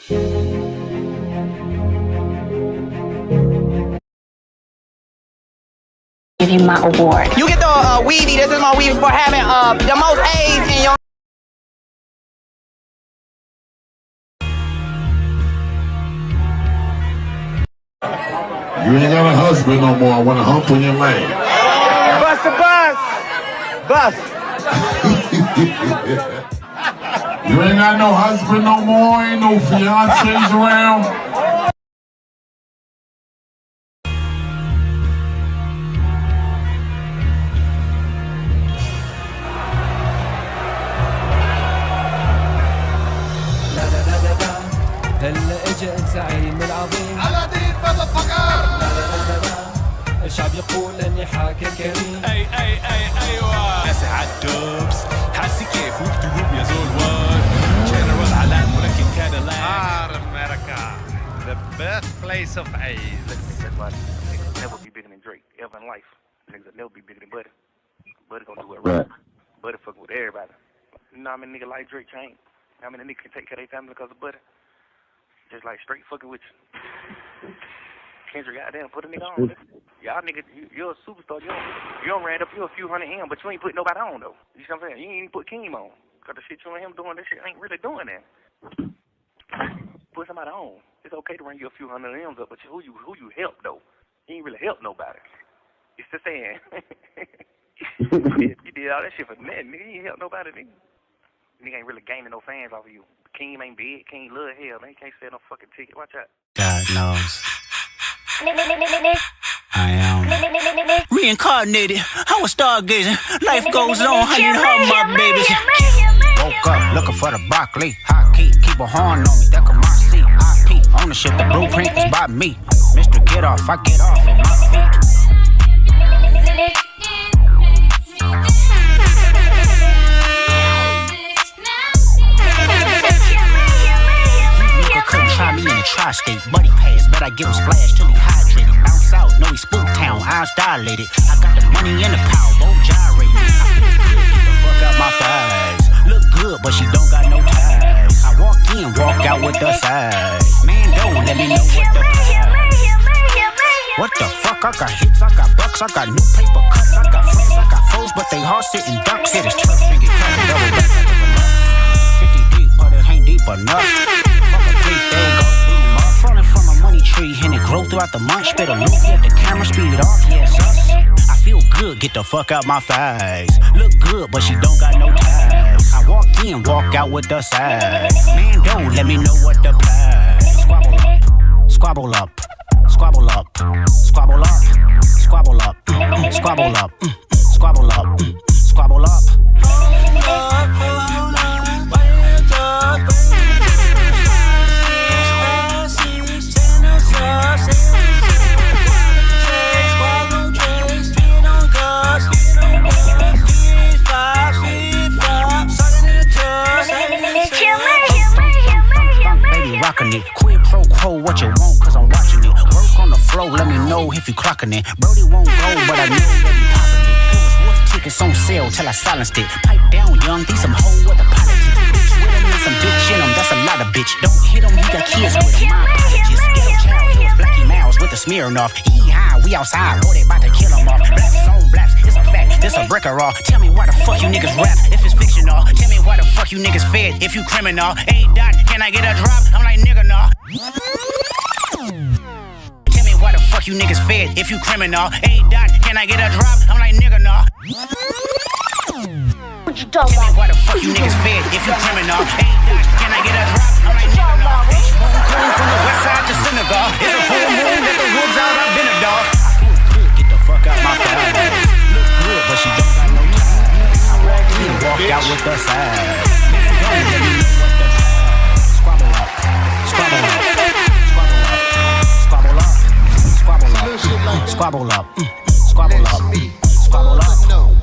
Give you my award. You get the weedy. This is my weedy for having the most A's in your. You ain't got a husband no more. I want to hump on your lane. Bust the bus. Bust. You ain't got no husband no more. Ain't no fiancés around. هلا اجا الزعيم العظيم على دين مذفقر. الشعب يقول اني حاكم كريم. ايوه اسعد دوبس حاسي كيف مكتوب يا زولوان جنرال علاء مركب كاديلاك. America, the birthplace of AIDS. That's why niggas will never be bigger than Drake ever in life. Niggas will never be bigger than Buddy. Buddy gonna do it right. Buddy fucking with everybody. You know how many niggas like Drake chain? How many niggas can take care of their family because of Buddy? Just like straight fucking with you. Kendrick, goddamn, put a nigga on. Y'all niggas, you're a superstar. You don't ran up you a few hundred him, but you ain't put nobody on though. You see what I'm saying? You ain't even put Keem on. Cause the shit you and him doing, that shit ain't really doing that. Put somebody on. It's okay to run you a few hundred M's up, but who you help though? You ain't really help nobody. It's the saying. You did all that shit for nothing, nigga. You ain't help nobody, nigga. Nigga ain't really gaining no fans off of you. Keem ain't big. Keem love hell. Man, he can't sell no fucking ticket. Watch out. God knows. I am reincarnated. I was stargazing. Life goes on. I need all my babies. Woke up looking for the broccoli. Hot key, keep a horn on me. That come my seat. IP ownership. The blueprint is by me. Mr. Get Off, I get off at my feet. Couldn't try me in the tri-state. Buddy pass, bet I give him splash till he hydrated. Bounce out, know he spook town, eyes dilated. I got the money and the power, both gyrating. I feel good, get the fuck out my thighs. Look good, but she don't got no ties. I walk in, walk out with the size. Man, don't let me know what the prize. What the fuck? I got hits, I got bucks, I got new paper cuts, I got friends, I got foes, but they all sitting ducks. Hit his turf and get cut, double back like a deluxe. 50 deep, but it ain't deep enough. There you go, falling from a money tree and it grow throughout the month. Spit a movie at the camera, speed it off, yes, us. I feel good, get the fuck out my thighs. Look good, but she don't got no ties. I walk in, walk out with the size. Man, don't let me know what the prize. Squabble up, squabble up, squabble up, squabble up, squabble up, squabble up, squabble up. Rockin' it, quid pro quo, what you want, cause I'm watching it. Work on the flow, let me know if you clockin' it. Brody won't go, but I know that he poppin' it. It was wolf tickets on sale till I silenced it. Pipe down, young, these some whole other politics. Bitch with him and some bitch in him, that's a lot of bitch. Don't hit him, he got kids with him, my apologies. Ghetto child, he was Blackie Mouse with a Smirnoff. High, we outside, boy, they bout to kill him off. Blaps on blaps, it's a fact, this a brick or all. Tell me why the fuck you niggas rap if it's fictional. Tell me why the fuck you niggas fed if you criminal. Hey, Dot, can I get a drop? I'm like, nigga, nah. Tell me why the fuck you niggas fed if you criminal. Hey, Dot, can I get a drop? I'm like, nigga, nah. What you talking Tell me about? why the fuck you niggas fed if you criminal. Hey, Dot, can I get a drop? I'm like, nigga, nah. Cool from the west side to synagogue. It's a full moon, let the wolves out, I've been a dog. I feel good, get the fuck out my thighs. Look good, but she don't got no time. I walk out with the side. Don't let me know what the prize. Squabble up, squabble up, squabble up, squabble up, squabble up, squabble up, squabble up.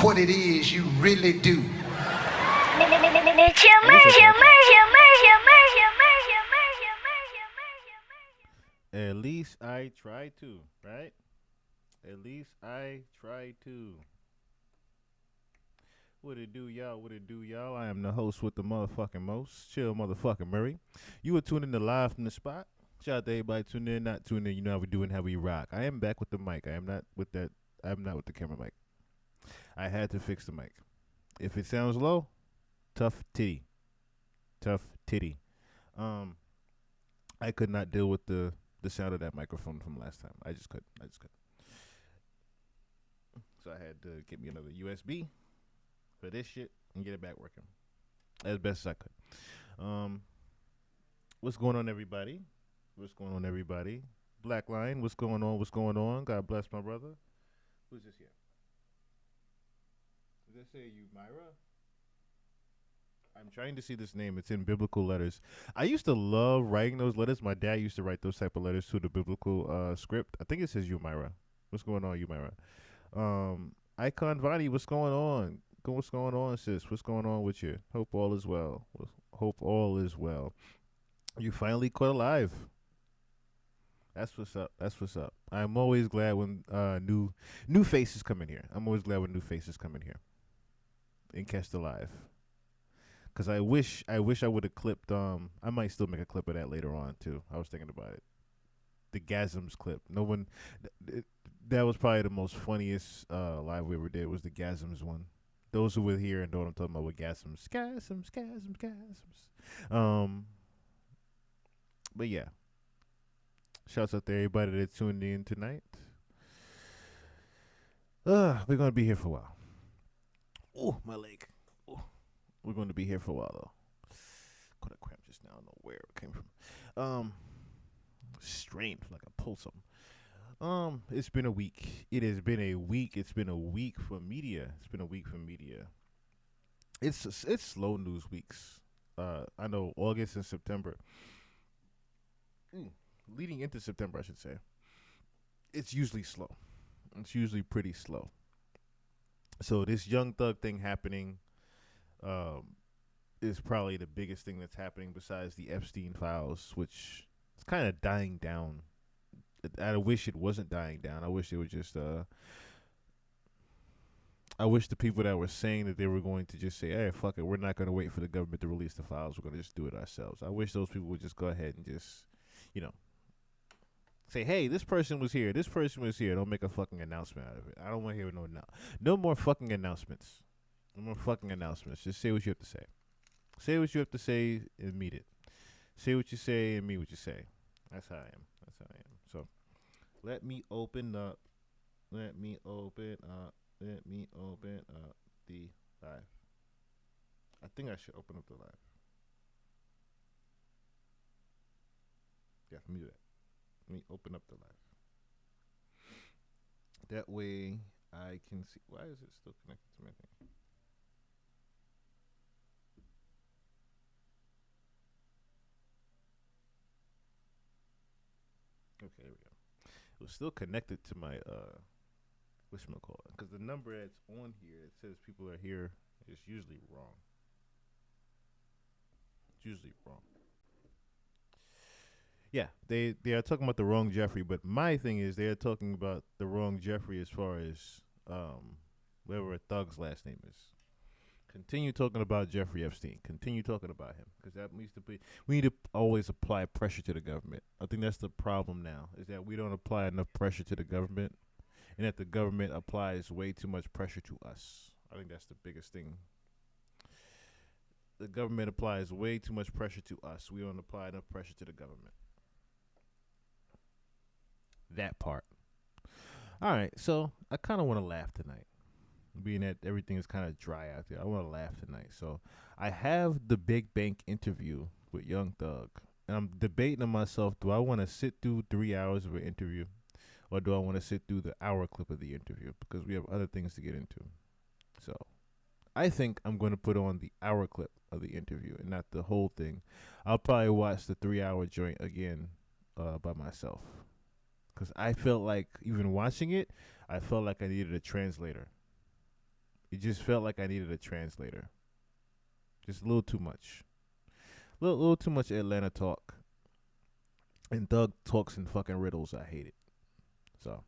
What it is you really do. At least I try to, right? At least I try to. What it do, y'all? What it do, y'all? I am the host with the motherfucking most. Chill, motherfucking Murray. You are tuning in live from the spot. Shout out to everybody tuning in, not tuning in. You know how we do and how we rock. I am back with the mic. I am not with that. I am not with the camera mic. I had to fix the mic. If it sounds low, tough titty. Tough titty. I could not deal with the sound of that microphone from last time. I just couldn't. So I had to get me another USB for this shit and get it back working as best as I could. What's going on, everybody? What's going on, everybody? Black Lion, what's going on? What's going on? God bless my brother. Who's this here? Does that say you, Myra? I'm trying to see this name. It's in biblical letters. I used to love writing those letters. My dad used to write those type of letters to the biblical script. I think it says you, Myra. What's going on, you, Myra? Icon Vani, what's going on? What's going on, sis? What's going on with you? Hope all is well. Hope all is well. You finally caught alive. That's what's up. That's what's up. I'm always glad when new faces come in here. I'm always glad when new faces come in here and catch alive. Cause I wish I would have clipped. I might still make a clip of that later on too. I was thinking about it. The Gasms clip. No one. That was probably the most funniest live we ever did. Was the Gasms one. Those who were here and know what I'm talking about with Gasms. But yeah. Shouts out to everybody that tuned in tonight. We're gonna be here for a while. Oh, my leg. Oh. We're going to be here for a while, though. Caught a cramp just now. I don't know where it came from. Strained like I pulled something. It's been a week. It has been a week. It's been a week for media. It's slow news weeks. I know August and September. Leading into September, I should say. It's usually slow. It's usually pretty slow. So this Young Thug thing happening is probably the biggest thing that's happening besides the Epstein files, which is kind of dying down. I wish it wasn't dying down. I wish it was just I wish the people that were saying that they were going to just say, hey, fuck it, we're not going to wait for the government to release the files, we're going to just do it ourselves. I wish those people would just go ahead and just, say, hey, this person was here, don't make a fucking announcement out of it. I don't want to hear no more fucking announcements. No more fucking announcements. Just say what you have to say. Say what you have to say and meet it. Say what you say and mean what you say. That's how I am. So, let me open up the live. I think I should open up the live. Yeah, let me do that. Let me open up the live. That way I can see. Why is it still connected to my thing? Okay, there we go. It was still connected to my whatchamacallit, because the number that's on here that says people are here is usually wrong. It's usually wrong. Yeah, they are talking about the wrong Jeffrey, but my thing is they are talking about the wrong Jeffrey as far as whatever a thug's last name is. Continue talking about Jeffrey Epstein. Continue talking about him, because that needs to be. We need to always apply pressure to the government. I think that's the problem now, is that we don't apply enough pressure to the government, and that the government applies way too much pressure to us. I think that's the biggest thing. The government applies way too much pressure to us. We don't apply enough pressure to the government. That part. All right, so I kind of want to laugh tonight. Being that everything is kind of dry out there, I want to laugh tonight. So I have the Big Bank interview with Young Thug, and I'm debating on myself, do I want to sit through 3 hours of an interview, or do I want to sit through the hour clip of the interview, because we have other things to get into. So I think I'm going to put on the hour clip of the interview and not the whole thing. I'll probably watch the 3 hour joint again by myself, because I felt like, even watching it, I felt like I needed a translator. It just felt like I needed a translator. Just a little too much. Little too much Atlanta talk. And Thug talks in fucking riddles. I hate it. So,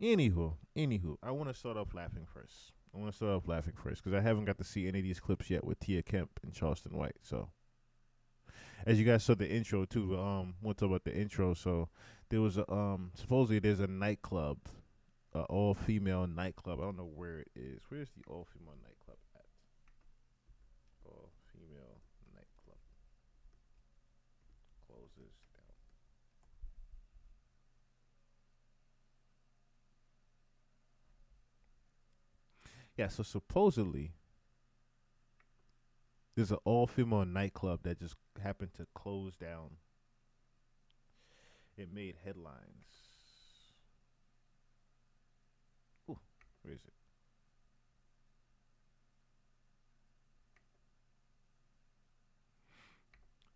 anywho, I want to start off laughing first. I want to start off laughing first because I haven't got to see any of these clips yet with Tia Kemp and Charleston White. So, as you guys saw the intro too, want to talk about the intro. So, there was a supposedly there's a nightclub, all female nightclub. I don't know where it is. Where's the all female nightclub at? All female nightclub closes down. Yeah, so supposedly there's an all-female nightclub that just happened to close down. It made headlines. Ooh, where is it?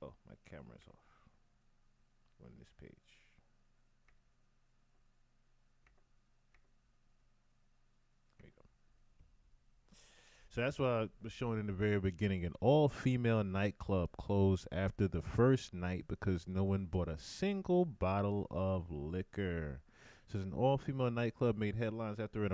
Oh, my camera's off. On this page. There you go. So that's what I was showing in the very beginning. An all-female nightclub closed after the first night because no one bought a single bottle of liquor. So an all-female nightclub made headlines after it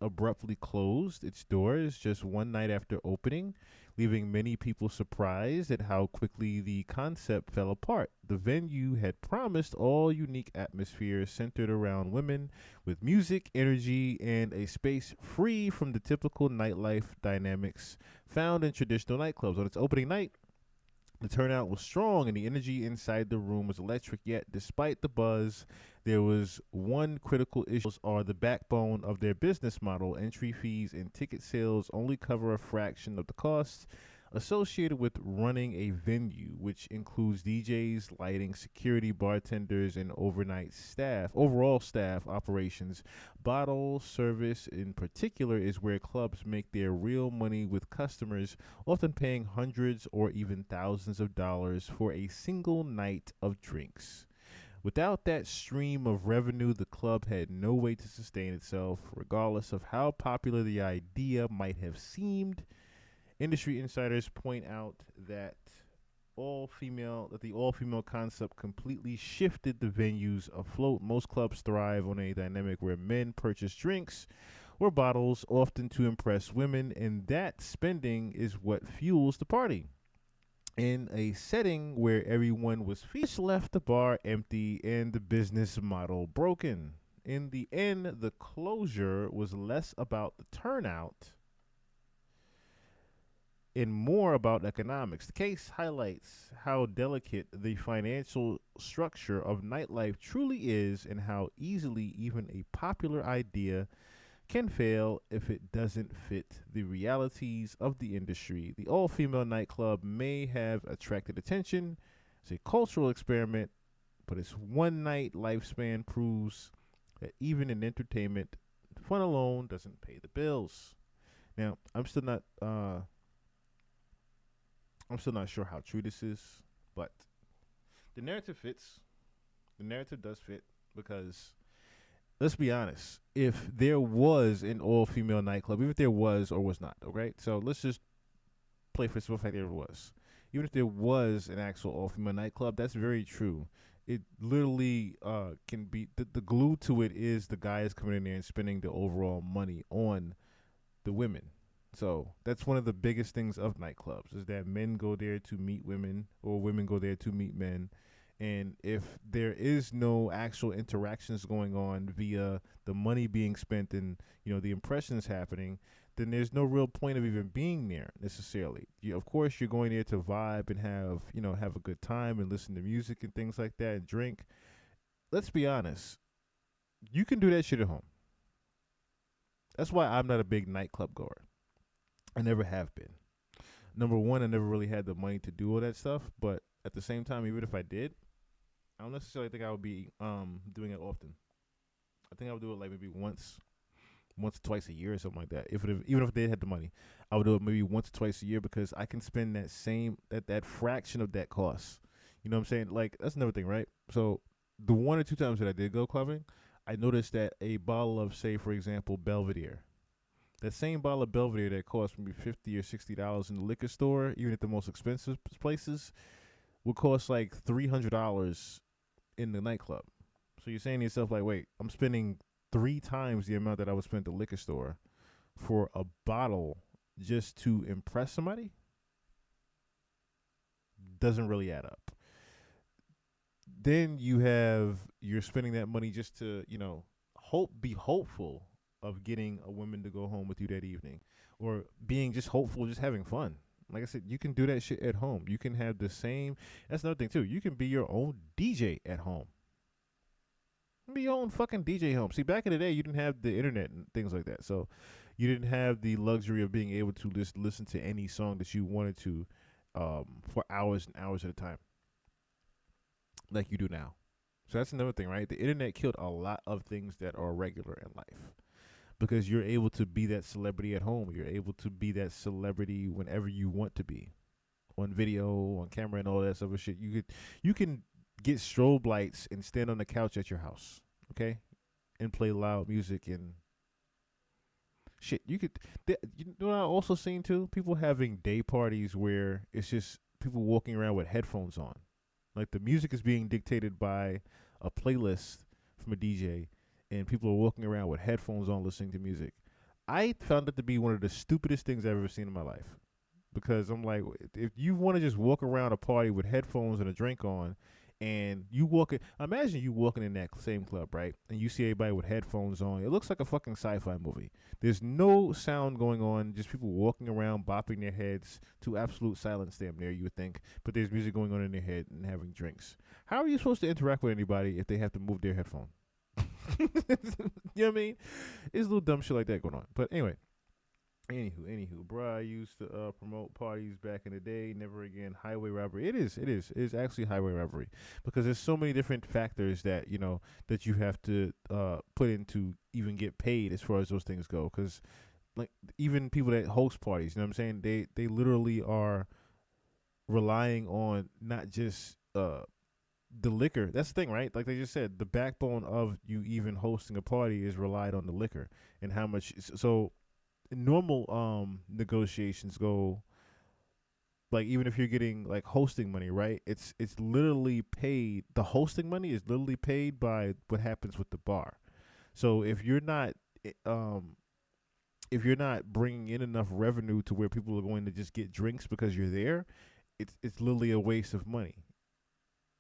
abruptly closed its doors just one night after opening, leaving many people surprised at how quickly the concept fell apart. The venue had promised all unique atmospheres centered around women with music, energy, and a space free from the typical nightlife dynamics found in traditional nightclubs. On its opening night, the turnout was strong and the energy inside the room was electric, yet despite the buzz, there was one critical issue: are the backbone of their business model. Entry fees and ticket sales only cover a fraction of the costs associated with running a venue, which includes DJs, lighting, security, bartenders, and overall staff operations. Bottle service in particular is where clubs make their real money, with customers often paying hundreds or even thousands of dollars for a single night of drinks. Without that stream of revenue, the club had no way to sustain itself, regardless of how popular the idea might have seemed. Industry insiders point out that the all-female concept completely shifted the venues afloat. Most clubs thrive on a dynamic where men purchase drinks or bottles, often to impress women, and that spending is what fuels the party. In a setting where everyone was left the bar empty and the business model broken. In the end, the closure was less about the turnout and more about economics. The case highlights how delicate the financial structure of nightlife truly is and how easily even a popular idea can fail if it doesn't fit the realities of the industry. The all-female nightclub may have attracted attention as a cultural experiment, but its one-night lifespan proves that even in entertainment, fun alone doesn't pay the bills. Now, I'm still not sure how true this is, but the narrative fits. The narrative does fit because, let's be honest, if there was an all-female nightclub, even if there was or was not, okay? So let's just play for the fact there was. Even if there was an actual all-female nightclub, that's very true. It literally can be, the glue to it is the guys coming in there and spending the overall money on the women. So that's one of the biggest things of nightclubs, is that men go there to meet women or women go there to meet men. And if there is no actual interactions going on via the money being spent and, the impressions happening, then there's no real point of even being there necessarily. Of course, you're going there to vibe and have a good time and listen to music and things like that and drink. Let's be honest. You can do that shit at home. That's why I'm not a big nightclub goer. I never have been. Number one, I never really had the money to do all that stuff. But at the same time, even if I did, I don't necessarily think I would be doing it often. I think I would do it like maybe once or twice a year or something like that. Even if they had the money, I would do it maybe once or twice a year because I can spend that fraction of that cost. You know what I'm saying? Like, that's another thing, right? So the one or two times that I did go clubbing, I noticed that a bottle of, say, for example, Belvedere, that same bottle of Belvedere that cost maybe $50 or $60 in the liquor store, even at the most expensive places, would cost like $300 in the nightclub. So you're saying to yourself, like, wait, I'm spending 3 times the amount that I would spend at the liquor store for a bottle just to impress somebody doesn't really add up. Then you're spending that money just to, be hopeful of getting a woman to go home with you that evening, or being just hopeful, just having fun. Like I said, you can do that shit at home. You can have the same. That's another thing too. You can be your own DJ at home. Be your own fucking DJ home. See, back in the day, you didn't have the internet and things like that, so you didn't have the luxury of being able to just listen to any song that you wanted to for hours and hours at a time, like you do now. So that's another thing, right? The internet killed a lot of things that are regular in life, because you're able to be that celebrity at home. You're able to be that celebrity whenever you want to be, on video, on camera, and all that other shit. You can get strobe lights and stand on the couch at your house, okay, and play loud music and shit. You know what I also seen too? People having day parties where it's just people walking around with headphones on. Like the music is being dictated by a playlist from a DJ, and people are walking around with headphones on listening to music. I found it to be one of the stupidest things I've ever seen in my life, because I'm like, if you want to just walk around a party with headphones and a drink on, and imagine you walking in that same club, right? And you see everybody with headphones on. It looks like a fucking sci-fi movie. There's no sound going on, just people walking around, bopping their heads to absolute silence damn near, you would think. But there's music going on in their head and having drinks. How are you supposed to interact with anybody if they have to move their headphone? You know what I mean? It's a little dumb shit like that going on. But anyway. Anywho, bro, I used to promote parties back in the day. Never again. Highway robbery. It is actually highway robbery, because there's so many different factors that that you have to put in to even get paid as far as those things go. Because like even people that host parties, you know what I'm saying? They literally are relying on not just the liquor. That's the thing, right? Like they just said, the backbone of you even hosting a party is relied on the liquor and how much. So normal negotiations go, like even if you're getting like hosting money, right? It's literally paid. The hosting money is literally paid by what happens with the bar. So if you're not bringing in enough revenue to where people are going to just get drinks because you're there, it's literally a waste of money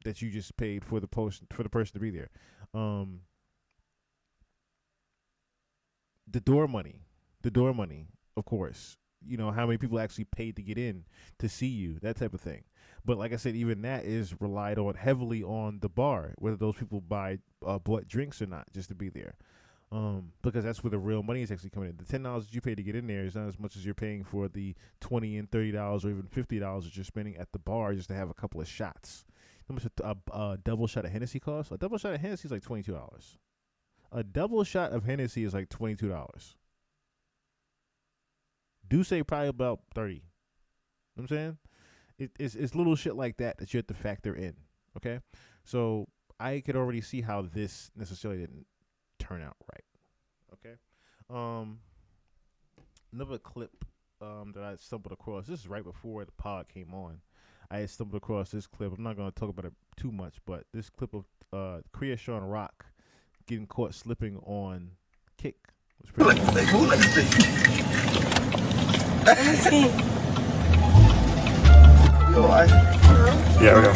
that you just paid for the person to be there. The door money, of course. How many people actually paid to get in to see you, that type of thing. But like I said, even that is relied on heavily on the bar, whether those people bought drinks or not, just to be there. Because that's where the real money is actually coming in. The $10 that you pay to get in there is not as much as you're paying for the $20 and $30 or even $50 that you're spending at the bar just to have a couple of shots. How much a double shot of Hennessy costs? A double shot of Hennessy is like $22. A double shot of Hennessy is like $22. Do say probably about 30. You know what I'm saying? It's little shit like that you have to factor in. Okay? So I could already see how this necessarily didn't turn out right. Okay? Another clip that I stumbled across. This is right before the pod came on. I had stumbled across this clip. I'm not going to talk about it too much, but this clip of Crea Sean Rock getting caught slipping on Kick was pretty cool. Let me see. You alright? Yeah, we go.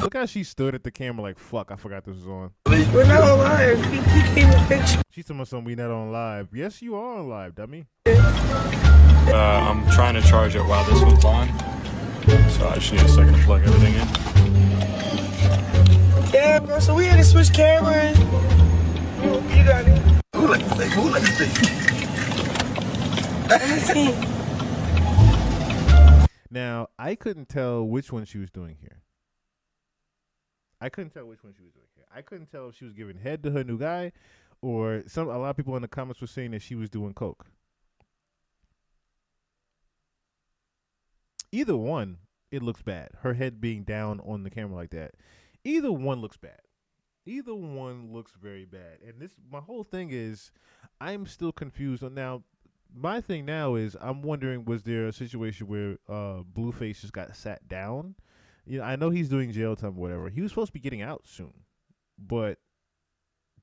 Look how she stood at the camera like, fuck, I forgot this was on. We're not on live. He came to fix you. She's talking about something we not on live. Yes, you are on live, dummy. I'm trying to charge it while this one's on. So I just need a second to plug everything in. Yeah, bro, so we had to switch cameras. You got it. Let me see. Now, I couldn't tell which one she was doing here. I couldn't tell if she was giving head to her new guy, or a lot of people in the comments were saying that she was doing coke. Either one, it looks bad. Her head being down on the camera like that. Either one looks bad. Either one looks very bad. And my whole thing is, I'm still confused on now. My thing now is, I'm wondering, was there a situation where Blueface just got sat down? I know he's doing jail time or whatever. He was supposed to be getting out soon, but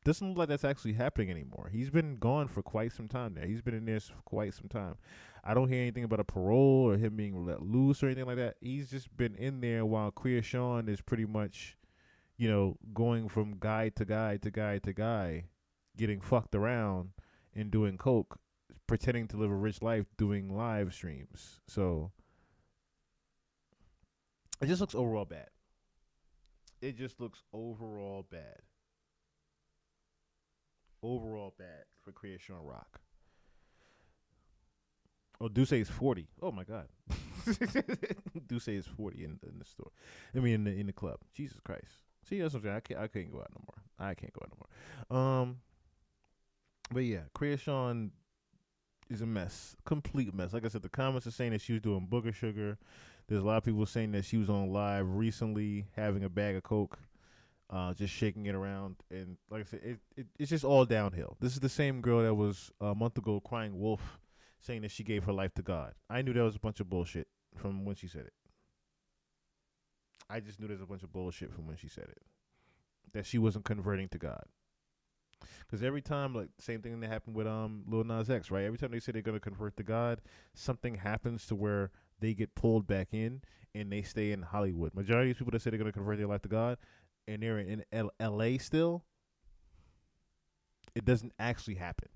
doesn't look like that's actually happening anymore. He's been gone for quite some time now. He's been in there for quite some time. I don't hear anything about a parole or him being let loose or anything like that. He's just been in there while Crea Sean is pretty much, going from guy to guy to guy to guy, getting fucked around and doing coke, pretending to live a rich life, doing live streams. So it just looks overall bad. It just looks overall bad. Overall bad for Crea Sean Rock. Oh, Duce is 40. Oh my God. Duce is 40 in the store. I mean, in the club. Jesus Christ. See, that's what I'm saying. I can't go out no more. I can't go out no more. But yeah, Crea Sean is a mess. Complete mess. Like I said, the comments are saying that she was doing booger sugar. There's a lot of people saying that she was on live recently having a bag of coke, just shaking it around. And like I said, it's just all downhill. This is the same girl that was a month ago crying wolf, saying that she gave her life to God. I knew that was a bunch of bullshit from when she said it. I just knew there was a bunch of bullshit from when she said it. That she wasn't converting to God. Because every time, like, same thing that happened with Lil Nas X, right? Every time they say they're going to convert to God, something happens to where they get pulled back in and they stay in Hollywood. Majority of people that say they're going to convert their life to God and they're in L.A. still, it doesn't actually happen.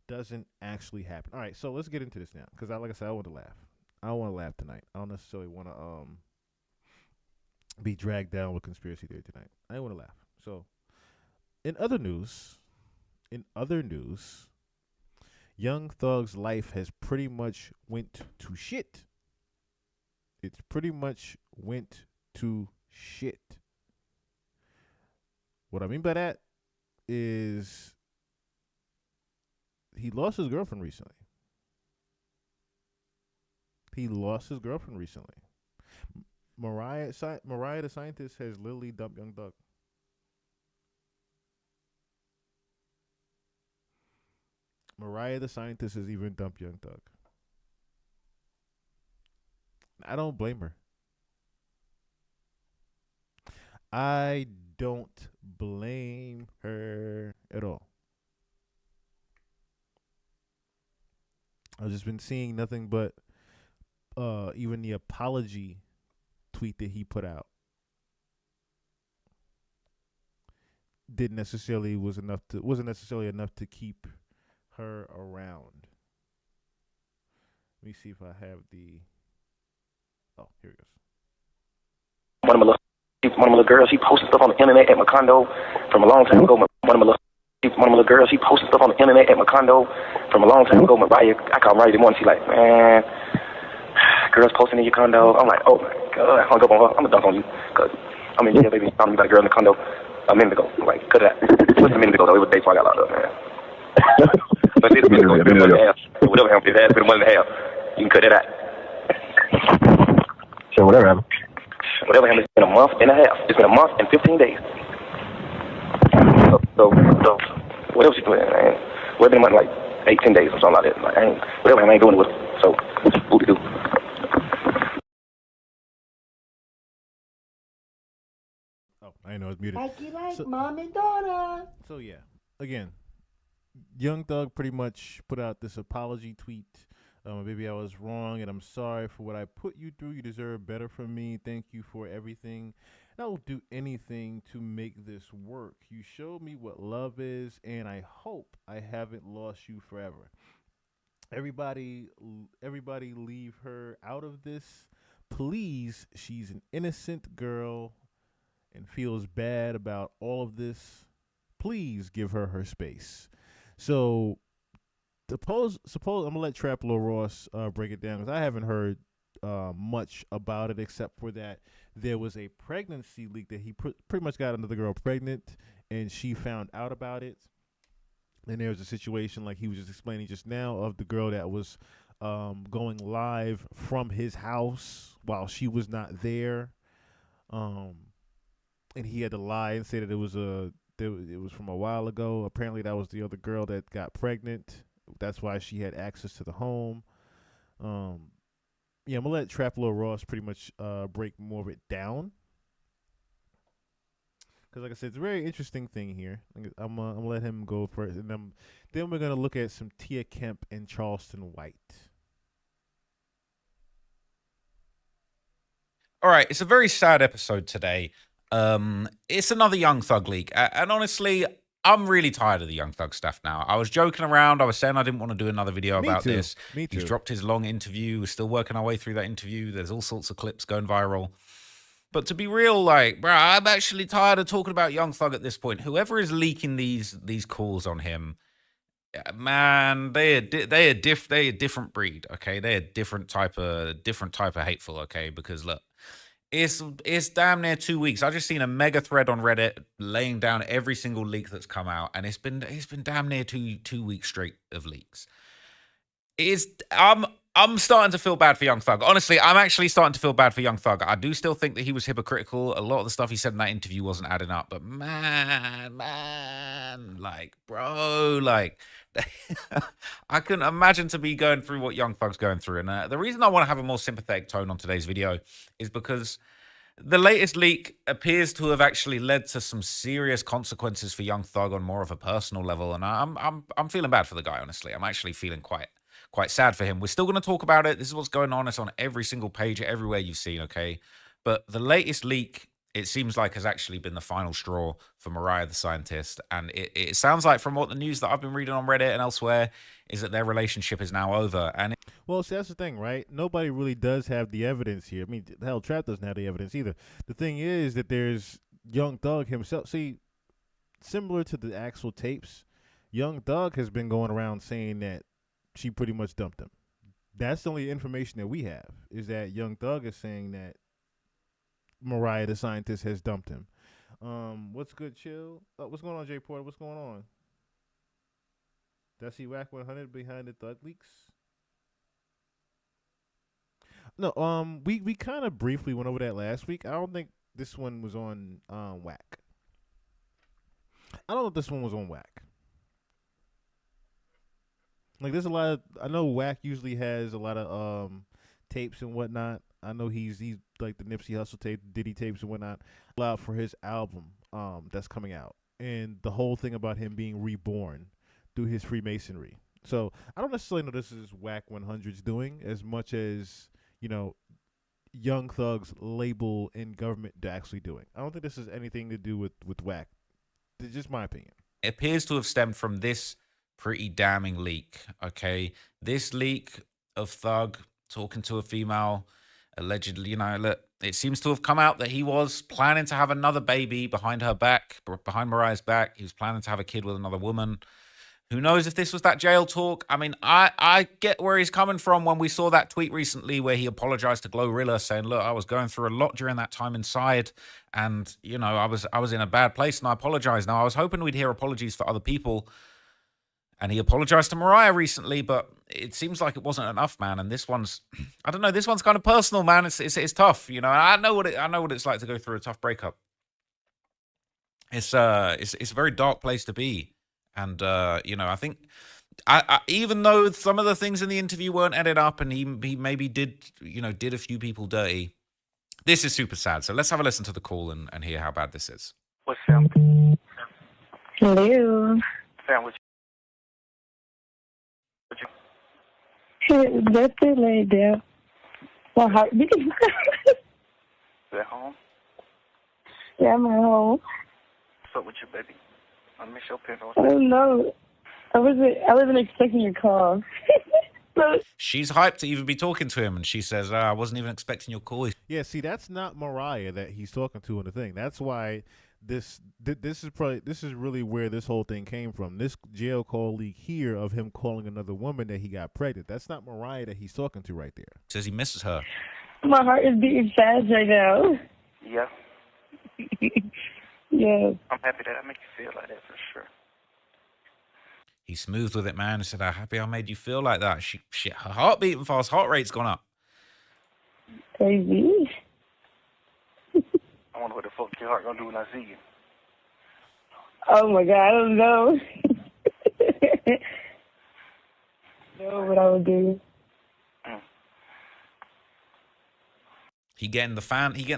Doesn't actually happen. All right, so let's get into this now. Because, like I said, I want to laugh. I don't want to laugh tonight. I don't necessarily want to be dragged down with conspiracy theory tonight. I want to laugh. So, in other news, Young Thug's life has pretty much went to shit. It's pretty much went to shit. What I mean by that is he lost his girlfriend recently. Mariah the Scientist has literally dumped Young Thug. Mariah the Scientist has even dumped Young Thug. I don't blame her. I don't blame her at all. I've just been seeing nothing but even the apology tweet that he put out wasn't necessarily enough to keep her around. Let me see if I have the. Oh, here it goes. One of my little girls, she posted stuff on the internet at my condo from a long time ago. One of my little girls, she posted stuff on the internet at my condo from a long time ago. Mariah, I called Mariah this morning. She's like, man, girls posting in your condo. I'm like, oh my God, I hung up on her. I'm gonna dunk on you, cause I mean, yeah, baby, you found me about a girl in the condo a minute ago. I'm like, cut that. It was a minute ago though. It was days before I got locked up, man. But it's been a month and a half. Whatever happened, it has been a month and a half. You can cut it out. So whatever happened. Whatever happened, it's been a month and a half. It's been a month and 15 days. So what else you doing, man? Well, it's been a month, like 18 days or something like that. Like, whatever happened, I ain't doing it with her. So, what do? Oh, I know it's muted. Like mom and daughter. So yeah, again, Young Thug pretty much put out this apology tweet. Maybe I was wrong, and I'm sorry for what I put you through. You deserve better from me. Thank you for everything. And I will do anything to make this work. You showed me what love is, and I hope I haven't lost you forever. Everybody leave her out of this. Please, she's an innocent girl and feels bad about all of this. Please give her space. So, suppose I'm gonna let Trap Lil Ross break it down, because I haven't heard much about it except for that there was a pregnancy leak that he pretty much got another girl pregnant, and she found out about it. And there was a situation like he was just explaining just now of the girl that was going live from his house while she was not there, and he had to lie and say that it was from a while ago. Apparently, that was the other girl that got pregnant. That's why she had access to the home. Yeah, I'm gonna let Trap Lil Ross pretty much break more of it down. Because like I said, it's a very interesting thing here. I'm gonna let him go first, and then we're gonna look at some Kemp and Charleston White. All right, it's a very sad episode today. It's another Young Thug leak, and honestly, I'm really tired of the Young Thug stuff now. I was joking around. I was saying I didn't want to do another video about this. Me too. He's dropped his long interview. We're still working our way through that interview. There's all sorts of clips going viral. But to be real, like, bro, I'm actually tired of talking about Young Thug at this point. Whoever is leaking these calls on him, man, they a different breed. Okay, they're a different type of hateful. Okay, because look. It's damn near 2 weeks. I just seen a mega thread on Reddit laying down every single leak that's come out, and it's been damn near two weeks straight of leaks. I'm starting to feel bad for Young Thug. Honestly, I'm actually starting to feel bad for Young Thug. I do still think that he was hypocritical. A lot of the stuff he said in that interview wasn't adding up, but man, like, bro, like, I couldn't imagine to be going through what Young Thug's going through. And the reason I want to have a more sympathetic tone on today's video is because the latest leak appears to have actually led to some serious consequences for Young Thug on more of a personal level. And I'm feeling bad for the guy, honestly. I'm actually feeling quite sad for him. We're still going to talk about it. This is what's going on. It's on every single page, everywhere you've seen, okay? But the latest leak, it seems like, has actually been the final straw for Mariah the Scientist. And it sounds like, from what the news that I've been reading on Reddit and elsewhere, is that their relationship is now over. And well, see, that's the thing, right? Nobody really does have the evidence here. I mean, hell, Trap doesn't have the evidence either. The thing is that there's Young Thug himself. See, similar to the actual tapes, Young Thug has been going around saying that she pretty much dumped him. That's the only information that we have, is that Young Thug is saying that Mariah the Scientist has dumped him. What's good, chill? What's going on, J Porter? What's going on? Does he whack 100 behind the Thug leaks? No, we kind of briefly went over that last week. I don't think this one was on whack. I don't know if this one was on whack. Like, there's a lot of, I know whack usually has a lot of tapes and whatnot. I know he's like the Nipsey Hussle tape, Diddy tapes and whatnot, allowed for his album that's coming out, and the whole thing about him being reborn through his Freemasonry. So I don't necessarily know this is whack 100's doing as much as, you know, Young Thug's label and government actually doing. I don't think this has anything to do with whack. It's just my opinion. it appears to have stemmed from this pretty damning leak, okay? This leak of Thug talking to a female, allegedly, you know, look, it seems to have come out that he was planning to have another baby behind her back, behind Mariah's back. He was planning to have a kid with another woman. Who knows if this was that jail talk? I mean, I get where he's coming from when we saw that tweet recently where he apologized to Glorilla saying, look, I was going through a lot during that time inside and, you know, I was in a bad place and I apologize. Now, I was hoping we'd hear apologies for other people. And he apologized to Mariah recently, but it seems like it wasn't enough, man. And this one's, I don't know, this one's kind of personal, man. It's tough, you know. I know what it's like to go through a tough breakup. It's a very dark place to be, and you know, I think, I even though some of the things in the interview weren't edited up, and he maybe did a few people dirty, this is super sad. So let's have a listen to the call and hear how bad this is. What's Sam? Hello. Sam, what That's it, laid there. My heartbeat. you at home? Yeah, I'm at home. What's up with you, baby? I miss your pen. I don't know. I wasn't expecting your call. She's hyped to even be talking to him, and she says, I wasn't even expecting your call. Yeah, see, that's not Mariah that he's talking to in the thing. That's why this is really where this whole thing came from. This jail call leak here of him calling another woman that he got pregnant. That's not Mariah that he's talking to right there. Says he misses her. My heart is beating fast right now. Yeah. Yeah. I'm happy that I make you feel like that for sure. He's smooth with it, man. He said, I'm happy I made you feel like that. Shit, her heart beating fast, heart rate's gone up. Crazy. I wonder what the fuck your heart gonna do when I see you. Oh my God, I don't know. Know what I would do. He getting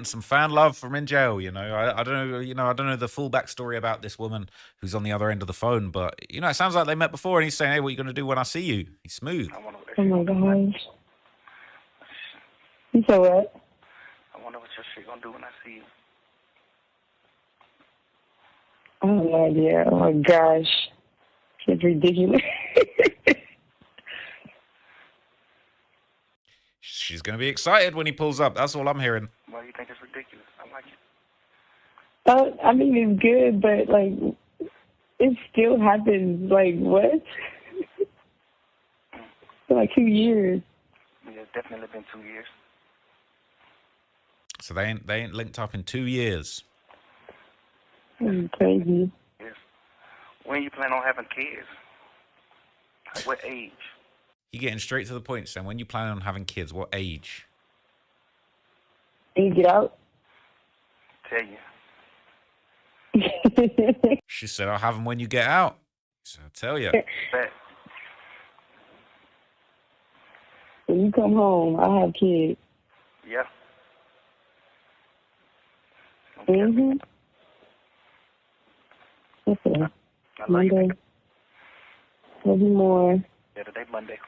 some fan love from in jail. You know, I don't know. You know, I don't know the full backstory about this woman who's on the other end of the phone, but you know, it sounds like they met before, and he's saying, "Hey, what are you gonna do when I see you?" He's smooth. Oh my gosh. You said what? I wonder what your shit gonna do when I see you. I have no idea. Oh my gosh. It's ridiculous. She's gonna be excited when he pulls up. That's all I'm hearing. Why do you think it's ridiculous? I like it. I mean, it's good, but, like, it still happens. Like, what? For like 2 years. Yeah, it's definitely been 2 years. So they ain't linked up in 2 years. Crazy. Yes. When you plan on having kids? At what age? You getting straight to the point, Sam. When you plan on having kids, what age? When you get out? Tell you. She said, "I'll have them when you get out." So I'll tell you. When you come home, I have kids. Yeah. Mm-hmm. Okay. Monday. Maybe more. Yeah, today Monday.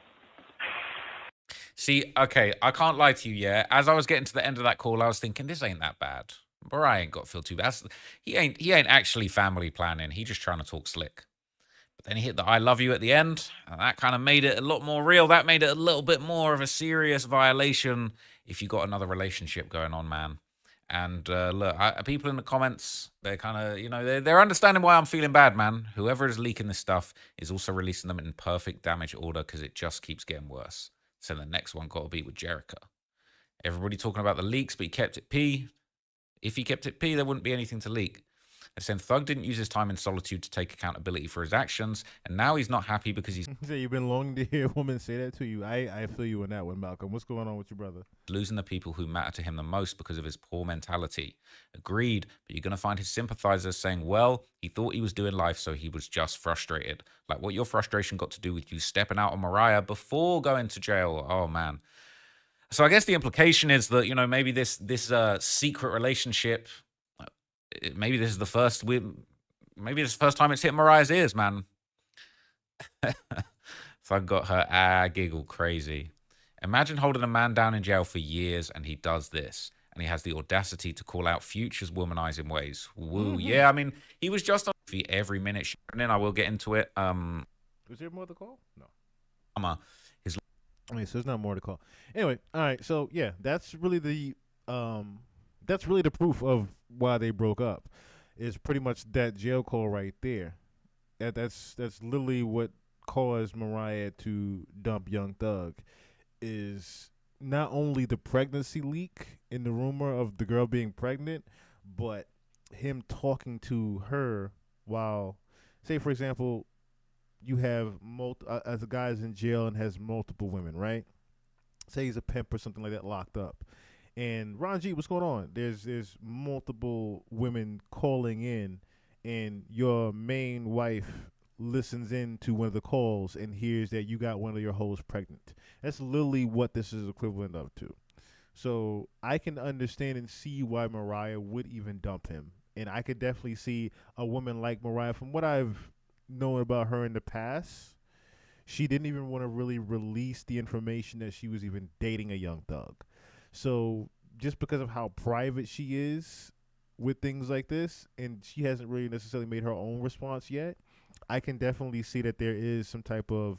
See, okay, I can't lie to you, yeah. As I was getting to the end of that call, I was thinking, this ain't that bad. Mariah ain't got to feel too bad. He ain't actually family planning. He just trying to talk slick. But then he hit the "I love you" at the end, and that kind of made it a lot more real. That made it a little bit more of a serious violation if you got another relationship going on, man. And look, people in the comments, they're kind of, you know, they're understanding why I'm feeling bad, man. Whoever is leaking this stuff is also releasing them in perfect damage order because it just keeps getting worse. So the next one got to be with Jericho. Everybody talking about the leaks, but he kept it P. If he kept it P, there wouldn't be anything to leak. They're saying Thug didn't use his time in solitude to take accountability for his actions, and now he's not happy because he's... You've been longing to hear a woman say that to you. I feel you on that one, Malcolm. What's going on with your brother? losing the people who matter to him the most because of his poor mentality. Agreed, but you're going to find his sympathizers saying, well, he thought he was doing life, so he was just frustrated. Like what your frustration got to do with you stepping out on Mariah before going to jail. Oh, man. So I guess the implication is that, you know, maybe this secret relationship, maybe this is the first time it's hit Mariah's ears, man. So I got her giggle crazy. Imagine holding a man down in jail for years and he does this. And he has the audacity to call out Future's womanizing ways. Woo. Mm-hmm. Yeah, I mean, he was just on every minute. And then I will get into it. Was there more to call? No. So there's not more to call. Anyway, all right. So yeah, that's really the proof of why they broke up. Is pretty much that jail call right there. That's literally what caused Mariah to dump Young Thug. Is not only the pregnancy leak in the rumor of the girl being pregnant, but him talking to her while, say for example, you have as a guy's in jail and has multiple women, right? Say he's a pimp or something like that locked up. And Ron G, what's going on? There's multiple women calling in, and your main wife listens in to one of the calls and hears that you got one of your hoes pregnant. That's literally what this is equivalent of to. So I can understand and see why Mariah would even dump him. And I could definitely see a woman like Mariah, from what I've known about her in the past, she didn't even want to really release the information that she was even dating a Young Thug. So just because of how private she is with things like this, and she hasn't really necessarily made her own response yet, I can definitely see that there is some type of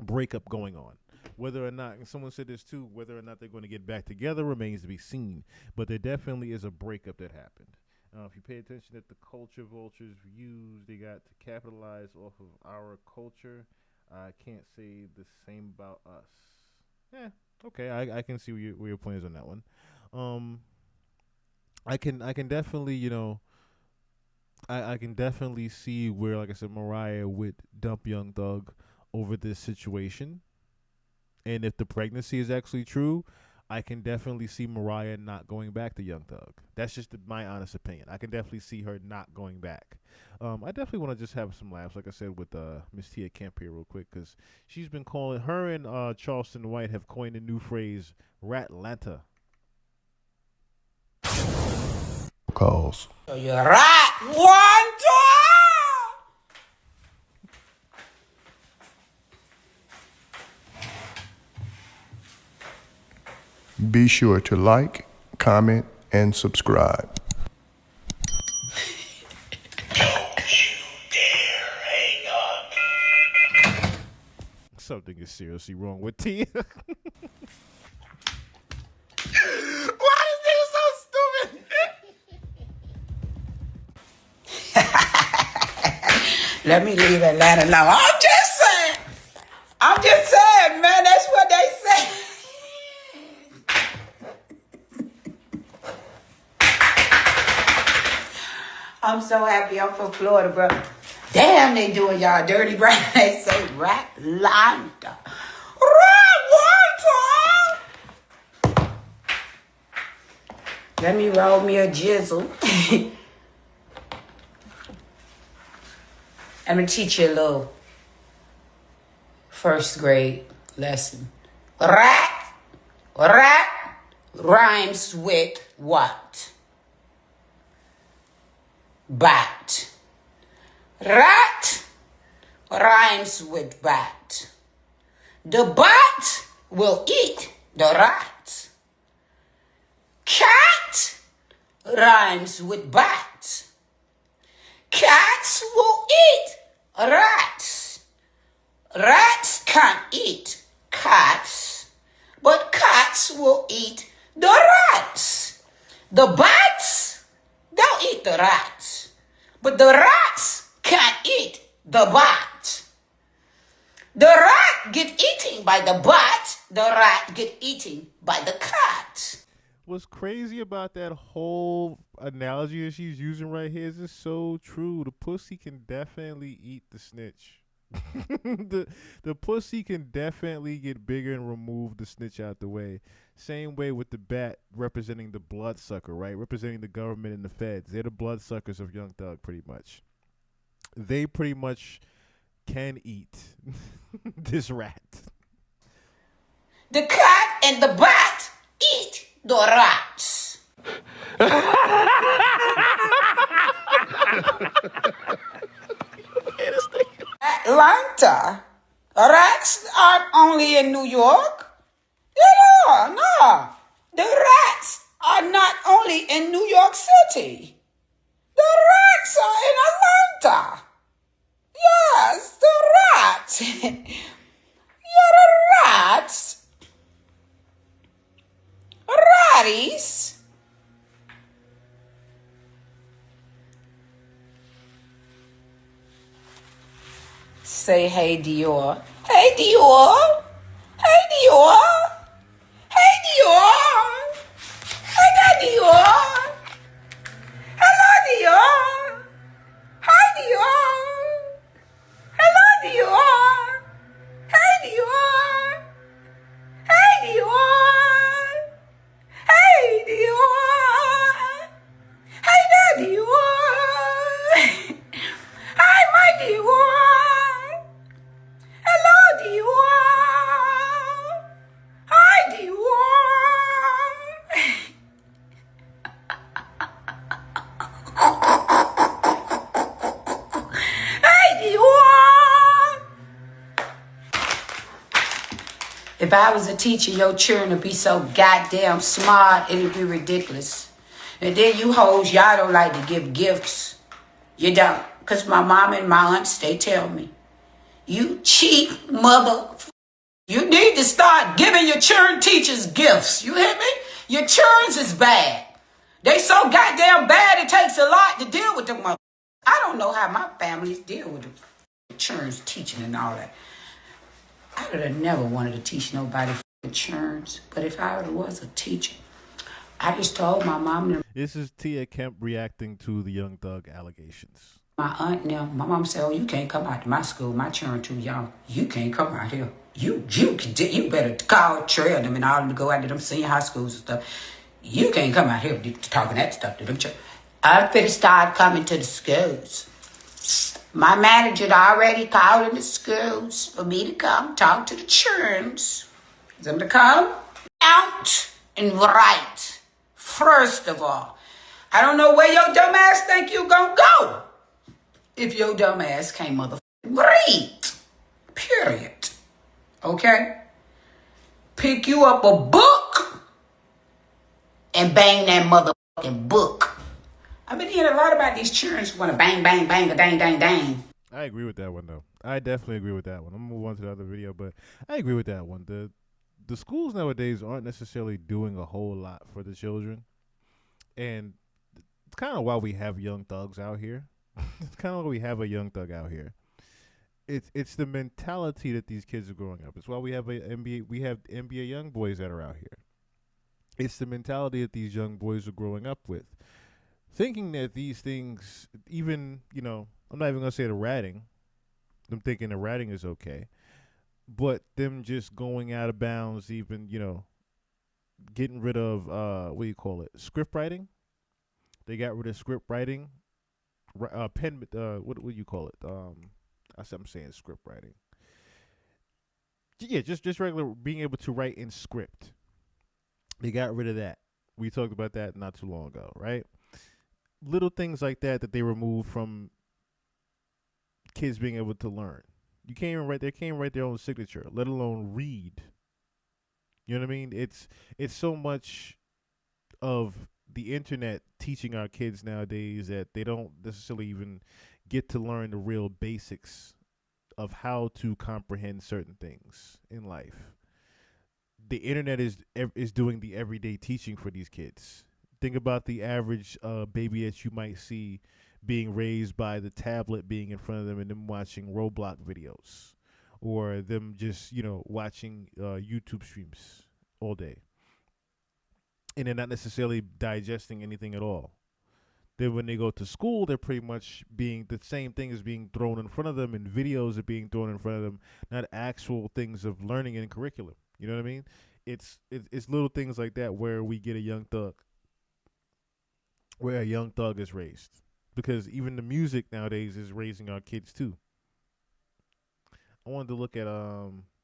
breakup going on. Whether or not, and someone said this too, whether or not they're going to get back together remains to be seen. But there definitely is a breakup that happened. If you pay attention at the culture vultures views they got to capitalize off of our culture, I can't say the same about us. Yeah, okay, I can see where your point is on that one. I can definitely, you know, I can definitely see where, like I said, Mariah would dump Young Thug over this situation. And if the pregnancy is actually true, I can definitely see Mariah not going back to Young Thug. That's just my honest opinion. I can definitely see her not going back. I definitely want to just have some laughs, like I said, with Miss Tia Kemp here real quick, because she's been calling, her and Charleston White have coined a new phrase, Ratlanta. Calls. So you're right. One, Be sure to like, comment, and subscribe. Something is seriously wrong with Tia. Why is this so stupid? Let me leave Atlanta now. I'm just saying, man. That's what they say. I'm so happy I'm from Florida, bro. Damn, they doing y'all dirty, bro. They say Ratlanta. Ratlanta. Let me roll me a jizzle. I'm going to teach you a little first grade lesson. Rat rhymes with what? Bat. Rat rhymes with bat. The bat will eat the rat. Cat rhymes with bat. Cats will eat rats. Rats can't eat cats, but cats will eat the rats. The bats don't eat the rats, but the rats can't eat the bat. The rat get eaten by the bat. The rat get eaten by the cat. What's crazy about that whole analogy that she's using right here is it's so true. The pussy can definitely eat the snitch. the pussy can definitely get bigger and remove the snitch out the way. Same way with the bat representing the bloodsucker, right? Representing the government and the feds. They're the bloodsuckers of Young Thug, pretty much. They pretty much can eat this rat. The cat and the bat eat the rats. Atlanta. Rats aren't only in New York. No. The rats are not only in New York City. The rats are in Atlanta. Yes, the rats. Yeah, the rats. Ratties. Say hey Dior. Hey Dior. Hey Dior. Hey Dior. Hello Dior. Hello Dior. Hi Dior. Hello Dior. Hey Dior. Hey Dior. Hey Dior. Hey Dior. Hi my Dior. Hello Dior. Hi Dior. Hey Dior. If I was a teacher, your children would be so goddamn smart, it'd be ridiculous. And then you hoes, y'all don't like to give gifts. You don't. Because my mom and my aunts, they tell me, you cheap mother. You need to start giving your children teachers gifts. You hear me? Your children's is bad. They so goddamn bad, it takes a lot to deal with them mother. I don't know how my families deal with the children's teaching and all that. I would have never wanted to teach nobody churns, but if I was a teacher, I just told my mom. This is Tia Kemp reacting to the Young Thug allegations. My aunt now, my mom said, "Oh, you can't come out to my school. My children too young. You can't come out here. You better call trail them and all them to go out to them senior high schools and stuff. You can't come out here talking that stuff to them children." I'm finna start coming to the schools. My manager had already called in the schools for me to come talk to the children. Them to come out and write. First of all, I don't know where your dumb ass think you gonna go if your dumb ass can't motherfucking read. Period. Okay? Pick you up a book and bang that motherfucking book. I've been hearing a lot about these children who want to bang, bang, bang, a dang, dang, dang. I agree with that one, though. I definitely agree with that one. I'm going to move on to the other video, but I agree with that one. The schools nowadays aren't necessarily doing a whole lot for the children. And it's kind of why we have young thugs out here. It's kind of why we have a young thug out here. It's the mentality that these kids are growing up. It's why we have NBA young boys that are out here. It's the mentality that these young boys are growing up with. Thinking that these things, even, I'm not even going to say the ratting. Them thinking the ratting is okay. But them just going out of bounds, even, getting rid of, script writing. They got rid of script writing. What do you call it? I'm saying script writing. Yeah, just regular being able to write in script. They got rid of that. We talked about that not too long ago, right? Little things like that they removed from kids being able to learn. They can't write their own signature, let alone read. You know what I mean? It's so much of the internet teaching our kids nowadays that they don't necessarily even get to learn the real basics of how to comprehend certain things in life. The internet is doing the everyday teaching for these kids. Think about the average baby that you might see being raised by the tablet being in front of them and them watching Roblox videos, or them just watching YouTube streams all day, and they're not necessarily digesting anything at all. Then when they go to school, they're pretty much being the same thing is being thrown in front of them, and videos are being thrown in front of them, not actual things of learning and curriculum. You know what I mean? It's little things like that where we get a young thug is raised, because even the music nowadays is raising our kids too. I wanted to look at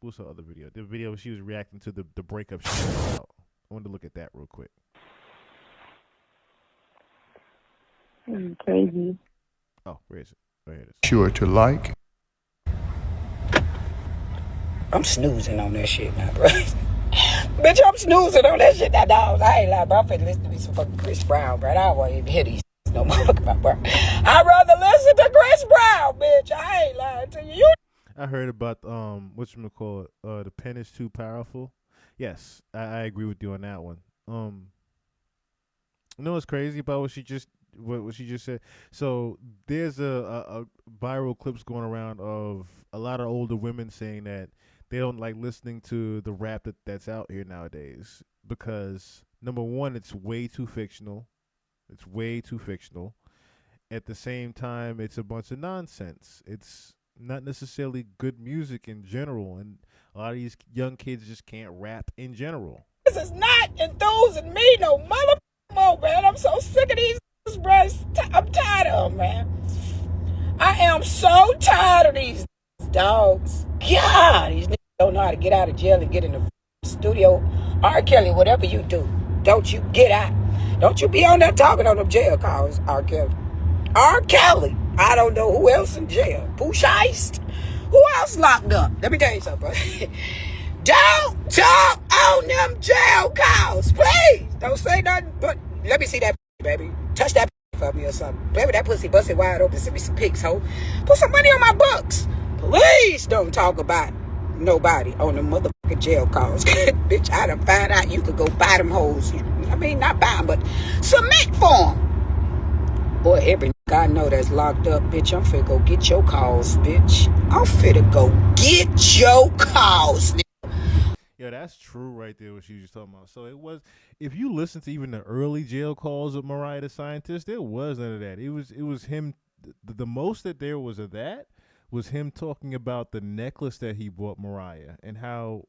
what's the other video? The video she was reacting to the breakup she was about. I wanted to look at that real quick. Crazy. Oh, where is it? Oh, here it is. Sure to like. I'm snoozing on that shit now, bro. Bitch, I'm snoozing on that shit now, dog. I ain't lying, bro. I'm finna listen to me some fucking Chris Brown, bro. I don't want to hear these no more, bro. I'd rather listen to Chris Brown, bitch. I ain't lying to you. I heard about whatchamacallit, the pen is too powerful. Yes, I agree with you on that one. You know what's crazy about what she just said? So there's a viral clips going around of a lot of older women saying that they don't like listening to the rap that's out here nowadays because, number one, it's way too fictional. It's way too fictional. At the same time, it's a bunch of nonsense. It's not necessarily good music in general, and a lot of these young kids just can't rap in general. This is not enthusing me no motherfucker, man. I'm so sick of these, bro. I'm tired of them, man. I am so tired of these dogs. God, these niggas don't know how to get out of jail and get in the studio. R. Kelly, whatever you do, don't you get out. Don't you be on there talking on them jail calls, R. Kelly. R. Kelly. I don't know who else in jail. Pooh Shiest. Who else locked up? Let me tell you something, bro. Don't talk on them jail calls, please. Don't say nothing, but let me see that, baby. Touch that for me or something. Play with that pussy, bust it wide open. Send me some pics, ho. Put some money on my books. Please don't talk about nobody on the motherfucking jail calls. Bitch, I done find out you could go buy them hoes. I mean, not buy them, but submit for them. Boy, every nigga I know that's locked up, bitch, I'm finna go get your calls, bitch. I'm finna go get your calls, nigga. Yeah, that's true right there, what she was talking about. So it was, if you listen to even the early jail calls of Mariah the Scientist, there was none of that. It was him the most that there was of that was him talking about the necklace that he bought Mariah and how,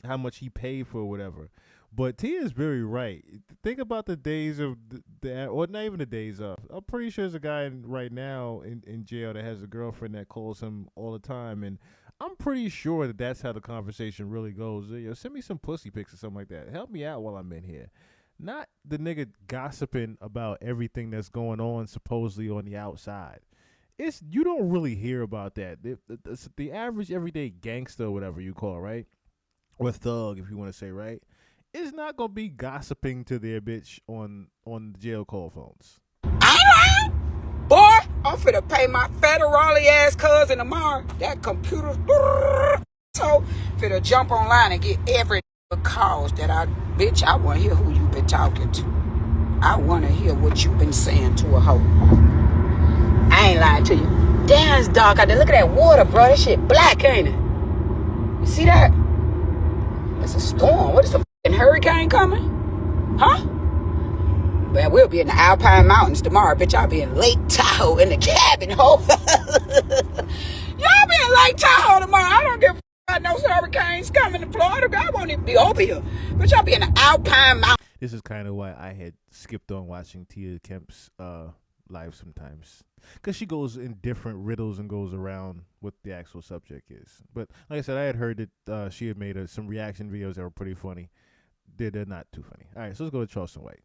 how much he paid for whatever. But Tia is very right. Think about the days of or not even the days of. I'm pretty sure there's a guy right now in jail that has a girlfriend that calls him all the time, and I'm pretty sure that that's how the conversation really goes. Send me some pussy pics or something like that. Help me out while I'm in here. Not the nigga gossiping about everything that's going on supposedly on the outside. You don't really hear about that. The average everyday gangster, whatever you call it, right? Or thug, if you want to say, right? Is not gonna be gossiping to their bitch on the jail call phones. Boy, I'm finna pay my federally ass cousin tomorrow. That computer so finna jump online and get every calls that I wanna hear who you been talking to. I wanna hear what you been saying to a hoe. I ain't lying to you. Damn, it's dark out there. Look at that water, bro. That shit black, ain't it? You see that? It's a storm. What is the fucking hurricane coming? Huh? Well, we'll be in the Alpine Mountains tomorrow, bitch. I'll be in Lake Tahoe in the cabin, ho. Y'all be in Lake Tahoe tomorrow. I don't give a fuck. No hurricanes coming to Florida. I won't even be over here. Bitch, I'll be in the Alpine Mountains. This is kind of why I had skipped on watching Tia Kemp's live sometimes. Because she goes in different riddles and goes around what the actual subject is. But like I said, I had heard that she had made some reaction videos that were pretty funny. They're not too funny. All right, so let's go to Charleston White.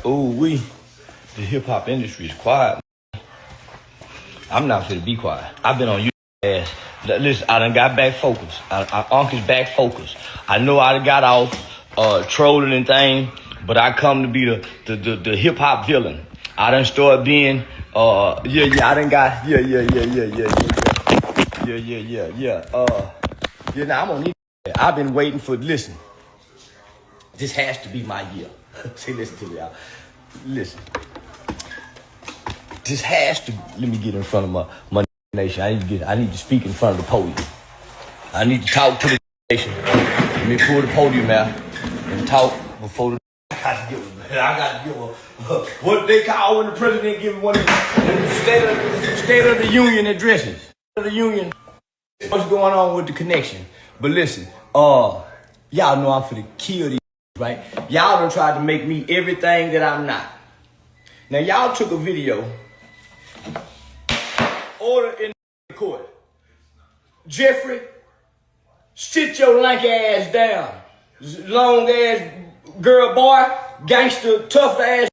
Oh, the hip-hop industry is quiet. I'm not finna be quiet. I've been on you ass. Listen, I done got back focused. Unc is back focused. I know I done got off trolling and things, but I come to be the hip-hop villain. I done started being, I done got, now I'm on these. I've been waiting for, listen, this has to be my year. Say, listen to me, y'all. Listen. This has to, let me get in front of my nation. I need to speak in front of the podium. I need to talk to the nation. Let me pull the podium out and talk before the, I got to give a what they call when the president gives one of the State of the Union addresses. The Union, what's going on with the connection? But listen, y'all know I'm finna kill these, right? Y'all done tried to make me everything that I'm not. Now y'all took a video, order in the court. Jeffrey, sit your lanky ass down. Long ass girl boy, gangster, tough ass.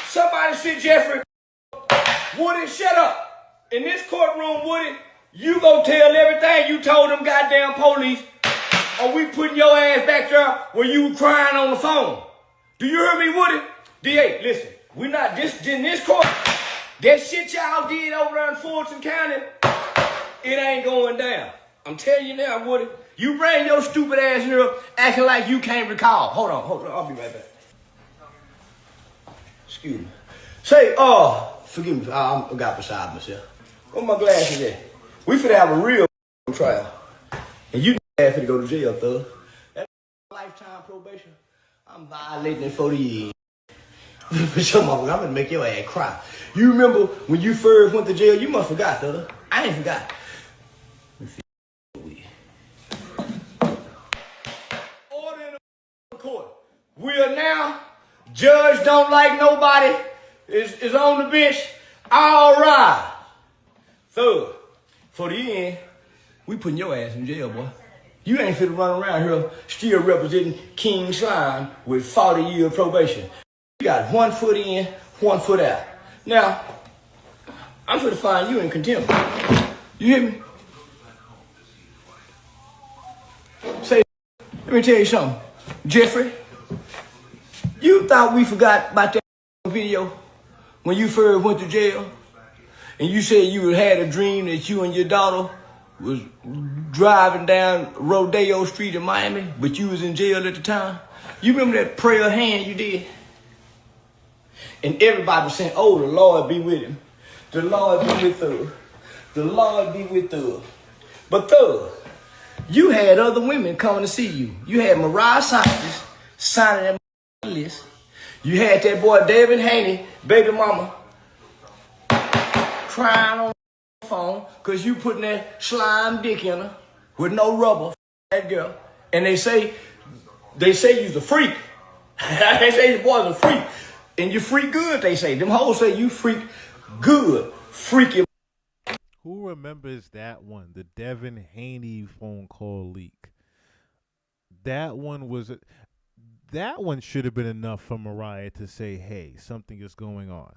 Somebody sit Jeffrey. Woody, shut up. In this courtroom, Woody, you go tell everything you told them goddamn police, or we putting your ass back there where you crying on the phone. Do you hear me, Woody? DA, listen, we not just in this court. That shit y'all did over there in Fulton County, it ain't going down. I'm telling you now, Woody. You bring your stupid ass in here acting like you can't recall. Hold on, I'll be right back. Excuse me. Say, forgive me, I got beside myself. Where my glasses at? We finna have a real trial. And you finna go to jail, thug. That lifetime probation, I'm violating it for the years. I'm gonna make your ass cry. You remember when you first went to jail? You must forgot, thug. I ain't forgot. Order in the court. We are now, judge don't like nobody, is on the bench. All right. Thug, for the end, we putting your ass in jail, boy. You ain't finna run around here still representing King Slime with 40 years probation. You got 1 foot in, 1 foot out. Now, I'm finna find you in contempt. You hear me? Say, let me tell you something. Jeffrey, you thought we forgot about that video when you first went to jail? And you said you had a dream that you and your daughter was driving down Rodeo Street in Miami, but you was in jail at the time? You remember that prayer hand you did? And everybody was saying, oh, the Lord be with him. The Lord be with Thug. The Lord be with Thug. But Thug, you had other women coming to see you. You had Mariah Sanchez signing that list. You had that boy David Haney, baby mama, crying on the phone because you putting that slime dick in her with no rubber, that girl. And they say you's a freak. They say the boy's a freak. And you freak good, they say. Them hoes say you freak good. Freaky. Who remembers that one? The Devin Haney phone call leak. That one should have been enough for Mariah to say, hey, something is going on.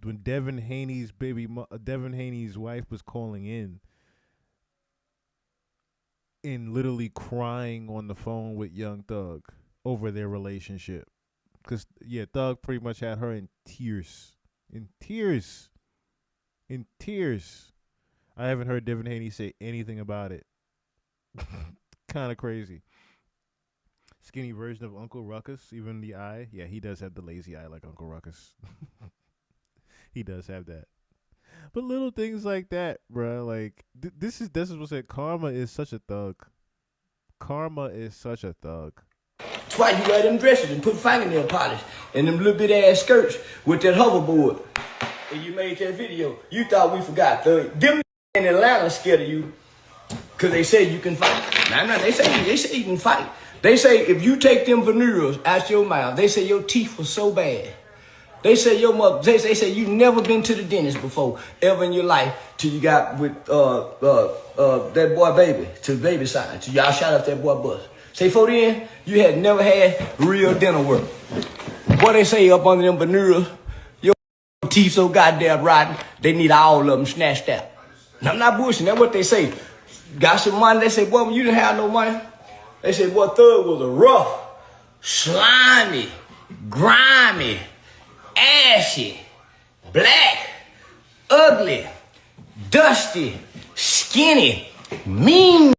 When Devin Haney's wife was calling in and literally crying on the phone with Young Thug over their relationship. Because, yeah, Thug pretty much had her in tears. In tears. In tears. I haven't heard Devin Haney say anything about it. Kind of crazy. Skinny version of Uncle Ruckus, even the eye. Yeah, he does have the lazy eye like Uncle Ruckus. He does have that. But little things like that, bruh, like this is what said. Karma is such a thug. Karma is such a thug. That's why you wear them dresses and put fingernail polish and them little bit ass skirts with that hoverboard. And you made that video. You thought we forgot. Them in Atlanta scared of you because they say you can fight. Nah, they say you can fight. They say if you take them veneers out your mouth, they say your teeth were so bad. They say your mother. They say you never been to the dentist before ever in your life till you got with that boy baby to the baby side. Till y'all shot up that boy bus. Say for then you had never had real dental work. What they say up under them veneers, your teeth so goddamn rotten they need all of them snatched out. And I'm not bullshitting. That's what they say. Got some money? They say, boy, when you didn't have no money. They say, boy, Thug was a rough, slimy, grimy, ashy, black, ugly, dusty, skinny, mean.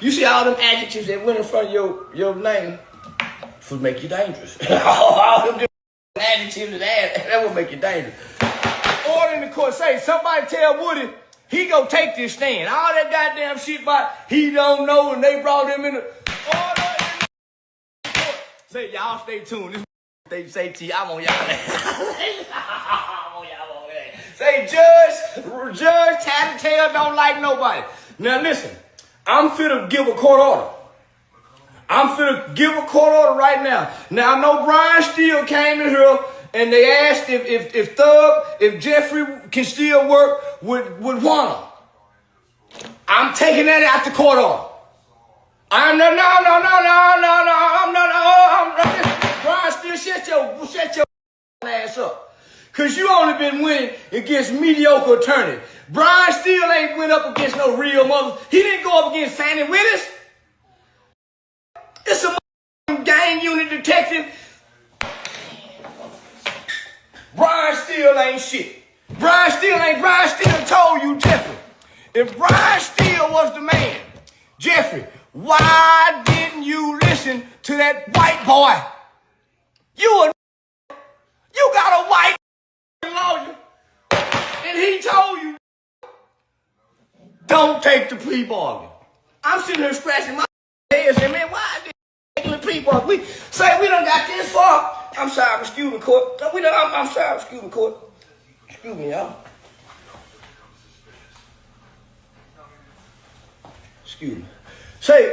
You see all them adjectives that went in front of your name would make you dangerous. All them adjectives that would make you dangerous. Order in the court say, somebody tell Woody he gonna take this stand. All that goddamn shit about he don't know and they brought him in the order in the court. Say, y'all stay tuned. This they say to you, I'm on y'all ass. I'm on y'all ass. Say, judge, tattletale don't like nobody. Now listen, I'm finna give a court order. I'm finna give a court order right now. Now I know Brian Steele came in here and they asked if Thug, if Jeffrey can still work with Warner. I'm taking that out the court order. I'm Brian Steele, shut your ass up. Cause you only been winning against mediocre attorneys. Brian Steele ain't went up against no real mother. He didn't go up against Fannie Willis. It's a gang unit detective. Brian Steele ain't shit. Brian Steele told you, Jeffrey. If Brian Steele was the man, Jeffrey, why didn't you listen to that white boy? You got a white lawyer. And he told you, don't take the plea bargain. I'm sitting here scratching my head saying, man, why are they taking the plea bargain? We say we done got this far. I'm sorry, excuse me, court. I'm sorry, excuse me, court. Excuse me, y'all. Excuse me. Say,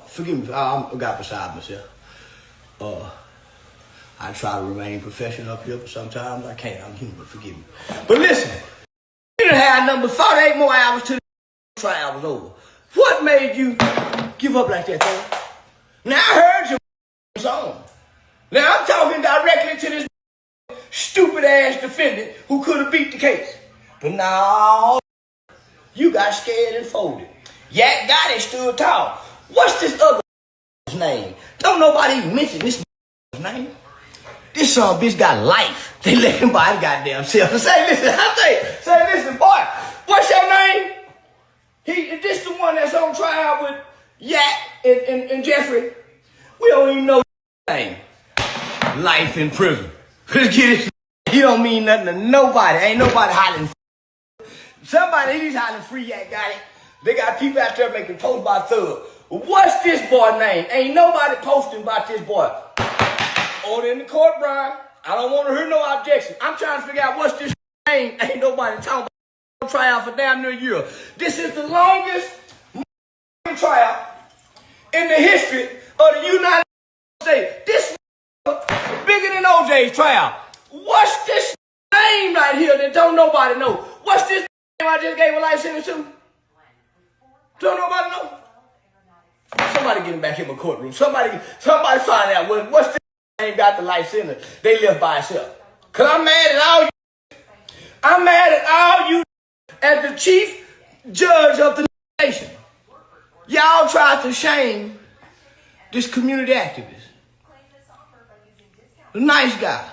forgive me, I got beside myself. I try to remain professional up here, but sometimes I can't. I'm human, forgive me. But listen, you done had number 48 more hours till the trial was over. What made you give up like that, though? Now, I heard your song. Now, I'm talking directly to this stupid-ass defendant who could have beat the case. But now, you got scared and folded. Yak Gotti stood tall. What's this other name? Don't nobody mention this name. This son bitch got life. They let him by his goddamn self. Say, listen, boy, what's your name? This the one that's on trial with Yak and Jeffrey. We don't even know his name. Life in prison. Let's get it. He don't mean nothing to nobody. Ain't nobody hollering. Somebody, he's hollering free Yak Gotti. They got people out there making posts about Thug. What's this boy name? Ain't nobody posting about this boy. Order in the court, Brian. I don't want to hear no objection. I'm trying to figure out what's this name. Ain't nobody talking about tryout for damn near a year. This is the longest tryout in the history of the United States. This bigger than OJ's tryout. What's this name right here that don't nobody know? What's this name I just gave a life sentence to? Don't nobody know? Somebody get him back in my courtroom. Somebody find out what's this name got the life sentence. They left by itself. Cause I'm mad at all you. I'm mad at all you as the chief judge of the nation. Y'all tried to shame this community activist. The nice guy.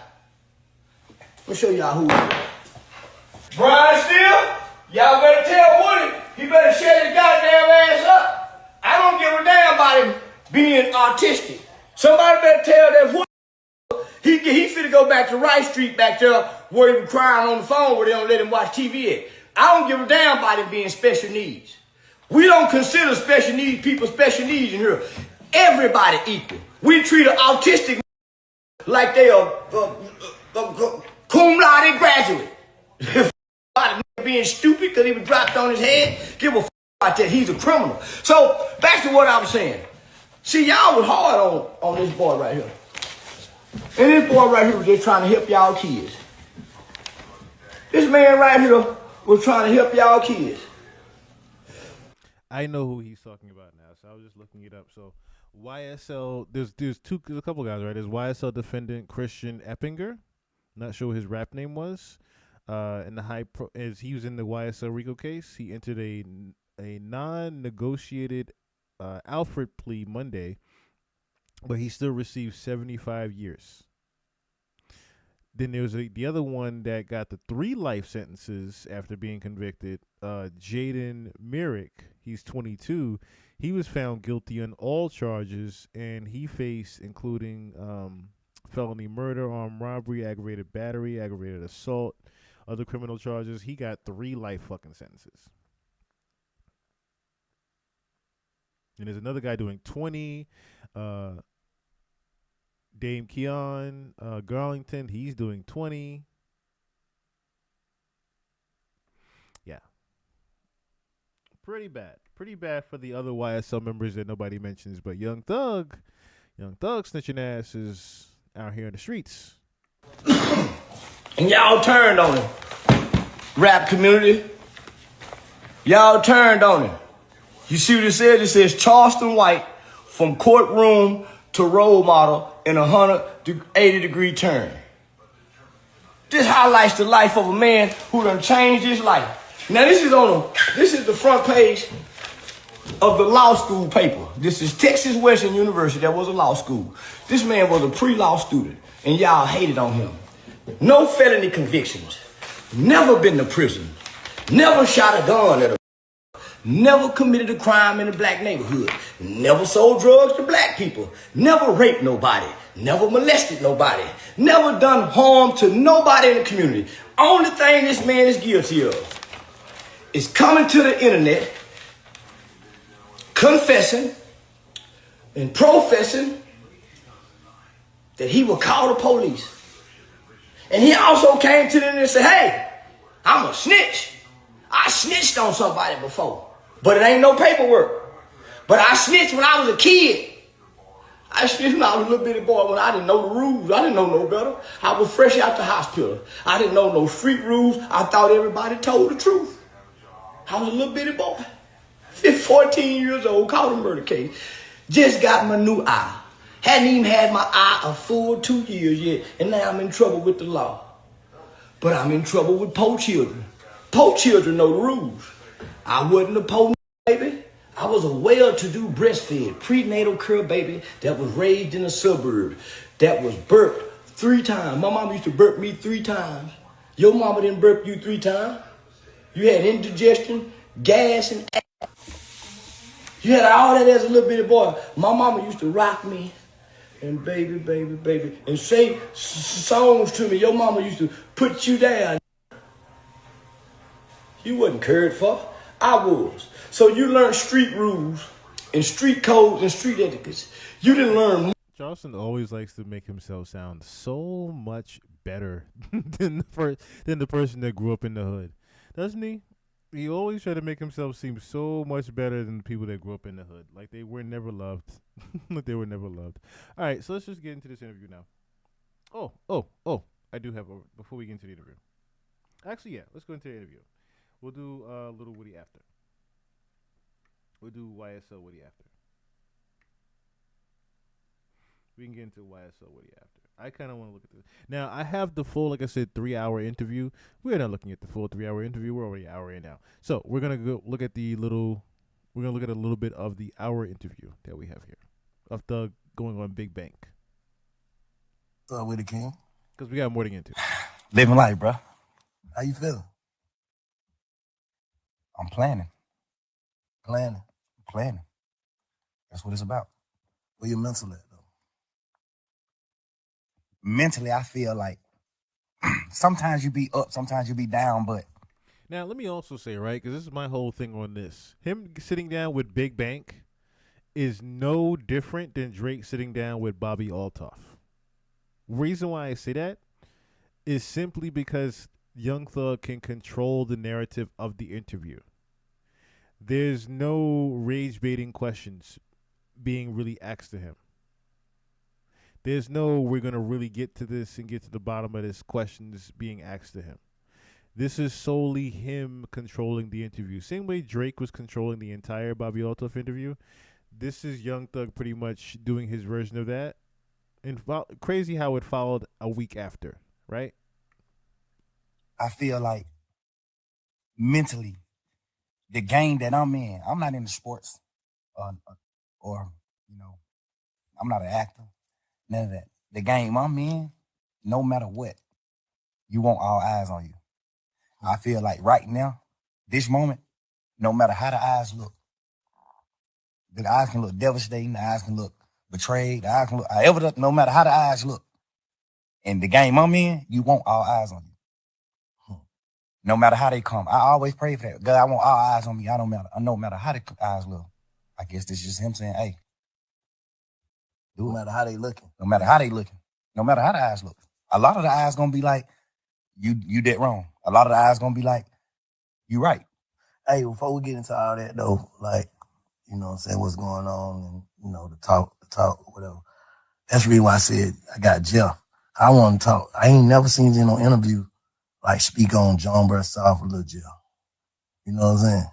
I'll show y'all who he is. Brian Steele, y'all better tell Woody, he better shut his goddamn ass up. I don't give a damn about him being autistic. Somebody better tell that Woody he finna go back to Rice Street back there where he was crying on the phone where they don't let him watch TV at. I don't give a damn about him being special needs. We don't consider special needs people special needs in here. Everybody equal. We treat an autistic like they are cum laude graduate. Being stupid because he was dropped on his head. Give a about that. He's a criminal. So back to what I was saying. See, y'all was hard on this boy right here. And this boy right here was just trying to help y'all kids. This man right here was trying to help y'all kids. I know who he's talking about now, so I was just looking it up. So YSL, there's a couple guys, right? There's YSL defendant Christian Eppinger. Not sure what his rap name was. And as he was in the YSL RICO case, he entered a non-negotiated Alfred plea Monday, but he still received 75 years. Then there was the other one that got the 3 life sentences after being convicted. Jaden Merrick, he's 22. He was found guilty on all charges, and he faced including felony murder, armed robbery, aggravated battery, aggravated assault, other criminal charges. He got 3 life fucking sentences. And there's another guy doing 20. Dame Keon Garlington, he's doing 20. Yeah. Pretty bad for the other YSL members that nobody mentions. But Young Thug snitching ass is out here in the streets. And y'all turned on him. Rap community. Y'all turned on him. You see what it says? It says Charleston White from courtroom to role model in a 180-degree turn. This highlights the life of a man who done changed his life. Now this is the front page of the law school paper. This is Texas Western University. That was a law school. This man was a pre-law student, and y'all hated on him. No felony convictions. Never been to prison. Never shot a gun at a never committed a crime in a black neighborhood. Never sold drugs to black people. Never raped nobody. Never molested nobody. Never done harm to nobody in the community. Only thing this man is guilty of is coming to the internet, confessing and professing that he would call the police. And he also came to the internet and said, hey, I'm a snitch. I snitched on somebody before. But it ain't no paperwork. But I snitched when I was a kid. I snitched when I was a little bitty boy when I didn't know the rules. I didn't know no better. I was fresh out the hospital. I didn't know no street rules. I thought everybody told the truth. I was a little bitty boy. 14 years old, caught a murder case. Just got my new eye. Hadn't even had my eye a full 2 years yet. And now I'm in trouble with the law. But I'm in trouble with poor children. Poor children know the rules. I wasn't a poor baby. I was a well-to-do breastfed prenatal care baby that was raised in a suburb that was burped 3 times. My mama used to burp me 3 times. Your mama didn't burp you 3 times. You had indigestion, gas, and you had all that as a little bitty boy. My mama used to rock me and baby, baby, baby, and say songs to me. Your mama used to put you down. You wasn't cared for. I was. So you learned street rules and street codes and street etiquettes. You didn't learn Charleston always likes to make himself sound so much better than the person that grew up in the hood, doesn't he? He always try to make himself seem so much better than the people that grew up in the hood, like they were never loved, like they were never loved. All right, so let's just get into this interview now. Oh! I do have before we get into the interview. Actually, yeah, let's go into the interview. We'll do Little Woody after. We'll do YSL Woody after. We can get into YSL Woody after. I kind of want to look at this. Now, I have the full, like I said, 3-hour interview. We're not looking at the full 3-hour interview. We're already an hour in now. So we're going to go look at we're going to look at a little bit of the hour interview that we have here of Thug going on Big Bank. With the king. Because we got more to get into. Living life, bro. How you feeling? I'm planning. That's what it's about. Where your mental at, though? Mentally, I feel like sometimes you be up, sometimes you be down, but... Now, let me also say, right, because this is my whole thing on this. Him sitting down with Big Bank is no different than Drake sitting down with Bobby Altoff. Reason why I say that is simply because Young Thug can control the narrative of the interview. There's no rage-baiting questions being really asked to him. There's no, we're going to really get to this and get to the bottom of this questions being asked to him. This is solely him controlling the interview. Same way Drake was controlling the entire Bobby Altoff interview. This is Young Thug pretty much doing his version of that. And crazy how it followed a week after, right? I feel like mentally, the game that I'm in, I'm not into sports or I'm not an actor, none of that. The game I'm in, no matter what, you want all eyes on you. I feel like right now, this moment, no matter how the eyes look, the eyes can look devastating, the eyes can look betrayed, the eyes can look, no matter how the eyes look. And the game I'm in, you want all eyes on you. No matter how they come. I always pray for that. God, I want all eyes on me. No matter how the eyes look. I guess this is just him saying, hey, No matter how they looking. No matter how they looking. No matter how the eyes look. A lot of the eyes gonna be like, you did wrong. A lot of the eyes gonna be like, you right. Hey, before we get into all that though, like, you know what I'm saying, what's going on and, you know, the talk, whatever. That's the reason why I said I got Jeff. I want to talk. I ain't never seen you in no interview like speak on John Burr South or Lil Jeff. You know what I'm saying?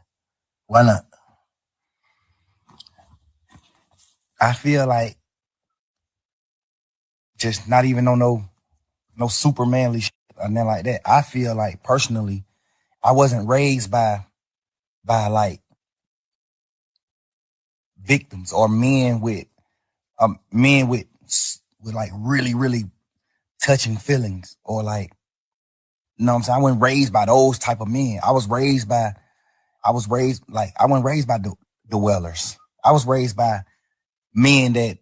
Why not? I feel like just not even on no super manly shit or nothing like that. I feel like personally, I wasn't raised by like victims or men with like really, really touching feelings or like, you know what I'm saying? I wasn't raised by those type of men. I wasn't raised by the Wellers. I was raised by men that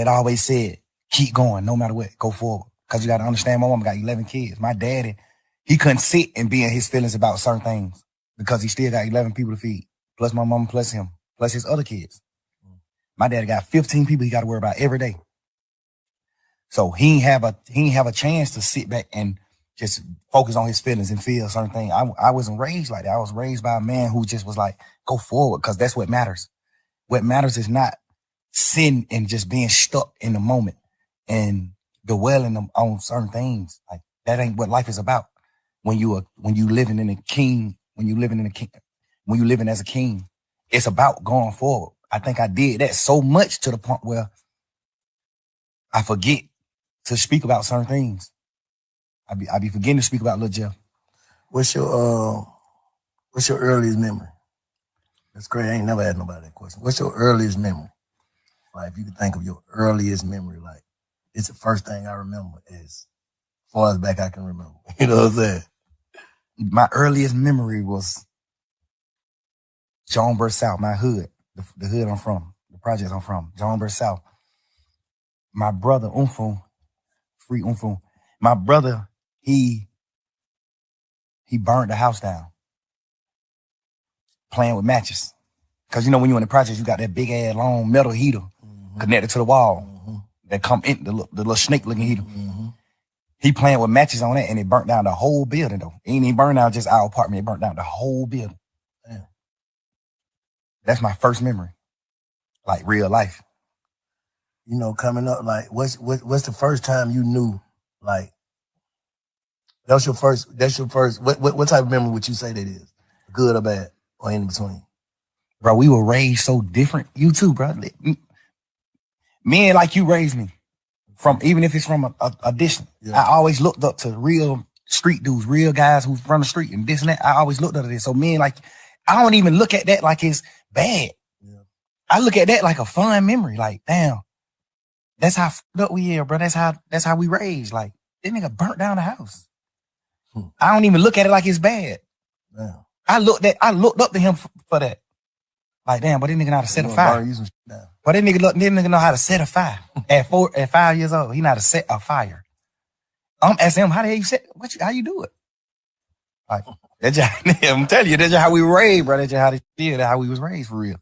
always said, keep going, no matter what, go forward. Because you got to understand, my mom got 11 kids. My daddy, he couldn't sit and be in his feelings about certain things because he still got 11 people to feed, plus my mom, plus him, plus his other kids. My daddy got 15 people he got to worry about every day. So he ain't have a chance to sit back and just focus on his feelings and feel certain things. I wasn't raised like that. I was raised by a man who just was like, go forward, because that's what matters. What matters is not sitting and just being stuck in the moment and dwelling on certain things. Like that ain't what life is about. When you living as a king, it's about going forward. I think I did that so much to the point where I forget to speak about certain things. I be forgetting to speak about Lil Jeff. What's your earliest memory? That's great. I ain't never had nobody that question. What's your earliest memory? Like, if you could think of your earliest memory, like, it's the first thing I remember as far as back I can remember. You know what I'm saying? My earliest memory was John Burr South, my hood, the hood I'm from, the project I'm from, John Burr South. My brother, Free Umfu, my brother, he burned the house down playing with matches. Because, you know, when you're in the project, you got that big ass long metal heater connected to the wall. that come in, the little snake looking heater. He playing with matches on it, and it burnt down the whole building, though. It ain't even burned down just our apartment. It burnt down the whole building. Damn. That's my first memory, like real life. You know, coming up, like, what's the first time you knew, like, that's your first, what type of memory would you say that is? Good or bad, or in between? Bro, we were raised so different. You too, bro. Men like you raised me. From even if it's from a distance. Yeah. I always looked up to real street dudes, real guys who's from the street and this and that. I always looked up to this. So men like, I don't even look at that like it's bad. Yeah. I look at that like a fun memory. Like, damn, that's how fucked up we are, bro. That's how we raised. Like, that nigga burnt down the house. I don't even look at it like it's bad. Damn. I looked up to him for that. Like, damn, but this nigga know how to set a fire. But that nigga know how to set a fire. At 5 years old, he know how to set a fire. I'm asking him, how the hell you set? How you do it? Like, that's just, I'm telling you, that's just how we were raised, bro. That's just how they feel. That's how we was raised for real.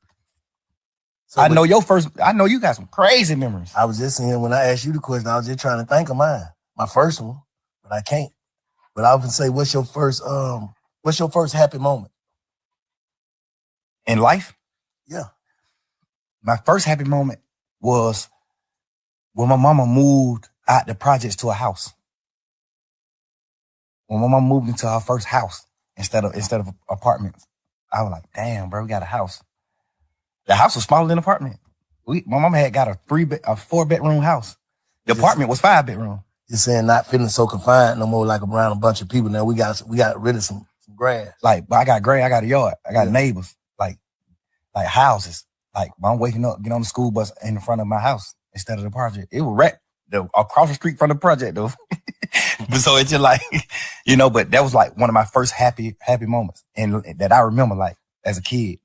So I know you got some crazy memories. I was just saying, when I asked you the question, I was just trying to think of mine. My first one, but I can't. But I often say, what's your first happy moment? In life? Yeah. My first happy moment was when my mama moved out the projects to a house. When my mama moved into her first house instead of apartments, I was like, damn, bro, we got a house. The house was smaller than the apartment. My mama had got a 4-bedroom house. The apartment was 5-bedroom. You're saying not feeling so confined no more, like around a bunch of people. Now we got rid of some grass. Like, I got grass, I got a yard, I got neighbors, like houses. Like, I'm waking up, get on the school bus in front of my house instead of the project. It was right across the street from the project, though. But so it's just like, you know, but that was like one of my first happy moments, and that I remember, like, as a kid.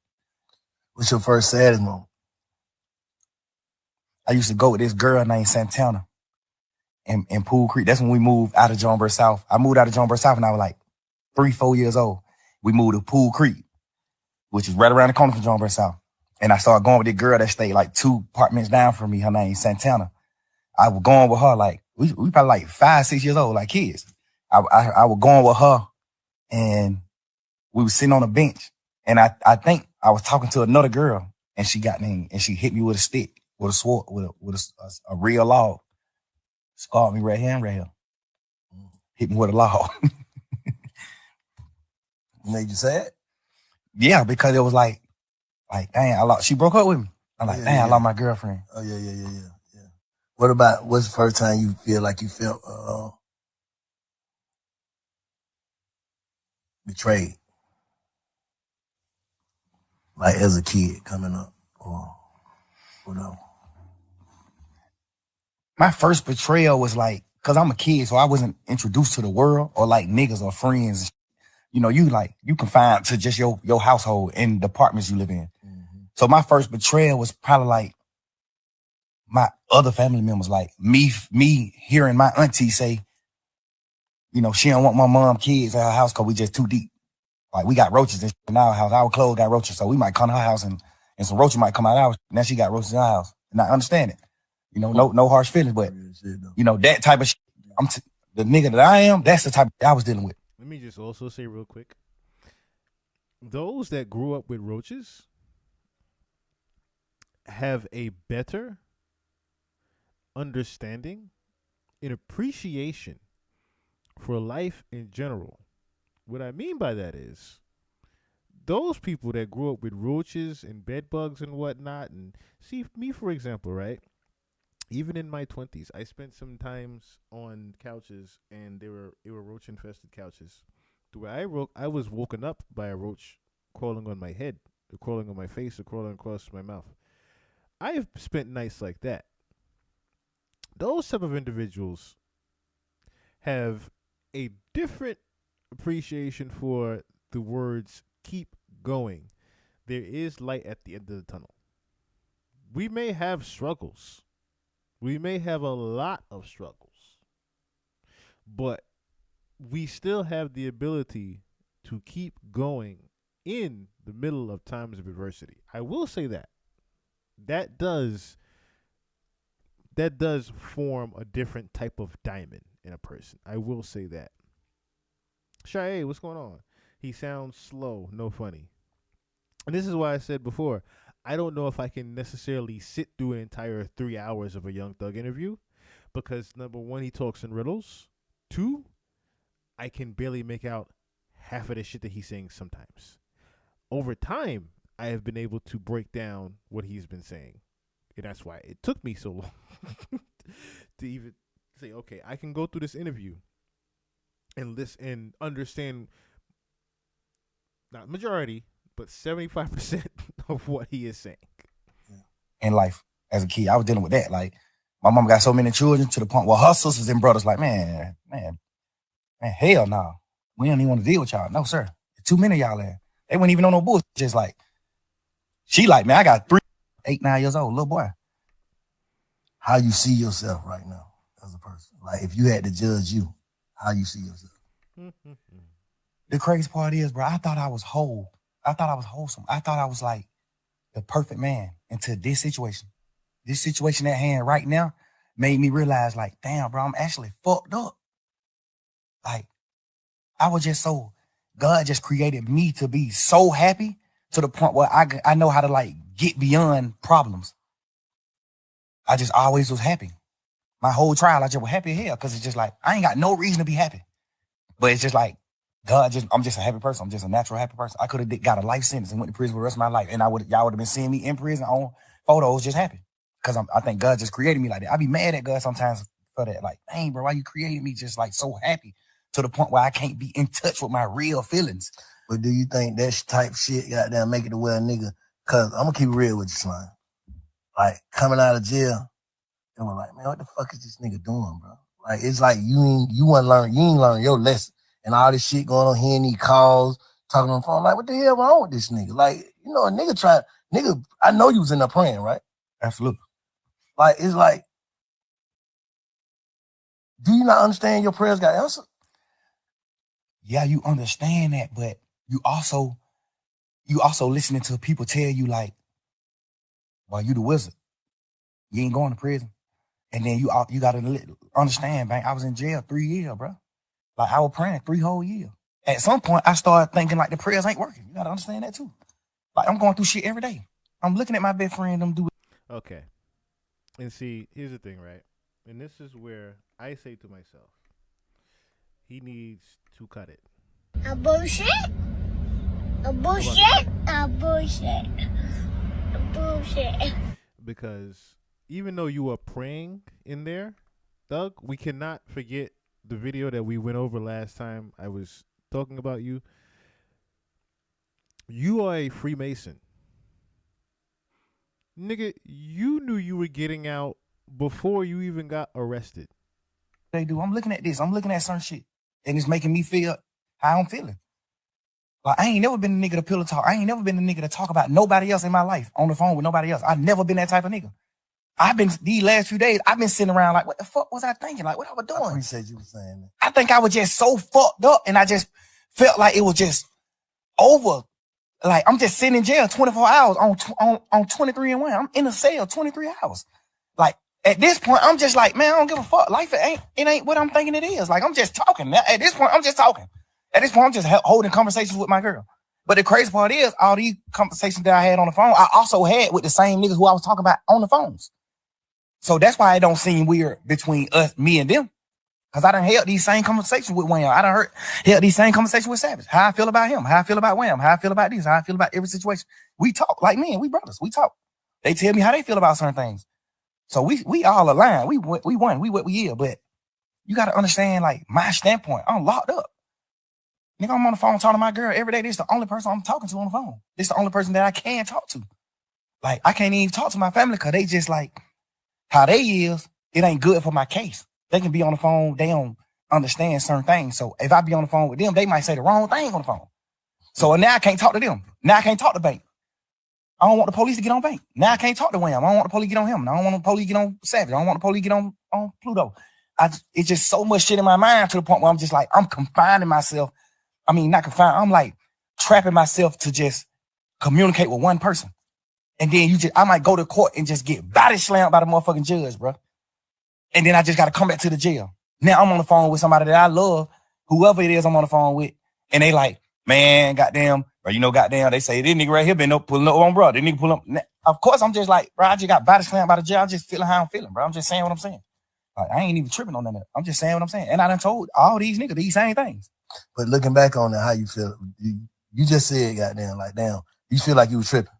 What's your first saddest moment? I used to go with this girl named Santana in Pool Creek. That's when we moved out of Jonesboro South. I moved out of Jonesboro South when I was like 3-4 years old. We moved to Pool Creek, which is right around the corner from Jonesboro South. And I started going with this girl that stayed like 2 apartments down from me. Her name Santana. I was going with her like, we probably like 5-6 years old, like kids. I was going with her, and we was sitting on a bench. And I think I was talking to another girl, and she got me, and she hit me with a stick, with a sword, with a real log. Scarred me right here and right here. Hit me with a log. Made you sad? Yeah, because it was like, dang, she broke up with me. I'm like, I lost my girlfriend. Oh, yeah. What's the first time you feel like you felt betrayed? Like as a kid coming up or whatever. My first betrayal was like, cause I'm a kid, so I wasn't introduced to the world or like niggas or friends. You know, you confined to just your household and the apartments you live in. Mm-hmm. So my first betrayal was probably like my other family members, like me hearing my auntie say, you know, she don't want my mom kids at her house cause we just too deep. Like, we got roaches in our house. Our clothes got roaches, so we might come to her house and some roaches might come out of ours. Now she got roaches in our house. And I understand it. You know, no harsh feelings, but, you know, that type of shit, the nigga that I am, that's the type of shit I was dealing with. Let me just also say real quick, those that grew up with roaches have a better understanding and appreciation for life in general. What I mean by that is, those people that grew up with roaches and bed bugs and whatnot, and see me, for example, right? Even in my 20s, I spent some times on couches, and they were roach-infested couches. The way I was woken up by a roach crawling on my head, or crawling on my face, or crawling across my mouth. I've spent nights like that. Those type of individuals have a different appreciation for the words "keep going." There is light at the end of the tunnel. We may have struggles. We may have a lot of struggles. But we still have the ability to keep going in the middle of times of adversity. I will say that. That does that does form a different type of diamond in a person. I will say that. Shay, what's going on? He sounds slow, no funny. And this is why I said before, I don't know if I can necessarily sit through an entire 3 hours of a Young Thug interview because, number one, he talks in riddles. Two, I can barely make out half of the shit that he's saying sometimes. Over time, I have been able to break down what he's been saying. And that's why it took me so long to even say, okay, I can go through this interview and listen and understand, not majority, but 75% of what he is saying. In life, as a kid, I was dealing with that. Like, my mom got so many children to the point where her sisters and brothers like, man, hell no. We don't even want to deal with y'all. No, sir. There's too many of y'all there. They weren't even on no bullshit. Just like, she like, man, I got 8, 9 years old, little boy. How you see yourself right now as a person? Like, if you had to judge you, how you see yourself? The crazy part is, bro, I thought I was whole. I thought I was wholesome. I thought I was like the perfect man until this situation. This situation at hand right now made me realize, like, damn, bro, I'm actually fucked up. Like, I was just so, God just created me to be so happy to the point where I know how to, like, get beyond problems. I just always was happy. My whole trial, I just was happy as hell because it's just like, I ain't got no reason to be happy. But it's just like, God, I'm just a happy person. I'm just a natural happy person. I could have got a life sentence and went to prison for the rest of my life. And y'all would have been seeing me in prison on photos just happy. Because I think God just created me like that. I be mad at God sometimes for that. Like, dang, bro, why you created me just like so happy to the point where I can't be in touch with my real feelings? But do you think that type shit goddamn make it to where a nigga, because I'm going to keep it real with you, son. Like, coming out of jail, and we're like, man, what the fuck is this nigga doing, bro? Like, it's like you ain't learn your lesson. And all this shit going on, hearing these calls, talking on the phone, like, what the hell wrong with this nigga? Like, you know, a nigga, I know you was in there praying, right? Absolutely. Like, it's like, do you not understand your prayers got answered? Yeah, you understand that, but you also listening to people tell you, like, well, you the wizard. You ain't going to prison. And then you got to understand, man, I was in jail 3 years, bro. Like, I was praying 3 whole years. At some point, I started thinking, like, the prayers ain't working. You got to understand that, too. Like, I'm going through shit every day. I'm looking at my best friend, them do it. Okay. And see, here's the thing, right? And this is where I say to myself, he needs to cut it. A bullshit? A bullshit? A bullshit? A bullshit? Because even though you are praying in there, Doug, we cannot forget the video that we went over last time I was talking about you. You are a Freemason. Nigga, you knew you were getting out before you even got arrested. They do. I'm looking at this. I'm looking at certain shit. And it's making me feel how I'm feeling. Like, I ain't never been a nigga to pillow talk. I ain't never been a nigga to talk about nobody else in my life on the phone with nobody else. I've never been that type of nigga. These last few days, I've been sitting around like, what the fuck was I thinking? Like, what I was doing? I appreciate you saying that. I think I was just so fucked up and I just felt like it was just over. Like, I'm just sitting in jail 24 hours on 23 and 1. I'm in a cell 23 hours. Like, at this point, I'm just like, man, I don't give a fuck. Life, it ain't what I'm thinking it is. Like, I'm just talking. At this point, I'm just talking. At this point, I'm just holding conversations with my girl. But the crazy part is, all these conversations that I had on the phone, I also had with the same niggas who I was talking about on the phones. So that's why it don't seem weird between us, me and them. Because I done held these same conversations with Wham. I done held these same conversations with Savage. How I feel about him. How I feel about Wham. How I feel about this. How I feel about every situation. We talk like men. We brothers. We talk. They tell me how they feel about certain things. So we all align. We won. We what we are. But you got to understand, like, my standpoint. I'm locked up. Nigga, I'm on the phone talking to my girl every day. This is the only person I'm talking to on the phone. This is the only person that I can talk to. Like, I can't even talk to my family because they just like, how they is, it ain't good for my case. They can be on the phone. They don't understand certain things. So if I be on the phone with them, they might say the wrong thing on the phone. So now I can't talk to them. Now I can't talk to Bank. I don't want the police to get on Bank. Now I can't talk to Wham. I don't want the police to get on him. I don't want the police to get on Savage. I don't want the police to get on Pluto. It's just so much shit in my mind to the point where I'm just like, I'm confining myself. I mean, not confined. I'm like trapping myself to just communicate with one person. And then I might go to court and just get body slammed by the motherfucking judge, bro. And then I just got to come back to the jail. Now I'm on the phone with somebody that I love, whoever it is I'm on the phone with. And they like, man, goddamn, or goddamn, they say, this nigga right here been up pulling up on bro. This nigga pull up. Of course, I'm just like, bro, I just got body slammed by the jail. I'm just feeling how I'm feeling, bro. I'm just saying what I'm saying. Like, I ain't even tripping on that. I'm just saying what I'm saying. And I done told all these niggas these same things. But looking back on it, how you feel? You just said, goddamn, like, damn, you feel like you was tripping.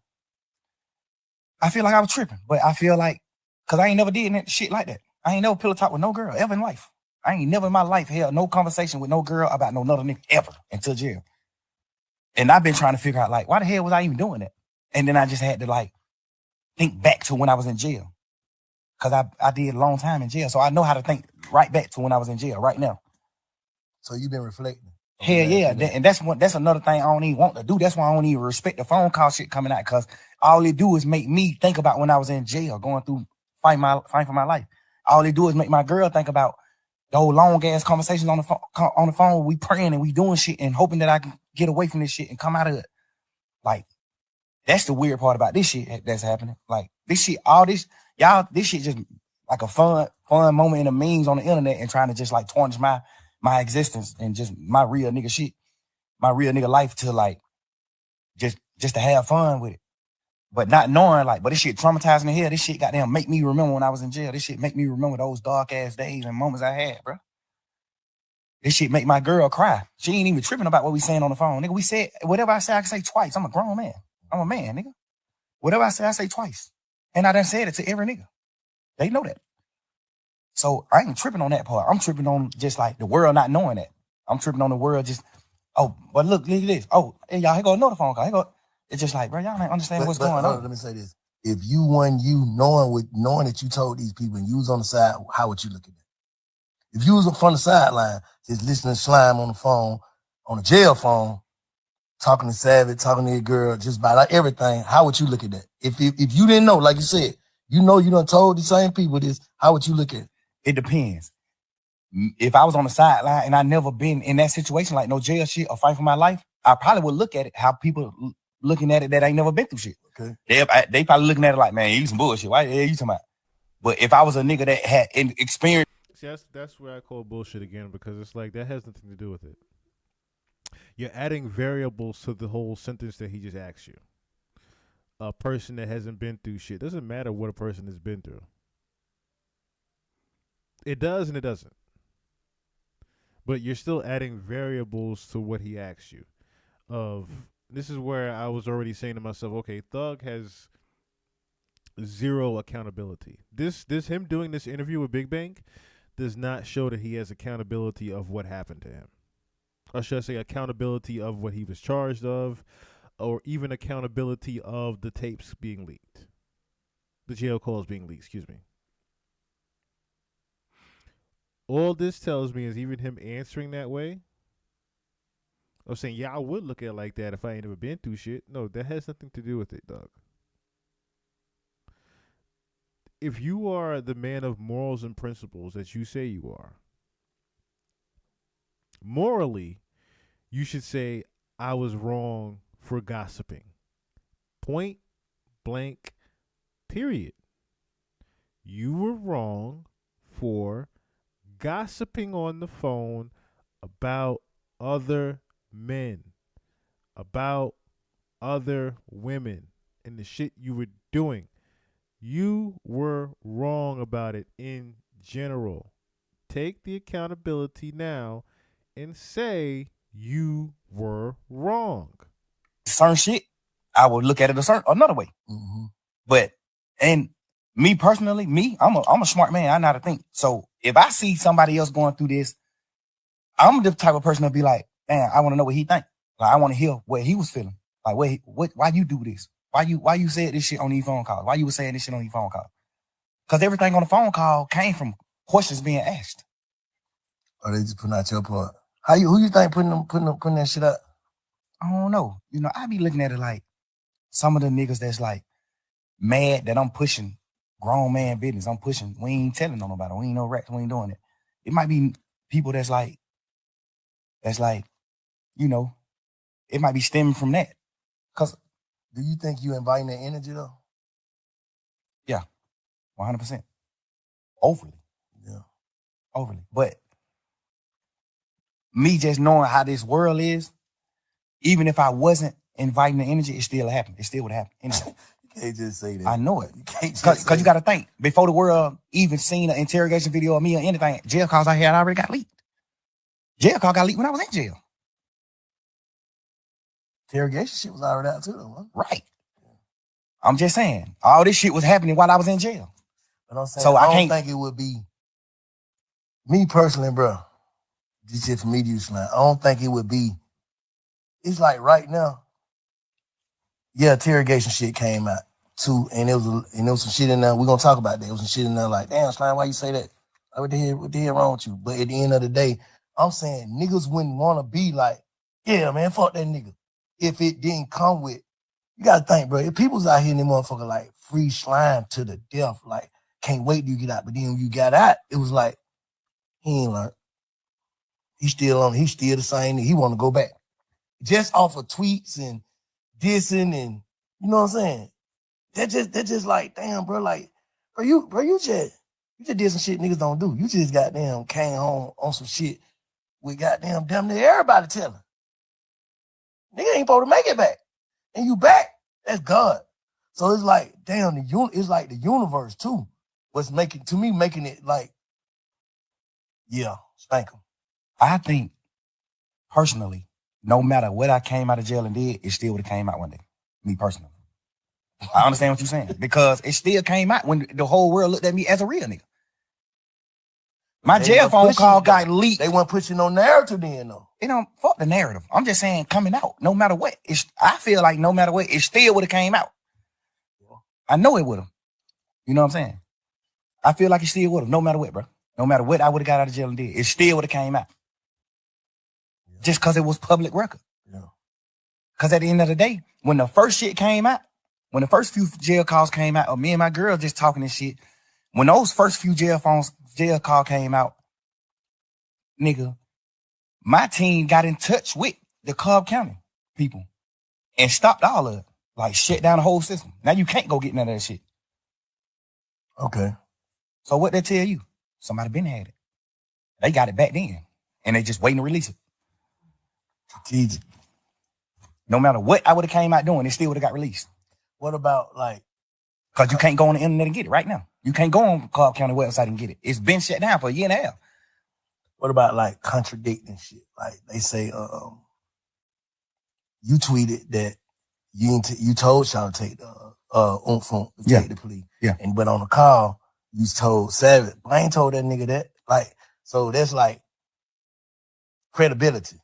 I feel like I was tripping, but I feel like, because I ain't never did shit like that. I ain't never pillow talk with no girl ever in life. I ain't never in my life held no conversation with no girl about no another nigga ever until jail. And I've been trying to figure out, like, why the hell was I even doing that? And then I just had to, like, think back to when I was in jail. Because I did a long time in jail. So I know how to think right back to when I was in jail right now. So you've been reflecting? Hell yeah. And that's another thing I don't even want to do. That's why I don't even respect the phone call shit coming out. Because all it do is make me think about when I was in jail, going through fighting for my life. All it do is make my girl think about those long ass conversations on the phone. We praying and we doing shit and hoping that I can get away from this shit and come out of it. Like, that's the weird part about this shit that's happening. Like, this shit, all this, y'all, this shit just like a fun moment in the memes on the internet and trying to just like tarnish my existence and just my real nigga shit, my real nigga life to like, just to have fun with it. But not knowing, like, but this shit traumatizing the hell. This shit goddamn make me remember when I was in jail. This shit make me remember those dark ass days and moments I had, bro. This shit make my girl cry. She ain't even tripping about what we saying on the phone. Nigga, we said, whatever I say, I can say twice. I'm a grown man. I'm a man, nigga. Whatever I say twice. And I done said it to every nigga. They know that. So I ain't tripping on that part. I'm tripping on just like the world not knowing that. I'm tripping on the world just, oh, but look at this. Oh, hey, y'all, here go another phone call. Here go. It's just like, bro, y'all ain't understand what's going on. Let me say this. If you knowing that you told these people and you was on the side, how would you look at that? If you was from the sideline, just listening to Slime on the phone, on the jail phone, talking to Savage, talking to your girl, just about like everything, how would you look at that? If you didn't know, like you said, you done told the same people this, how would you look at it? It depends. If I was on the sideline and I never been in that situation, like no jail shit or fight for my life, I probably would look at it how people looking at it that ain't never been through shit. Okay. They probably looking at it like, man, you some bullshit. Why the hell you talking about? But if I was a nigga that had experience. See, that's where I call bullshit again, because it's like that has nothing to do with it. You're adding variables to the whole sentence that he just asked you. A person that hasn't been through shit. Doesn't matter what a person has been through. It does and it doesn't. But you're still adding variables to what he asked you. This is where I was already saying to myself, okay, Thug has zero accountability. This him doing this interview with Big Bang does not show that he has accountability of what happened to him. Or should I say accountability of what he was charged of, or even accountability of the tapes being leaked. The jail calls being leaked, excuse me. All this tells me is even him answering that way, of saying, yeah, I would look at it like that if I ain't never been through shit. No, that has nothing to do with it, dog. If you are the man of morals and principles that you say you are, morally, you should say, I was wrong for gossiping. Point blank, period. You were wrong for gossiping on the phone about other men, about other women, and the shit you were doing. You were wrong about it in general. Take the accountability now and say you were wrong. Certain shit, I would look at it another way. Mm-hmm. But, and me personally, I'm a smart man. I know how to think. So if I see somebody else going through this, I'm the type of person to be like, man, I want to know what he think. Like, I want to hear what he was feeling. Like, why you do this? Why you said this shit on these phone calls? Why you was saying this shit on these phone calls? Because everything on the phone call came from questions being asked. Or they just putting out your part. Who you think putting that shit out? I don't know. I be looking at it like some of the niggas that's like mad that I'm pushing grown man business. I'm pushing. We ain't telling on nobody. We ain't no racks. We ain't doing it. It might be people that's like, it might be stemming from that. Cause do you think you inviting that energy though? Yeah, 100%. Overly. Yeah. Overly. But me just knowing how this world is, even if I wasn't inviting the energy, it still happened. It still would happen. Anyway. You can't just say that. I know it. You can't just Because you got to think, before the world even seen an interrogation video of me or anything, jail calls I had already got leaked. Jail call got leaked when I was in jail. Interrogation shit was already out too, though. Huh? Right. I'm just saying, all this shit was happening while I was in jail. But I'm saying, So I I don't can't think it would be, me personally, bro, this shit for me to use slang. I don't think it would be, it's like right now, yeah, interrogation shit came out too, and there was some shit in there. We're gonna talk about that. There was some shit in there like, damn, Slime, why you say that? Like, what the hell wrong with you? But at the end of the day, I'm saying niggas wouldn't wanna be like, yeah, man, fuck that nigga. If it didn't come with, you gotta think, bro, if people's out here in the motherfucker like free Slime to the death, like, can't wait till you get out. But then when you got out, it was like, he ain't learned. He's still the same. He want to go back. Just off of tweets and dissing and, you know what I'm saying? That just like, damn, bro, like, you just did some shit niggas don't do. You just goddamn came home on some shit with goddamn damn near everybody telling. Nigga ain't supposed to make it back. And you back, that's God. So it's like, damn, it's like the universe too. What's making it like, yeah, spank him. I think, personally, no matter what I came out of jail and did, it still would have came out one day. Me personally. I understand what you're saying. Because it still came out when the whole world looked at me as a real nigga. My jail phone call got leaked. They weren't pushing no narrative then, though. It don't fuck the narrative. I'm just saying coming out, no matter what. I feel like no matter what, it still would have came out. I know it would have. You know what I'm saying? I feel like it still would have, no matter what, bro. No matter what I would have got out of jail and did, it still would have came out. Just because it was public record. Because at the end of the day, when the first shit came out, when the first few jail calls came out, or me and my girl just talking this shit, when those first few jail call came out, nigga, my team got in touch with the Cobb County people and stopped all of it. Like, shut down the whole system. Now you can't go get none of that shit. Okay. So what they tell you? Somebody been had it. They got it back then. And they just waiting to release it. Strategic. No matter what I would have came out doing, it still would have got released. What about like? Because you can't go on the internet and get it right now. You can't go on Cobb County website and get it. It's been shut down for a year and a half. What about like contradicting shit? Like they say, you tweeted that you told Sean to take the take the plea. Yeah. But on the call, you told Savage. I ain't told that nigga that. Like, so that's like credibility.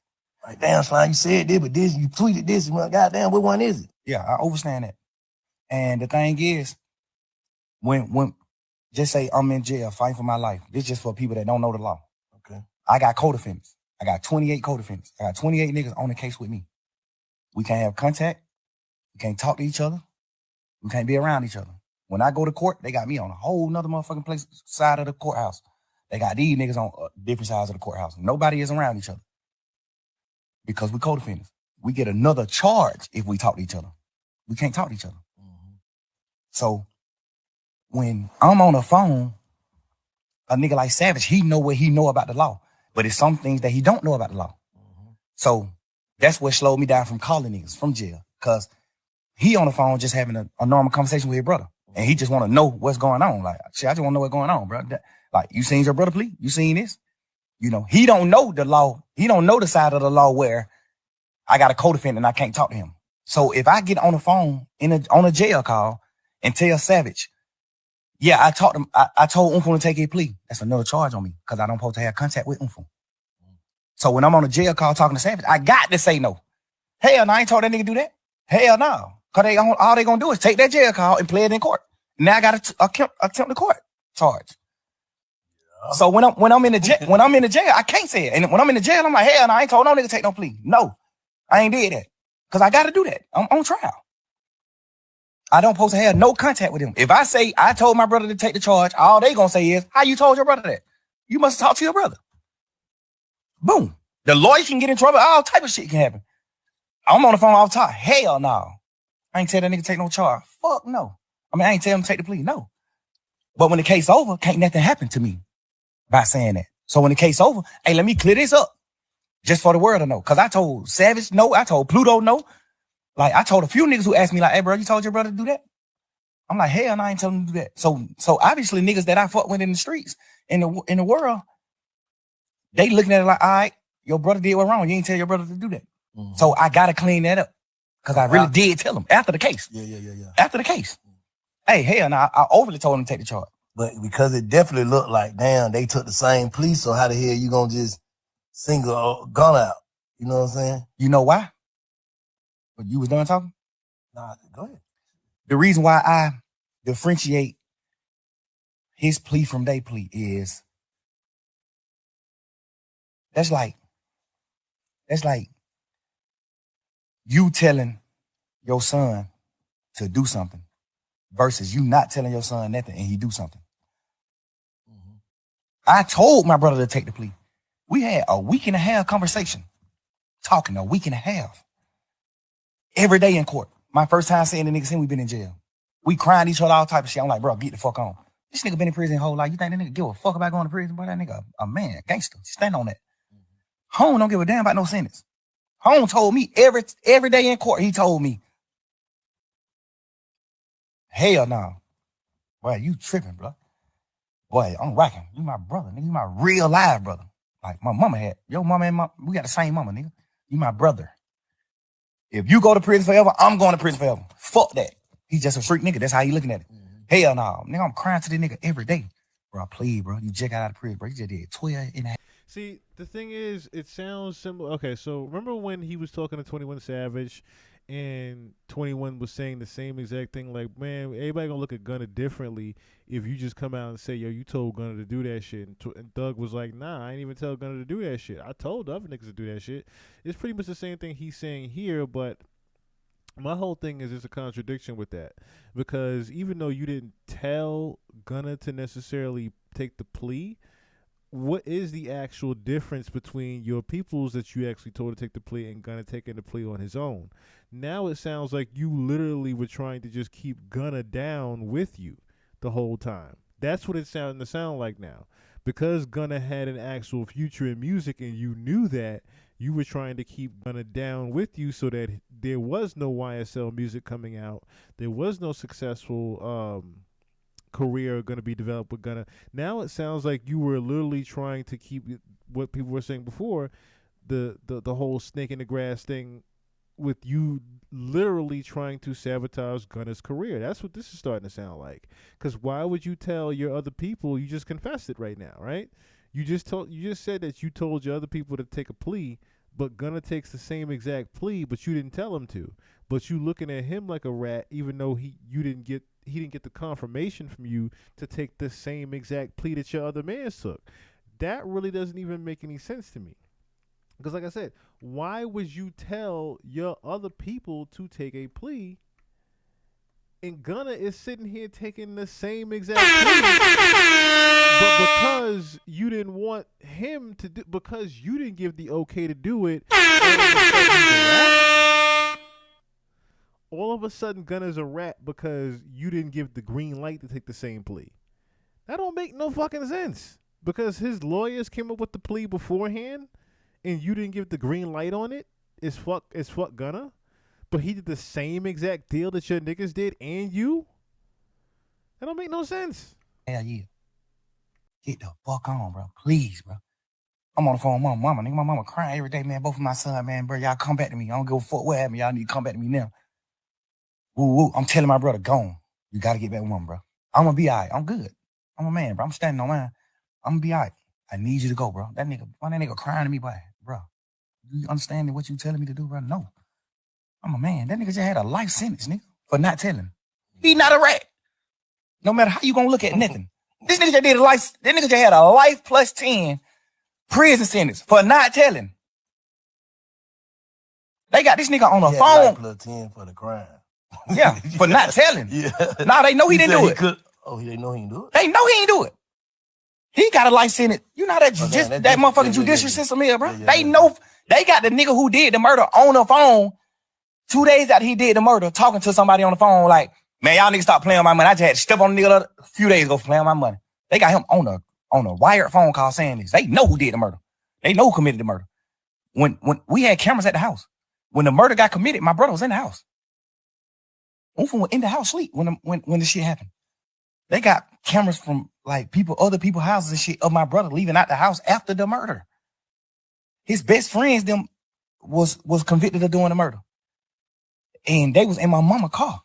Like, damn, Slime, you said this, but this, you tweeted this. Well, goddamn, what one is it? Yeah, I understand that. And the thing is, when just say I'm in jail fighting for my life, this just for people that don't know the law. Okay. I got co-defendants. I got 28 co-defendants. I got 28 niggas on the case with me. We can't have contact. We can't talk to each other. We can't be around each other. When I go to court, they got me on a whole nother motherfucking side of the courthouse. They got these niggas on different sides of the courthouse. Nobody is around each other. Because we co-defendants. We get another charge if we talk to each other. We can't talk to each other. Mm-hmm. So when I'm on the phone, a nigga like Savage, he know what he know about the law. But it's some things that he don't know about the law. Mm-hmm. So that's what slowed me down from calling niggas from jail. Because he on the phone just having a normal conversation with his brother. And he just want to know what's going on. Like, shit, I just want to know what's going on, bro. Like, you seen your brother plea? You seen this? You know, he don't know the law. He don't know the side of the law where I got a co-defendant and I can't talk to him. So if I get on the phone on a jail call and tell Savage, yeah, I told Umfo to take his plea, that's another charge on me because I don't supposed to have contact with Umfo. So when I'm on a jail call talking to Savage, I got to say no. Hell no, I ain't told that nigga do that. Hell no. Because all they gonna do is take that jail call and play it in court. Now I got to attempt the court charge. Yeah. So when I'm in the jail, I can't say it. And when I'm in the jail, I'm like, hell no, I ain't told no nigga take no plea. No, I ain't did that. Because I got to do that. I'm on trial. I don't supposed to have no contact with him. If I say I told my brother to take the charge, all they gonna say is, how you told your brother that? You must talk to your brother. Boom. The lawyer can get in trouble. All type of shit can happen. I'm on the phone all the time. Hell no. I ain't tell that nigga take no charge. Fuck no. I ain't tell him to take the plea. No. But when the case over, can't nothing happen to me by saying that. So when the case over, hey, let me clear this up just for the world to know. Because I told Savage no, I told Pluto no. Like, I told a few niggas who asked me, like, hey, bro, you told your brother to do that? I'm like, hell, no, I ain't telling him to do that. So obviously niggas that I fuck with in the streets, in the world, they looking at it like, all right, your brother did what wrong. You ain't tell your brother to do that. Mm-hmm. So I got to clean that up. Because I really did tell him after the case. Yeah. After the case. Hey, hell, no, I overly told him to take the charge. But because it definitely looked like, damn, they took the same plea, so how the hell you gonna just single a gun out? You know what I'm saying? You know why? But you was done talking? Nah, go ahead. The reason why I differentiate his plea from their plea is that's like you telling your son to do something versus you not telling your son nothing and he do something. Mm-hmm. I told my brother to take the plea. We had a week and a half conversation, talking a week and a half. Every day in court. My first time seeing the nigga since we been in jail. We crying each other, all type of shit. I'm like, bro, get the fuck on. This nigga been in prison his whole life. You think that nigga give a fuck about going to prison? Boy, that nigga a man, gangster. Stand on that. Home don't give a damn about no sentence. Home told me every day in court, he told me, hell no. Boy, you tripping, bro. Boy, I'm rocking. You my brother, nigga. You my real live brother. Like my mama had. Your mama and we got the same mama, nigga. You my brother. If you go to prison forever, I'm going to prison forever. Fuck that. He's just a freak nigga. That's how he looking at it. Mm-hmm. Hell no. Nigga, I'm crying to this nigga every day. Bro, please, bro. You just got out of prison, bro. You just did 12 and a half. See, the thing is, it sounds similar. Okay, so remember when he was talking to 21 Savage and 21 was saying the same exact thing, like, man, everybody gonna look at Gunna differently if you just come out and say, yo, you told Gunna to do that shit. And Thug was like, nah, I ain't even tell Gunna to do that shit. I told other niggas to do that shit. It's pretty much the same thing he's saying here, but my whole thing is there's a contradiction with that. Because even though you didn't tell Gunna to necessarily take the plea, what is the actual difference between your peoples that you actually told to take the plea and Gunna taking the plea on his own? Now it sounds like you literally were trying to just keep Gunna down with you the whole time. That's what it's starting to sound like now. Because Gunna had an actual future in music and you knew that, you were trying to keep Gunna down with you so that there was no YSL music coming out. There was no successful career going to be developed with Gunna. Now it sounds like you were literally trying to keep what people were saying before, the whole snake in the grass thing, with you literally trying to sabotage Gunna's career. That's what this is starting to sound like. Because why would you tell your other people? You just confessed it right now, right? You just said that you told your other people to take a plea, but Gunna takes the same exact plea, but you didn't tell him to. But you looking at him like a rat, even though he didn't get the confirmation from you to take the same exact plea that your other man took. That really doesn't even make any sense to me. Because like I said, why would you tell your other people to take a plea and Gunna is sitting here taking the same exact plea, but because you didn't want him to do, because you didn't give the okay to do it, all of a sudden Gunna's a rat because you didn't give the green light to take the same plea. That don't make no fucking sense. Because his lawyers came up with the plea beforehand and you didn't give the green light on it. It's fuck Gunna. But he did the same exact deal that your niggas did and you? That don't make no sense. Hell yeah. Get the fuck on, bro. Please, bro. I'm on the phone with my mama. Nigga, my mama crying every day, man. Both of my son, man, bro. Y'all come back to me. I don't give a fuck what happened. Y'all need to come back to me now. Woo, woo. I'm telling my brother, go on. You got to get back with mom, bro. I'm going to be all right. I'm good. I'm a man, bro. I'm standing on mine. I'm going to be all right. I need you to go, bro. Why that nigga crying to me, boy? Bro, you understand what you telling me to do, bro? No. I'm a man. That nigga just had a life sentence, nigga, for not telling. He not a rat. No matter how you gonna look at nothing. This nigga just did a life, that nigga just had a life plus 10 prison sentence for not telling. They got this nigga on the phone. Life plus 10 for the crime. Yeah, for not telling. Yeah. Nah, they know he didn't do it. They know he didn't do it? They know he ain't do it. He got a life sentence. You know that that motherfucking judicial system here, bro. They know, they got the nigga who did the murder on the phone 2 days after he did the murder, talking to somebody on the phone like, man, y'all niggas stop playing on my money. I just had to step on the nigga a few days ago for playing on my money. They got him on the on a wired phone call saying this. They know who did the murder. They know who committed the murder. When we had cameras at the house, when the murder got committed, my brother was in the house. Unfun was in the house sleep when the shit happened. They got cameras from like other people's houses and shit of my brother leaving out the house after the murder. His best friends them was convicted of doing the murder. And they was in my mama car.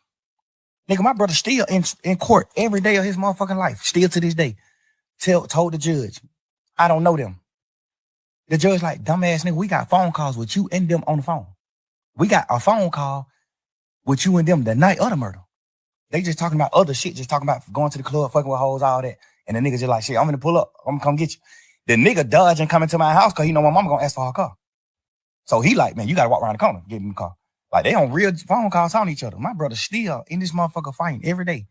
Nigga, my brother still in court every day of his motherfucking life. Still to this day. Told the judge, I don't know them. The judge like, dumbass nigga, we got phone calls with you and them on the phone. We got a phone call with you and them the night of the murder. They just talking about other shit, just talking about going to the club, fucking with hoes, all that. And the nigga just like, shit, I'm gonna pull up. I'm gonna come get you. The nigga dodging coming to my house because he know my mama gonna ask for her car. So he like, man, you gotta walk around the corner, get in the car. Like they on real phone calls on each other. My brother still in this motherfucker fighting every day,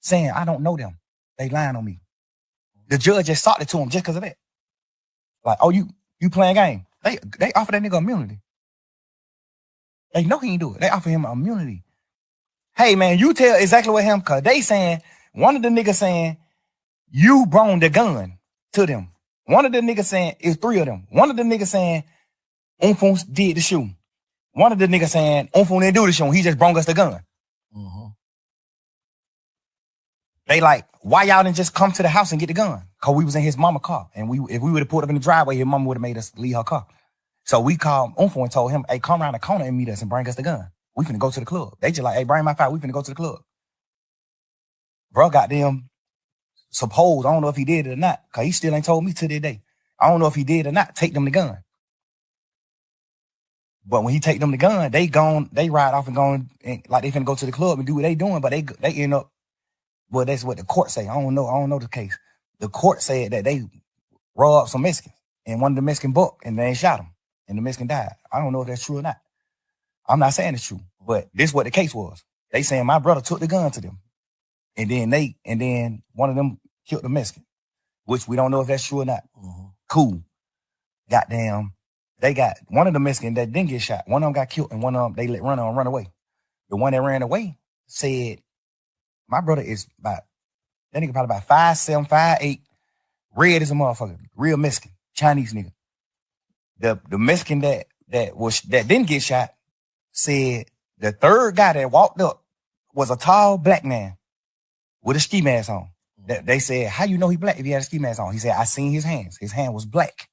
saying, I don't know them. They lying on me. The judge just sought it to him just because of that. Like, oh, you playing game. They offer that nigga immunity. They know he ain't do it. They offer him immunity. Hey man, you tell exactly what him, cause they saying, one of the niggas saying, you brought the gun to them. One of the niggas saying, it's three of them. One of the niggas saying, Unfun did the shooting. One of the niggas saying, Unfun didn't do the shooting, he just brought us the gun. They like, why y'all didn't just come to the house and get the gun? Cause we was in his mama car. And if we would have pulled up in the driveway, his mama would have made us leave her car. So we called Unfun and told him, hey, come around the corner and meet us and bring us the gun. We finna go to the club. They just like, hey, bring my file, we finna go to the club. Bro got them supposed, I don't know if he did it or not, cause he still ain't told me to this day. I don't know if he did or not, take them the gun. But when he take them the gun, they ride off and gone, and like they finna go to the club and do what they doing, but they end up, well, that's what the court say. I don't know the case. The court said that they robbed some Mexicans and one of the Mexican bucked and they shot him and the Mexican died. I don't know if that's true or not. I'm not saying it's true, but this is what the case was. They saying my brother took the gun to them. And then one of them killed the Mexican, which we don't know if that's true or not. Cool. Goddamn. They got one of the Mexicans that didn't get shot. One of them got killed and one of them, they let run away. The one that ran away said, my brother is that nigga probably about 5'7", 5'8", red as a motherfucker, real Mexican, Chinese nigga. The Mexican that didn't get shot said the third guy that walked up was a tall black man with a ski mask on. They said, how you know he black if he had a ski mask on? He said, I seen his hands. His hand was black.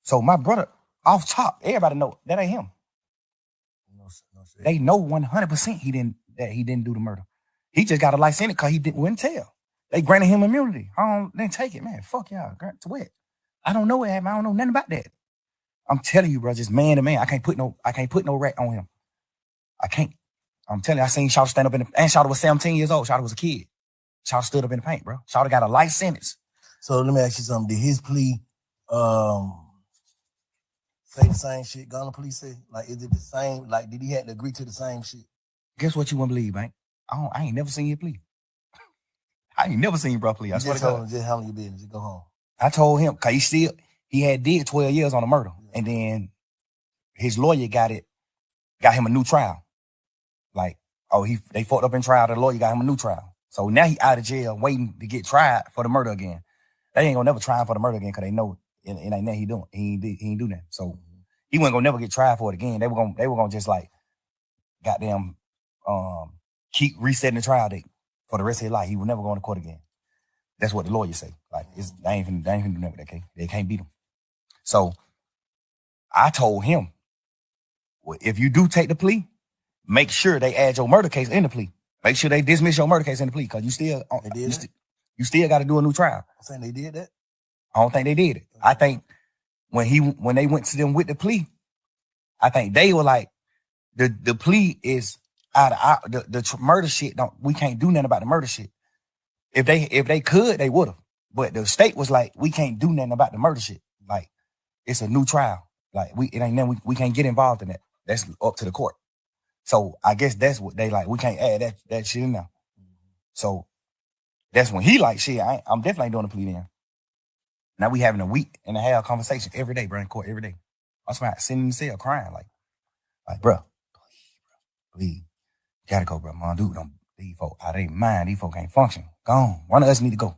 So my brother, off top, everybody know that ain't him. They know 100% he didn't do the murder. He just got a life sentence because he wouldn't tell. They granted him immunity. Didn't take it, man. Fuck y'all. Grant to what? I don't know what happened. I don't know nothing about that. I'm telling you, bro, just man to man. I can't put no rat on him. I can't. I'm telling you, I seen Shawty stand up and Shawty was 17 years old. Shawty was a kid. Shawty stood up in the paint, bro. Shawty got a life sentence. So let me ask you something. Did his plea say the same shit Gunner plea said? Like, is it the same? Like, did he have to agree to the same shit? Guess what you wouldn't believe, man? I ain't never seen you plea. I ain't never seen bro plea. I swear to God. Just handle your business. Just go home. I told him, cause he had did 12 years on the murder. And then his lawyer got him a new trial. Like, they fucked up in trial. The lawyer got him a new trial. So now he out of jail waiting to get tried for the murder again. They ain't gonna never try him for the murder again because they know it ain't nothing he doing. He ain't do that. So he wasn't gonna never get tried for it again. They were gonna just like goddamn keep resetting the trial date for the rest of his life. He would never go to court again. That's what the lawyers say. Like they ain't finna do nothing with that case. They can't beat him. So I told him, well, if you do take the plea, make sure they add your murder case in the plea. Make sure they dismiss your murder case in the plea because you still got to do a new trial. I'm saying they did that. I don't think they did it. I think when they went to them with the plea, I think they were like, the plea is out of the murder shit. We can't do nothing about the murder shit. If they could, they would have. But the state was like, we can't do nothing about the murder shit. Like, it's a new trial. Like, it ain't nothing, we can't get involved in that. That's up to the court. So I guess that's what they like. We can't add that shit in there. So that's when he like, shit, I'm definitely ain't doing a plea then. Now we having a week and a half conversation every day, bro, in court, every day. I'm sitting in the cell crying like, bro, please, gotta go, bro. Mom, dude, don't leave folk out of their mind. These folk can't function. Go on. One of us need to go.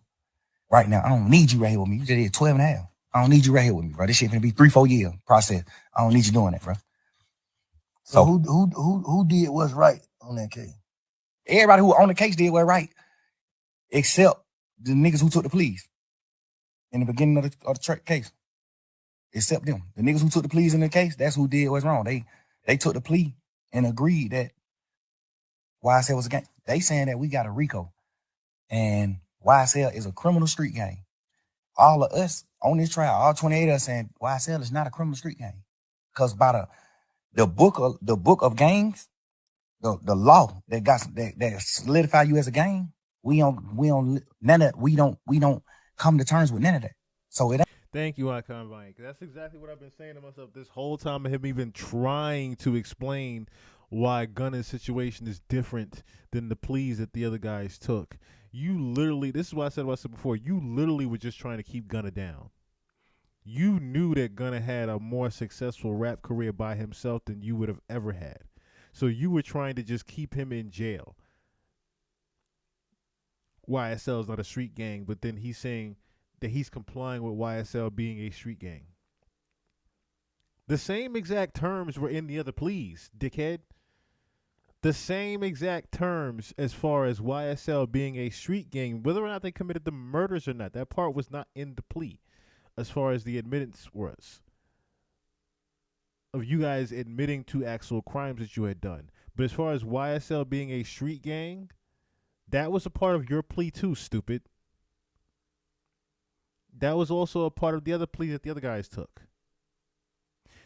right now. I don't need you right here with me. You just did 12 and a half. I don't need you right here with me, bro. This shit finna be 3-4 year process. I don't need you doing that, bro. So who did what's right on that case? Everybody who on the case did what's right, except the niggas who took the pleas in the beginning of the case. Except them. The niggas who took the pleas in the case, that's who did what's wrong. They took the plea and agreed that YSL was a gang. They saying that we got a RICO. And YSL is a criminal street gang. All of us on this trial, all 28 of us saying YSL is not a criminal street gang. Because by the book of gangs, the law that solidify you as a gang, we don't come to terms with none of that. So it ain't. Thank you, Icon Vine. That's exactly what I've been saying to myself this whole time. I have been trying to explain why Gunna's situation is different than the pleas that the other guys took. You literally, this is why I said what I said before, you literally were just trying to keep Gunna down. You knew that Gunna had a more successful rap career by himself than you would have ever had. So you were trying to just keep him in jail. YSL is not a street gang, but then he's saying that he's complying with YSL being a street gang. The same exact terms were in the other pleas, dickhead. The same exact terms as far as YSL being a street gang, whether or not they committed the murders or not. That part was not in the plea as far as the admittance was. Of you guys admitting to actual crimes that you had done. But as far as YSL being a street gang, that was a part of your plea too, stupid. That was also a part of the other plea that the other guys took.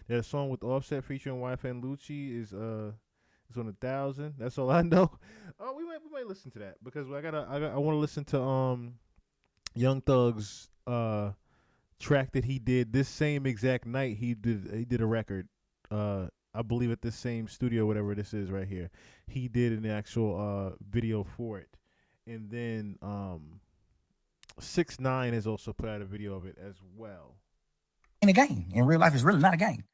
That song with Offset featuring YF and Lucci is on 1,000. That's all I know. Oh, we might listen to that because I want to listen to Young Thug's track that he did this same exact night. He did a record. I believe at this same studio, whatever this is right here. He did an actual video for it, and then 6ix9ine has also put out a video of it as well. In a game, in real life, it's really not a game.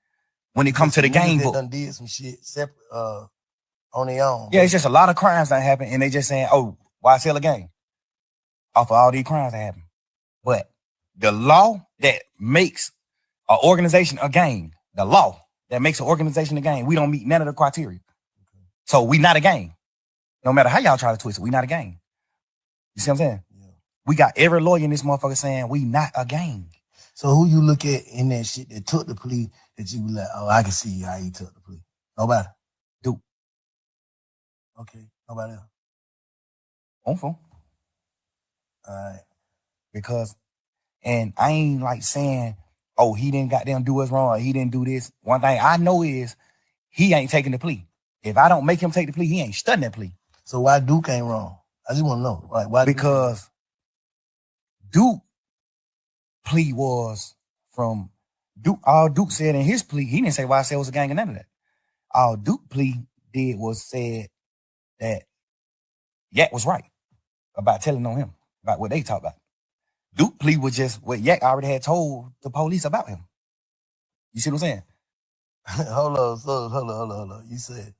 When it comes to the game book, done did some shit separate on their own. Yeah, it's just a lot of crimes that happen, and they just saying, "Oh, why sell a gang?" Off of all these crimes that happen. But the law that makes an organization a gang, the law that makes an organization a gang, we don't meet none of the criteria. So we not a gang. No matter how y'all try to twist it, we not a gang. You see what I'm saying? Yeah. We got every lawyer in this motherfucker saying we not a gang. So who you look at in that shit that took the plea that you be like, oh, I can see how he took the plea? Nobody. Duke. Okay. Nobody else. On phone. All right. Because, and I ain't like saying, oh, he didn't goddamn do us wrong or he didn't do this. One thing I know is he ain't taking the plea. If I don't make him take the plea, he ain't studying that plea. So why Duke ain't wrong? I just want to know. Like, why? Because Duke plea was from Duke. All Duke said in his plea, he didn't say YSL was a gang or none of that. All Duke plea did was said that Yak was right about telling on him, about what they talked about. Duke plea was just what Yak already had told the police about him. You see what I'm saying? Hold on. You said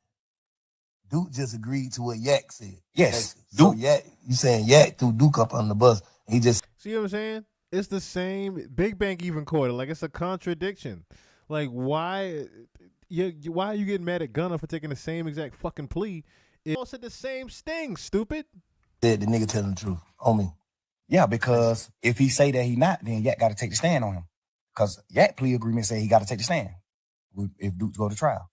Duke just agreed to what Yak said. Yes. So Yak, you saying Yak threw Duke up on the bus. He just see what I'm saying? It's the same. Big Bank even caught it. Like, it's a contradiction. Like, why are you getting mad at Gunna for taking the same exact fucking plea? It all said the same sting, stupid. Said the nigga telling the truth on me. Yeah, because if he say that he not, then Yak got to take the stand on him. Because Yak plea agreement say he got to take the stand if Duke go to trial.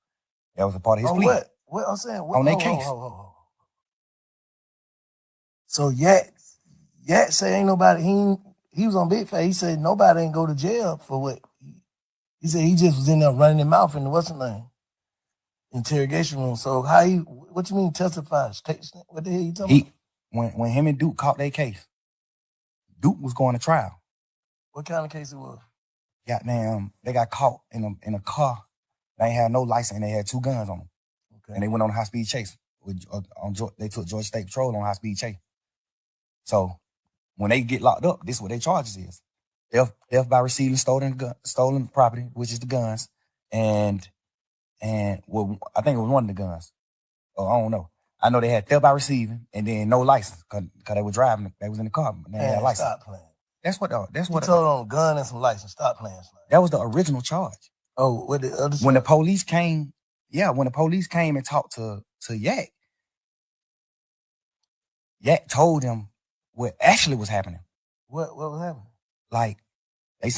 That was a part of his plea. What I'm saying? On that case. So Yak say ain't nobody, he was on Big Fat. He said nobody ain't go to jail for what? He said he just was in there running his mouth in the what's the name? Interrogation room. So how what you mean testify? What the hell you talking about? When him and Duke caught their case, Duke was going to trial. What kind of case it was? Goddamn, they got caught in a car. They ain't had no license and they had 2 guns on them. Okay. And they went on a high-speed chase. They took Georgia State Patrol on a high-speed chase. So when they get locked up, this is what their charges is. Theft by receiving stolen property, which is the guns, and well, I think it was one of the guns. Oh, I don't know. I know they had theft by receiving and then no license because they were driving. They was in the car. But they had a license. Stop playing. That's what He told on a gun and some license. Stop playing. That was the original charge. Oh, what the other? When the police came, when the police came and talked to Yak, Yak told him what actually was happening. What was happening? Like,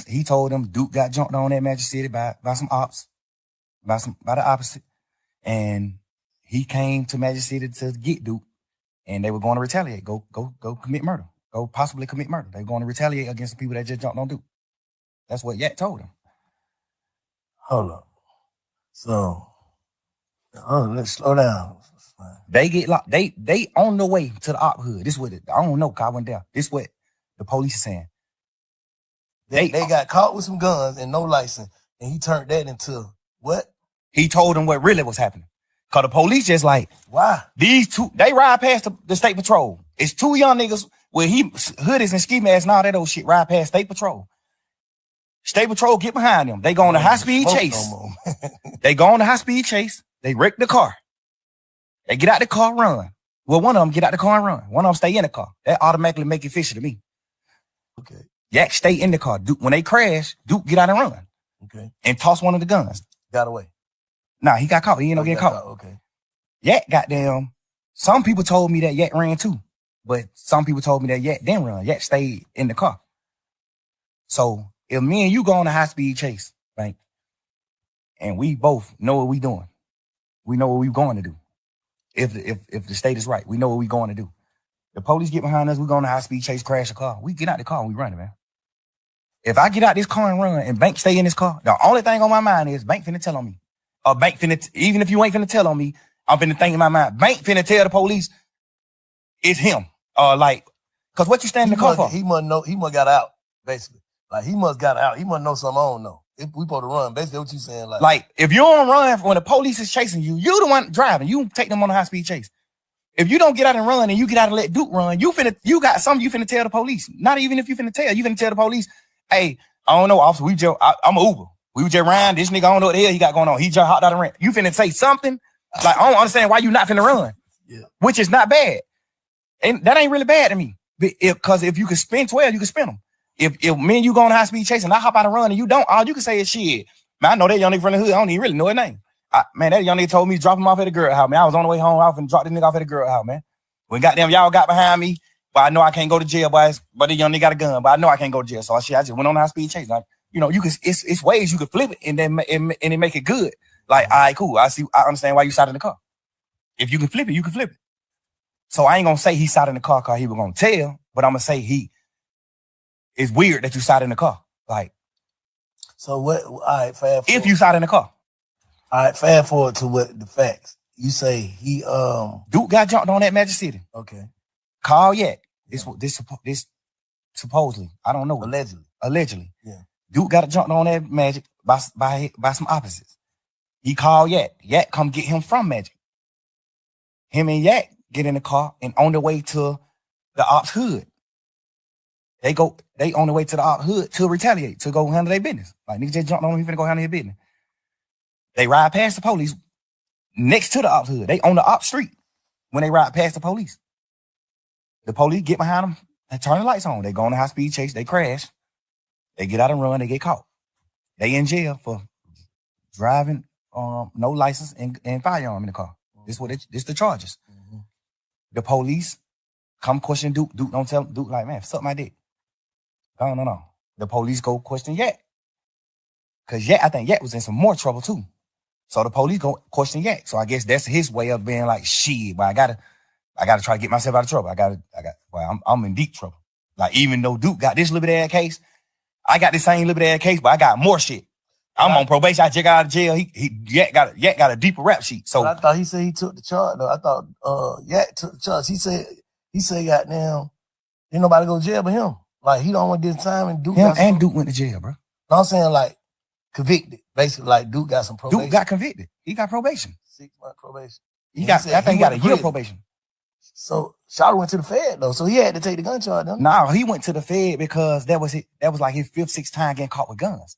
he told them Duke got jumped on at Magic City by some ops, by the opposite, and he came to Magic City to get Duke, and they were going to retaliate, go commit murder, go possibly commit murder. They were going to retaliate against the people that just jumped on Duke. That's what Yak told him. Hold up. So, let's slow down. They get locked. They on the way to the op hood. This what I don't know, cause I went there. This what the police is saying. They got caught with some guns and no license, and he turned that into what? He told them what really was happening. Cause the police just like, why? These two, they ride past the state patrol. It's two young niggas with hoodies and ski masks and all that old shit ride past state patrol. State patrol get behind them. They go on a high-speed chase. They go on a high-speed chase. They wreck the car. They get out the car, run. Well, one of them get out the car and run. One of them stay in the car. That automatically make it fishy to me. Okay. Yak stay in the car. Duke, when they crash, Duke get out and run. Okay. And toss one of the guns. Got away. Nah, he got caught. He ended up getting caught. Okay. Yak goddamn. Some people told me that Yak ran too. But some people told me that Yak didn't run. Yak stayed in the car. So if me and you go on a high-speed chase, right, and we both know what we doing, we know what we're going to do. If the state is right, we know what we're going to do. The police get behind us, we go on a high-speed chase, crash the car. We get out the car and we run it, man. If I get out this car and run and Bank stay in this car, the only thing on my mind is Bank finna tell on me. Or Bank finna, even if you ain't finna tell on me, I'm finna think in my mind, Bank finna tell the police it's him. Cause what you stand in the car for? He must got out, basically. Like, he must got out. He must know something I don't know. If we supposed to run, basically what you saying. Like, if you don't run when the police is chasing you, you the one driving. You take them on a high-speed chase. If you don't get out and run and you get out and let Duke run, you got something you finna tell the police. Not even if you finna tell the police, hey, I don't know, officer, I'm an Uber. We just ran, this nigga, I don't know what the hell he got going on. He just hopped out and ran. You finna say something? Like, I don't understand why you not finna run. Yeah. Which is not bad. And that ain't really bad to me. Because if you can spin 12, you can spin them. If me and you go on high speed chase and I hop out and run and you don't, all you can say is shit. Man, I know that young nigga from the hood. I don't even really know his name. Man, that young nigga told me to drop him off at the girl house, man. I was on the way home. I was finna drop this nigga off at the girl house, man. When goddamn y'all got behind me, but I know I can't go to jail, boys. But the young nigga got a gun, but I know I can't go to jail. So I just went on a high speed chase. Like, you can, it's ways you can flip it and then and make it good. Like, all right, cool. I understand why you sat in the car. If you can flip it, you can flip it. So I ain't gonna say he sat in the car because he was gonna tell, but I'm gonna say it's weird that you sat in the car. Like, so what? All right, fast forward. If you sat in the car. All right, fast forward to what the facts. You say he Duke got jumped on at Magic City. Okay. Call yet. This supposedly. I don't know. Allegedly. Yeah. Duke got jumped on at Magic by some opposites. He called Yak. Yak come get him from Magic. Him and Yak get in the car and on the way to the ops hood. They on the way to the ops hood to retaliate, to go handle their business. Like, niggas just jumped on him, he finna go handle their business. They ride past the police next to the ops hood. They on the ops street when they ride past the police. The police get behind them and turn the lights on. They go on a high speed chase, they crash. They get out and run, they get caught. They in jail for driving no license and firearm in the car. This the charges. Mm-hmm. The police come question Duke. Duke don't tell Duke, like, man, suck my dick. No. The police go question Yak. Cause I think Yak was in some more trouble too. So the police go question Yak. So I guess that's his way of being like, shit, but I gotta try to get myself out of trouble. I'm in deep trouble. Like, even though Duke got this little bit of that case, I got the same little bit of that case, but I got more shit. I'm on probation. I just got out of jail. Yak got a deeper rap sheet. So but I thought he said he took the charge. Though I thought Yak took the charge. He said goddamn, ain't nobody go to jail but him. Like, he don't want this time, and Duke Duke went to jail, bro. No, I'm saying, like, convicted. Basically, like, Duke got some probation. Duke got convicted. He got probation. 6-month probation. I think he got a year probation. So Shawty went to the Fed though, so he had to take the gun charge. No, he went to the Fed because that was like his 5th, 6th time getting caught with guns.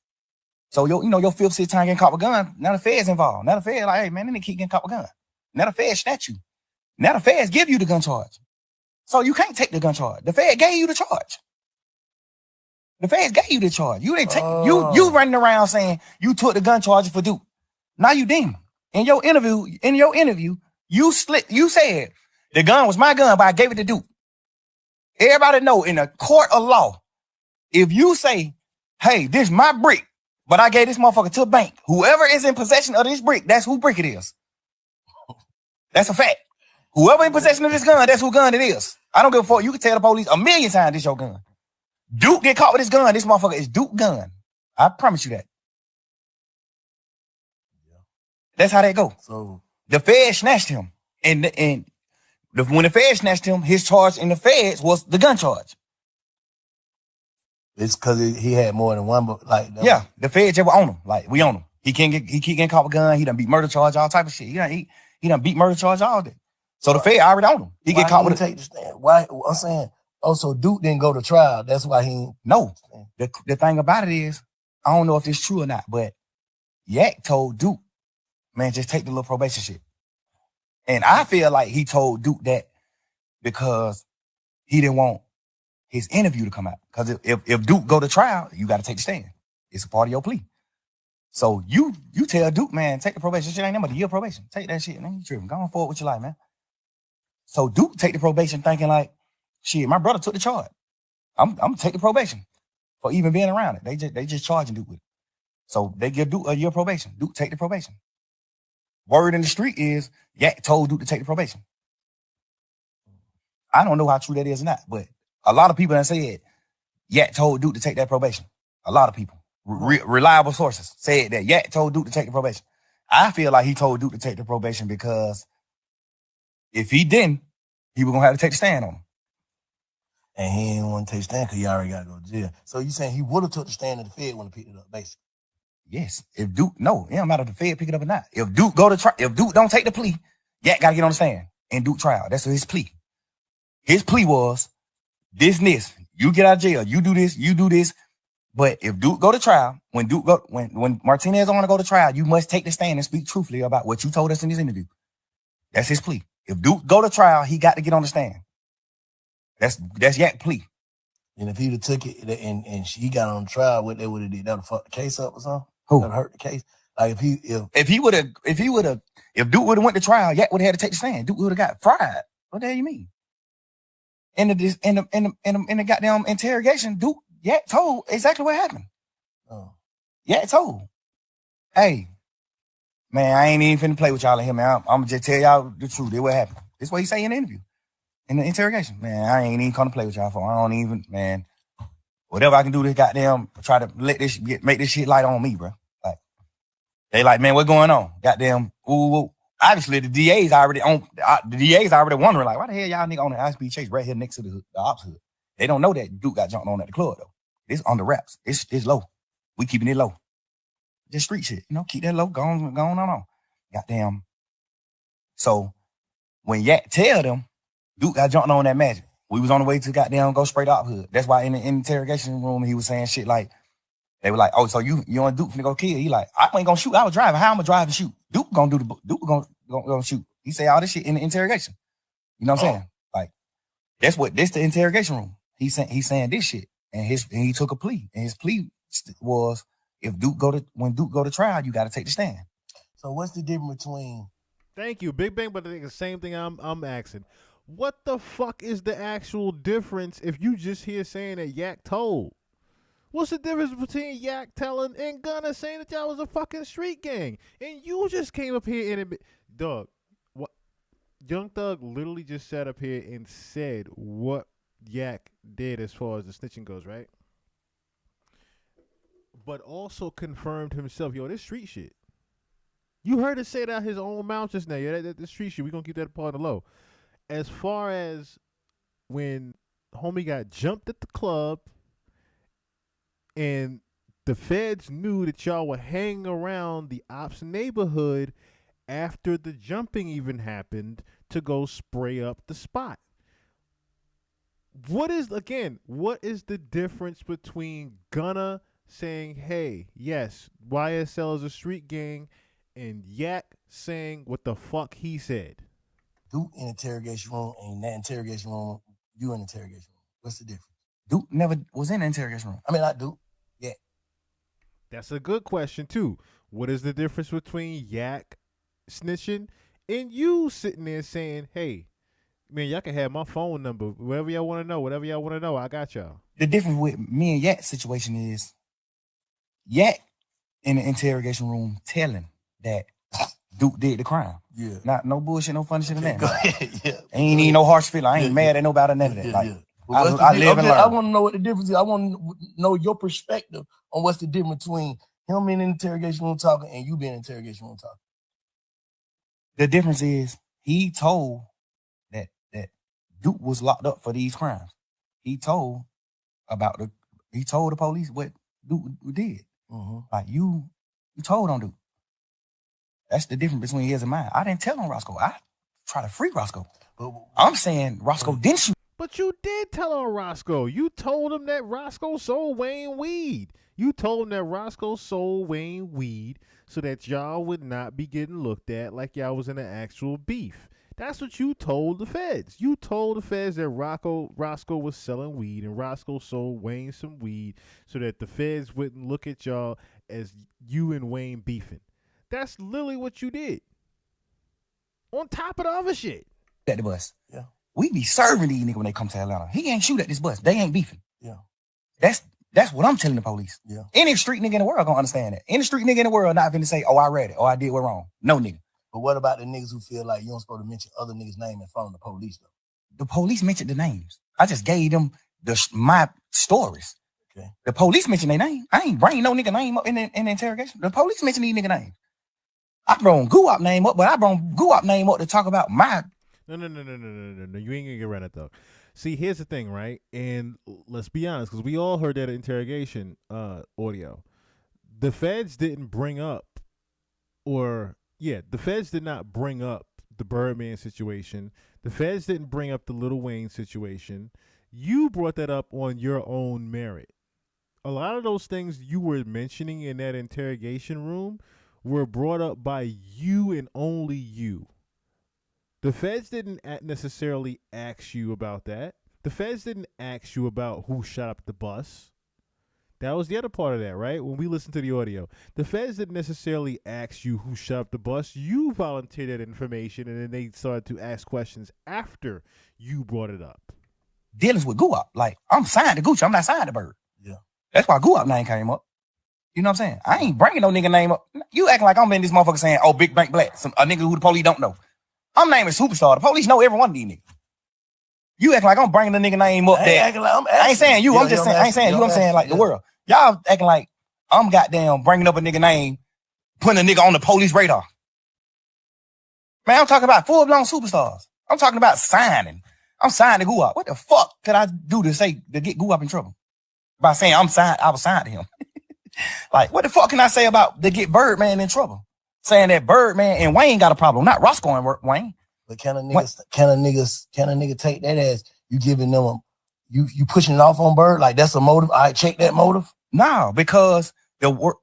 So your 5th, 6th time getting caught with guns. Now the Fed's involved. Now the Fed like, hey man, then they keep getting caught with guns. Now the Fed snatch you. Now the Feds give you the gun charge. So you can't take the gun charge. The Fed gave you the charge. The feds gave you the charge. You didn't take you running around saying you took the gun charge for Duke. Now you didn't. In your interview, you said the gun was my gun, but I gave it to Duke. Everybody know in a court of law, if you say, hey, this is my brick, but I gave this motherfucker to a bank, whoever is in possession of this brick, that's who brick it is. That's a fact. Whoever in possession of this gun, that's who gun it is. I don't give a fuck. You can tell the police 1,000,000 times this your gun. Duke get caught with this gun. This motherfucker is Duke gun. I promise you that. That's how they go. So the feds snatched him. When the feds snatched him, his charge in the feds was the gun charge. It's because he had more than one, but like yeah, the feds just were on him. Like we on him. He keep getting caught with a gun. He done beat murder charge, all type of shit. He done beat murder charge all day. So the fed already on him. He get caught with take the stand. Why? I'm saying. Oh, so Duke didn't go to trial. That's why he no. The thing about it is, I don't know if it's true or not, but Yak told Duke, man, just take the little probation shit. And I feel like he told Duke that because he didn't want his interview to come out. Because if Duke go to trial, you got to take the stand. It's a part of your plea. So you tell Duke, man, take the probation shit. Ain't nothing but a year probation. Take that shit, man. You tripping. Go on forward with your life, man. So Duke take the probation thinking like, shit, my brother took the charge. I'm gonna take the probation for even being around it. They just charging Duke with it. So they give Duke a year probation. Duke take the probation. Word in the street is Yak told Duke to take the probation. I don't know how true that is or not, but a lot of people that said Yak told Duke to take that probation. A lot of people, reliable sources, said that Yak told Duke to take the probation. I feel like he told Duke to take the probation because if he didn't, he was gonna have to take the stand on him. And he didn't want to take the stand because he already got to go to jail. So you saying he would have took the stand and the Fed wouldn't have picked it up, basically? Yes. If Duke, no, it don't matter if the Fed pick it up or not. If Duke go to trial, if Duke don't take the plea, Yak got to get on the stand and Duke trial. That's his plea. His plea was this. You get out of jail. You do this. But if Duke go to trial, when Martinez want to go to trial, you must take the stand and speak truthfully about what you told us in this interview. That's his plea. If Duke go to trial, he got to get on the stand. That's Yak plea. And if he'd have took it and he got on trial, what they would have did, that would have fucked the case up or something? Who? That would hurt the case. Like if Duke would have went to trial, Yak would have had to take the stand. Duke would have got fried. What the hell you mean? In the goddamn interrogation, Yak told exactly what happened. Oh. Yak told, hey, man, I ain't even finna play with y'all in here, man. I'm gonna just tell y'all the truth. This what happened. This is what he say in the interview. In the interrogation, man, I ain't even come to play with y'all for. I don't even, man. Whatever I can do to goddamn try to make this shit light on me, bro. Like they like, man, what's going on? Goddamn, ooh. Obviously, the DA's already wondering, like, why the hell y'all nigga on the high-speed chase right here next to the ops hood? They don't know that Duke got jumped on at the club though. It's on the wraps. It's low. We keeping it low. Just street shit, keep that low. Going on. Goddamn. So when Yak tell them. Duke got jumped on that magic. We was on the way to goddamn go straight up hood. That's why in the interrogation room, he was saying shit like, they were like, oh, so you and Duke finna go kill? He like, I ain't gonna shoot. I was driving. How I'm gonna drive and shoot? Duke gonna shoot. He say all this shit in the interrogation. You know what I'm saying? Like, that's the interrogation room. He's saying this shit. And he took a plea. And his plea was, when Duke go to trial, you gotta take the stand. So what's the difference between? Thank you, Big Bang, but I think the same thing I'm asking. What the fuck is the actual difference if you just hear saying that Yak told? What's the difference between Yak telling and Gunna saying that y'all was a fucking street gang? And you just came up here and admit, dog, what? Young Thug literally just sat up here and said what Yak did as far as the snitching goes, right? But also confirmed himself, yo, this street shit. You heard it say that out his own mouth just now. Yeah, that street shit, we gonna keep that part of the low. As far as when homie got jumped at the club and the feds knew that y'all were hanging around the ops neighborhood after the jumping even happened to go spray up the spot. What is the difference between Gunna saying, hey, yes, YSL is a street gang, and Yak saying what the fuck he said? Duke in interrogation room and that interrogation room, you in interrogation room. What's the difference? Duke never was in the interrogation room. I mean, I do. Yeah. That's a good question too. What is the difference between Yak snitching and you sitting there saying, "Hey, man, y'all can have my phone number. Whatever y'all want to know, I got y'all." The difference with me and Yak situation is Yak in the interrogation room telling that Duke did the crime. Yeah. Not no bullshit, no funny shit in that. Go ahead. Yeah. Ain't even no harsh feeling. I ain't mad at nobody, none of that. Like, Well, I live and learn. I want to know what the difference is. I want to know your perspective on what's the difference between him being in the interrogation room talking and you being in the interrogation room talking. The difference is he told that Duke was locked up for these crimes. He told the police what Duke did. Like you told on Duke. That's the difference between his and mine. I didn't tell on Roscoe. I try to free Roscoe. But I'm saying Roscoe didn't shoot. But you did tell on Roscoe. You told him that Roscoe sold Wayne weed. You told him that Roscoe sold Wayne weed so that y'all would not be getting looked at like y'all was in an actual beef. That's what you told the feds. You told the feds that Roscoe was selling weed and Roscoe sold Wayne some weed so that the feds wouldn't look at y'all as you and Wayne beefing. That's literally what you did. On top of the other shit. At the bus. Yeah. We be serving these niggas when they come to Atlanta. He ain't shoot at this bus. They ain't beefing. Yeah. That's what I'm telling the police. Yeah. Any street nigga in the world gonna understand that. Any street nigga in the world not finna say, "Oh, I read it," or "I did what wrong." No nigga. But what about the niggas who feel like you don't supposed to mention other niggas' name in front of the police though? The police mentioned the names. I just gave them my stories. Okay. The police mentioned their name. I ain't bring no nigga name up in the interrogation. The police mentioned these nigga names. I brought Guap name up, but I brought Guap name up to talk about my. No. You ain't gonna get around it though. See, here's the thing, right? And let's be honest, because we all heard that interrogation audio. The feds didn't bring up, the feds did not bring up the Birdman situation. The feds didn't bring up the Lil Wayne situation. You brought that up on your own merit. A lot of those things you were mentioning in that interrogation room were brought up by you and only you. The feds didn't necessarily ask you about that. The feds didn't ask you about who shot up the bus. That was the other part of that, right? When we listened to the audio. The feds didn't necessarily ask you who shot up the bus. You volunteered that information, and then they started to ask questions after you brought it up. Dealings with Guap. Like, I'm signed to Gucci. I'm not signed to Bird. Yeah. That's why Guap name came up. You know what I'm saying? I ain't bringing no nigga name up. You acting like I'm in this motherfucker saying, "Oh, Big Bank Black," a nigga who the police don't know. I'm naming Superstar. The police know every one of these niggas. You acting like I'm bringing the nigga name up there. I ain't saying you. I'm just saying. I ain't saying you. I'm saying like the world. Y'all acting like I'm goddamn bringing up a nigga name, putting a nigga on the police radar. Man, I'm talking about full-blown superstars. I'm talking about signing. I'm signed to Guap. What the fuck could I do to get Guap in trouble? By saying I'm signed, I was signed to him. Like, what the fuck can I say about to get Birdman in trouble? Saying that Birdman and Wayne got a problem, not Roscoe and Wayne. But can a nigga take that as you giving them you pushing it off on Bird? Like that's a motive? I check that motive? No, because the work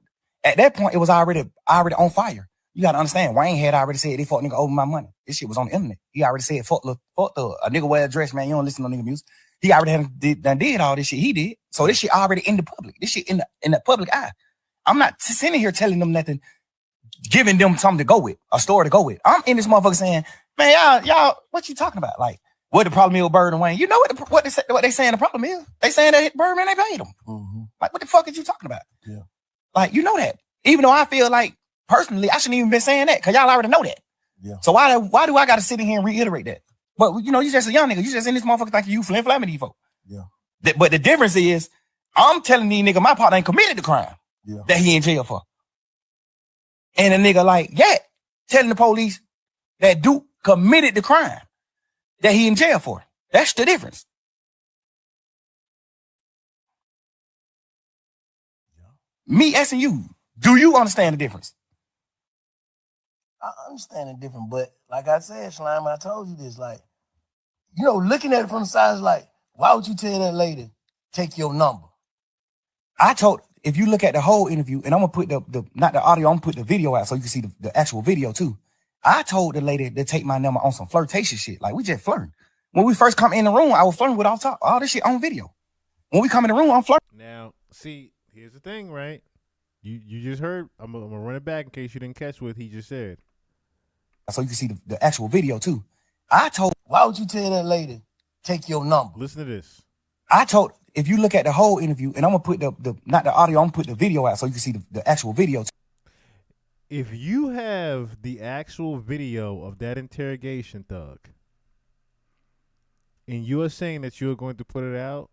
at that point it was already on fire. You gotta understand, Wayne had already said they fuck nigga over my money. This shit was on the internet. He already said fuck the a nigga wear a dress, man. You don't listen to nigga music. He already did all this shit. He did. So this shit already in the public. This shit in the public eye. I'm not sitting here telling them nothing, giving them something to go with, a story to go with. I'm in this motherfucker saying, man, y'all, what you talking about? Like, what the problem is with Bird and Wayne? You know what they saying the problem is? They saying that Birdman, they paid him. Mm-hmm. Like, what the fuck is you talking about? Yeah. Like, you know that. Even though I feel like, personally, I shouldn't even been saying that, because y'all already know that. Yeah. So why do I got to sit in here and reiterate that? But, you know, you just a young nigga. You just in this motherfucker thinking you flim-flamming these folks. Yeah. But the difference is, I'm telling these nigga my partner ain't committed the crime that he in jail for. And a nigga like, telling the police that Duke committed the crime that he in jail for. That's the difference. Yeah. Me asking you, do you understand the difference? I understand the difference, but like I said, Slime, I told you this, like, you know, looking at it from the side is like, why would you tell that lady, take your number? If you look at the whole interview, and I'm gonna put not the audio, I'm gonna put the video out so you can see the actual video too. I told the lady to take my number on some flirtation shit. Like, we just flirting. When we first come in the room, I was flirting with all this shit on video. When we come in the room, I'm flirting. Now, see, here's the thing, right? You just heard. I'm gonna run it back in case you didn't catch what he just said. So you can see the actual video too. Why would you tell that lady, take your number? Listen to this. I told, if you look at the whole interview, and I'm gonna put the not the audio, I'm gonna put the video out so you can see the actual video. If you have the actual video of that interrogation, Thug, and you are saying that you're going to put it out,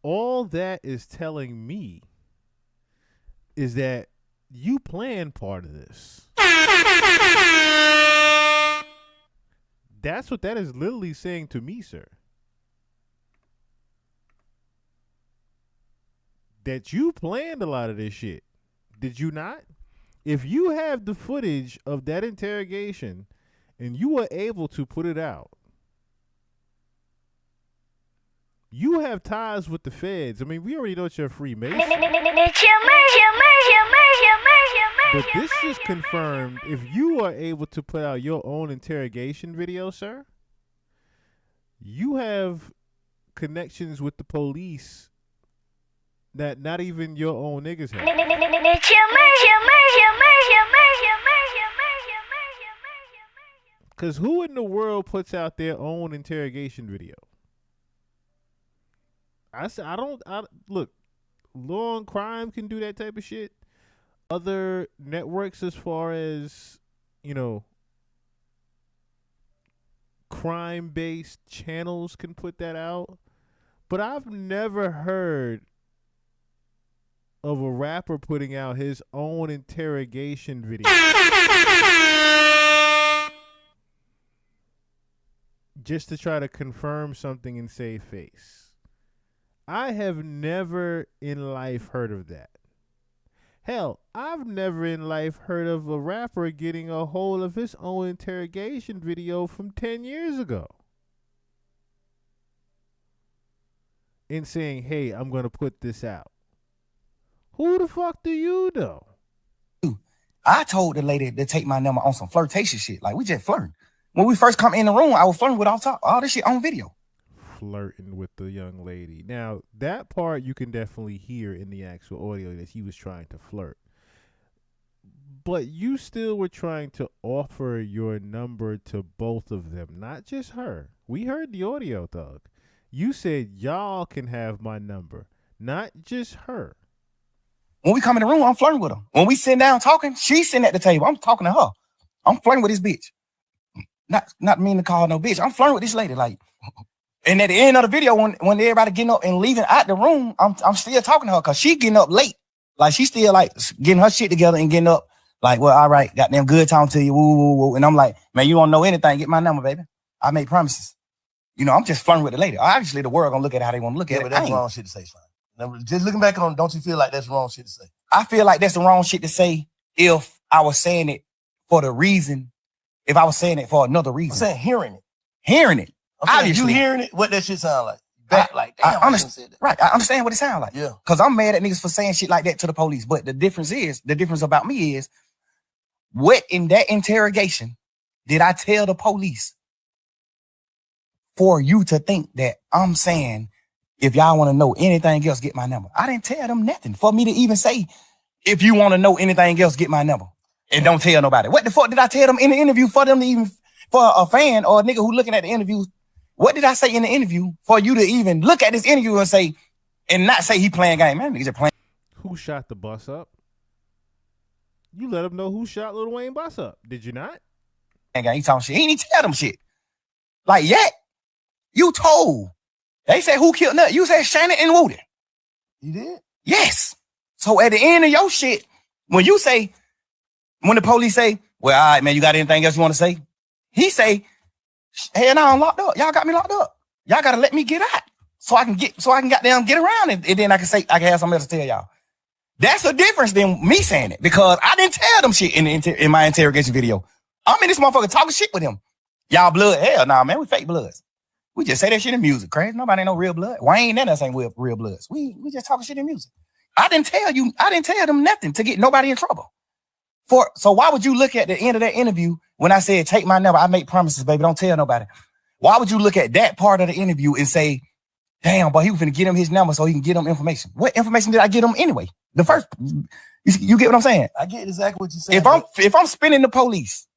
all that is telling me is that you planned part of this. That's what that is literally saying to me, sir. That you planned a lot of this shit. Did you not? If you have the footage of that interrogation and you were able to put it out, you have ties with the feds. I mean, we already know that you're a Freemason. But this is confirmed. If you are able to put out your own interrogation video, sir, you have connections with the police that not even your own niggas have. Because who in the world puts out their own interrogation video? Look, Law and Crime can do that type of shit. Other networks, as far as, crime-based channels can put that out. But I've never heard of a rapper putting out his own interrogation video. Just to try to confirm something and save face. I have never in life heard of that. Hell, I've never in life heard of a rapper getting a hold of his own interrogation video from 10 years ago and saying, hey, I'm going to put this out. Who the fuck do you know? I told the lady to take my number on some flirtation shit. Like, we just flirting. When we first come in the room, I was flirting with all this shit on video. Flirting with the young lady. Now, that part you can definitely hear in the actual audio that he was trying to flirt. But you still were trying to offer your number to both of them, not just her. We heard the audio, Thug. You said y'all can have my number, not just her. When we come in the room, I'm flirting with her. When we sit down talking, she's sitting at the table. I'm talking to her. I'm flirting with this bitch. Not mean to call her no bitch. I'm flirting with this lady, like. And at the end of the video, when everybody getting up and leaving out the room, I'm still talking to her because she getting up late. Like, she still like getting her shit together and getting up like, well, all right, goddamn good talking to you, woo, woo, woo. And I'm like, man, you don't know anything. Get my number, baby. I made promises. I'm just flirting with the lady. Obviously, the world gonna look at how they want to look at it. But that's wrong shit to say, Sean. Just looking back on, don't you feel like that's wrong shit to say? I feel like that's the wrong shit to say if I was saying it for the reason, if I was saying it for another reason. I'm saying hearing it. Hearing it. Obviously. You hearing it? What that shit sound like? Back like, damn, I understand that. Right, I understand what it sounds like. Yeah. Because I'm mad at niggas for saying shit like that to the police. But the difference about me is, what in that interrogation did I tell the police for you to think that I'm saying, if y'all want to know anything else, get my number? I didn't tell them nothing for me to even say, if you want to know anything else, get my number. And don't tell nobody. What the fuck did I tell them in the interview for them to even, for a fan or a nigga who looking at the interview? What did I say in the interview for you to even look at this interview and say, and not say he playing game? Man, niggas are playing. Who shot the bus up? You let him know who shot Lil Wayne bus up. Did you not? He talking shit. He ain't even tell them shit. Like, yet, you told. They said who killed Nut. You said Shannon and Woody. You did? Yes. So at the end of your shit, when you say, when the police say, well, all right, man, you got anything else you want to say? He say, hell no, I'm locked up. Y'all got me locked up. Y'all gotta let me get out so I can goddamn get around and then I can have something else to tell y'all. That's a difference than me saying it because I didn't tell them shit in my interrogation video. I'm in this motherfucker talking shit with him. Y'all blood? Hell nah, man, we fake bloods. We just say that shit in music, crazy. Nobody ain't no real blood. Wayne and us ain't real bloods. We just talking shit in music. I didn't tell them nothing to get nobody in trouble. So why would you look at the end of that interview when I said, take my number, I make promises, baby, don't tell nobody. Why would you look at that part of the interview and say, Damn, but he was finna get him his number so he can get him information. What information did I get him anyway? The first, you get what I'm saying? I get exactly what you're saying. If I'm spinning the police,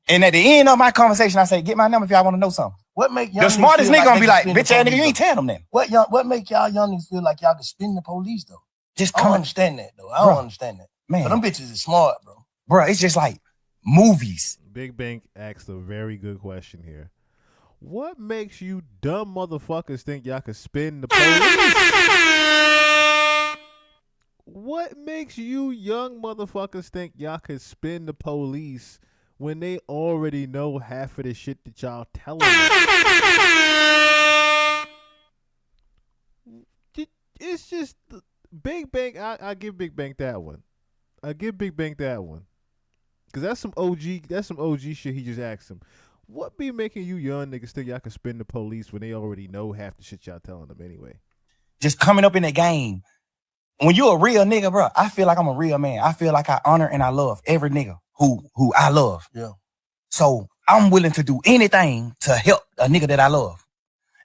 and at the end of my conversation, I say, get my number if y'all want to know something. What make the smartest nigga gonna be like, bitch ass nigga, you ain't telling them that. What make y'all young niggas feel like y'all can spin the police though? I don't understand that though. I don't understand that. Man, but them bitches is smart, bro. Bro, it's just like movies. Big Bank asked a very good question here. What makes you dumb motherfuckers think y'all can spin the police? What makes you young motherfuckers think y'all can spin the police when they already know half of the shit that y'all telling them? It's just Big Bank. I give Big Bank that one. Cause that's some OG shit he just asked him. What be making you young niggas think y'all can spin the police when they already know half the shit y'all telling them anyway? Just coming up in that game. When you a real nigga, bro, I feel like I'm a real man. I feel like I honor and I love every nigga who I love. Yeah. So I'm willing to do anything to help a nigga that I love.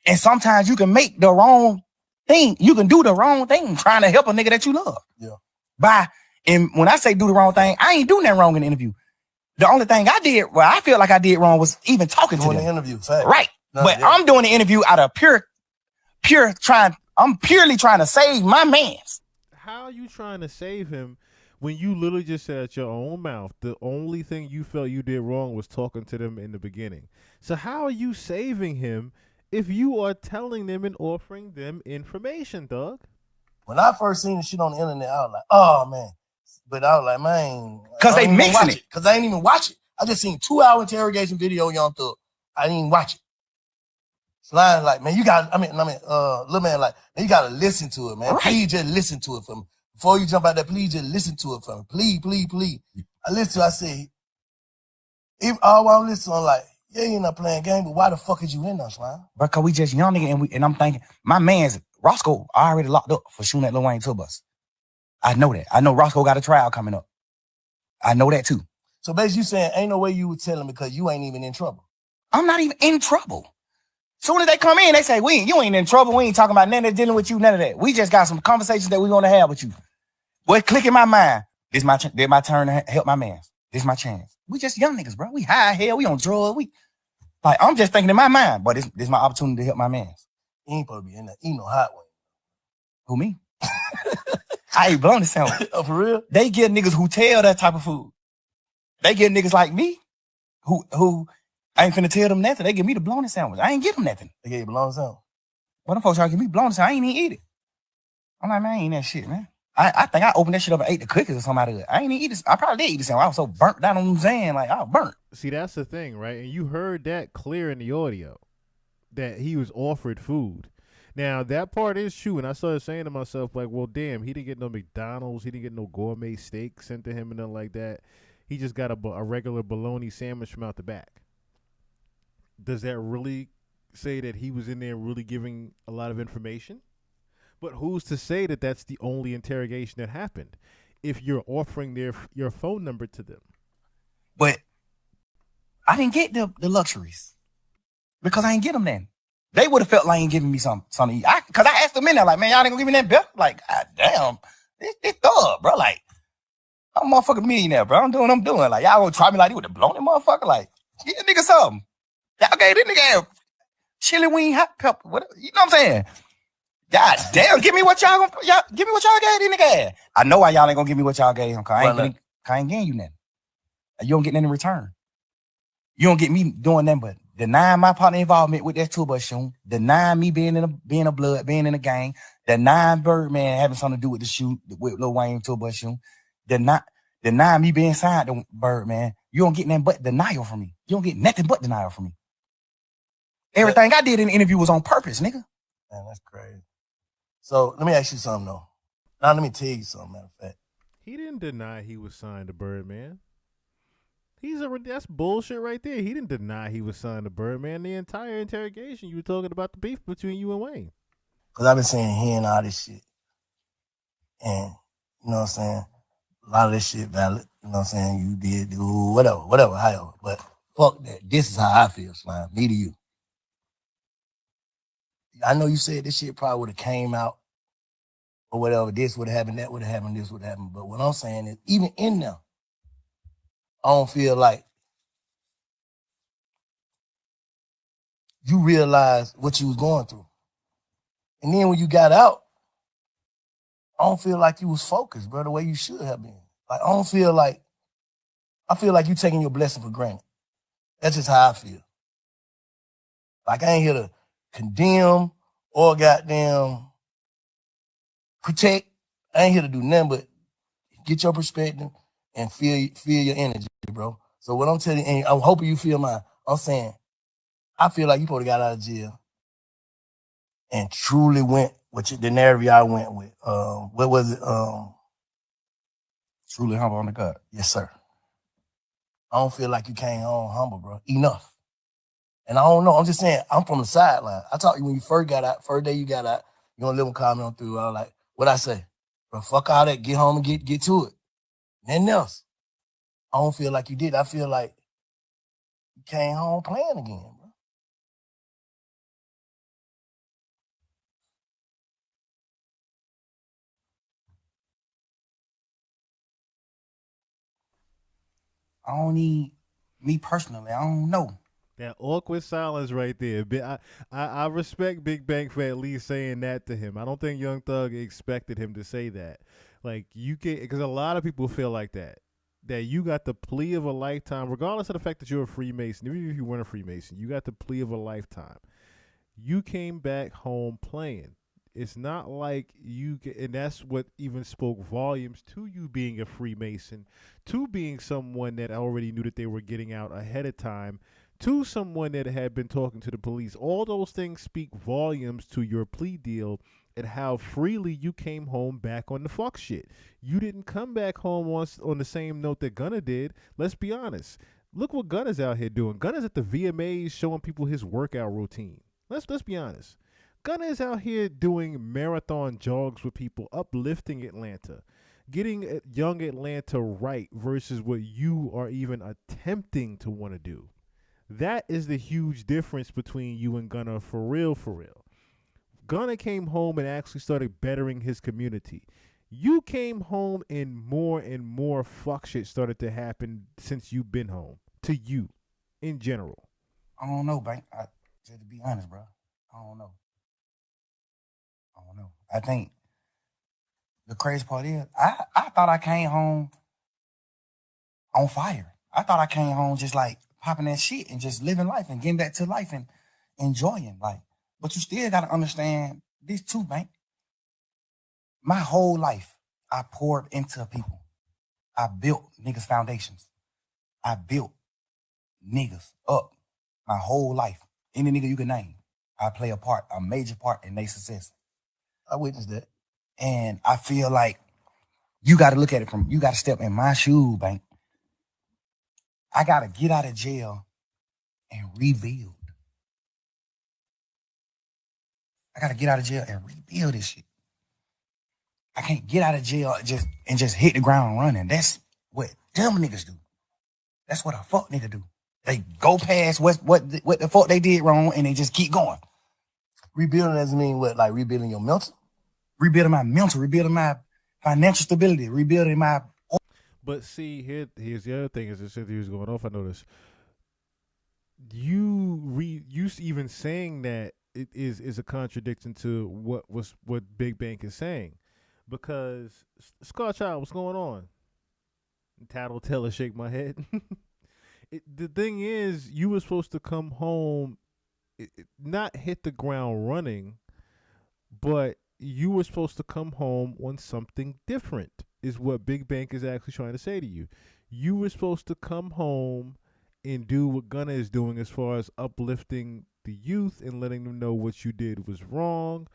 And sometimes you can make the wrong thing. You can do the wrong thing trying to help a nigga that you love. Yeah. And when I say do the wrong thing, I ain't doing nothing wrong in the interview. The only thing I did, well, I feel like I did wrong was even talking to them. The interview, fact. Right. No, but I'm doing the interview out of I'm purely trying to save my mans. How are you trying to save him when you literally just said at your own mouth the only thing you felt you did wrong was talking to them in the beginning? So how are you saving him if you are telling them and offering them information, dog? When I first seen the shit on the internet, I was like, oh man. But I was like, man, because they mixing it. Because I ain't even watch it. I just seen 2-hour interrogation video, Young Thug. I didn't even watch it. Slime like, man, you got. Little man like, man, you gotta listen to it, man. Right. Please just listen to it for me before you jump out there. Please just listen to it for me. Please, please, please. I listened to it. I said, if all I'm listening, I'm like, yeah, you not playing game, but why the fuck is you in there, Slime? Because we just young nigga, and I'm thinking, my man's Roscoe already locked up for shooting at Lil Wayne tour bus. I know that. I know Roscoe got a trial coming up. I know that too. So basically you saying ain't no way you would tell him because you ain't even in trouble. I'm not even in trouble. Soon as they come in, they say, you ain't in trouble. We ain't talking about nothing that's dealing with you, none of that. We just got some conversations that we want to have with you. What click in my mind, this my turn to help my man. This my chance. We just young niggas, bro. We high hell, we on drugs. I'm just thinking in my mind, but this my opportunity to help my man. You ain't supposed to be in there. Eat no hot one. Who, me? I ain't blown the sandwich. Oh, for real? They get niggas who tell that type of food. They get niggas like me who I ain't finna tell them nothing. They give me the blown sandwich. I ain't give them nothing. They gave you blown sandwich. What them folks try to give me blown sandwich? I ain't even eat it. I'm like, man, I ain't eat that shit, man. I think I opened that shit up and ate the cookies or something out of it. I ain't even eat this. I probably did eat the sandwich. I was so burnt down on them saying, like, I was burnt. See, that's the thing, right? And you heard that clear in the audio that he was offered food. Now, that part is true, and I started saying to myself, like, well, damn, he didn't get no McDonald's, he didn't get no gourmet steak sent to him and nothing like that. He just got a regular bologna sandwich from out the back. Does that really say that he was in there really giving a lot of information? But who's to say that that's the only interrogation that happened if you're offering your phone number to them? But I didn't get the luxuries because I ain't get them then. They would have felt like ain't giving me something to eat. Because I asked them in there, like, man, y'all ain't gonna give me that bill? Like, God damn, this thug, bro. Like, I'm a motherfucking millionaire, bro. I'm doing what I'm doing. Like, y'all gonna try me like you with the blown motherfucker? Like, give a nigga something. Y'all gave this nigga chili wing hot pepper. Whatever. You know what I'm saying? God damn, give me what y'all gave this nigga. I know why y'all ain't gonna give me what y'all gave him. Cause I ain't getting you nothing. You don't get nothing in return. You don't get me doing nothing but denying my partner involvement with that tour bus shooting, denying me being in a gang, denying Birdman having something to do with the shoot with Lil Wayne tour bus shooting, denying me being signed to Birdman. You don't get nothing but denial from me. You don't get nothing but denial from me. Everything I did in the interview was on purpose, nigga. Man, that's crazy. So let me ask you something though. Now let me tell you something, matter of fact. He didn't deny he was signed to Birdman. That's bullshit right there. He didn't deny he was signed to Birdman. The entire interrogation, you were talking about the beef between you and Wayne. Because I've been saying hearing all this shit. And, you know what I'm saying? A lot of this shit valid. You know what I'm saying? You did do whatever, however. But fuck that. This is how I feel, Slime. Me to you. I know you said this shit probably would have came out or whatever. This would have happened, that would have happened, this would have happened. But what I'm saying is, even in there, I don't feel like you realized what you was going through. And then when you got out, I don't feel like you was focused, bro, the way you should have been. Like, I feel like you taking your blessing for granted. That's just how I feel. Like, I ain't here to condemn or goddamn protect. I ain't here to do nothing but get your perspective and feel your energy, bro. So what I'm telling you, and I'm hoping you feel mine, I'm saying, I feel like you probably got out of jail and truly went with the narrative I went with. What was it? Truly humble on the God. Yes, sir. I don't feel like you came home humble, bro. Enough. And I don't know. I'm just saying, I'm from the sideline. I talked to you when you first got out, first day you got out, you gonna live and comment on through. I was like, what I say? Bro, fuck all that. Get home and get to it. Nothing else. I don't feel like you did. I feel like you came home playing again, bro. I don't need, me personally, I don't know. That awkward silence right there. I respect Big Bang for at least saying that to him. I don't think Young Thug expected him to say that. Like, you can, because a lot of people feel like that you got the plea of a lifetime, regardless of the fact that you're a Freemason. Even if you weren't a Freemason, you got the plea of a lifetime. You came back home playing. It's not like and that's what even spoke volumes to you being a Freemason, to being someone that already knew that they were getting out ahead of time, to someone that had been talking to the police. All those things speak volumes to your plea deal and how freely you came home back on the fuck shit. You didn't come back home on the same note that Gunna did. Let's be honest. Look what Gunna's out here doing. Gunna's at the VMAs showing people his workout routine. Let's be honest. Gunna is out here doing marathon jogs with people, uplifting Atlanta, getting young Atlanta right versus what you are even attempting to want to do. That is the huge difference between you and Gunna, for real, for real. Gunna came home and actually started bettering his community. You came home and more fuck shit started to happen since you've been home, to you, in general. I don't know, Bank. To be honest, bro, I don't know. I think the crazy part is, I thought I came home on fire. I thought I came home just like popping that shit and just living life and getting back to life and enjoying life. But you still got to understand this too, Bank. My whole life, I poured into people. I built niggas' foundations. I built niggas up my whole life. Any nigga you can name, I play a major part in their success. I witnessed that. And I feel like you got to look at it you got to step in my shoe, Bank. I got to get out of jail and rebuild. I got to get out of jail and rebuild this shit. I can't get out of jail and just hit the ground running. That's what dumb niggas do. That's what a fuck nigga do. They go past what the fuck they did wrong and they just keep going. Rebuilding doesn't mean what? Like rebuilding your mental? Rebuilding my mental, rebuilding my financial stability, rebuilding my... But see, here's the other thing, as the Cynthia was going off, I noticed. You even saying that it is a contradiction to what Big Bang is saying. Because, Scar Child, what's going on? Tattletale, shake my head. The thing is, you were supposed to come home, not hit the ground running, but you were supposed to come home on something different, is what Big Bang is actually trying to say to you. You were supposed to come home and do what Gunna is doing as far as uplifting the youth and letting them know what you did was wrong,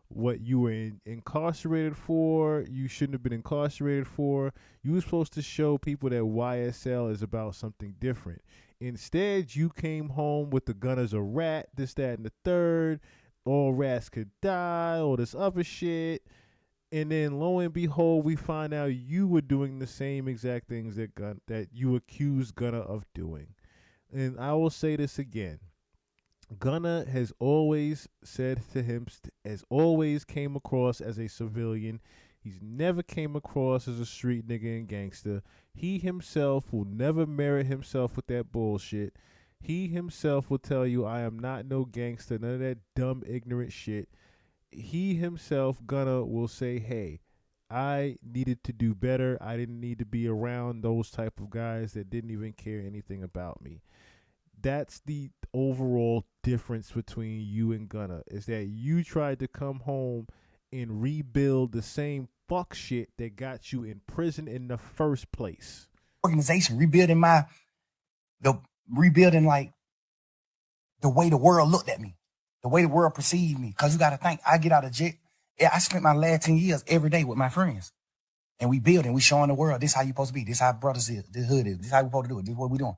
what you were incarcerated for, you shouldn't have been incarcerated for. You were supposed to show people that YSL is about something different. Instead, you came home with the Gunna's a rat, this, that, and the third. All rats could die, all this other shit. And then lo and behold, we find out you were doing the same exact things that you accused Gunna of doing. And I will say this again. Gunna has always said to him, has always came across as a civilian. He's never came across as a street nigga and gangster. He himself will never merit himself with that bullshit. He himself will tell you, I am not no gangster, none of that dumb, ignorant shit. He himself, Gunna, will say, hey, I needed to do better. I didn't need to be around those type of guys that didn't even care anything about me. That's the overall difference between you and Gunna, is that you tried to come home and rebuild the same fuck shit that got you in prison in the first place. Organization, rebuilding like the way the world looked at me, the way the world perceived me. Cause you gotta think, I get out of jail. I spent my last 10 years every day with my friends. And we building, we showing the world, this how you supposed to be, this how brothers is, this hood is, this how we supposed to do it, this what we doing.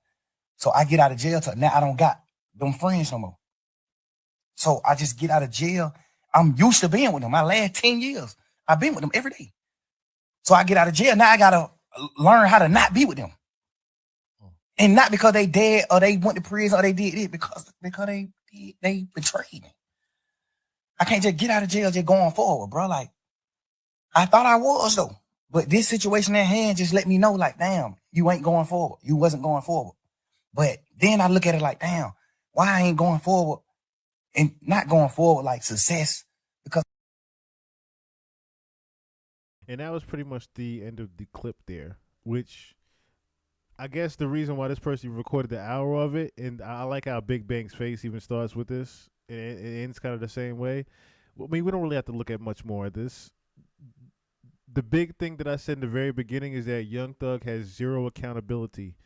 So I get out of jail, now I don't got them friends no more. So I just get out of jail. I'm used to being with them. My last 10 years, I've been with them every day. So I get out of jail, now I gotta learn how to not be with them. And not because they dead or they went to prison or they did it, because they betrayed me. I can't just get out of jail just going forward, bro. Like, I thought I was though. But this situation at hand just let me know, like, damn, you ain't going forward. You wasn't going forward. But then I look at it like, damn, why I ain't going forward and not going forward like success? Because. And that was pretty much the end of the clip there, which I guess the reason why this person recorded the hour of it, and I like how Big Bang's face even starts with this, and it ends kind of the same way. I mean, we don't really have to look at much more of this. The big thing that I said in the very beginning is that Young Thug has zero accountability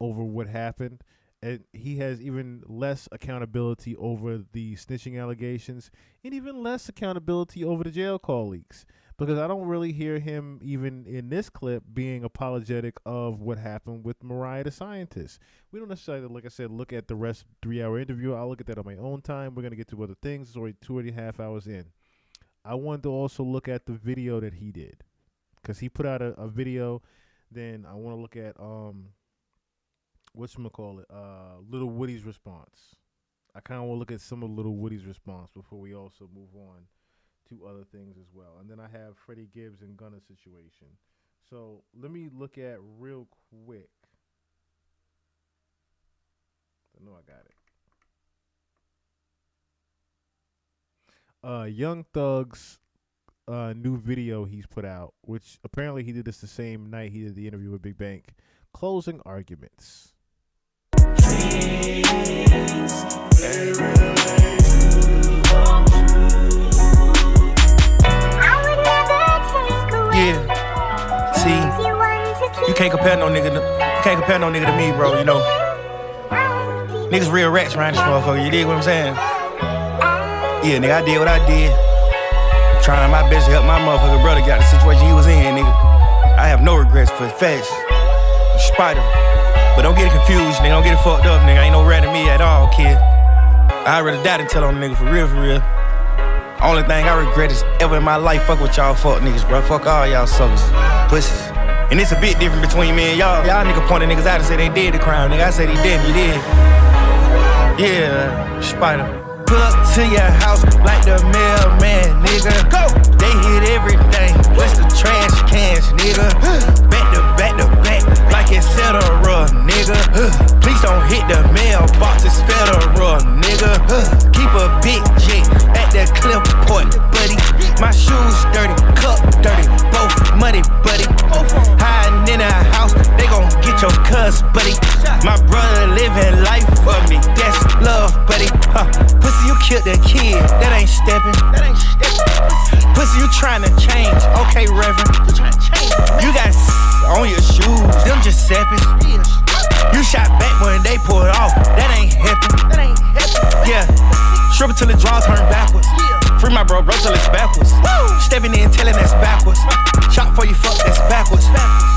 over what happened, and he has even less accountability over the snitching allegations, and even less accountability over the jail call leaks, because I don't really hear him even in this clip being apologetic of what happened with Mariah the Scientist. We don't necessarily, like I said, look at the rest 3-hour interview. I'll look at that on my own time. We're going to get to other things. It's already 2.5 hours in. I wanted to also look at the video that he did, because he put out a video. Then I want to look at Little Woody's response. I kind of want to look at some of Little Woody's response before we also move on to other things as well. And then I have Freddie Gibbs and Gunna's situation. So let me look at real quick. I know I got it. Young Thug's new video he's put out, which apparently he did this the same night he did the interview with Big Bang. Closing arguments. Yeah. See, you can't compare no nigga to me, bro. You know, niggas real rats around this motherfucker. You dig what I'm saying? Yeah, nigga, I did what I did. Trying my best to help my motherfucker brother get out the situation he was in, nigga. I have no regrets for facts. Spider. But don't get it confused, nigga. Don't get it fucked up, nigga. Ain't no rat to me at all, kid. I'd rather die than tell on the nigga for real, for real. Only thing I regret is ever in my life fuck with y'all fuck niggas, bro. Fuck all y'all suckers, pussies. And it's a bit different between me and y'all. Y'all nigga pointing niggas out and say they did the crime, nigga. I said he didn't, he did. Yeah, Spider. Pull up to your house like the mailman, nigga. Go! They hit everything. What's the trash cans, nigga? Back to back to back, like it's federal, nigga. Please don't hit the mailbox, it's federal, nigga. Keep a big J at the clip point, buddy. My shoes dirty, cup dirty, both muddy, buddy. Hiding in a house, they gon' get your cuz, buddy. My brother living life for me, that's love, buddy. Pussy, you killed the kid, that ain't stepping. Pussy, you tryna change, okay, Reverend. You got on your shoes, them just sepping. You shot back when they pulled off, that ain't happen. Yeah, strip it till the draws turn backwards. Free my bro till it's backwards. Stepping in, telling that's backwards. Chop for you, fuck, that's backwards.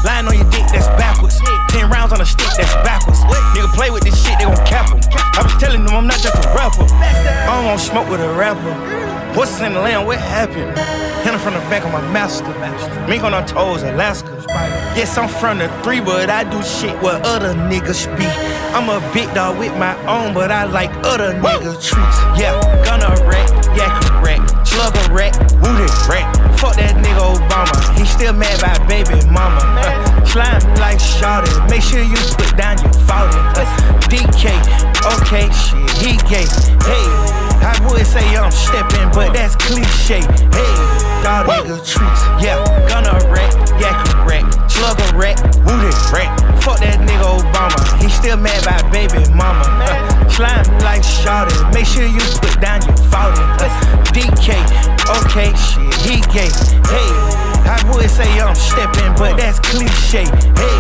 Lying on your dick, that's backwards. 10 rounds on a stick, that's backwards. Nigga play with this shit, they gon' cap him. I was telling them I'm not just a rapper. I don't want smoke. smoke with a rapper. What's in the land? What happened? Hit him from the back of my master. Mink on our toes, Alaska. Yes, I'm from the 3, but I do shit where other niggas be. I'm a big dog with my own, but I like other niggas treats. Yeah, gonna wreck, yeah, correct. Slug a rat, wounded rat. Fuck that nigga Obama. He still mad by baby mama. Slime like Shawty. Make sure you put down your faulty. DK, okay, shit, he gay. Hey, I would say I'm stepping, but that's cliche. Hey, dog nigga treats. Yeah, gonna rat, yeah, correct. Slug a rat, wounded rat. Fuck that nigga Obama. He still mad by baby mama. Slime like Shawty. Make sure you put down your faulty. DK, okay, shit, he gay. Hey, I would say I'm stepping, but that's cliche. Hey,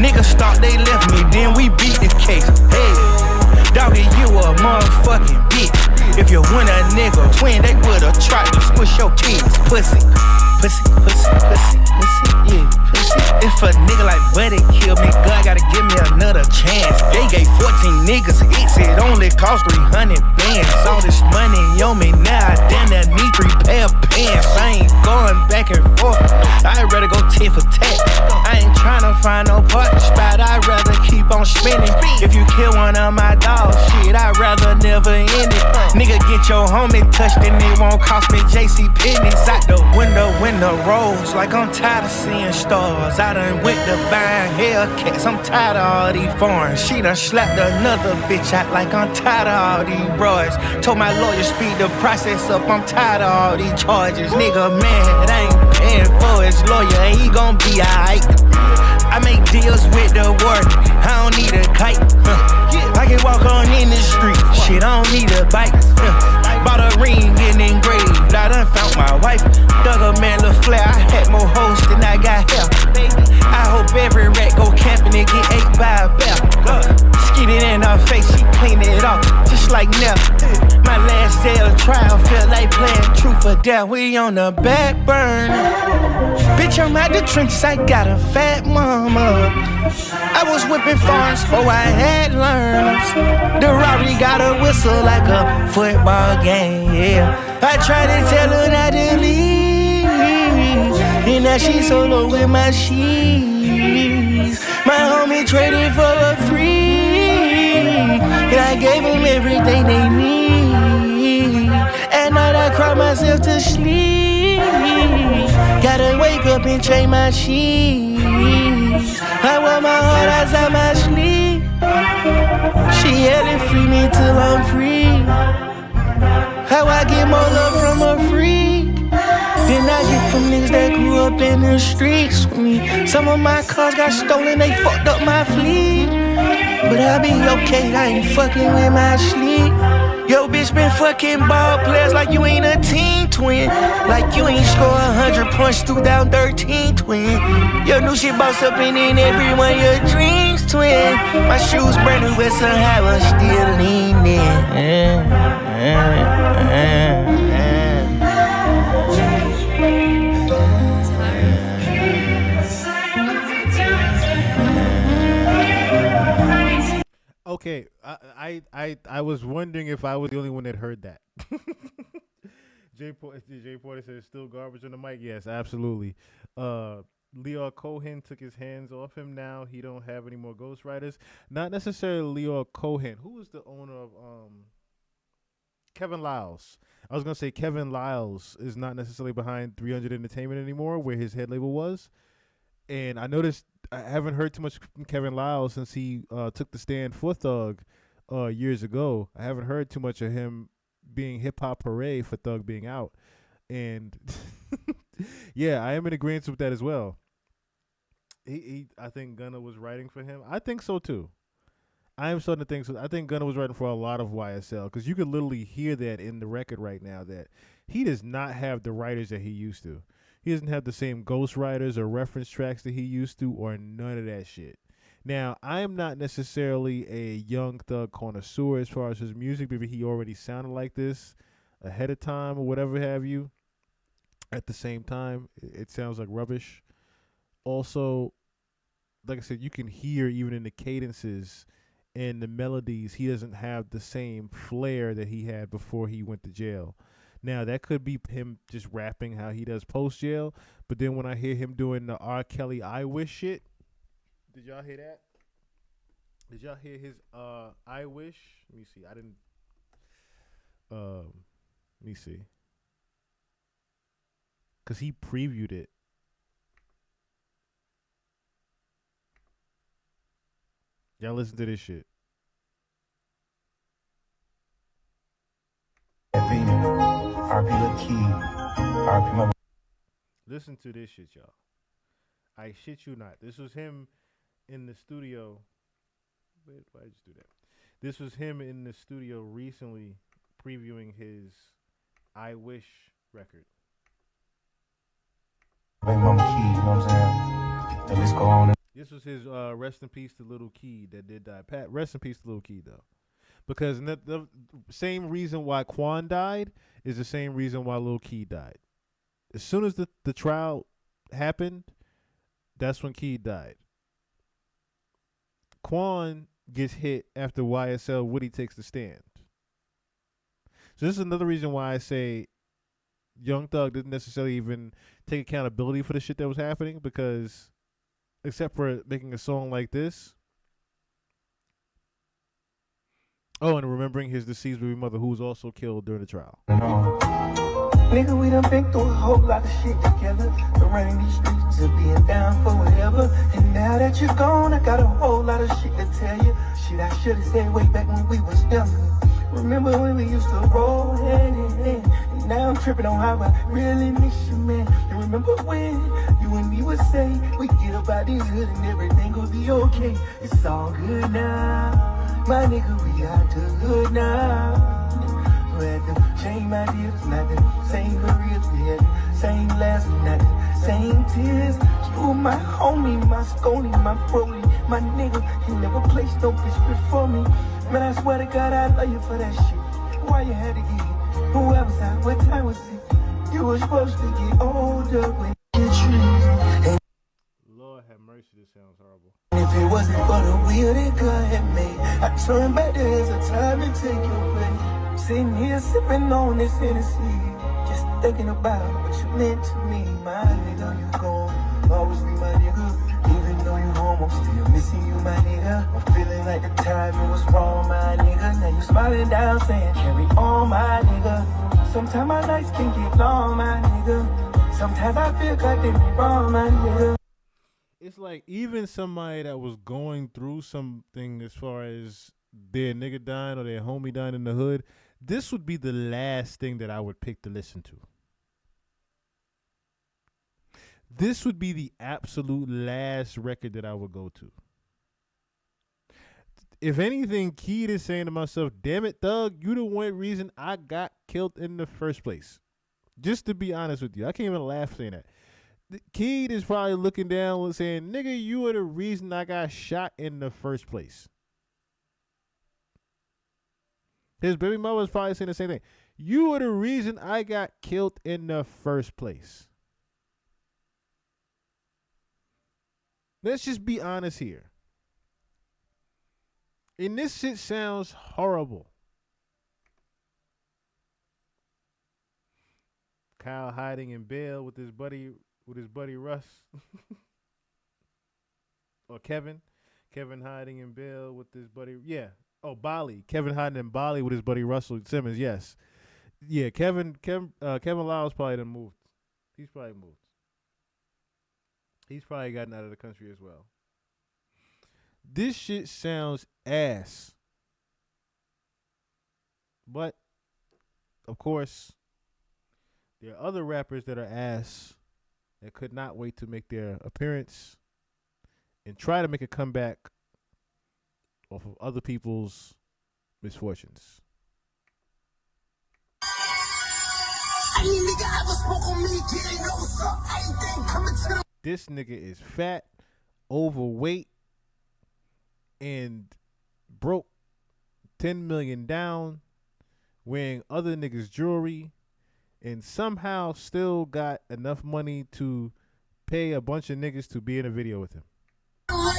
niggas thought they left me, then we beat the case. Hey, doggy, you a motherfucking bitch. If you want a nigga twin, they would've tried to squish your kids. Pussy, pussy, pussy, pussy, pussy, yeah, pussy. If a nigga like Buddy kill me, God gotta give me another chance. They gave 14 niggas hits, it only cost 300 bands. All this money on me now, I damn near need 3 pair of pants. I ain't going back and forth, I'd rather go tit for tat. I ain't tryna find no parking spot, I'd rather keep on spinning. If you kill one of my dogs, shit, I'd rather never end it. Nigga, get your homie touched and it won't cost me JC Penney's. Out the window rolls like I'm tired of seeing stars. I done went to buying Hellcats, I'm tired of all these foreigns. She done slapped another bitch out like I'm tired of all these broads. Told my lawyer speed the process up, I'm tired of all these charges. Nigga mad, I ain't paying for his lawyer, he gon' be alright. I make deals with the warden, I don't need a kite. I can walk on in the street, shit, I don't need a bike. Bought a ring getting engraved, I done found my wife. Dug a man LaFleur, I had more hoes than I got hair. I hope every rat go camping and get ate by a bear. Skeet it in her face, she clean it off, just like Nell. My last day of trial felt like playing truth or dare. We on the back burner. Bitch, I'm out the trenches, I got a fat mama. I was whipping farms before I had learned. The Rari got a whistle like a football game, yeah. I tried to tell her not to leave, and now she solo with my sheets. My homie traded for a free, and I gave them everything they need. At night I cry myself to sleep. Gotta wake up and change my sheets. I wear my heart outside my sleep. She had to free me till I'm free. How I get more love from a freak than I get from niggas that grew up in the streets with me. Some of my cars got stolen, they fucked up my fleet. But I be okay, I ain't fucking with my sleep. Yo, bitch been fucking ball players like you ain't a team twin. Like you ain't score 100 points 2013 twin. Your new shit boss up and in every one of your dreams twin. My shoes brand new but somehow I'm still leaning. Okay, I was wondering if I was the only one that heard that. Jay Porter says still garbage on the mic. Yes, absolutely. Leo Cohen took his hands off him now. He don't have any more ghostwriters. Not necessarily Leo Cohen. Who is the owner of Kevin Lyles? I was gonna say Kevin Lyles is not necessarily behind 300 Entertainment anymore, where his head label was. And I noticed I haven't heard too much from Kevin Lyles since he took the stand for Thug years ago. I haven't heard too much of him being hip hop hooray for Thug being out. And yeah, I am in agreement with that as well. I think Gunna was writing for him. I think so too. I am starting to think so. I think Gunna was writing for a lot of YSL because you could literally hear that in the record right now that he does not have the writers that he used to. He doesn't have the same ghostwriters or reference tracks that he used to or none of that shit. Now, I am not necessarily a Young Thug connoisseur as far as his music. Maybe he already sounded like this ahead of time or whatever have you. At the same time, it sounds like rubbish. Also, like I said, you can hear even in the cadences and the melodies, he doesn't have the same flair that he had before he went to jail. Now, that could be him just rapping how he does post-jail, but then when I hear him doing the R. Kelly I Wish shit, did y'all hear that? Did y'all hear his I Wish? Let me see. I didn't. Let me see. Because he previewed it. Y'all listen to this shit. Listen to this shit, y'all. I shit you not. This was him in the studio. Wait, why did I just do that? This was him in the studio recently previewing his I Wish record. Baby mama Key, you know what I'm saying? The list go on. This was his rest in peace to Little Key that did die. Pat, rest in peace to Little Key, though. Because the same reason why Quan died is the same reason why Lil Key died. As soon as the trial happened, that's when Key died. Quan gets hit after YSL Woody takes the stand. So this is another reason why I say Young Thug didn't necessarily even take accountability for the shit that was happening, because except for making a song like this. Oh, and remembering his deceased baby mother, who was also killed during the trial. Nigga, we done been through a whole lot of shit together. Been running these streets and being down for whatever. And now that you're gone, I got a whole lot of shit to tell you. Shit I should've said way back when we was younger. Remember when we used to roll hand in hand? And now I'm tripping on how I really miss you, man. And remember when you and me would say we get up out this hood and everything will be okay. It's all good now. My nigga, we out the hood now. We had to change my deals, not the same careers. We had the same laughs, not the same tears. You my homie, my sconey, my broly, my nigga. You never placed no bitch before me. Man, I swear to God, I love you for that shit. Why you had to get it? Whoever's out, what time was it? You were supposed to get older when you trees. Lord have mercy, this sounds horrible. If it wasn't for the wheel that God had made, I turn back there's a time to take your place. Sitting here sipping on this Hennessy, just thinking about what you meant to me. My nigga, you gon' always be my nigga. Even though you home, I'm still missing you, my nigga. I'm feeling like the timing was wrong, my nigga. Now you smiling down saying, carry on, my nigga. Sometimes my nights can get long, my nigga. Sometimes I feel God did me wrong, my nigga. It's like even somebody that was going through something as far as their nigga dying or their homie dying in the hood, this would be the last thing that I would pick to listen to. This would be the absolute last record that I would go to. If anything, Keed is saying to myself, damn it, Thug, you the one reason I got killed in the first place. Just to be honest with you. I can't even laugh saying that. Keed is probably looking down and saying, nigga, you are the reason I got shot in the first place. His baby mother was probably saying the same thing. You are the reason I got killed in the first place. Let's just be honest here. And this shit sounds horrible. Kyle hiding in bail with his buddy Russ. Or Kevin. Kevin hiding in bail with his buddy. Yeah. Oh, Bali. Kevin hiding in Bali with his buddy Russell Simmons. Yes. Yeah, Kevin Lyles probably done moved. He's probably moved. He's probably gotten out of the country as well. This shit sounds ass. But, of course, there are other rappers that are ass that could not wait to make their appearance and try to make a comeback off of other people's misfortunes. This nigga is fat, overweight, and broke 10 million down, wearing other niggas' jewelry, and somehow still got enough money to pay a bunch of niggas to be in a video with him.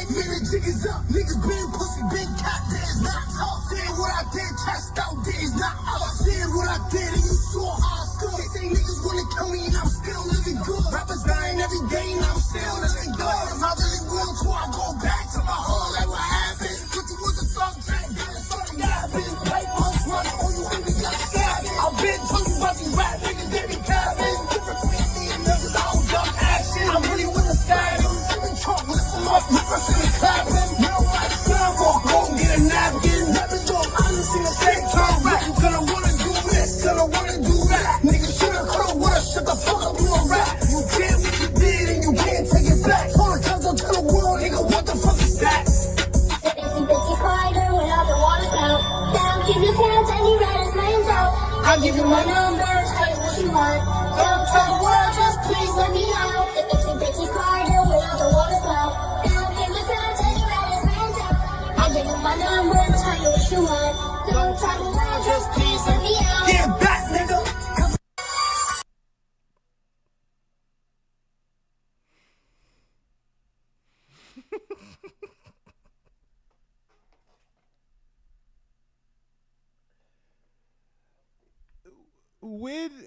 like minute jiggers up. Niggas been pussy, been cat, there's not talk. Saying what I did, chest out, there's not up. Saying what I did, and you saw how I stood. They say niggas wanna kill me, and I'm still living good. Rappers dying every day, and I'm still living good. If I really want to, I go back to my hood, like what happened. Put you with the thug track, got it fucking happened. Like months running, all you niggas got stabbed. I've been talking about these rap niggas, they be capping. Different between me and niggas, I don't dump action. I'm really with the stabbing. Sipping chalk, lift them up, refreshing and clapping. You don't like sun, walk home, get a napkin. Rappers don't honestly the same time rap. You gonna wanna do this, gonna wanna do that. Niggas shoulda, coulda, woulda, shut the fuck up, you a rap. You did what you did and you can't take it back. So it comes up to the world, nigga, what the fuck is that? Itsy bitsy spider without the water spout. Down, keep your hands and you write his names out. I give you my number, tell you what you want. Don't tell the world, just please let me out. The itsy bitsy spider without the water spout. Down, keep your hands and you write his names out. I give you my number, tell you what you want. Don't tell the world, just please let me out. Get back, nigga.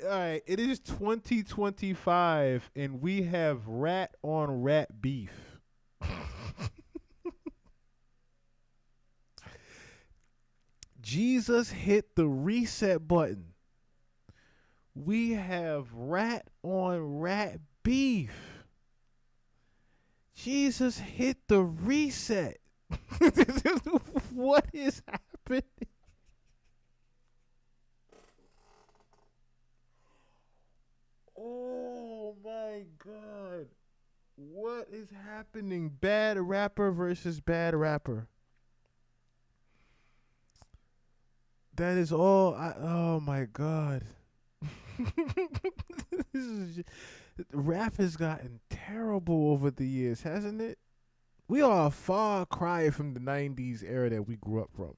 All right, it is 2025 and we have rat on rat beef. Jesus hit the reset button. We have rat on rat beef. Jesus hit the reset. What is happening? Oh my God. What is happening? Bad rapper versus bad rapper. That is all. Oh my God. Rap has gotten terrible over the years, hasn't it? We are a far cry from the 90s era that we grew up from.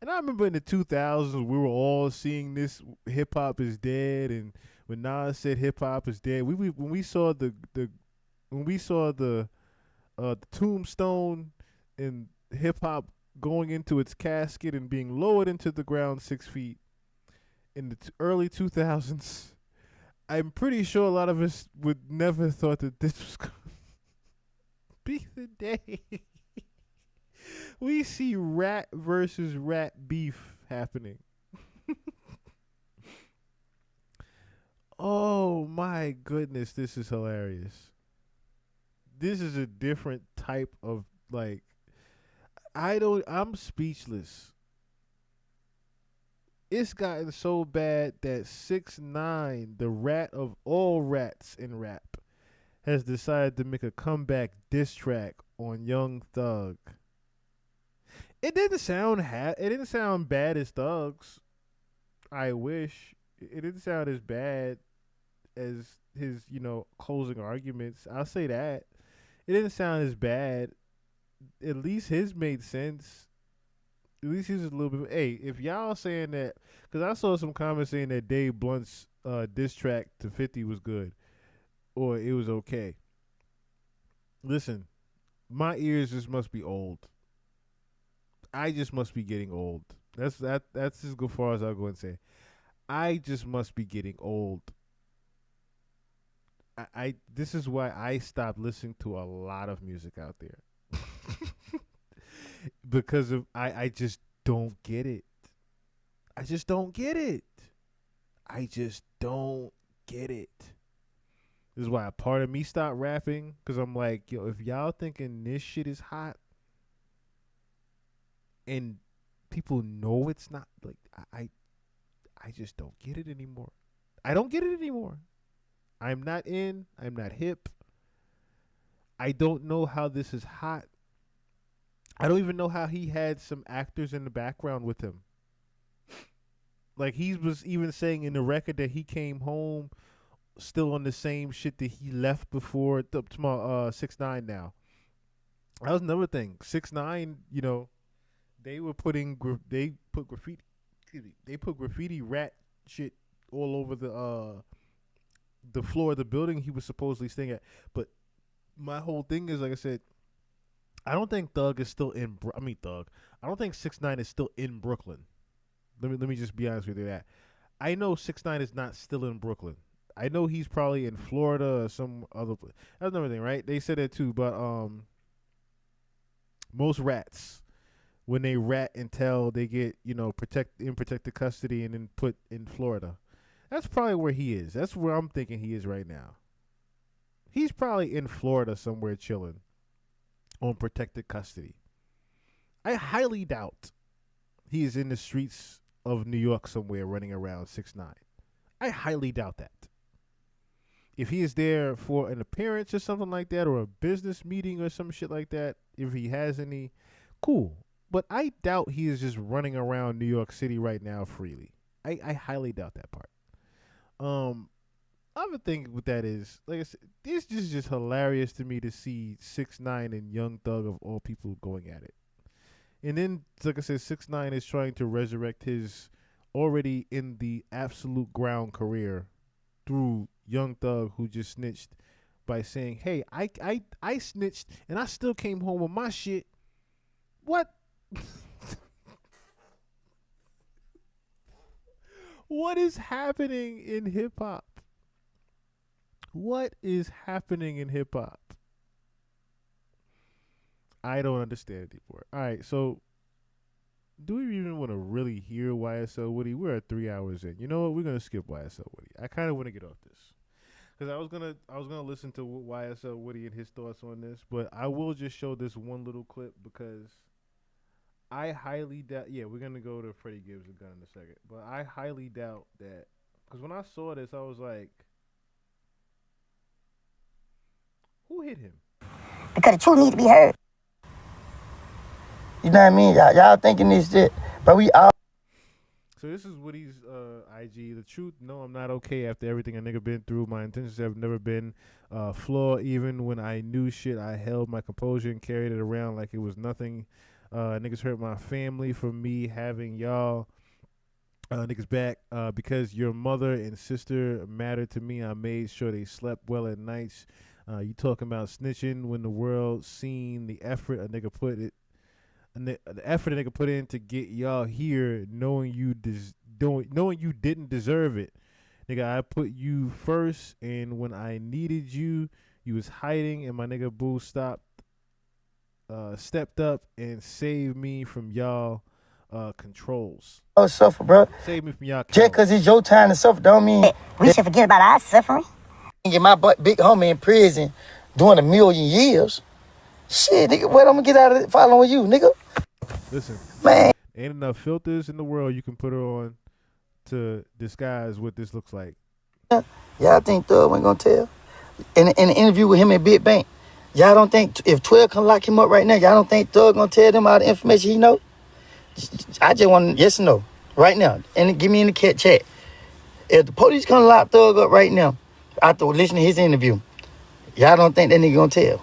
And I remember in the 2000s, we were all seeing this hip hop is dead, and when Nas said hip hop is dead, when we saw the tombstone and hip hop going into its casket and being lowered into the ground 6 feet in the early 2000s, I'm pretty sure a lot of us would never thought that this was going to be the day. We see rat versus rat beef happening. Oh my goodness, this is hilarious. This is a different type of, like, I'm speechless. It's gotten so bad that 6ix9ine, the rat of all rats in rap, has decided to make a comeback diss track on Young Thug. It didn't sound bad as Thug's. I wish. It didn't sound as bad as his, closing arguments. I'll say that. It didn't sound as bad. At least his made sense. At least he's a little bit. Hey, if y'all saying that, because I saw some comments saying that Dave Blunt's diss track to 50 was good, or it was okay. Listen, my ears just must be old. I just must be getting old. That's as far as I'll go and say. I just must be getting old. This is why I stopped listening to a lot of music out there. Because I just don't get it. I just don't get it. I just don't get it. This is why a part of me stopped rapping, because I'm like, yo, if y'all thinking this shit is hot and people know it's not, like, I just don't get it anymore. I don't get it anymore. I'm not in. I'm not hip. I don't know how this is hot. I don't even know how he had some actors in the background with him. Like, he was even saying in the record that he came home still on the same shit that he left before. To my 6ix9ine now. That was another thing. 6ix9ine, they were they put graffiti rat shit all over the floor of the building he was supposedly staying at. But my whole thing is, like I said, I don't think Thug is still in. Thug. I don't think 6ix9ine is still in Brooklyn. Let me just be honest with you. That I know 6ix9ine is not still in Brooklyn. I know he's probably in Florida or some other place. That's another thing, right? They said that too, but most rats, when they rat until they get, protected custody and then put in Florida. That's probably where he is. That's where I'm thinking he is right now. He's probably in Florida somewhere chilling on protected custody. I highly doubt he is in the streets of New York somewhere running around 6ix9ine. I highly doubt that. If he is there for an appearance or something like that, or a business meeting or some shit like that, if he has any, cool. But I doubt he is just running around New York City right now freely. I highly doubt that part. Other thing with that is, like I said, this is just hilarious to me to see 6ix9ine and Young Thug of all people going at it. And then, like I said, 6ix9ine is trying to resurrect his already in the absolute ground career through Young Thug, who just snitched by saying, "Hey, I snitched and I still came home with my shit." What? What is happening in hip hop? What is happening in hip hop? I don't understand it anymore. All right, so do we even want to really hear YSL Woody? We're at 3 hours in. You know what? We're gonna skip YSL Woody. I kind of want to get off this because I was gonna listen to YSL Woody and his thoughts on this, but I will just show this one little clip because I highly doubt. Yeah, we're gonna go to Freddie Gibbs and Gun in a second, but I highly doubt that because when I saw this, I was like, who hit him? Because the truth needs to be heard. You know what I mean? Y'all thinking this shit, but we all. So this is Woody's IG. The truth, no, I'm not okay after everything a nigga been through. My intentions have never been flawed. Even when I knew shit, I held my composure and carried it around like it was nothing. Niggas hurt my family for me having y'all niggas back because your mother and sister mattered to me. I made sure they slept well at nights. You talking about snitching when the world seen the effort a nigga put it. The effort a nigga put in to get y'all here, knowing you didn't deserve it, nigga. I put you first, and when I needed you, you was hiding, and my nigga Boo stepped up and saved me from y'all controls. Oh, suffer, bro. Save me from y'all. Just because it's your time to suffer, don't mean we should forget about our suffering. Get my big homie in prison doing 1,000,000 years. Shit, nigga, what I'm gonna get out of it following you, nigga? Listen, man, ain't enough filters in the world you can put on to disguise what this looks like. Y'all think Thug ain't gonna tell? In the interview with him at Big Bank, y'all don't think if 12 can lock him up right now, y'all don't think Thug gonna tell them all the information he know? I just want yes or no right now, and give me in the chat. If the police come lock Thug up right now after listening to his interview, y'all don't think that nigga gonna tell?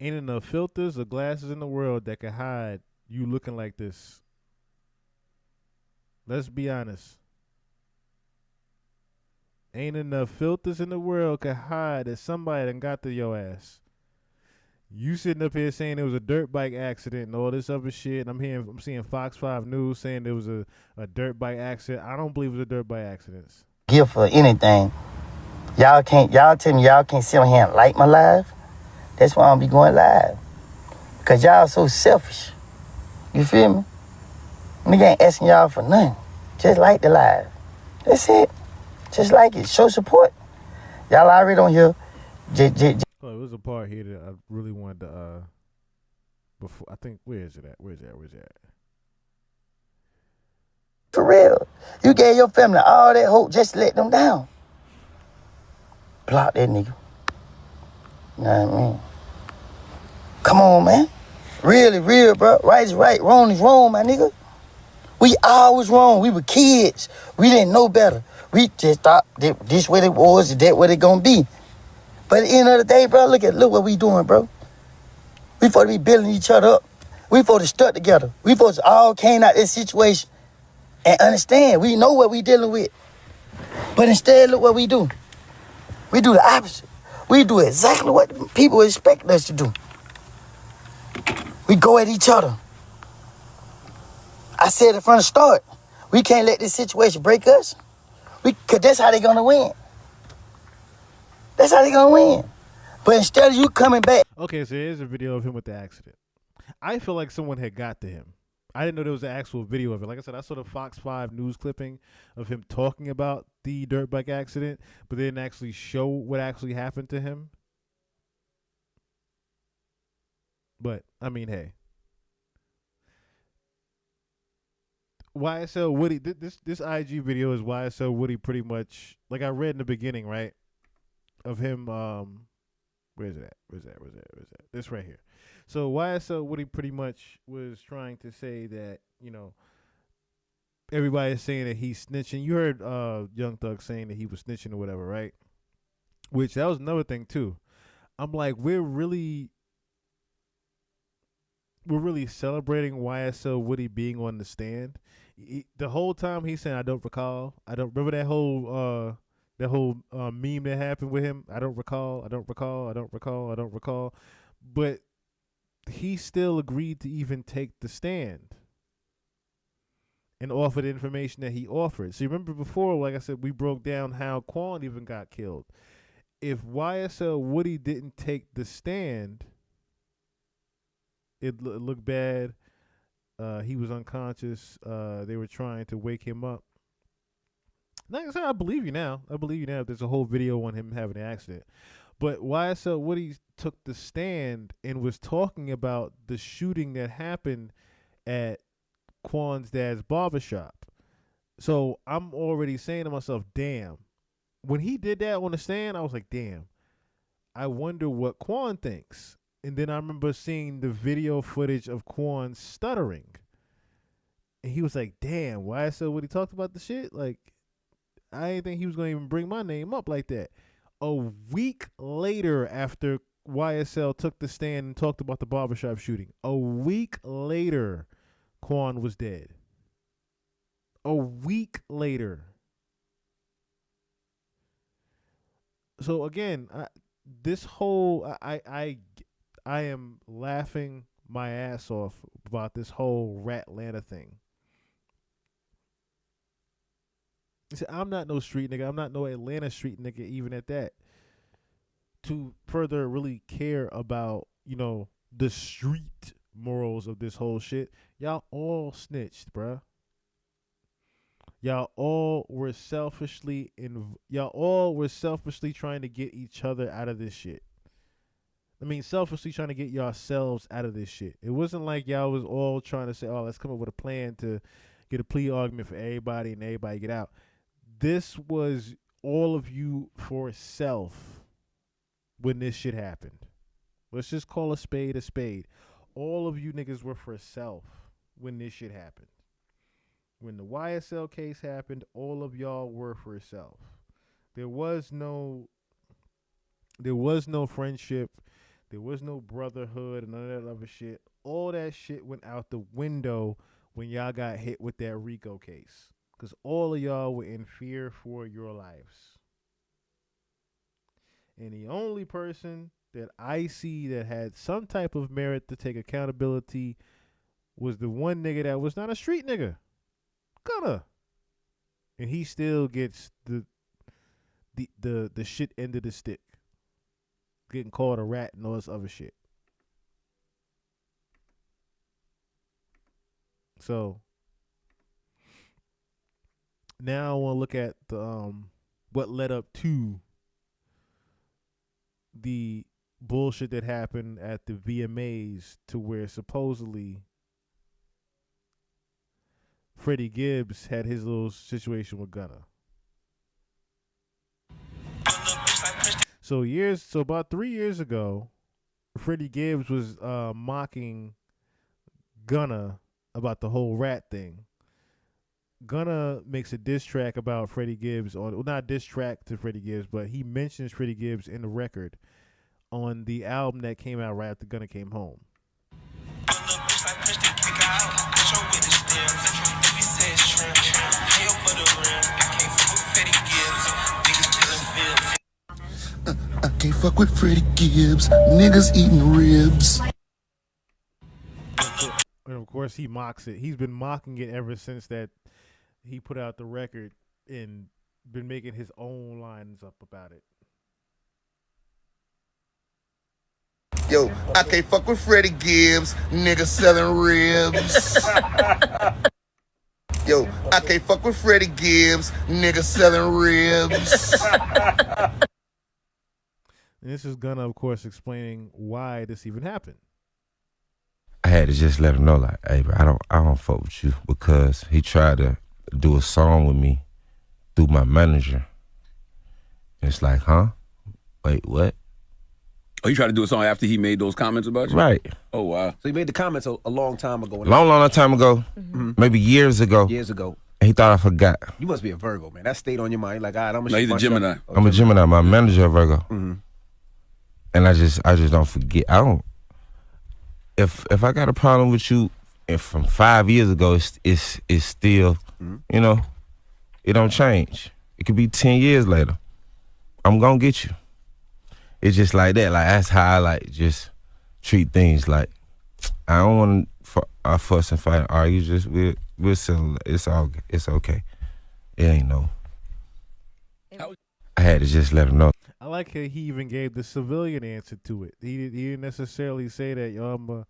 Ain't enough filters or glasses in the world that can hide you looking like this. Let's be honest. Ain't enough filters in the world can hide that somebody done got to your ass. You sitting up here saying it was a dirt bike accident and all this other shit. I'm seeing Fox 5 News saying there was a dirt bike accident. I don't believe it was a dirt bike accident. Give for anything. Y'all tell me y'all can't sit on here and like my live? That's why I'm be going live. Because y'all so selfish. You feel me? Nigga ain't asking y'all for nothing. Just like the live. That's it. Just like it. Show support. Y'all already on here. Oh, it was a part here that I really wanted to, before, I think, where is it at? Where's it at? For real. You gave your family all that hope just to let them down. Block that nigga. You know what I mean? Come on, man. Really real, bro. Right is right, wrong is wrong, my nigga. We always wrong. We were kids. We didn't know better. We just thought this way it was, that way it gonna be. But at the end of the day, bro, look what we doing, bro. We supposed to be building each other up. We supposed to stuck together. We supposed to all came out this situation and understand. We know what we dealing with. But instead, look what we do. We do the opposite. We do exactly what people expect us to do. We go at each other. I said it from the start. We can't let this situation break us. Cause that's how they gonna win. That's how they gonna win. But instead of you coming back. Okay, so here's a video of him with the accident. I feel like someone had got to him. I didn't know there was an actual video of it. Like I said, I saw the Fox 5 news clipping of him talking about the dirt bike accident, but they didn't actually show what actually happened to him. But, I mean, hey. YSL Woody, this IG video is YSL Woody pretty much, like I read in the beginning, right? Of him, where's it at? Where's that? This right here. So YSL Woody pretty much was trying to say that, you know, everybody is saying that he's snitching. You heard Young Thug saying that he was snitching or whatever, right? Which that was another thing too. I'm like, we're really celebrating YSL Woody being on the stand. The whole time he's saying, I don't recall. I don't remember that whole meme that happened with him. I don't recall. But he still agreed to even take the stand and offer the information that he offered. So you remember before, like I said, we broke down how Quan even got killed. If YSL Woody didn't take the stand, it looked bad. He was unconscious. They were trying to wake him up. Like I said, I believe you now. There's a whole video on him having an accident. But YSL Woody took the stand and was talking about the shooting that happened at Quan's dad's barbershop. So I'm already saying to myself, damn. When he did that on the stand, I was like, damn. I wonder what Quan thinks. And then I remember seeing the video footage of Quan stuttering. And he was like, damn, YSL Woody talked about the shit? Like, I didn't think he was going to even bring my name up like that. A week later, after YSL took the stand and talked about the barbershop shooting, a week later, Quan was dead. A week later. So again, I am laughing my ass off about this whole Ratlanta thing. See, I'm not no street nigga. I'm not no Atlanta street nigga, even at that. To further really care about, you know, the street morals of this whole shit, y'all all snitched, bruh. Y'all all were selfishly trying to get each other out of this shit. I mean, selfishly trying to get yourselves out of this shit. It wasn't like y'all was all trying to say, oh, let's come up with a plan to get a plea argument for everybody and everybody get out. This was all of you for self when this shit happened. Let's just call a spade a spade. All of you niggas were for self when this shit happened. When the YSL case happened, all of y'all were for self. There was no friendship. There was no brotherhood and none of that other shit. All that shit went out the window when y'all got hit with that RICO case. Because all of y'all were in fear for your lives. And the only person that I see that had some type of merit to take accountability was the one nigga that was not a street nigga. Gunna. And he still gets the shit end of the stick. Getting called a rat and all this other shit. So now I want to look at the what led up to the bullshit that happened at the VMAs, to where supposedly Freddie Gibbs had his little situation with Gunna. So about 3 years ago, Freddie Gibbs was mocking Gunna about the whole rat thing. Gunna makes a diss track about Freddie Gibbs not diss track to Freddie Gibbs, but he mentions Freddie Gibbs in the record on the album that came out right after Gunna came home. I can't fuck with Freddie Gibbs. Niggas eating ribs. course, he mocks it. He's been mocking it ever since that he put out the record and been making his own lines up about it. Yo, I can't fuck with Freddie Gibbs, nigga selling ribs. Yo, I can't fuck with Freddie Gibbs, nigga selling ribs. And this is Gunna, of course, explaining why this even happened. I had to just let him know, like, hey, bro, I don't fuck with you because he tried to do a song with me through my manager. And it's like, huh? Wait, what? Oh, you tried to do a song after he made those comments about you? Right. Oh, wow. So he made the comments a long time ago. Long time ago. Mm-hmm. Maybe years ago. Years ago. And he thought I forgot. You must be a Virgo, man. That stayed on your mind. Like, all right, I'm No, he's a Gemini. I'm a Gemini. My manager a Virgo. Mm-hmm. And I just don't forget. I don't. If I got a problem with you, and from 5 years ago, it's still, you know, it don't change. It could be 10 years later. I'm gonna get you. It's just like that. Like that's how I like just treat things. Like I don't want to fuss and fight and argue. Just we'll settle. It's okay. It ain't no. I had to just let him know. I like how he even gave the civilian answer to it. He didn't necessarily say that, yo,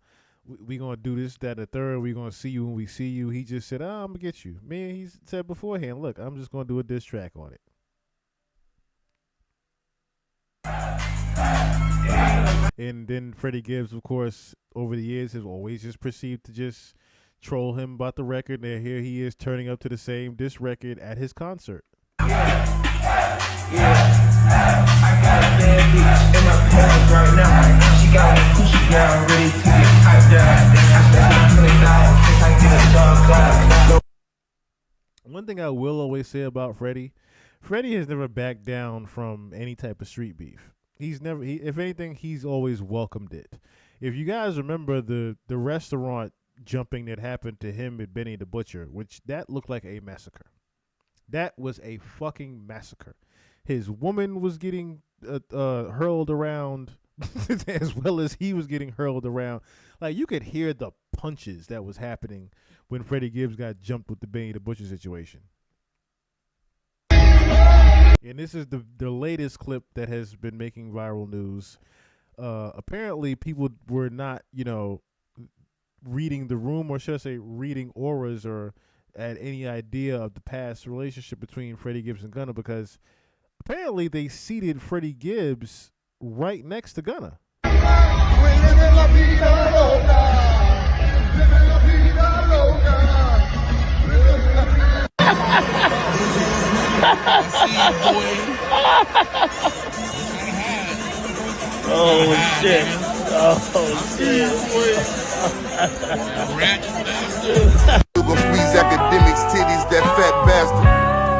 we gonna do this, that, the third. We gonna see you when we see you. He just said, I'm gonna get you. Man, he said beforehand, look, I'm just gonna do a diss track on it. And then Freddie Gibbs, of course, over the years has always just perceived to just troll him about the record. And here he is turning up to the same diss record at his concert. I got a bad bitch in my pants right now. She got a coochie down, ready to get hyped down. I spent $100 since I get a dog. One thing I will always say about Freddie has never backed down from any type of street beef. He's never, if anything, he's always welcomed it. If you guys remember the restaurant jumping that happened to him at Benny the Butcher, which that looked like a massacre. That was a fucking massacre. His woman was getting hurled around as well as he was getting hurled around. Like you could hear the punches that was happening when Freddie Gibbs got jumped with the Benny the Butcher situation. And this is the latest clip that has been making viral news. Apparently people were not, reading the room, or should I say reading auras, or had any idea of the past relationship between Freddie Gibbs and Gunna, because apparently they seated Freddie Gibbs right next to Gunna. Oh shit. Oh shit. You gon' squeeze academics titties, that fat bastard.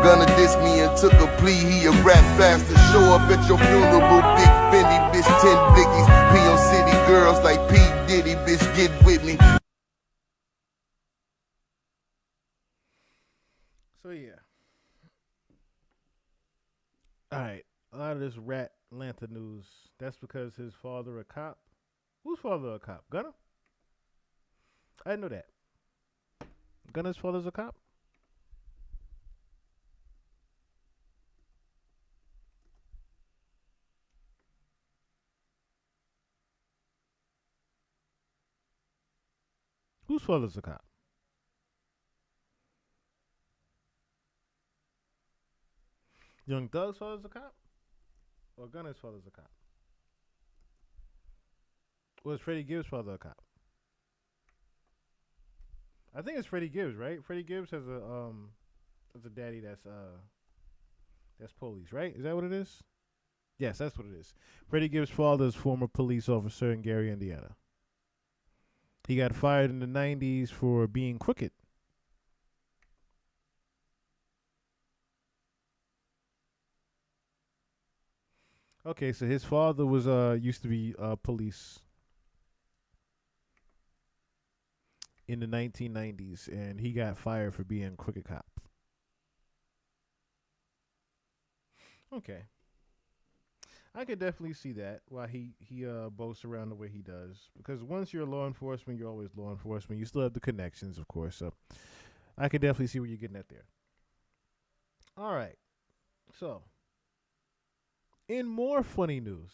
Gunna diss me and took a plea, he a rap bastard. Show up at your funeral, big Fendi, bitch, 10 blickies. P on city girls like P. Diddy, bitch, get with me. So yeah. Alright, a lot of this Rat Lanta news, that's because his father a cop. Whose father a cop? Gunna? I didn't know that. Gunna's father's a cop? Whose father's a cop? Young Thug's father's a cop? Or Gunna's father's a cop? Was Freddie Gibbs' father a cop? I think it's Freddie Gibbs, right? Freddie Gibbs has a daddy that's police, right? Is that what it is? Yes, that's what it is. Freddie Gibbs' father is former police officer in Gary, Indiana. He got fired in the 90s for being crooked. Okay, so his father was used to be police in the 1990s, and he got fired for being crooked cop. Okay. I could definitely see that why he boasts around the way he does. Because once you're law enforcement, you're always law enforcement. You still have the connections, of course. So I could definitely see where you're getting at there. All right. So in more funny news,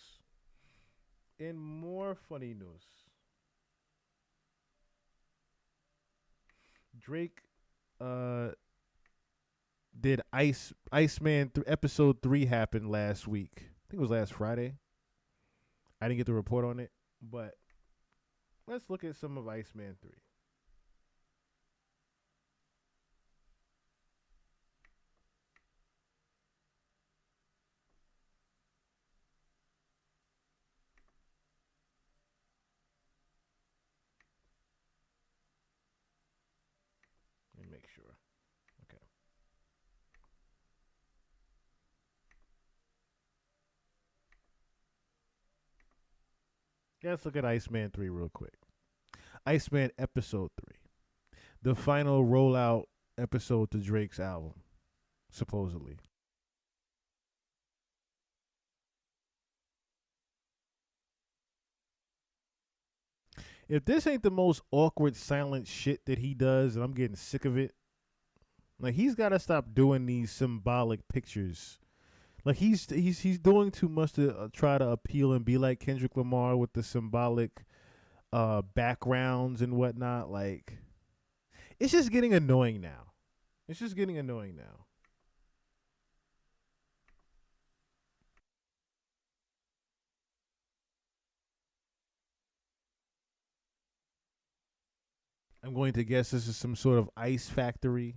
Drake did Iceman episode 3 happened last week. I think it was last Friday. I didn't get the report on it, but let's look at some of Iceman 3. Let me make sure. Okay. Let's look at Iceman 3 real quick. Iceman episode 3. The final rollout episode to Drake's album, supposedly. If this ain't the most awkward silent shit that he does, and I'm getting sick of it, like he's got to stop doing these symbolic pictures. Like he's doing too much to try to appeal and be like Kendrick Lamar with the symbolic backgrounds and whatnot. Like it's just getting annoying now. I'm going to guess this is some sort of ice factory.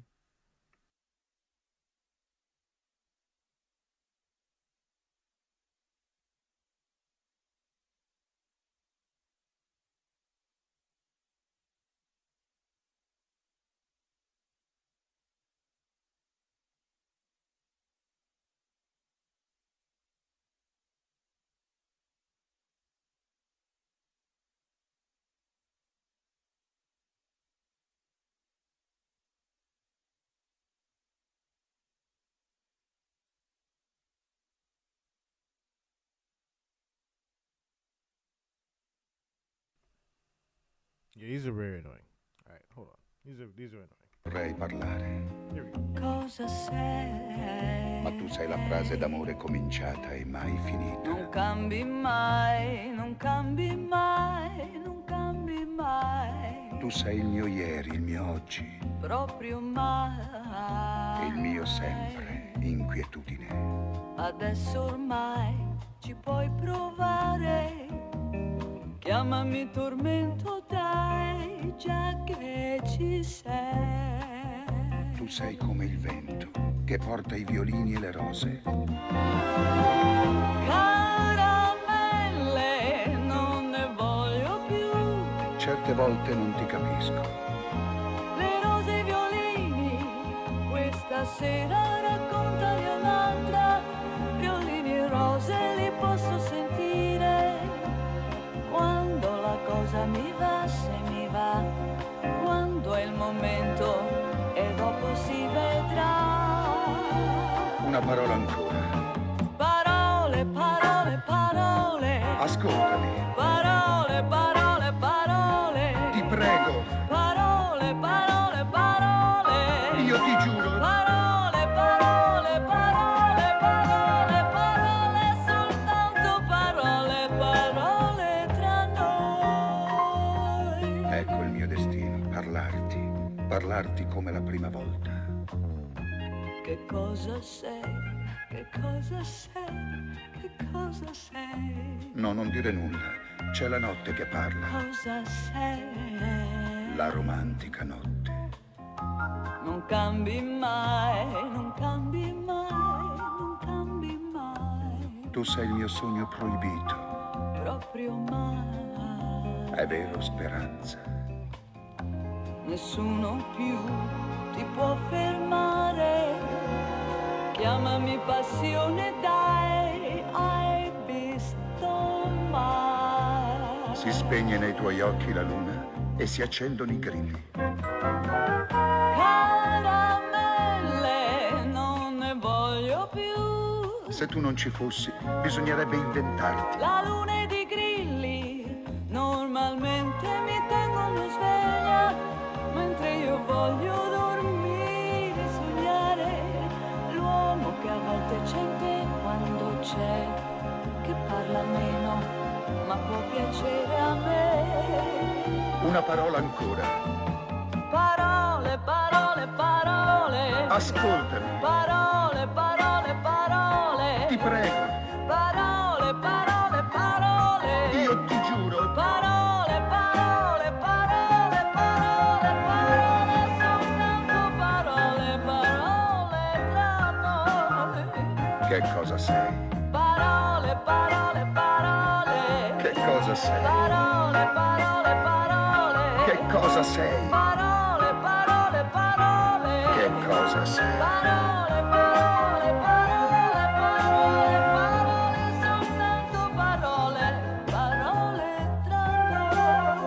Yeah, these are very annoying. All right, hold on. These are annoying. Vorrei parlare. Here we go. Cosa sei? Ma tu sei la frase d'amore cominciata e mai finita. Non cambi mai, non cambi mai, non cambi mai. Tu sei il mio ieri, il mio oggi, Proprio mai. il mio sempre, inquietudine. Adesso ormai ci puoi provare. Chiamami tormento, dai, già che ci sei. Tu sei come il vento che porta i violini e le rose. Caramelle, non ne voglio più. Certe volte non ti capisco. Le rose e i violini, questa sera raccontali un'altra. Violini e rose li posso sentire. Quando la cosa mi va, se mi va, quando è il momento e dopo si vedrà. Una parola ancora. Parole, parole, parole. Ascoltami. Parole, parole, parole. Ti prego. Parole, parole, parole. Io ti giuro. Parole, parole, parole, parole, parole, soltanto parole, parole tra noi. Ecco il mio destino, parlarti come la prima volta. Che cosa sei? Che cosa sei? Che cosa sei? No, non dire nulla, c'è la notte che parla, Cosa sei? la romantica notte. Non cambi mai, non cambi mai, non cambi mai, Tu sei il mio sogno proibito, proprio mai. è vero, speranza. Nessuno più ti può fermare. Chiamami passione, dai, hai visto mai? Si spegne nei tuoi occhi la luna e si accendono i grilli. Caramelle, non ne voglio più. Se tu non ci fossi, bisognerebbe inventarti. La luna ed i grilli normalmente mi tengono sveglia, mentre io voglio dormire, sognare. L'uomo che a volte c'è te quando c'è, che parla meno, ma può piacere a me. Una parola ancora. Parole, parole, parole. Ascoltami. Parole, parole, parole. Ti prego. Parole, parole, parole. Io ti giuro. Parole, parole, parole, parole, parole. Soltanto parole, parole tra noi. Che cosa sei? Parole, parole, parole. Che cosa sei? Parole, parole, parole. Che cosa sei? Parole, parole, parole. Che cosa sei? Parole, parole, parole, parole, parole, soltanto parole, parole tra noi.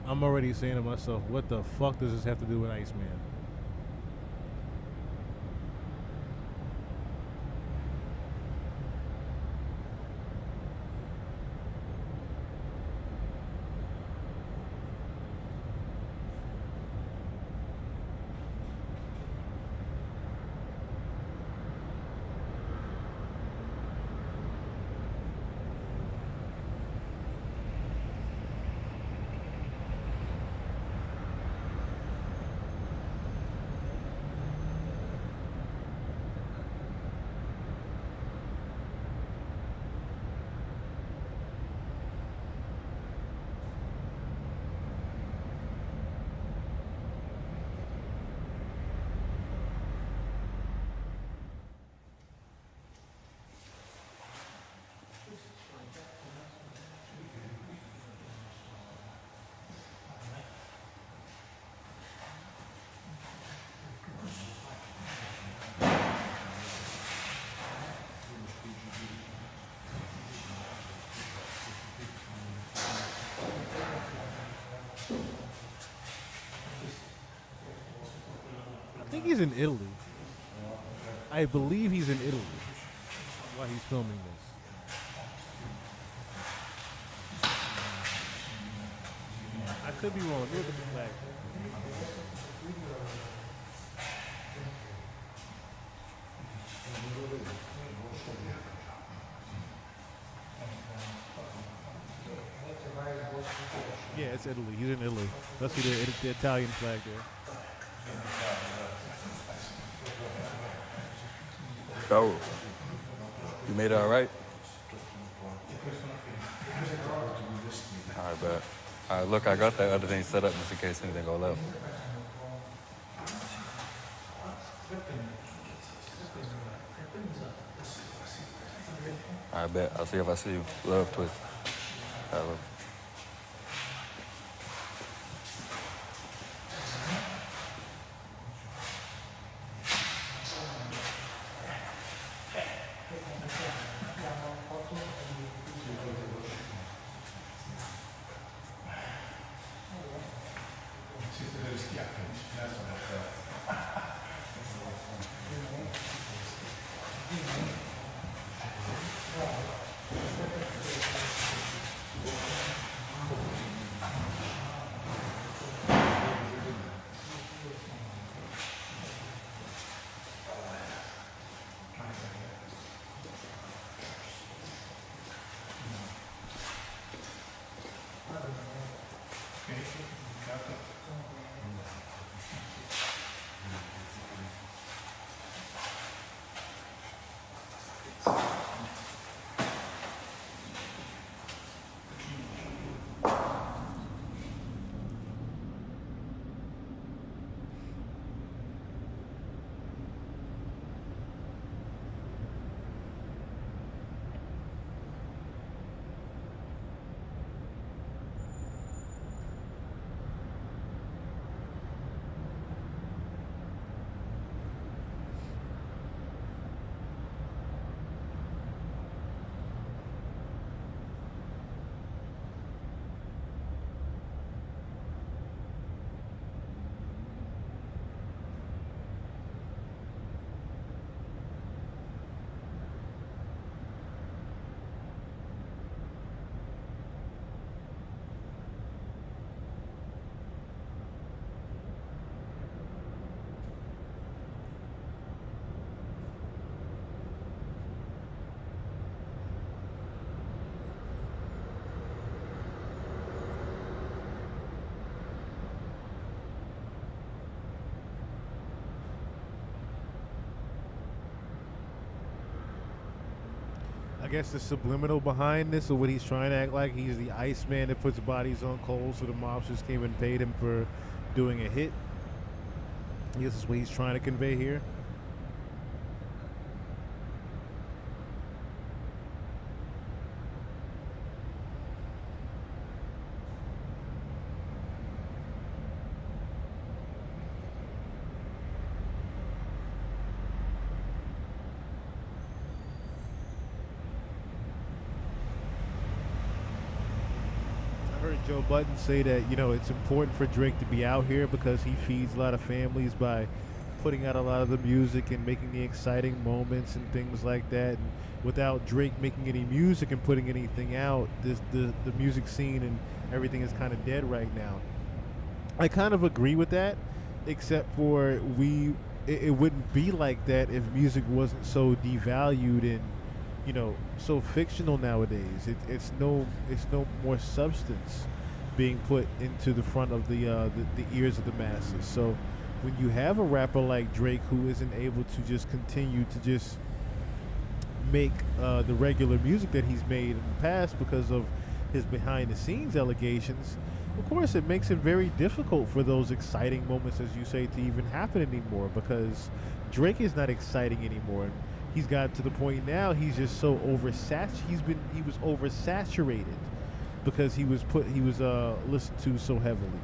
I'm already saying to myself, what the fuck does this have to do with Iceman? I think he's in Italy. I believe he's in Italy while he's filming this. I could be wrong. Look at the flag. Yeah, it's Italy. He's in Italy. Let's see the Italian flag there. Oh, you made it all right? All right, bet. All right, look, I got that other thing set up just in case anything go left. All right, bet. I'll see if I see you. Love, Twist. All right, love. guess the subliminal behind this, or what he's trying to act like, he's the Iceman that puts bodies on coals, so the mobsters came and paid him for doing a hit. I guess that's what he's trying to convey here. Joe Budden say that, you know, it's important for Drake to be out here because he feeds a lot of families by putting out a lot of the music and making the exciting moments and things like that. And without Drake making any music and putting anything out, the music scene and everything is kind of dead right now. I kind of agree with that, except for it wouldn't be like that if music wasn't so devalued and, you know, so fictional nowadays. It's no more substance being put into the front of the ears of the masses. So when you have a rapper like Drake who isn't able to just continue to just make the regular music that he's made in the past because of his behind the scenes allegations, of course it makes it very difficult for those exciting moments, as you say, to even happen anymore, because Drake is not exciting anymore. He's got to the point now he's just so he was oversaturated because he was listened to so heavily.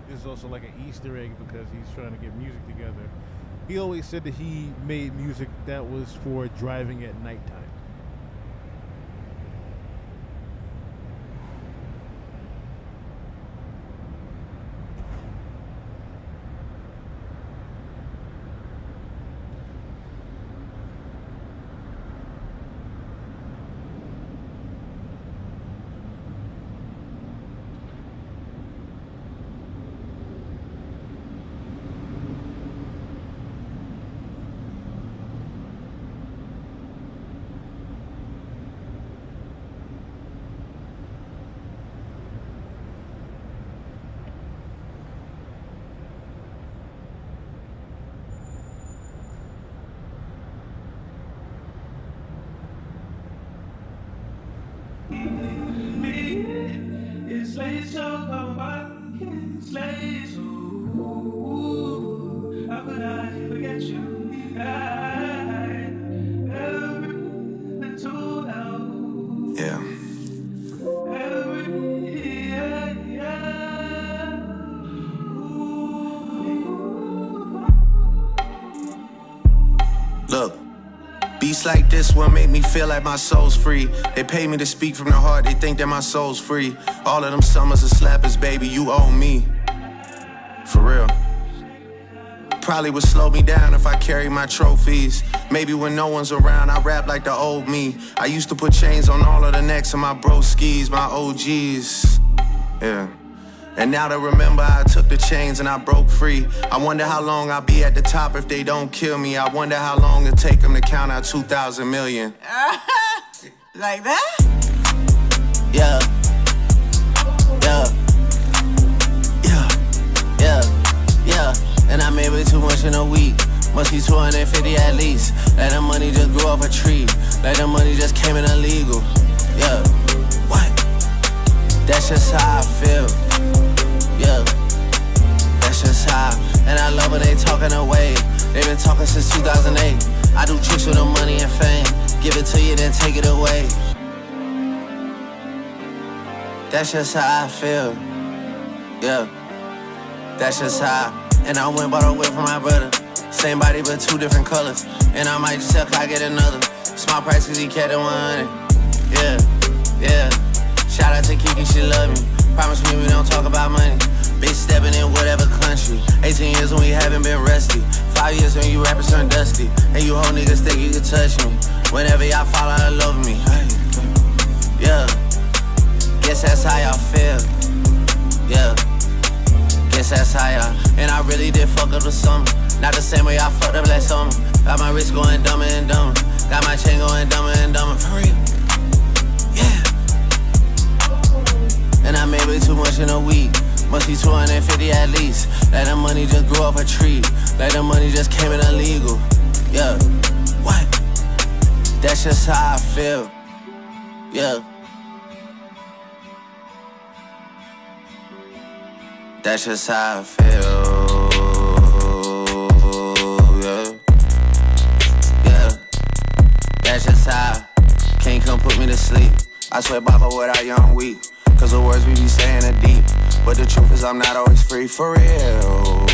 This is also like an Easter egg because he's trying to get music together. He always said that he made music that was for driving at nighttime. It's late, so come on, it's late, so how could I forget you? Everything too loud. Yeah. Look. Beats like this one make me feel like my soul's free. They pay me to speak from the heart, they think that my soul's free. All of them summers of slappers, baby, you owe me. For real. Probably would slow me down if I carried my trophies. Maybe when no one's around, I rap like the old me. I used to put chains on all of the necks of my broskies, my OGs. Yeah. And now to remember, I took the chains and I broke free. I wonder how long I'll be at the top if they don't kill me. I wonder how long it'll take them to count out 2,000 million. Like that? Yeah. And I made way too much in a week. Must be 250 at least. Like the money just grew off a tree. Like the money just came in illegal. Yeah. What? That's just how I feel. Yeah, that's just how. And I love when they talking away. They've been talking since 2008. I do tricks with the money and fame. Give it to you, then take it away. That's just how I feel. Yeah, that's just how. And I went bought a whip for my brother. Same body but two different colors. And I might just tell I get another. Small price cause he kept it 100. Yeah. Shout out to Kiki, she love me. Promise me we don't talk about money. Bitch stepping in whatever country. 18 years when we haven't been rusty. 5 years when you rappers turn dusty. And you whole niggas think you can touch me. Whenever y'all fall out of love with me. Yeah. Guess that's how y'all feel. Yeah. Guess that's how y'all. And I really did fuck up the summer. Not the same way I fucked up last summer. Got my wrist going dumber and dumber. Got my chain going dumber and dumber. For real. Yeah. And I made way too much in a week. Must be 250 at least. Like the money just grew off a tree. Like the money just came in illegal. Yeah. What? That's just how I feel. Yeah. That's just how I feel. Yeah. That's just how. Can't come put me to sleep. I swear Baba without young weak. Cause the words we be saying are deep. But the truth is I'm not always free for real.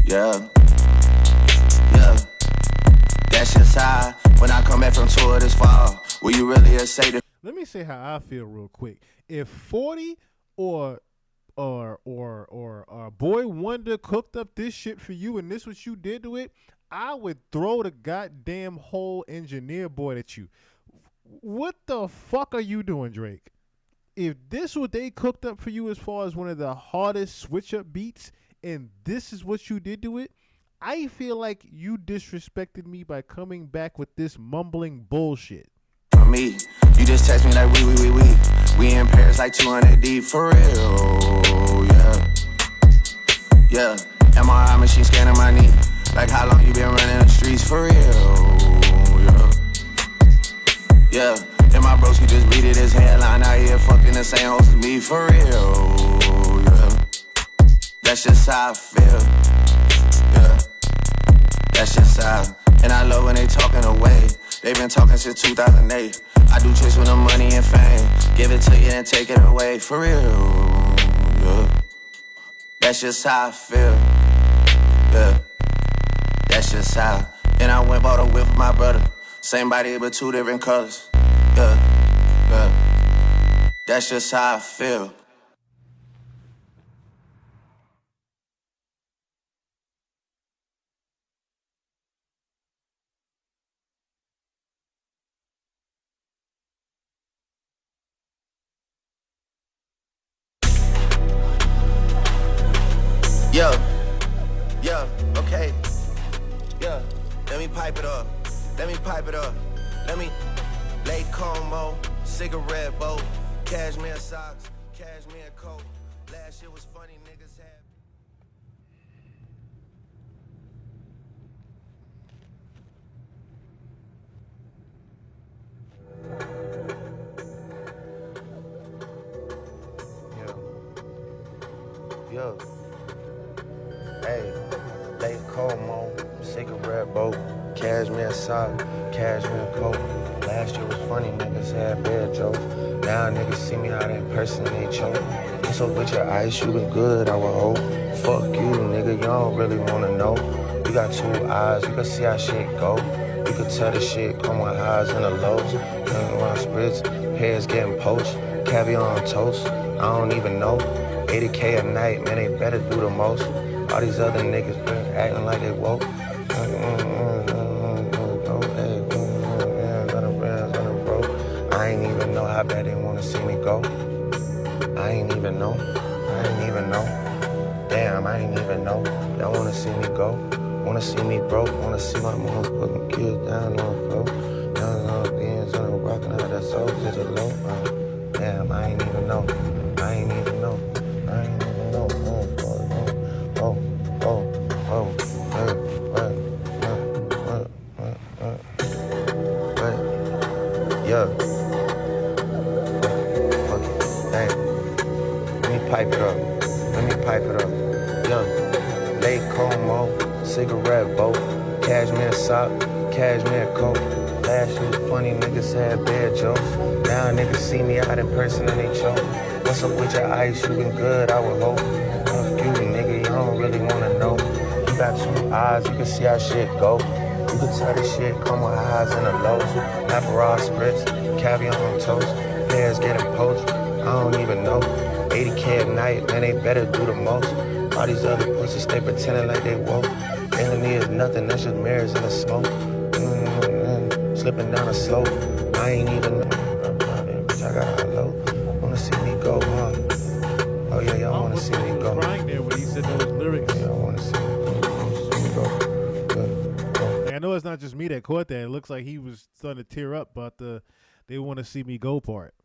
Yeah. That's just how. When I come back from tour this fall, will you really say that? Let me say how I feel real quick. If 40 or Boy Wonder cooked up this shit for you and this what you did to it, I would throw the goddamn whole engineer board at you. What the fuck are you doing, Drake? If this what they cooked up for you as far as one of the hardest switch up beats and this is what you did to it, I feel like you disrespected me by coming back with this mumbling bullshit. For me, you just text me like we. We in Paris like 200 deep for real. Yeah. MRI machine scanning my knee. Like how long you been running the streets for real. Yeah. And my broski just bleeded his headline out here fucking the same host as me for real. Yeah. That's just how I feel. Yeah. That's just how. And I love when they talking away. They been talking since 2008. I do tricks with the money and fame. Give it to you and take it away for real. Yeah. That's just how I feel. Yeah. That's just how. And I went bought a whip with my brother. Same body but two different colors. Yeah. That's just how I feel. Yeah, okay. Yeah, let me pipe it up. Let me lay Como, cigarette boat, cashmere socks, cashmere coat. Last year was funny, niggas had. Yeah. Hey, lay Como, cigarette boat, cashmere sock, cashmere coat. Last year was funny, niggas had bad jokes. Now niggas see me out in person, they choke. What's up with your ice? You been good, I will hope. Fuck you, nigga, you don't really wanna know. You got two eyes, you can see how shit go. You can tell the shit come with highs and the lows. Around spritz, hairs getting poached, caviar on toast. I don't even know. 80K a night, man, they better do the most. All these other niggas been acting like they woke. I ain't even know how bad they wanna see me go. I ain't even know. Damn, I ain't even know. They wanna see me go. Wanna see me broke. Wanna see my motherfucking kids down on the floor. Down on the beans, on the rockin' out that soul to the low. Damn, I ain't even know. Yeah. Fuck it. Hey. Let me pipe it up. Yeah. Lay Como, cigarette boat, cashmere sock, cashmere coat. Last year was funny, niggas had bad jokes. Now niggas see me out in person and they choke. What's up with your ice? You been good, I would hope. Fuck you, nigga, you don't really wanna know. You eyes, you can see how shit go. You can tell this shit come with highs and the lows. Aperol spritz, caviar on toast. Players getting poached, I don't even know. 80K a night, man, they better do the most. All these other pussies, they pretending like they woke. Enemy is nothing, that's just mirrors in the smoke. Slipping down a slope, I ain't even know. Bitch, I got a low. Wanna see me go, huh? Oh yeah, y'all wanna see me go. Crying there when he said those lyrics. Yeah, I wanna see me go. I know it's not just me that caught that. It looks like he was starting to tear up about the "they want to see me go" part.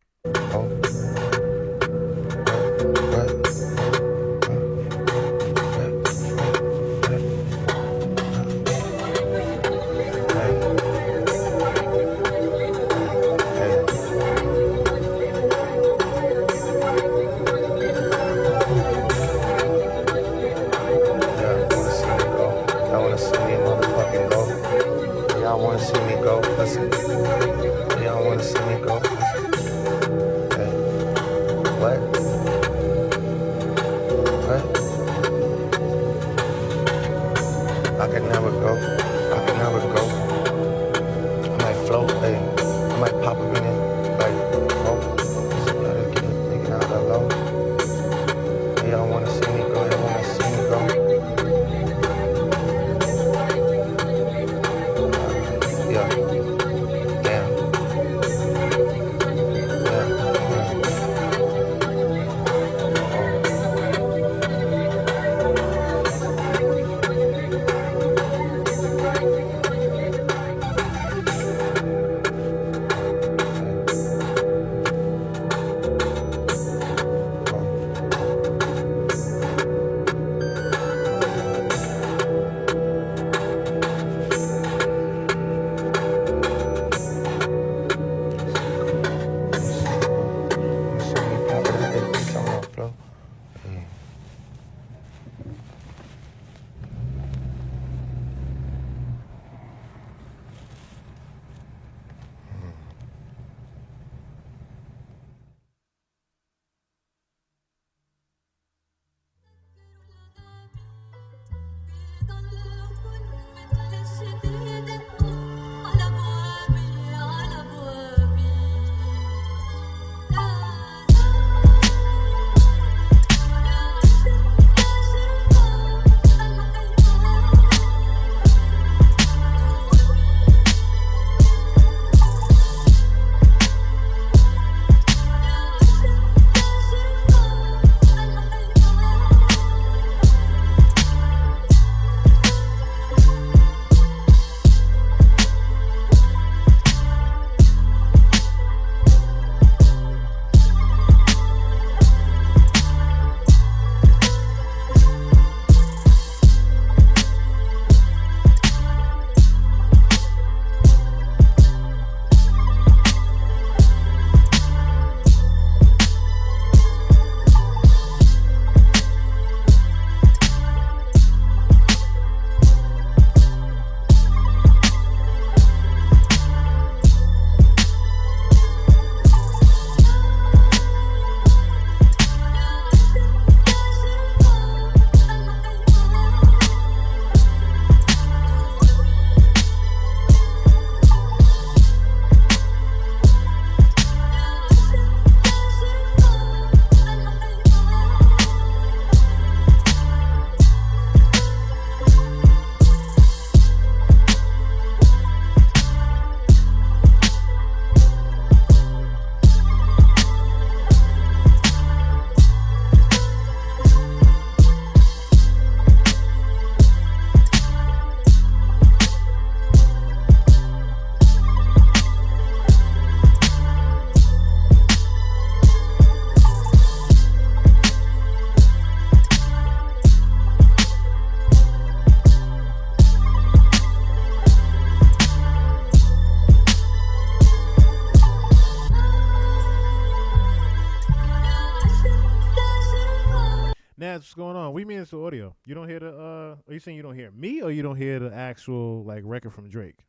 Naz, what's going on? We mean it's the audio. You don't hear the are you saying you don't hear me or you don't hear the actual like record from Drake?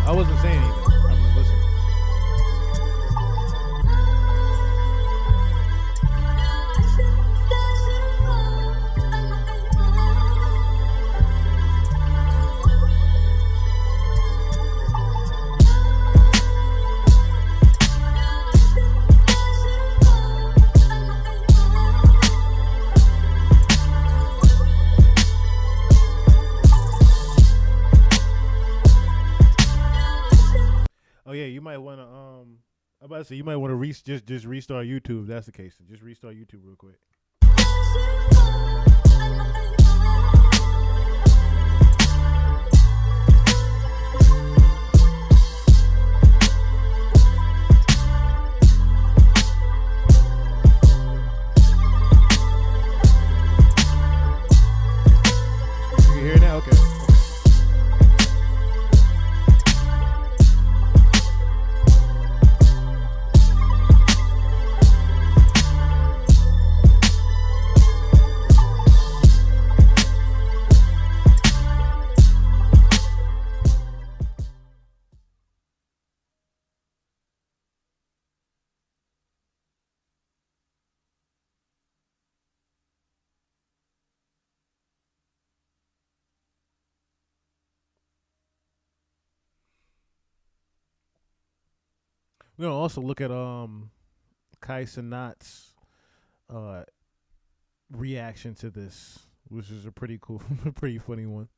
I wasn't saying anything. I was listening. might want to I'm about to say you might want to just restart YouTube. If that's the case. Just restart YouTube real quick. You can hear it now? Okay. We're gonna also look at Kai Cenat's reaction to this, which is a pretty cool, pretty funny one.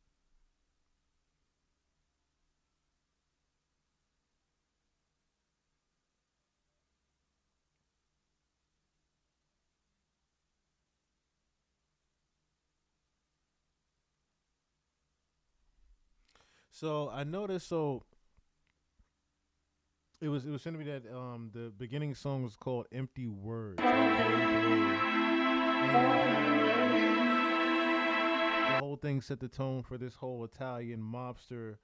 So I noticed. It was sent to me that the beginning song was called "Empty Words." The whole thing set the tone for this whole Italian mobster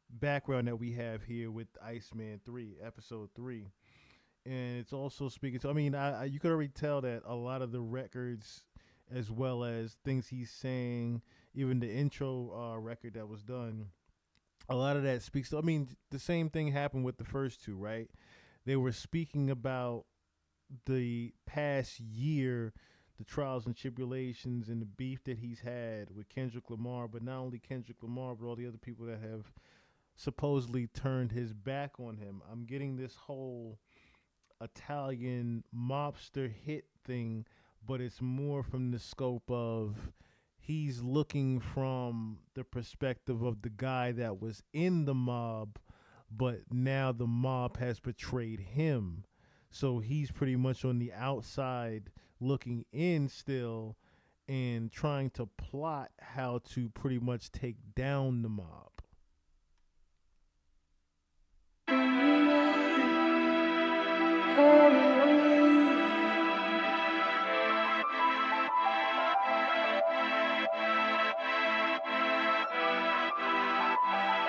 background that we have here with Iceman 3, episode 3. And it's also speaking to, I mean, you could already tell that a lot of the records, as well as things he's saying, even the intro record that was done, a lot of that speaks to, I mean, the same thing happened with the first two, right? They were speaking about the past year, the trials and tribulations and the beef that he's had with Kendrick Lamar, but not only Kendrick Lamar, but all the other people that have supposedly turned his back on him. I'm getting this whole Italian mobster hit thing, but it's more from the scope of he's looking from the perspective of the guy that was in the mob, but now the mob has betrayed him. So he's pretty much on the outside looking in still and trying to plot how to pretty much take down the mob.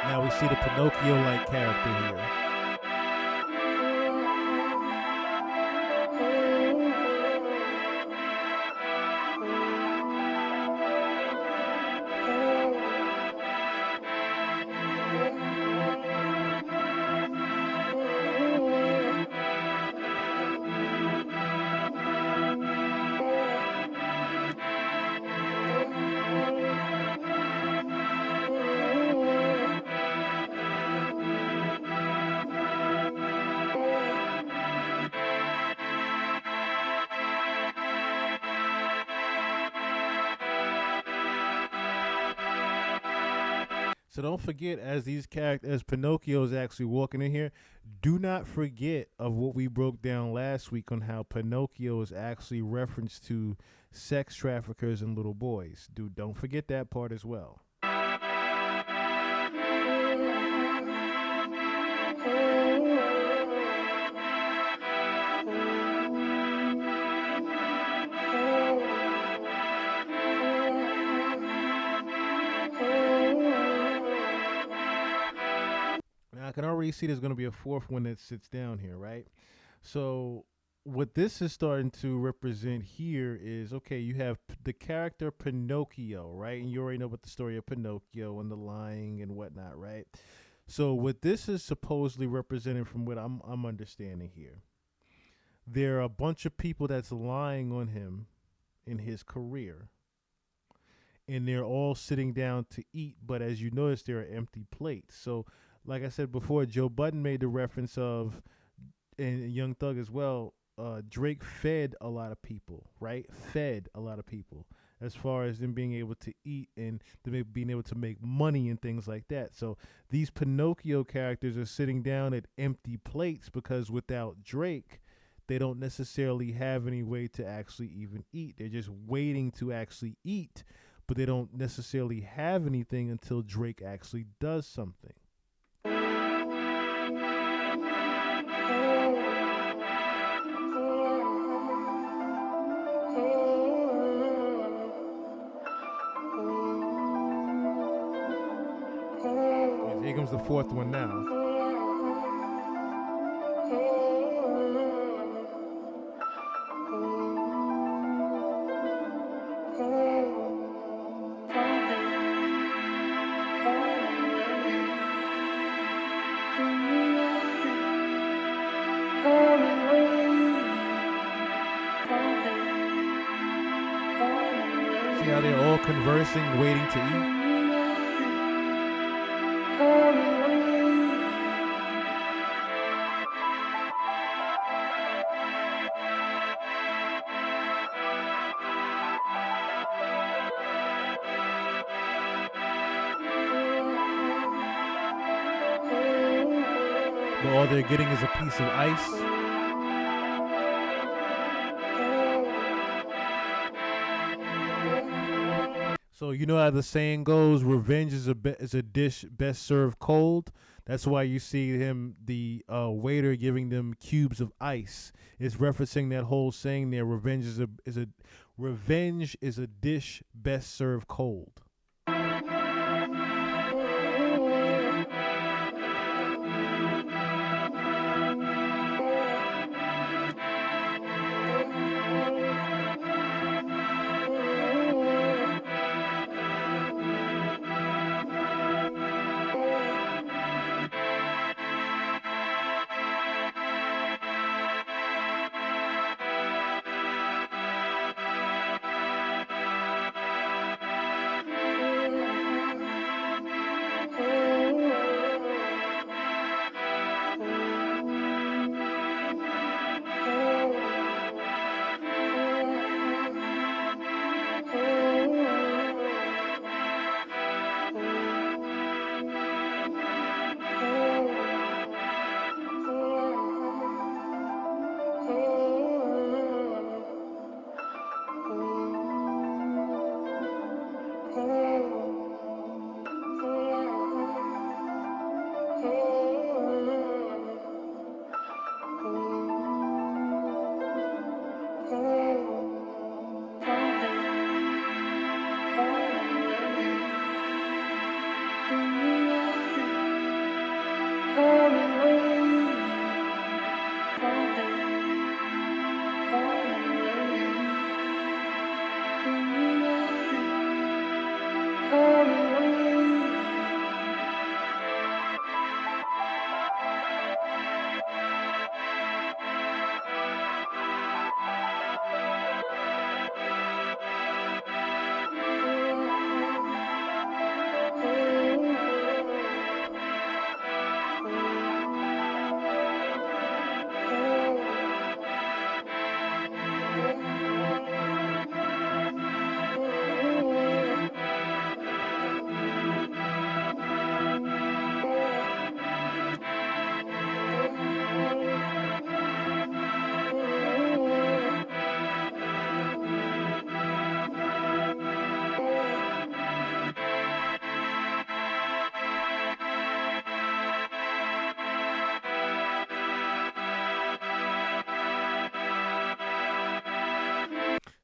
Now we see the Pinocchio-like character here. So don't forget, as these characters, as Pinocchio is actually walking in here, do not forget of what we broke down last week on how Pinocchio is actually referenced to sex traffickers and little boys. Don't forget that part as well. I can already see there's going to be a fourth one that sits down here, right? So what this is starting to represent here is, okay, you have the character Pinocchio, right? And you already know about the story of Pinocchio and the lying and whatnot, right? So what this is supposedly representing, from what I'm understanding here, there are a bunch of people that's lying on him in his career, and they're all sitting down to eat, but as you notice, there are empty plates. So like I said before, Joe Budden made the reference of, and Young Thug as well, Drake fed a lot of people, right? Fed a lot of people. as far as them being able to eat and being able to make money and things like that. So these Pinocchio characters are sitting down at empty plates because without Drake, they don't necessarily have any way to actually even eat. They're just waiting to actually eat, but they don't necessarily have anything until Drake actually does something. Here comes the fourth one now. See how they're all conversing, waiting to eat? But all they're getting is a piece of ice. So you know how the saying goes, revenge is a dish best served cold. That's why you see him, the waiter, giving them cubes of ice. It's referencing that whole saying there. Revenge is a dish best served cold.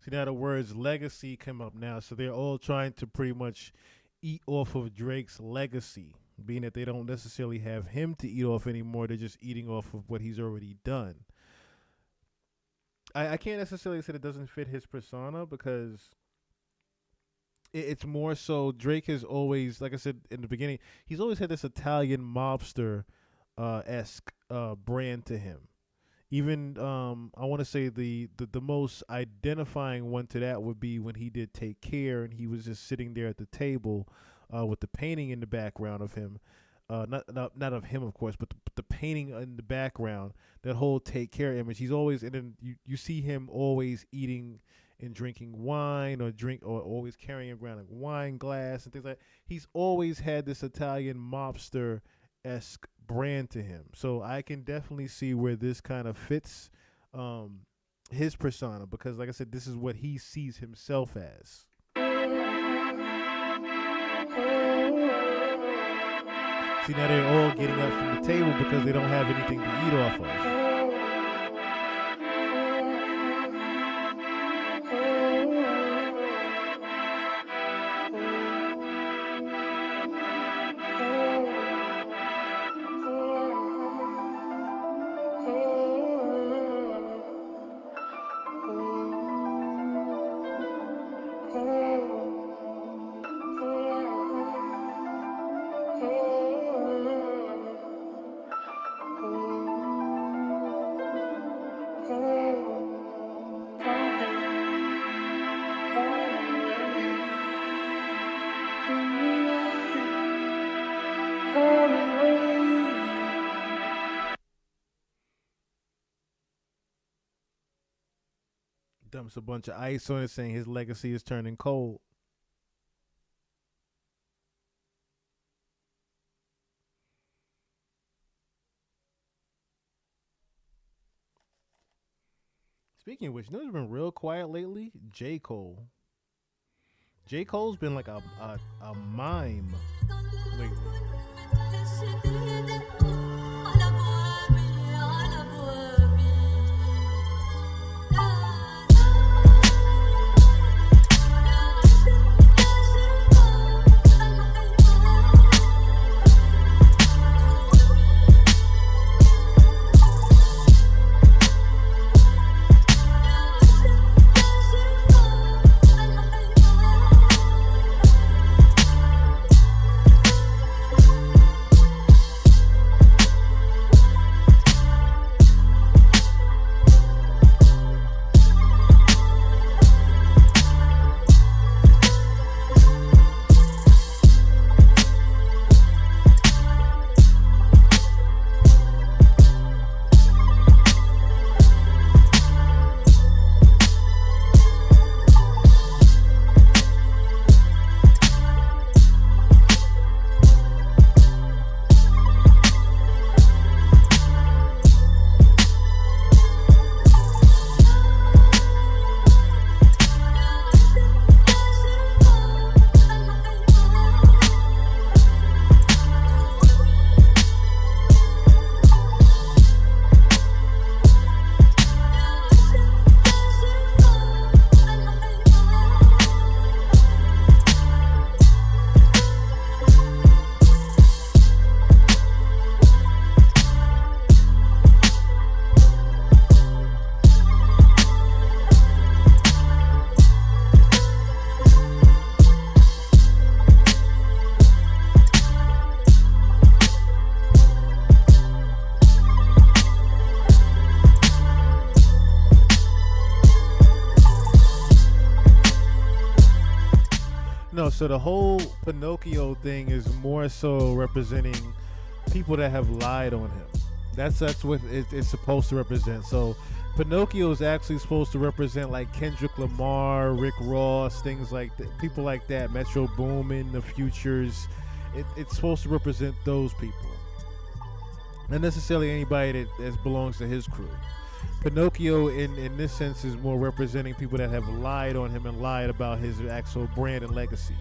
See, now the words legacy come up now, so they're all trying to pretty much eat off of Drake's legacy, being that they don't necessarily have him to eat off anymore. They're just eating off of what he's already done. I can't necessarily say it doesn't fit his persona because it's more so Drake has always, like I said in the beginning, he's always had this Italian mobster esque brand to him. Even I want to say the most identifying one to that would be when he did Take Care, and he was just sitting there at the table with the painting in the background of him, not of him of course, but the painting in the background. That whole Take Care image. He's always, and then you see him always eating in drinking wine or always carrying around a wine glass and things like that. He's always had this Italian mobster-esque brand to him. So I can definitely see where this kind of fits his persona, because like I said, this is what he sees himself as. See, now they're all getting up from the table because they don't have anything to eat off of. Dumps a bunch of ice on it, saying his legacy is turning cold. Speaking of which, you know who's been real quiet lately? J. Cole. J. Cole's been like a mime lately. So the whole Pinocchio thing is more so representing people that have lied on him. That's what it's supposed to represent. So Pinocchio is actually supposed to represent like Kendrick Lamar, Rick Ross, things like that, people like that, Metro Boomin, The Futures. It's supposed to represent those people, not necessarily anybody that belongs to his crew. Pinocchio in this sense is more representing people that have lied on him and lied about his actual brand and legacy.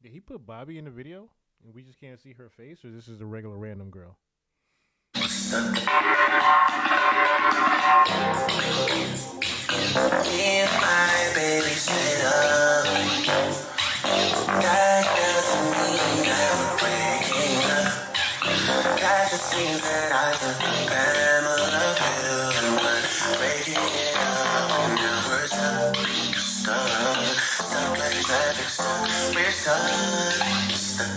Did he put Bobby in the video and we just can't see her face, or this is a regular random girl? If my baby straight up, that doesn't mean that we're breaking up. That just means that I took the Pamela pill and we're breaking it up. Now we're stuck like traffic stuck. We're stuck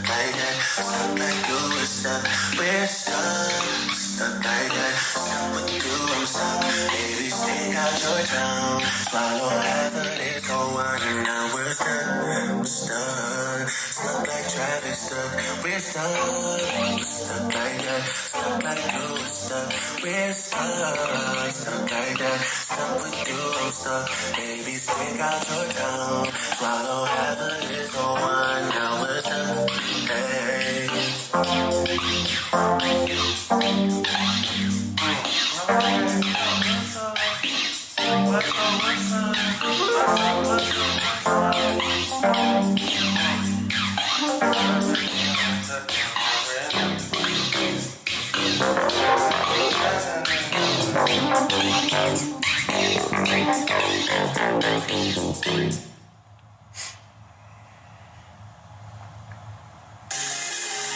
like that, stuck like you were stuck. We're stuck like that, stuck with you, I'm stuck. Baby, stick out your tongue, swallow half of this whole wine, and now we're stuck like traffic stuck. We're stuck like that, stuck like you were stuck. We're stuck like that, stuck with you, I'm stuck. Baby, stick out your tongue, swallow half of this whole wine, now we're stuck. Hey.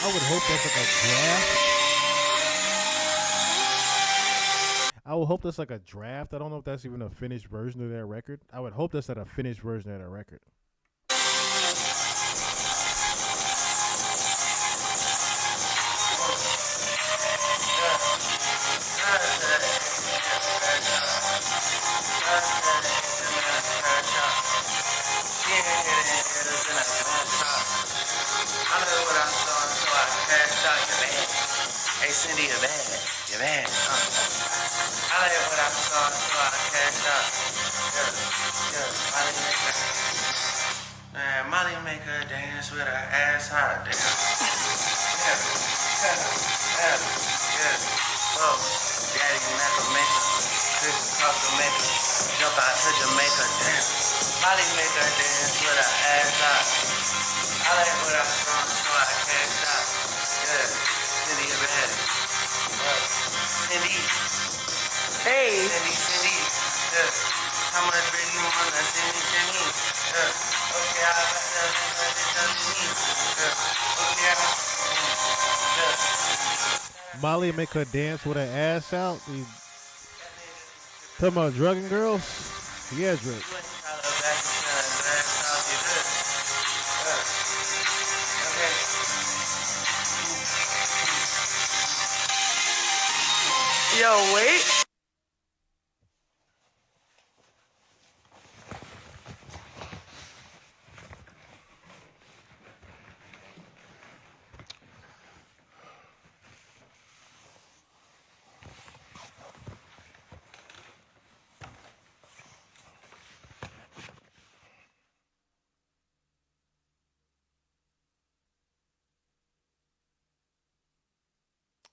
I would hope that's like a draft. I would hope that's like a draft. I don't know if that's even a finished version of that record. I would hope that's not a finished version of that record. I know what I'm doing, so I cashed out your bag. Hey, Cindy, your bag. Your bag. I know what I'm doing, so I cashed out. Molly make her. Man, Molly make her dance with her ass hot. Damn. Oh, Daddy make her. Chris Tucker make her. Jump out to Jamaica. Damn. Molly make her dance with her ass hot. I like what I'm from, so I cashed out. Yeah, Cindy, your bad. Cindy. Hey. Cindy. Yeah. How much do you want to send me? Yeah. Okay, I got that. Yeah. Molly make her dance with her ass out. You talking about drugging girls? Yeah, drug. Yo, wait.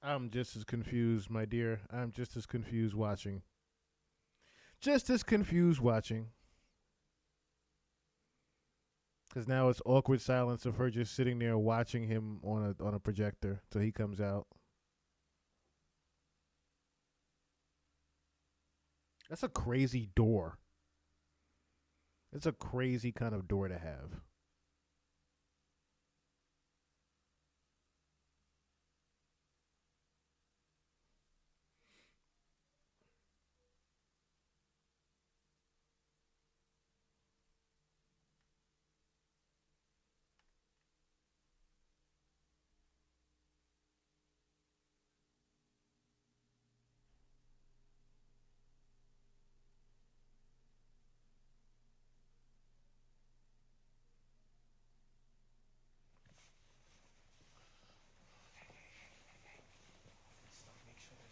I'm just as confused, my dear. I'm just as confused watching. Just as confused watching. Because now it's awkward silence of her just sitting there watching him on a projector till he comes out. That's a crazy door. It's a crazy kind of door to have.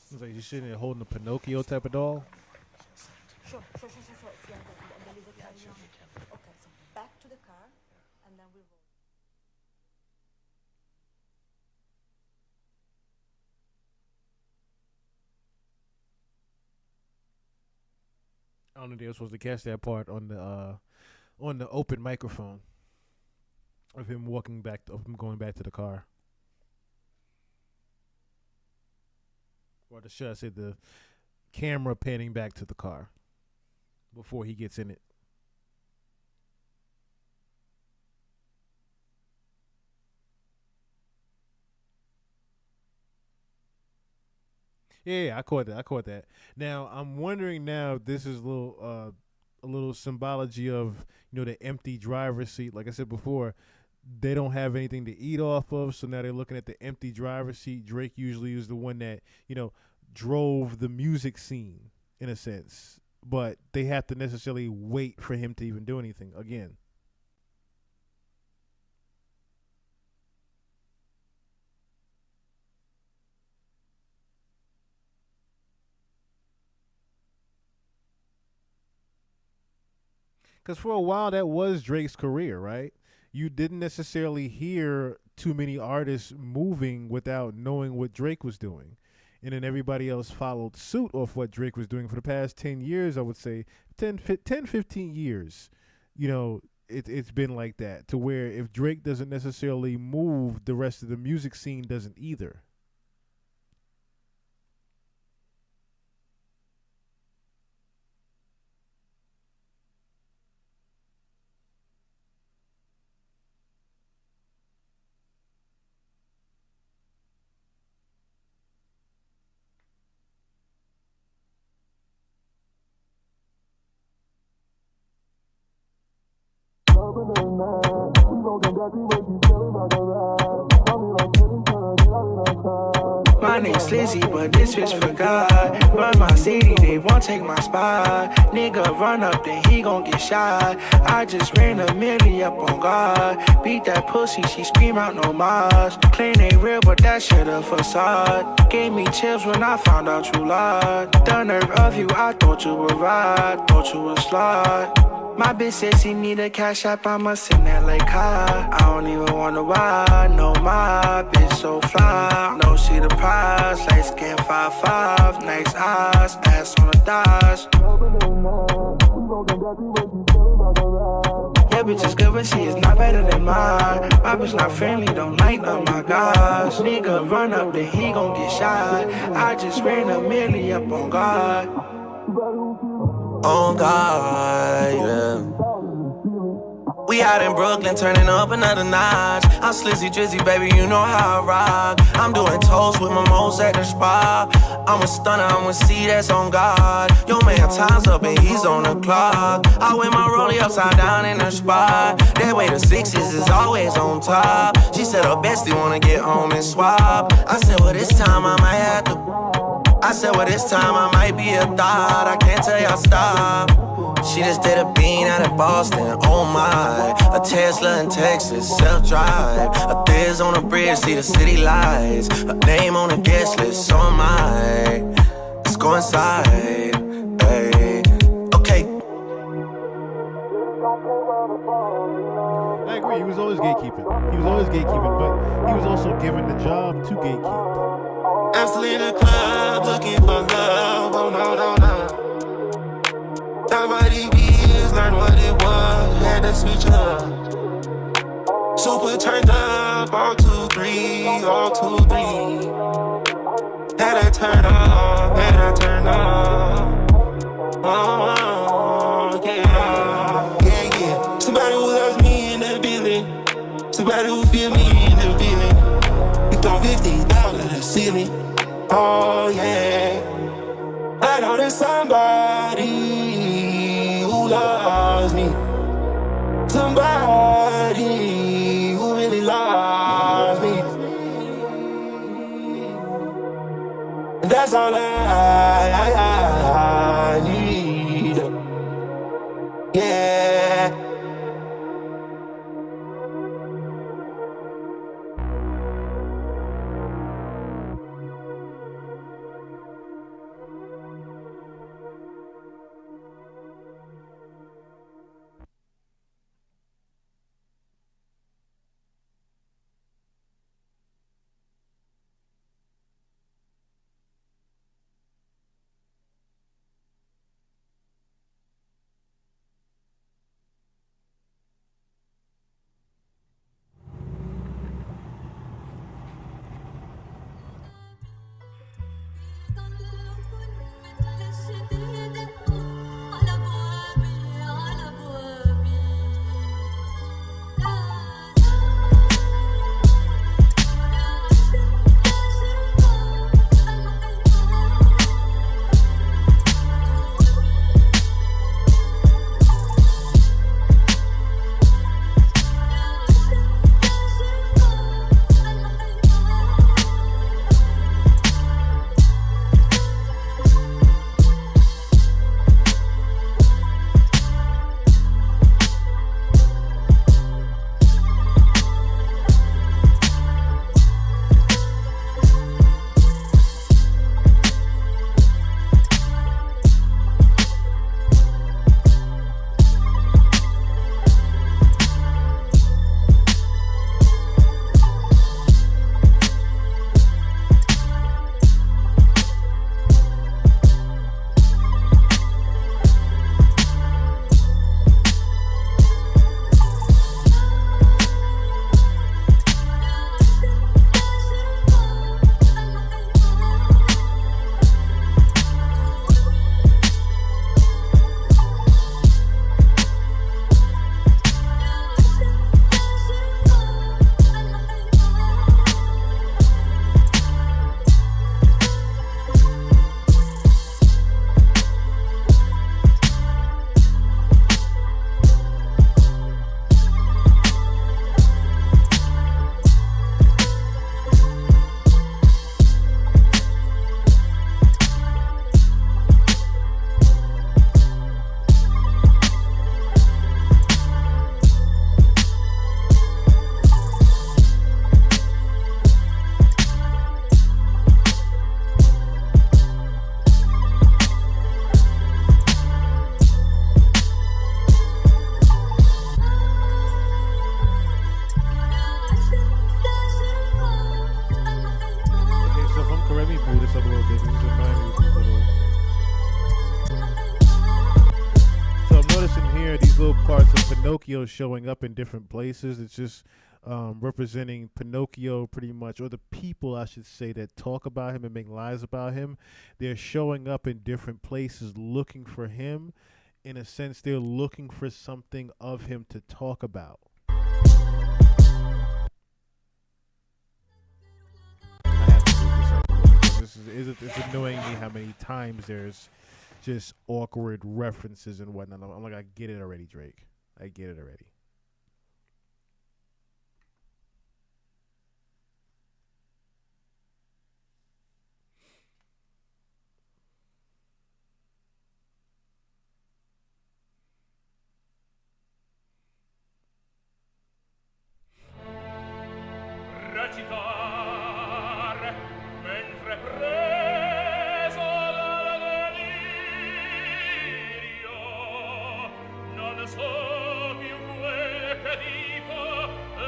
It's like you're sitting there holding a Pinocchio type of doll. Sure. Yeah, the little car. Okay, so back to the car, and then we roll. I don't know if they were supposed to catch that part on the open microphone. of him going back to the car. Or should I say the camera panning back to the car before he gets in it. Yeah, I caught that. Now I'm wondering now. This is a little symbology of the empty driver's seat. Like I said before, they don't have anything to eat off of, so now they're looking at the empty driver's seat. Drake usually is the one that drove the music scene in a sense, but they have to necessarily wait for him to even do anything again. Because for a while that was Drake's career, right? You didn't necessarily hear too many artists moving without knowing what Drake was doing. And then everybody else followed suit off what Drake was doing for the past 10 years, I would say. 15 years, it's been like that, to where if Drake doesn't necessarily move, the rest of the music scene doesn't either. My name's Lizzy, but this bitch forgot. Run my city, they won't take my spot. Nigga run up, then he gon' get shot. I just ran a milli up on God. Beat that pussy, she scream out no mas. Claim they real, but that shit a facade. Gave me chills when I found out you lied. The nerve of you, I thought you were right. Thought you were slide. My bitch said she need a cash app, I'ma send that like high. I don't even wanna ride, no my bitch so fly. No, she the prize, light skin 5'5", nice eyes, ass on the thighs. Yeah, bitch is good, but she is not better than mine. My bitch not friendly, don't like none of my guys. Nigga run up, then he gon' get shot. I just ran a milli up on God. On God, yeah. We out in Brooklyn, turning up another notch. I'm slizzy drizzy, baby, you know how I rock. I'm doing toast with my most at the spot. I'm a stunner, I'm a C, that's on God. Yo, man, time's up and he's on the clock. I wear my rollie upside down in the spot. That way the sixes is always on top. She said her bestie wanna get home and swap. I said, well, this time I might have to. I said, well, this time I might be a thought. I can't tell y'all stop. She just did a bean out of Boston, oh my. A Tesla in Texas, self-drive. A Thiz on the bridge, see the city lights. A name on the guest list, so am I. Let's go inside, hey. Okay. I agree, he was always gatekeeping. But he was also given the job to gatekeep. Actually the club, looking for love, oh no. Somebody is not what it was, had to switch up. Super turned up, all 2-3, all 2-3. Had to turn up, oh, yeah. Somebody who loves me in the building, somebody who feel me in the building. We throw $50 to see me, oh yeah. I know there's somebody who loves me. Somebody who really loves me. And that's all I need. Yeah. Pinocchio showing up in different places. It's just representing Pinocchio pretty much, or the people, I should say, that talk about him and make lies about him. They're showing up in different places looking for him. In a sense, they're looking for something of him to talk about. It's annoying me how many times there's just awkward references and whatnot. I'm like, I get it already, Drake. I get it already. Recitare mentre preso dal delirio non so più quel che dico e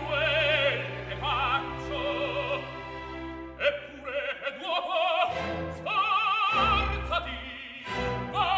quel che faccio eppure d'uopo sforzati va.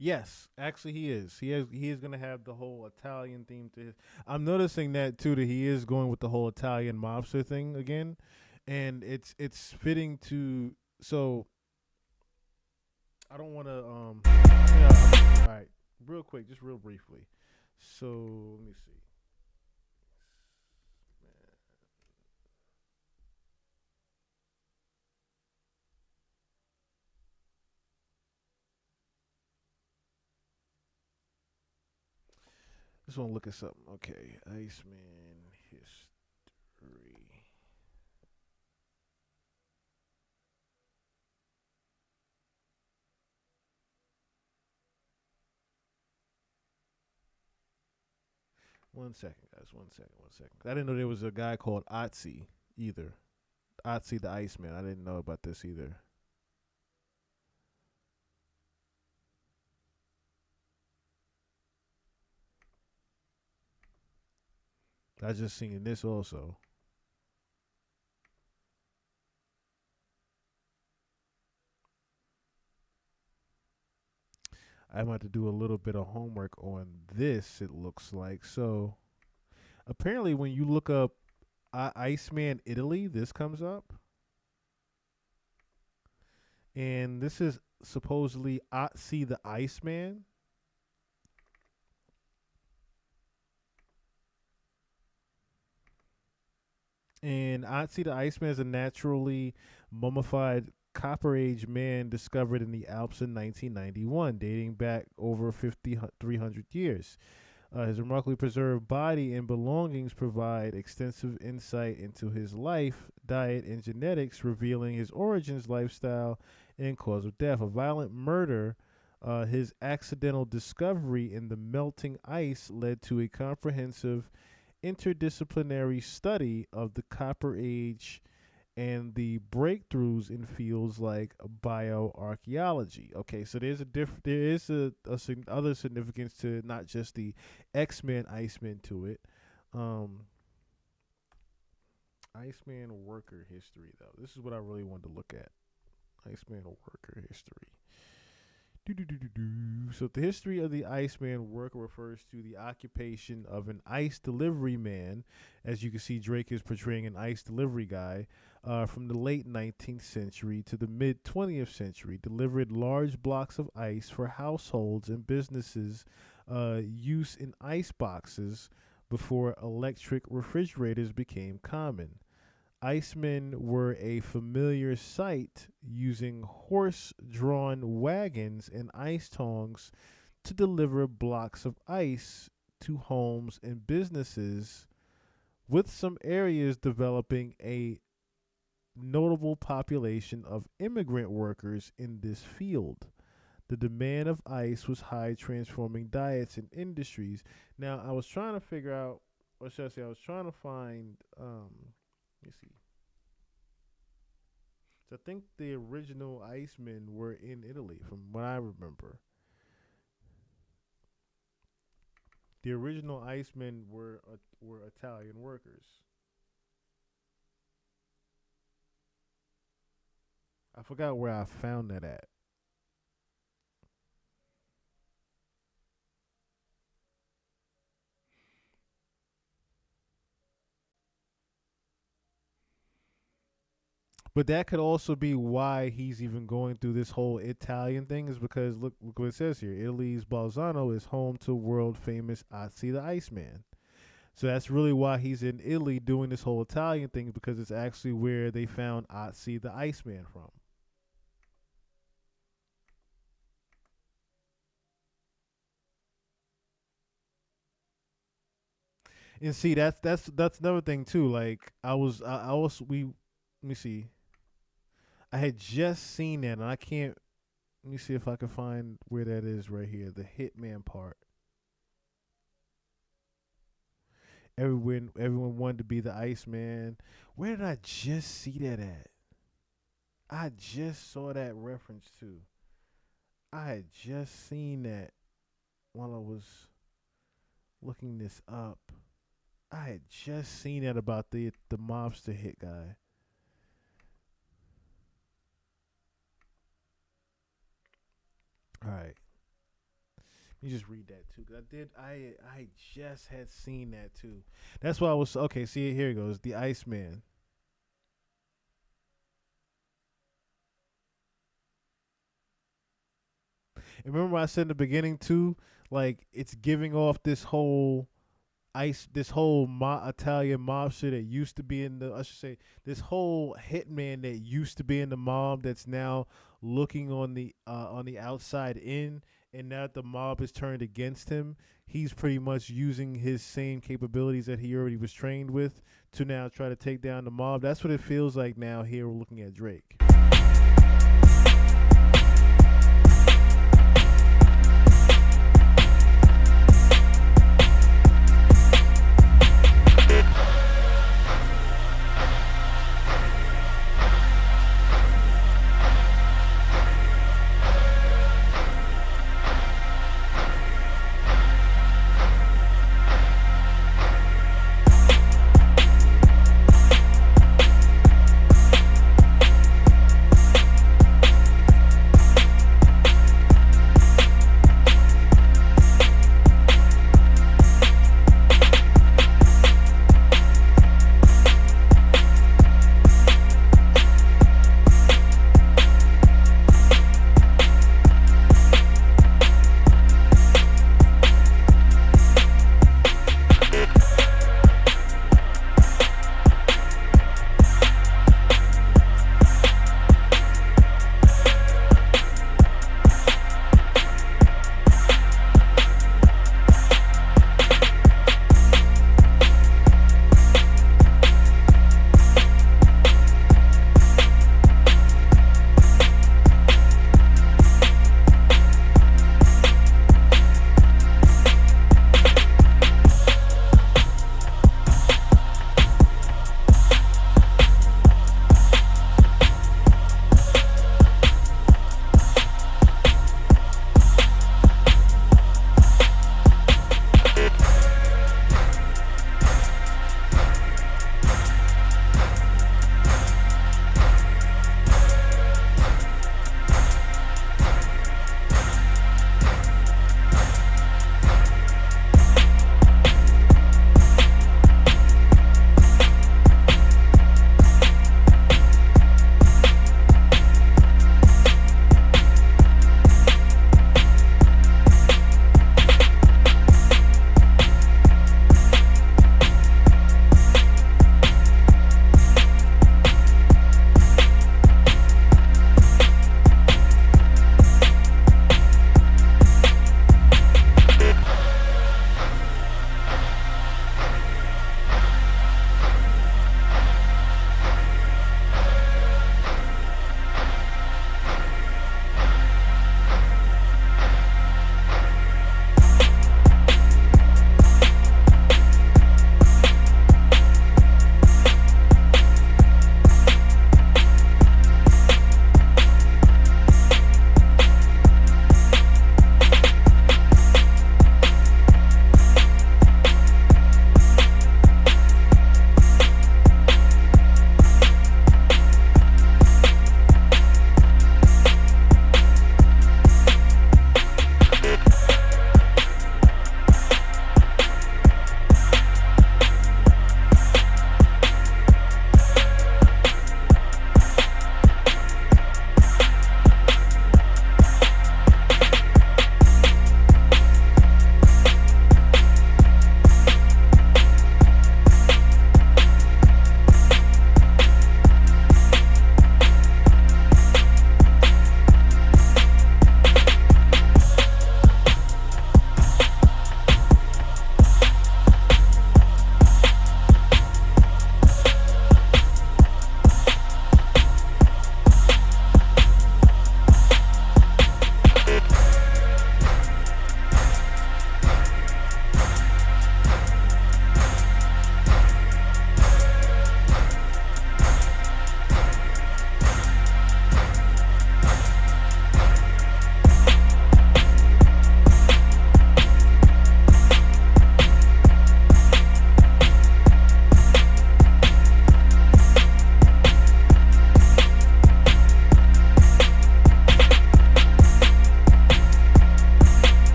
Yes, actually he is. He is gonna have the whole Italian theme to his. I'm noticing that too, that he is going with the whole Italian mobster thing again. And it's fitting to, so I don't wanna all right, real quick, just real briefly. So let me see. Just want to look at something. Okay, Iceman history. One second, guys. One second. I didn't know there was a guy called Otzi either. Otzi the Iceman. I didn't know about this either. I just seen this also. I'm about to do a little bit of homework on this, it looks like. So apparently when you look up Iceman Italy, this comes up. And this is supposedly Otzi the Iceman. And Otzi the Iceman is a naturally mummified Copper Age man discovered in the Alps in 1991, dating back over 300 years. His remarkably preserved body and belongings provide extensive insight into his life, diet, and genetics, revealing his origins, lifestyle, and cause of death. A violent murder, his accidental discovery in the melting ice led to a comprehensive interdisciplinary study of the Copper Age and the breakthroughs in fields like bioarchaeology. Okay, so there is other significance to not just the X-Men Iceman to it. Iceman worker history, though. This is what I really wanted to look at. Iceman worker history. So the history of the Iceman worker refers to the occupation of an ice delivery man. As you can see, Drake is portraying an ice delivery guy from the late 19th century to the mid 20th century. Delivered large blocks of ice for households and businesses, use in ice boxes before electric refrigerators became common. Icemen were a familiar sight, using horse-drawn wagons and ice tongs to deliver blocks of ice to homes and businesses, with some areas developing a notable population of immigrant workers in this field. The demand of ice was high, transforming diets and industries. Now, I was trying to figure out, or should I say, I was trying to find, let me see. So I think the original Icemen were in Italy, from what I remember. The original Icemen were Italian workers. I forgot where I found that at. But that could also be why he's even going through this whole Italian thing, is because look what it says here. Italy's Bolzano is home to world famous Otzi the Iceman. So that's really why he's in Italy doing this whole Italian thing, because it's actually where they found Otzi the Iceman from. And see, that's another thing too. Like let me see. I had just seen that, and I can't. Let me see if I can find where that is right here. The Hitman part. Everyone wanted to be the Iceman. Where did I just see that at? I just saw that reference too. I had just seen that while I was looking this up. I had just seen that about the mobster hit guy. All right. Let me just read that too, because I just had seen that too. That's why I was okay. See, here it goes. The Iceman. And remember, I said in the beginning too, like it's giving off this whole Italian mobster that used to be in this whole hitman that used to be in the mob that's now looking on the outside in, and now that the mob is turned against him, he's pretty much using his same capabilities that he already was trained with to now try to take down the mob. That's what it feels like now here we're looking at Drake.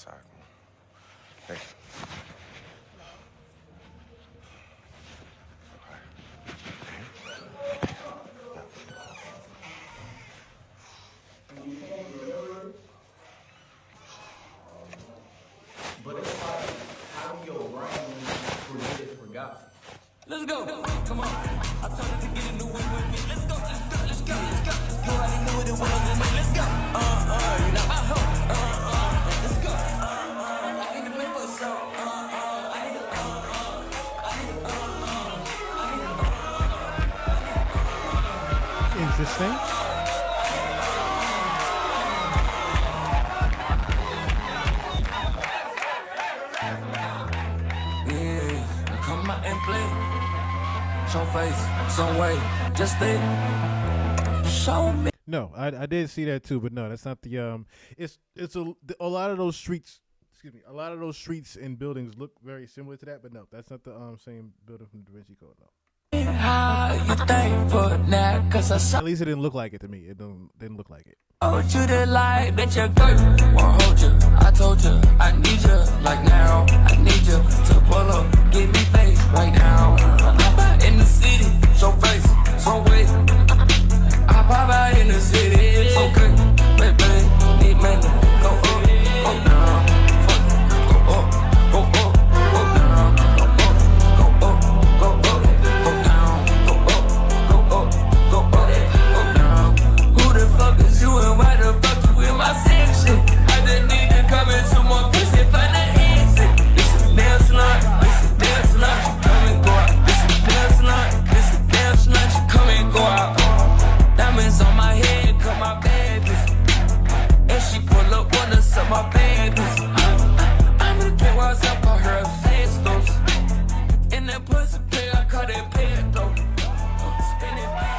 sorry. Hey. But it's like, how do your brain forgot? Let's go. Come on. I told her to get into it with me. Let's go. Let's go. Let's go. Let's go. You already knew what it was with me. Let's go. You know. Let's go. I need to make a song. I need to. Interesting. Come out and play. Show face, some way. Just think. Show me. No, I did see that too, but no, that's not the It's a lot of those streets. Excuse me. A lot of those streets and buildings look very similar to that, but no, that's not the same building from Da Vinci Code. No. How you think for now? Cause I saw. At least it didn't look like it to me. It didn't look like it. Hold you the light that your girl won't hold you. I told you I need you like now. I need you to pull up, give me face right now. I pop out in the city, show face, some way. I pop out in the city, okay, baby, need money, go up, down, fuck, go up, go up, go down, go up, go up, go up, go down, go up, go up, go up, go down. Who the fuck is you and why the fuck you in my section? I just need to come into my pussy, find the exit. This is dance night, this is dance night, you come and go out. This is dance night, this is dance night, you come and go out. Diamonds on my head, cut my babies. And she pull up, wanna suck my babies. I'm gonna get what's up, I heard face goes. In that pussy play, I call it pay though. Spin it back.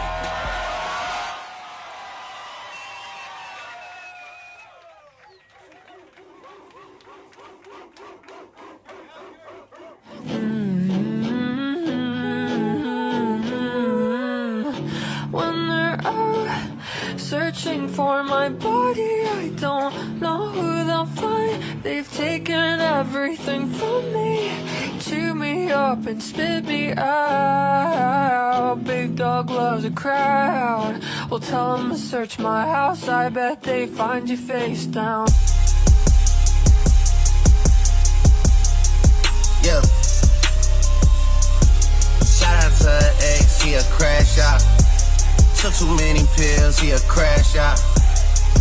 When they're out searching for my body, I don't know who they'll find. They've taken everything from me, chew me up and spit me out. Big dog loves a crowd. We'll tell them to search my house. I bet they find you face down. Yeah. Shout out to her ex, he a crash out. Took too many pills, he a crash out.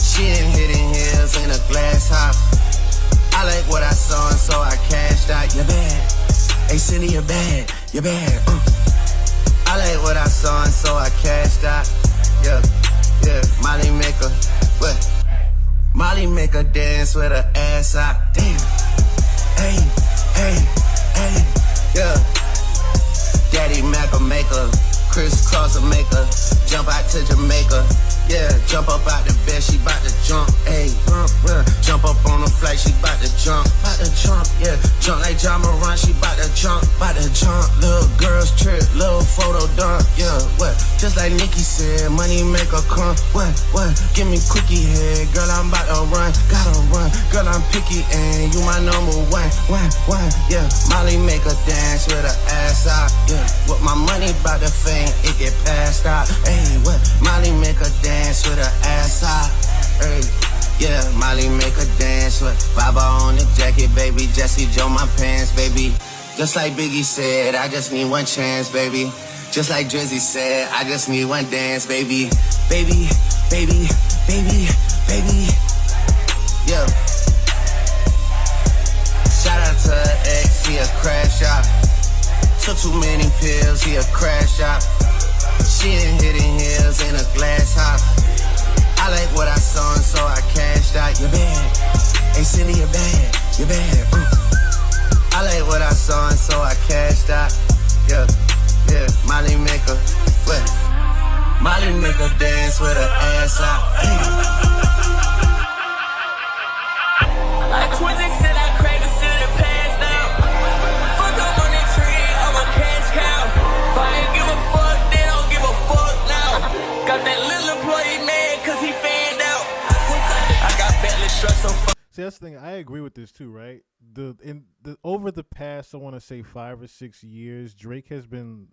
She done hitting heels in a glass house. I like what I saw and so I cashed out. You're bad. Hey Cindy, you're bad. You're bad. I like what I saw and so I cashed out. Yeah, yeah. Molly make her, what? Molly make her dance with her ass out. Damn. Hey, hey, hey, yeah. Daddy Mac a maker, crisscross a maker. Jump out to Jamaica, yeah. Jump up out the bed, she bout to jump, ayy. Jump up on the flight, she bout to jump, yeah. Jump like John Moran, she bout to jump. Little girls trip, little photo dump, yeah. What? Just like Nikki said, money make her come. What? Give me quickie head, girl, I'm about to run, gotta run. Girl, I'm picky and you my number one, yeah. Molly make her dance with her ass out, yeah. With my money bout to faint, it get passed out, ayy. What? Molly make her dance with her ass out, ayy. Yeah, Molly make her dance with fiber on the jacket, baby. Jesse Joe my pants, baby. Just like Biggie said, I just need one chance, baby. Just like Drizzy said, I just need one dance, baby. Baby, baby, baby, baby. Yeah. Shout out to her ex, he a crash out. Took too many pills, he a crash out. She done hitting heels in a glass house. I like what I saw and so I cashed out. You're bad. Hey Cindy, you're bad. You're bad. I like what I saw and so I cashed out. Yeah, yeah. Molly make her, what? Molly make her dance with her ass out. Like Quincy said, I crave to see the past now. Fuck up on the tree, I'm a cash cow. If I ain't give a fuck, they don't give a fuck now. Got that little See, that's the thing. I agree with this too, right? Over the past, I want to say 5 or 6 years, Drake has been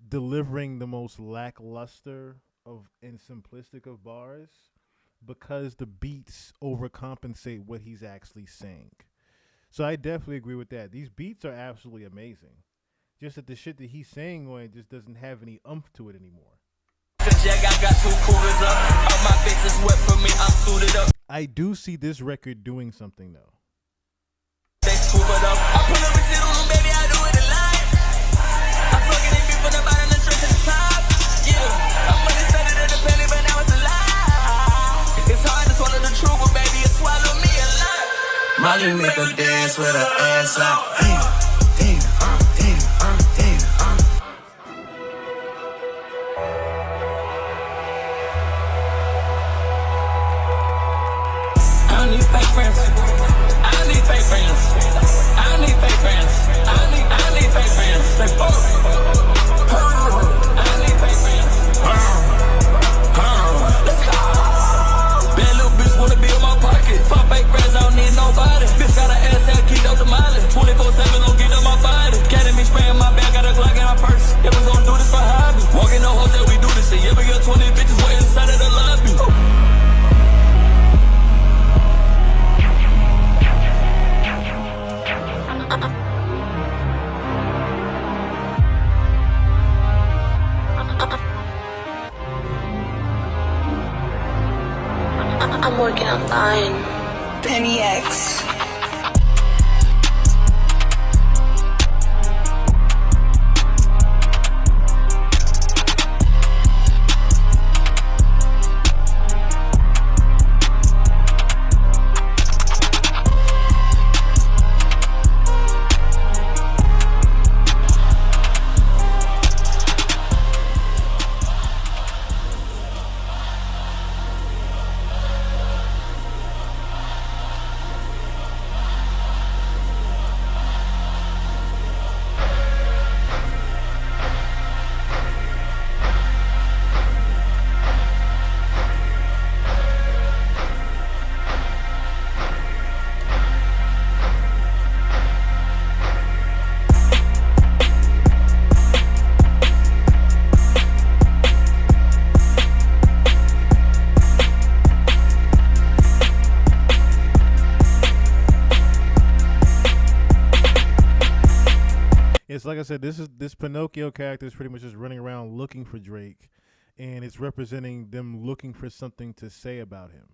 delivering the most lackluster of and simplistic of bars because the beats overcompensate what he's actually saying. So I definitely agree with that. These beats are absolutely amazing. Just that the shit that he's saying on it just doesn't have any umph to it anymore. I do see this record doing something though. Molly make her dance with her ass out. I don't need fake friends. I don't need fake friends. I don't need fake friends. I don't need fake friends. Say fuck. I don't need fake friends. Let's go. Bad little bitch wanna be in my pocket. Fuck fake friends, I don't need nobody. Bitch got an ass that keep up the mileage. 24/7 don't get up my body. Catting me spraying my bag, got a Glock in my purse. Yeah, we gon' do this for hobby. Walking no hotel, we do this shit. Yeah, we got 20 bitches waiting inside of the lobby. I'm working online. Penny X. It's like I said, this Pinocchio character is pretty much just running around looking for Drake, and it's representing them looking for something to say about him.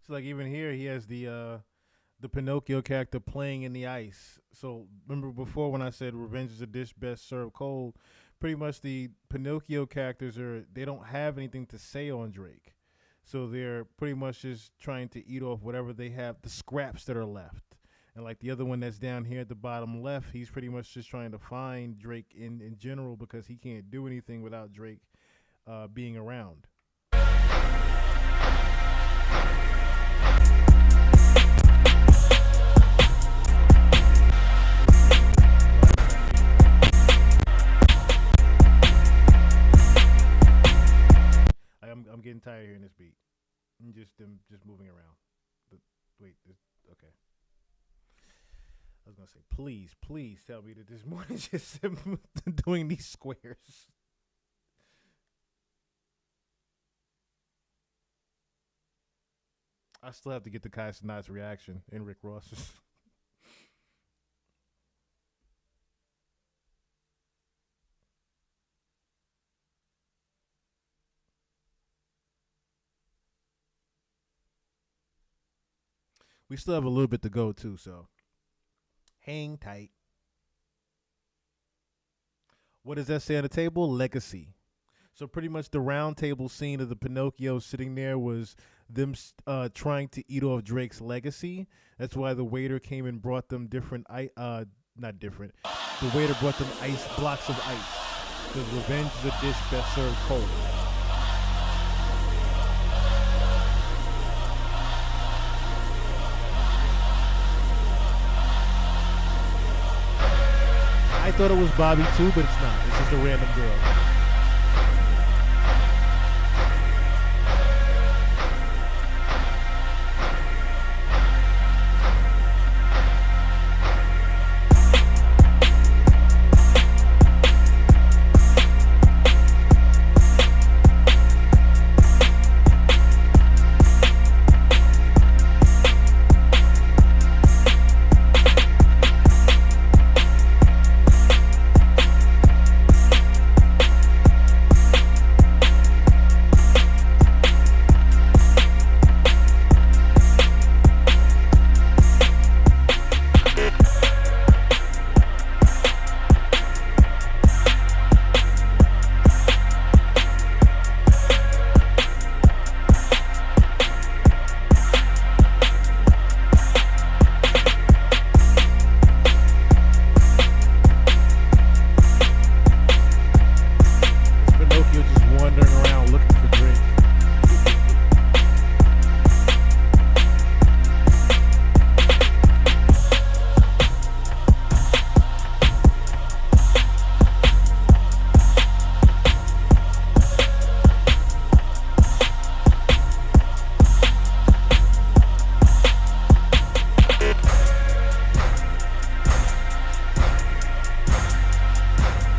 Like even here, he has the Pinocchio character playing in the ice. So remember before when I said revenge is a dish best served cold, pretty much the Pinocchio characters they don't have anything to say on Drake. So they're pretty much just trying to eat off whatever they have, the scraps that are left. And like the other one that's down here at the bottom left, he's pretty much just trying to find Drake in general because he can't do anything without Drake being around. I'm getting tired of hearing this beat. And just them just moving around. Okay. I was gonna say, please tell me that this more than just them doing these squares. I still have to get the Kai Cenat's reaction and Rick Ross's. We still have a little bit to go too, so hang tight. What does that say on the table? Legacy. So pretty much the round table scene of the Pinocchio sitting there was them trying to eat off Drake's legacy. That's why the waiter came and brought them different, not different. The waiter brought them blocks of ice. Because revenge is a dish best served cold. I thought it was Bobby too, but it's not. It's just a random girl.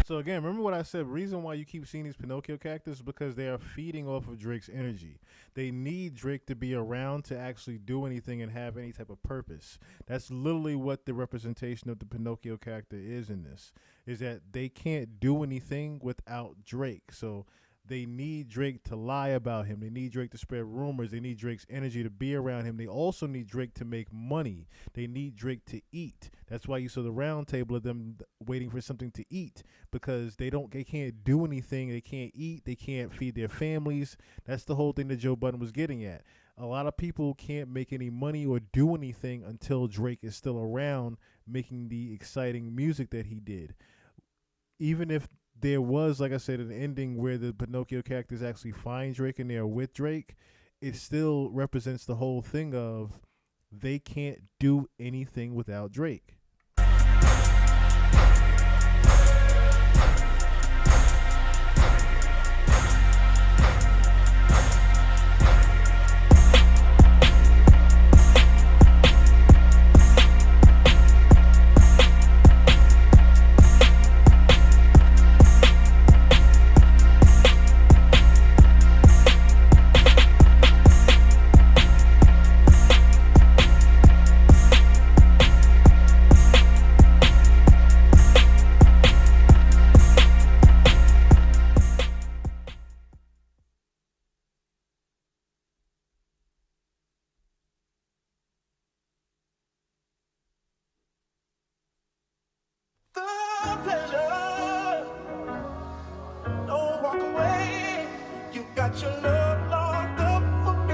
So again, remember what I said, reason why you keep seeing these Pinocchio characters is because they are feeding off of Drake's energy. They need Drake to be around to actually do anything and have any type of purpose. That's literally what the representation of the Pinocchio character is in this, is that they can't do anything without Drake. So they need Drake to lie about him. They need Drake to spread rumors. They need Drake's energy to be around him. They also need Drake to make money. They need Drake to eat. That's why you saw the round table of them waiting for something to eat, because they can't do anything. They can't eat. They can't feed their families. That's the whole thing that Joe Budden was getting at. A lot of people can't make any money or do anything until Drake is still around making the exciting music that he did. Even if there was, like I said, an ending where the Pinocchio characters actually find Drake and they're with Drake, it still represents the whole thing of they can't do anything without Drake. Don't walk away. You got your love locked up for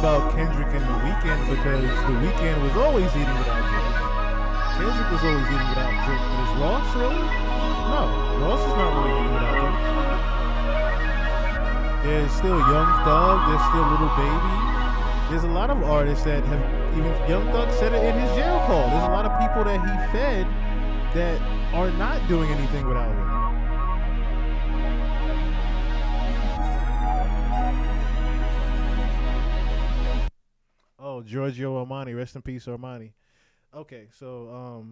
about Kendrick and The Weeknd because The Weeknd was always eating without Drake. Kendrick was always eating without Drake, but is Ross really? No, Ross is not really eating without them. There's still Young Thug. There's still Little Baby. There's a lot of artists that have, even Young Thug said it in his jail call. There's a lot of people that he fed that are not doing anything without him. Oh, Giorgio Armani, rest in peace, Armani. Okay, so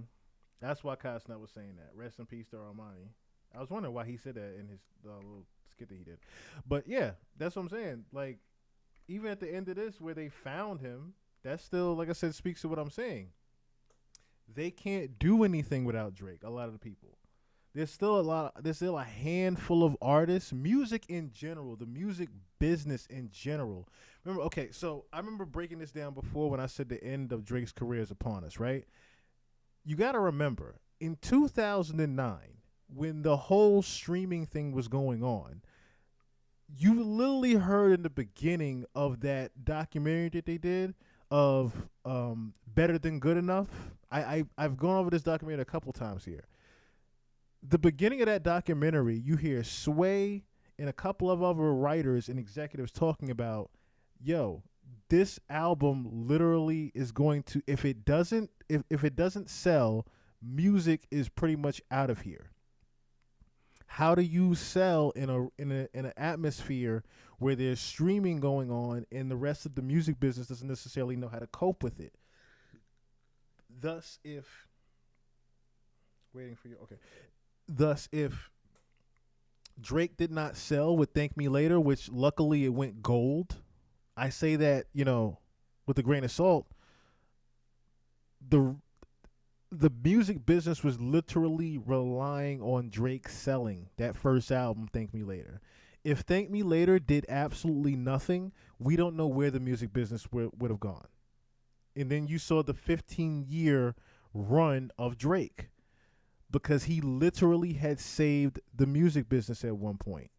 that's why Costner was saying that. Rest in peace to Armani. I was wondering why he said that in his little skit that he did. But yeah, that's what I'm saying. Like, even at the end of this, where they found him, that still, like I said, speaks to what I'm saying. They can't do anything without Drake. A lot of the people. There's still a handful of artists, music in general, the music business in general. Remember, okay, so I remember breaking this down before when I said the end of Drake's career is upon us, right? You got to remember, in 2009, when the whole streaming thing was going on, you literally heard in the beginning of that documentary that they did of Better Than Good Enough. I've gone over this documentary a couple times here. The beginning of that documentary, you hear Sway and a couple of other writers and executives talking about, yo, this album literally is going to, if it doesn't sell, music is pretty much out of here. How do you sell in an atmosphere where there's streaming going on and the rest of the music business doesn't necessarily know how to cope with it? Thus, if Drake did not sell with Thank Me Later, which luckily it went gold, I say that, with a grain of salt, the music business was literally relying on Drake selling that first album, Thank Me Later. If Thank Me Later did absolutely nothing, we don't know where the music business would have gone. And then you saw the 15-year run of Drake because he literally had saved the music business at one point.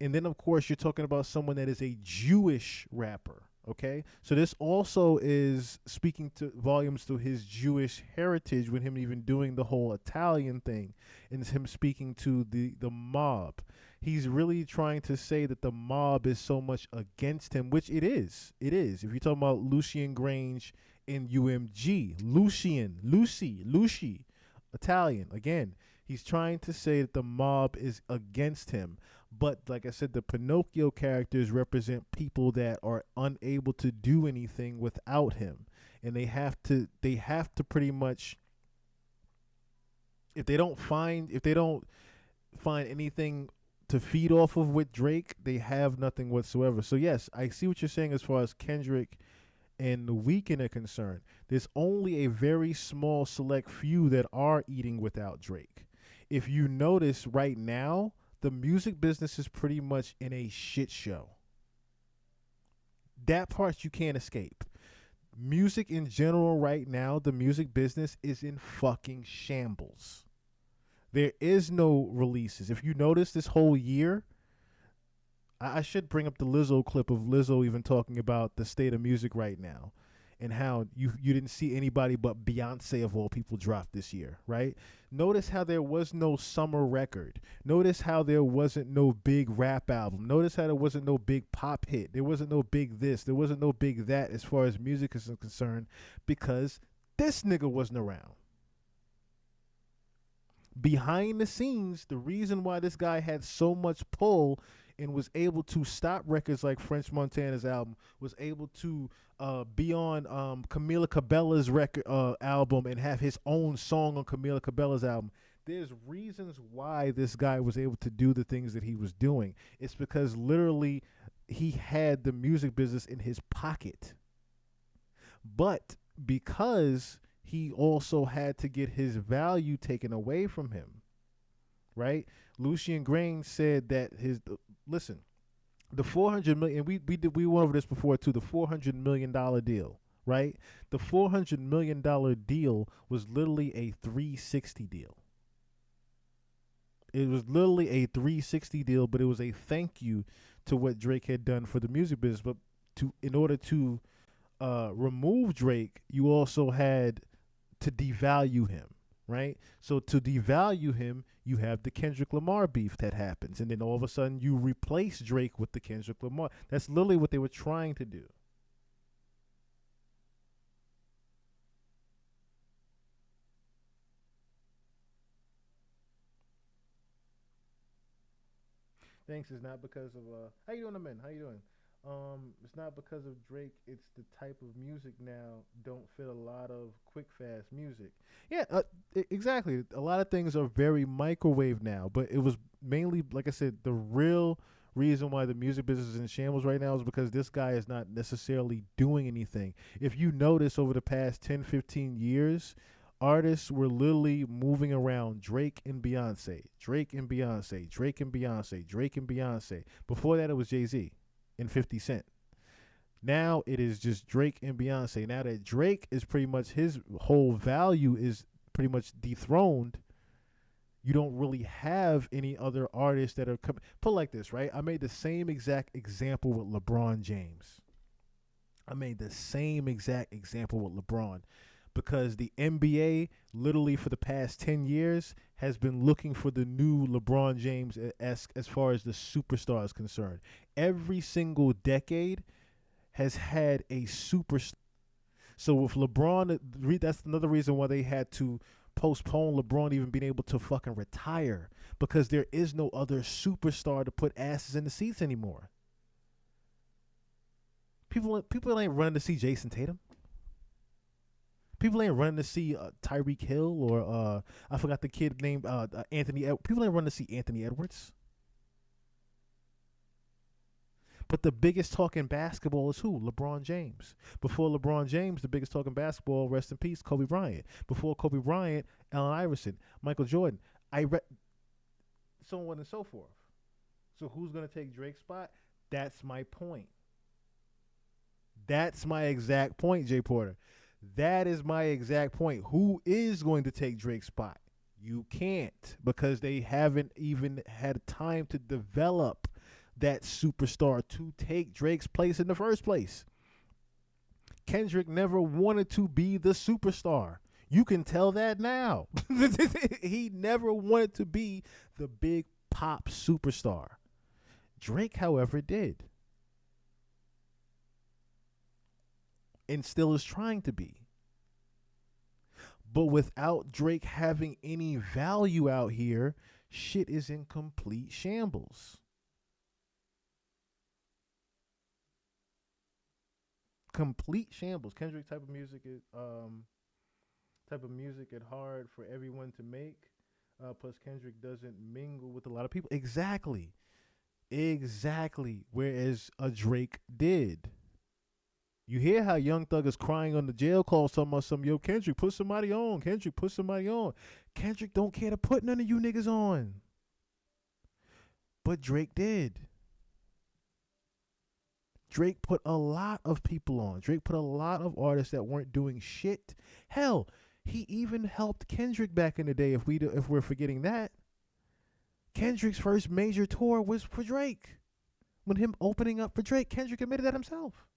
And then, of course, you're talking about someone that is a Jewish rapper, okay? So this also is speaking to volumes to his Jewish heritage with him even doing the whole Italian thing and him speaking to the mob. He's really trying to say that the mob is so much against him, which it is. It is. If you're talking about Lucien Grange in UMG, Lucy, Italian, again, he's trying to say that the mob is against him. But like I said, the Pinocchio characters represent people that are unable to do anything without him. And they have to pretty much, if they don't find anything to feed off of with Drake, they have nothing whatsoever. So yes, I see what you're saying as far as Kendrick and The Weeknd are concerned. There's only a very small select few that are eating without Drake. If you notice right now, the music business is pretty much in a shit show. That part you can't escape. Music in general right now, the music business is in fucking shambles. There is no releases. If you notice this whole year, I should bring up the Lizzo clip of Lizzo even talking about the state of music right now and how you didn't see anybody but Beyonce of all people drop this year, right? Notice how there was no summer record. Notice how there wasn't no big rap album. Notice how there wasn't no big pop hit. There wasn't no big this. There wasn't no big that as far as music is concerned because this nigga wasn't around. Behind the scenes, the reason why this guy had so much pull and was able to stop records like French Montana's album, was able to be on Camila Cabello's record album and have his own song on Camila Cabello's album. There's reasons why this guy was able to do the things that he was doing. It's because literally he had the music business in his pocket. But because he also had to get his value taken away from him, right? Lucien Grange said that the $400 million, and we went over this before too, the $400 million deal, right? The $400 million deal was literally a 360 deal. It was literally a 360 deal, but it was a thank you to what Drake had done for the music business. But in order to remove Drake, you also had to devalue him, right? So to devalue him, you have the Kendrick Lamar beef that happens, and then all of a sudden you replace Drake with the Kendrick Lamar. That's literally what they were trying to do. Thanks. It's not because of how you doing, man? How you doing? It's not because of Drake. It's the type of music now don't fit a lot of quick, fast music. Yeah, exactly. A lot of things are very microwave now, but it was mainly, like I said, the real reason why the music business is in shambles right now is because this guy is not necessarily doing anything. If you notice over the past 10, 15 years, artists were literally moving around Drake and Beyonce, Drake and Beyonce, Drake and Beyonce, Drake and Beyonce. Before that, it was Jay-Z and 50 Cent. Now it is just Drake and Beyonce. Now that Drake is pretty much, his whole value is pretty much dethroned, you don't really have any other artists that are coming. Put it like this, right? I made the same exact example with LeBron James. Because the NBA, literally for the past 10 years, has been looking for the new LeBron James as far as the superstar is concerned. Every single decade has had a superstar. So with LeBron, that's another reason why they had to postpone LeBron even being able to fucking retire, because there is no other superstar to put asses in the seats anymore. People ain't running to see Jason Tatum. People ain't running to see Tyreek Hill or I forgot the kid named Anthony. People ain't running to see Anthony Edwards. But the biggest talk in basketball is who? LeBron James. Before LeBron James, the biggest talk in basketball, rest in peace, Kobe Bryant. Before Kobe Bryant, Allen Iverson, Michael Jordan. So on and so forth. So who's going to take Drake's spot? That's my point. That's my exact point, Jay Porter. That is my exact point. Who is going to take Drake's spot? You can't, because they haven't even had time to develop that superstar to take Drake's place in the first place. Kendrick never wanted to be the superstar. You can tell that now. He never wanted to be the big pop superstar. Drake, however, did. And still is trying to be. But without Drake having any value out here, shit is in complete shambles. Complete shambles. Kendrick type of music is hard for everyone to make. Plus Kendrick doesn't mingle with a lot of people. Exactly. Whereas a Drake did. You hear how Young Thug is crying on the jail call, talking about yo, Kendrick, put somebody on. Kendrick don't care to put none of you niggas on. But Drake did. Drake put a lot of people on. Drake put a lot of artists that weren't doing shit. Hell, he even helped Kendrick back in the day, if we're forgetting that. Kendrick's first major tour was for Drake. When him opening up for Drake, Kendrick admitted that himself.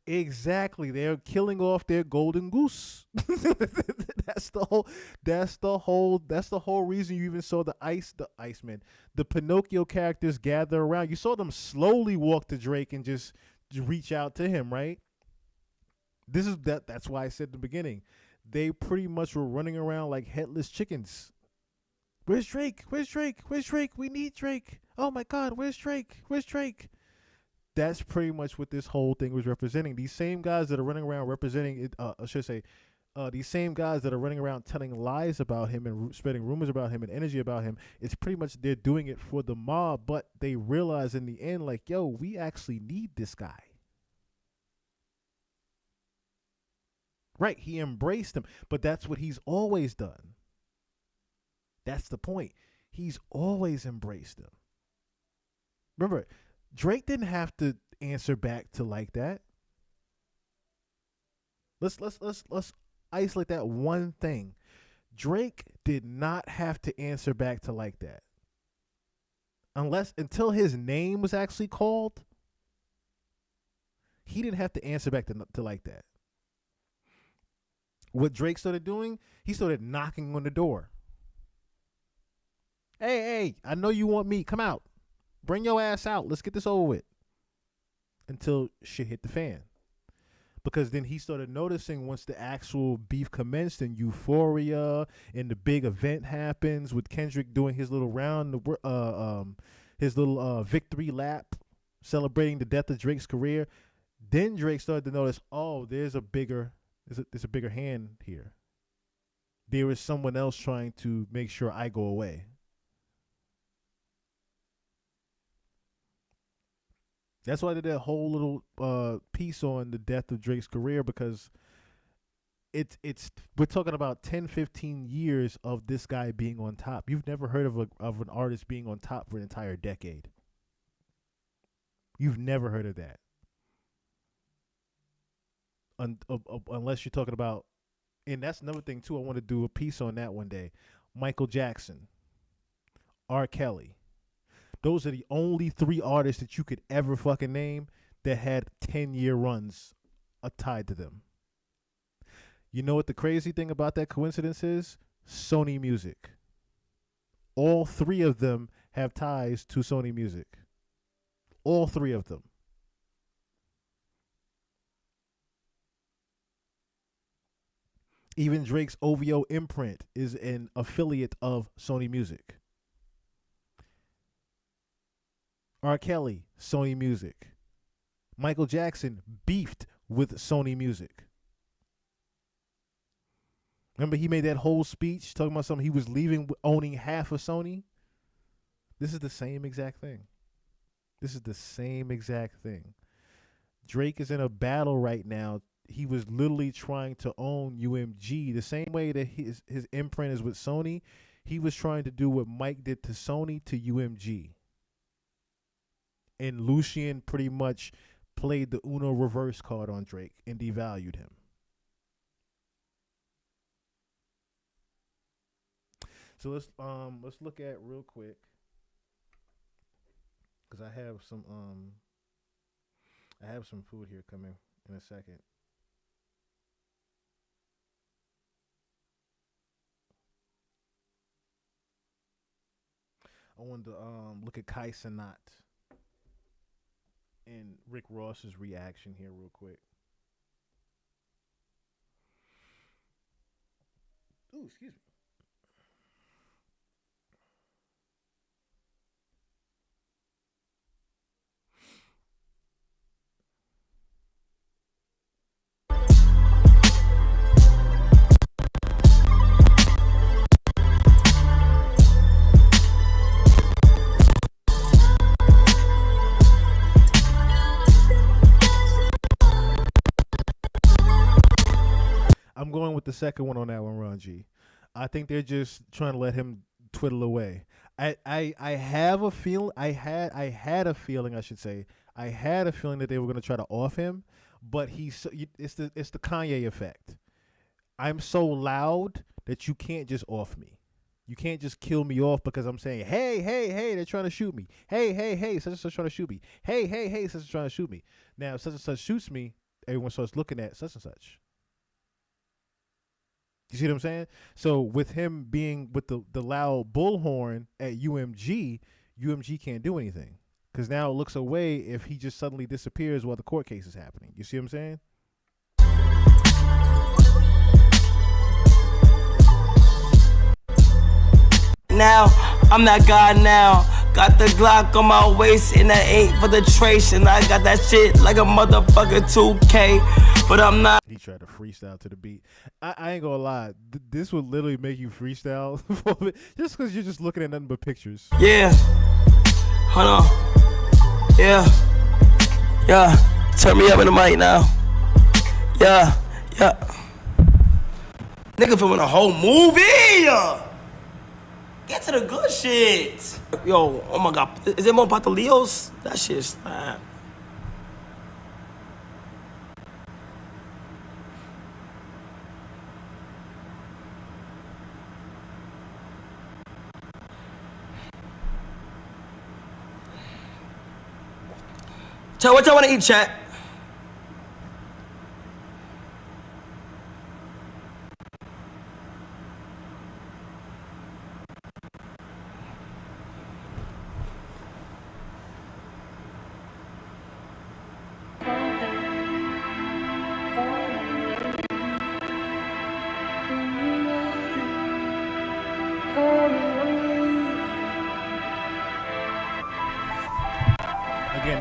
Exactly, they're killing off their golden goose. That's the whole reason you even saw the Iceman, the Pinocchio characters gather around. You saw them slowly walk to Drake and just reach out to him, right? That's why I said at the beginning, they pretty much were running around like headless chickens. Where's Drake? Where's Drake? Where's Drake? We need Drake. Oh my God, where's Drake? Where's Drake? That's pretty much what this whole thing was representing. These same guys that are running around representing it, these same guys that are running around telling lies about him and spreading rumors about him and energy about him, it's pretty much they're doing it for the mob, but they realize in the end, like, yo, we actually need this guy. Right, he embraced him, but that's what he's always done. That's the point. He's always embraced him. Remember, Drake didn't have to answer back to like that. Let's isolate that one thing. Drake did not have to answer back to like that. Until his name was actually called, He didn't have to answer back to like that. What Drake started doing, he started knocking on the door. Hey, I know you want me. Come out. Bring your ass out. Let's get this over with. Until shit hit the fan. Because then he started noticing once the actual beef commenced and Euphoria and the big event happens with Kendrick doing his little round, his little victory lap, celebrating the death of Drake's career. Then Drake started to notice, oh, there's a bigger hand here. There is someone else trying to make sure I go away. That's why I did that whole little piece on the death of Drake's career, because it's we're talking about 10, 15 years of this guy being on top. You've never heard of an artist being on top for an entire decade. You've never heard of that. Unless you're talking about, and that's another thing too, I want to do a piece on that one day. Michael Jackson, R. Kelly. Those are the only 3 artists that you could ever fucking name that had 10-year runs tied to them. You know what the crazy thing about that coincidence is? Sony Music. All 3 of them have ties to Sony Music. All 3 of them. Even Drake's OVO imprint is an affiliate of Sony Music. R. Kelly, Sony Music. Michael Jackson beefed with Sony Music. Remember he made that whole speech talking about something he was leaving owning half of Sony? This is the same exact thing. This is the same exact thing. Drake is in a battle right now. He was literally trying to own UMG the same way that his imprint is with Sony. He was trying to do what Mike did to Sony to UMG. And Lucien pretty much played the Uno reverse card on Drake and devalued him. So let's look at real quick, because I have some food here coming in a second. I wanted to look at Kai Cenat and Rick Ross's reaction here real quick. Ooh, excuse me. I'm going with the second one on that one, Ron G. I think they're just trying to let him twiddle away. I have a feel. I had a feeling. I should say. I had a feeling that they were going to try to off him, but it's the Kanye effect. I'm so loud that you can't just off me. You can't just kill me off because I'm saying, hey, they're trying to shoot me. Hey, such and such trying to shoot me. Hey, such and such trying to shoot me. Now, if such and such shoots me, everyone starts looking at such and such. You see what I'm saying? So with him being with the loud bullhorn at UMG can't do anything. Because now it looks away if he just suddenly disappears while the court case is happening. You see what I'm saying? Now, I'm that guy now. Got the Glock on my waist and that ain't for the trace. And I got that shit like a motherfucker 2K. But I'm not. He tried to freestyle to the beat. I ain't gonna lie. This would literally make you freestyle just because you're just looking at nothing but pictures. Yeah. Hold on. Yeah. Turn me up in the mic now. Yeah. Nigga filming a whole movie. Get to the good shit. Yo, oh my God. Is there more about the Leos? That shit's slap. Tell what y'all want to eat, chat.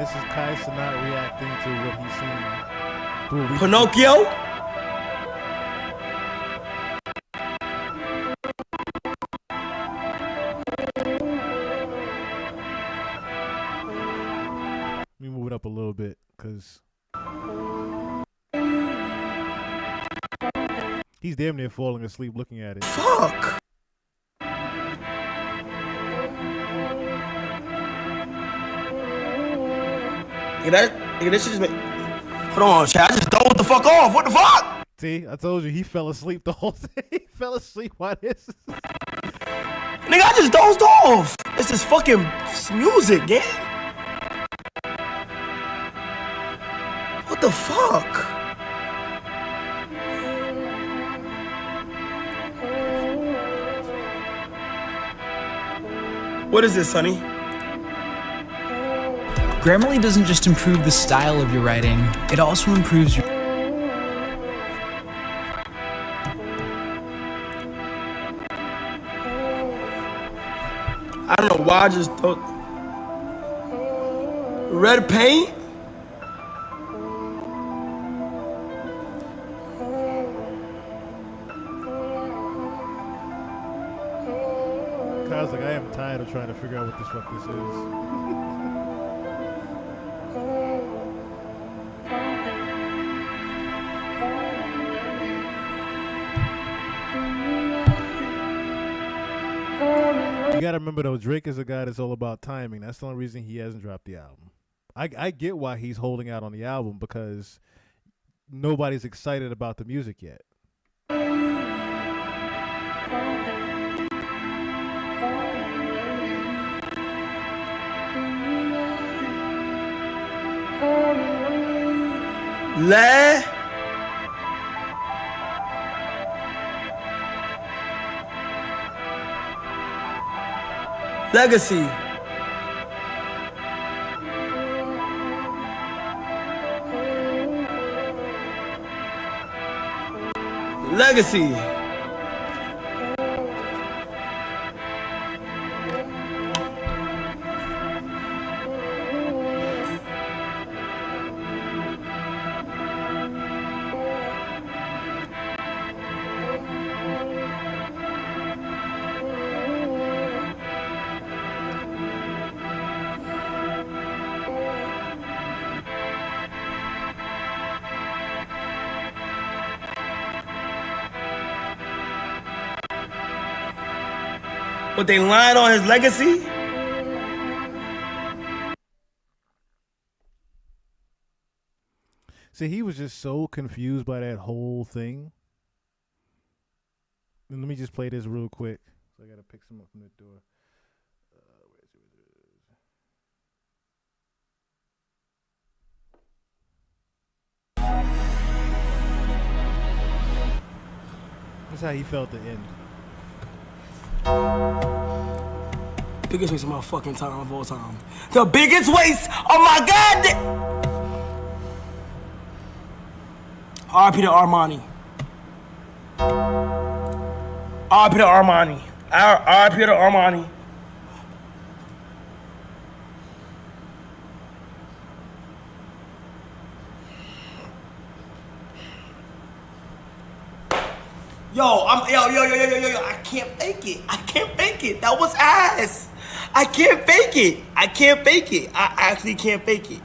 This is Kai Cenat reacting to what he's seen. Pinocchio? Let me move it up a little bit, because he's damn near falling asleep looking at it. Fuck! That shit just make... Hold on, chat. I just dozed the fuck off. What the fuck? See, I told you he fell asleep the whole thing. He fell asleep while this. Nigga, I just dozed off. It's this fucking music, gang. What the fuck? What is this, Sonny? Grammarly doesn't just improve the style of your writing, it also improves your... I don't know why I just thought... Red paint? Kyle's like, I am tired of trying to figure out what the fuck this is. You gotta remember though, Drake is a guy that's all about timing. That's the only reason he hasn't dropped the album. I get why he's holding out on the album, because nobody's excited about the music yet. Legacy. Legacy. But they lied on his legacy? See, he was just so confused by that whole thing. And let me just play this real quick. So I gotta pick some up from the door. That's how he felt at the end. Biggest waste of my fucking time of all time. The biggest waste of my goddamn... R.I.P. to Armani. R.I.P. to Armani. R.I.P. to Armani. Yo, I can't fake it. I can't fake it. That was ass. I can't fake it. I can't fake it. I actually can't fake it.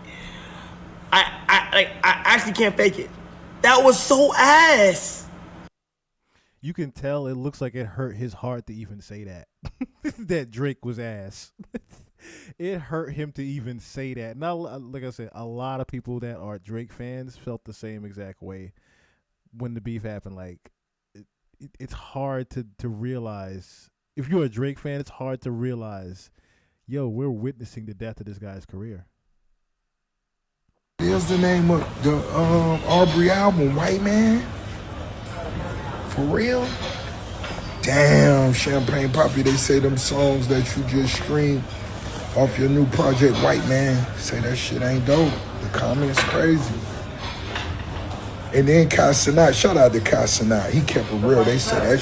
I actually can't fake it. That was so ass. You can tell it looks like it hurt his heart to even say that. That Drake was ass. It hurt him to even say that. Now, like I said, a lot of people that are Drake fans felt the same exact way when the beef happened. Like, it's hard to realize. If you're a Drake fan, it's hard to realize, yo, we're witnessing the death of this guy's career. Here's the name of the Aubrey album, White Man. For real? Damn, Champagne Poppy, they say them songs that you just streamed off your new project, White Man, say that shit ain't dope. The comments crazy. And then Kai Cenat, shout out to Kai Cenat, he kept it real. They said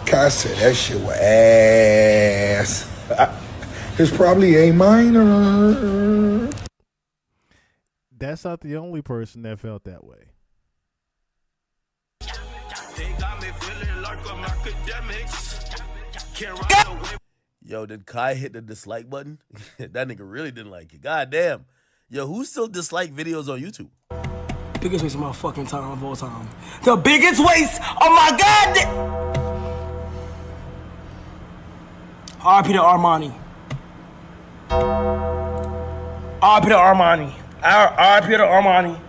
Kai said that shit was ass. It's probably A minor. that's not the only person that felt that way. Yo, did Kai hit the dislike button? That nigga really didn't like it. God damn. Yo, who still dislike videos on YouTube? Biggest waste of my fucking time of all time. The biggest waste of my goddamn. RP to Armani. RP to Armani. RP to Armani.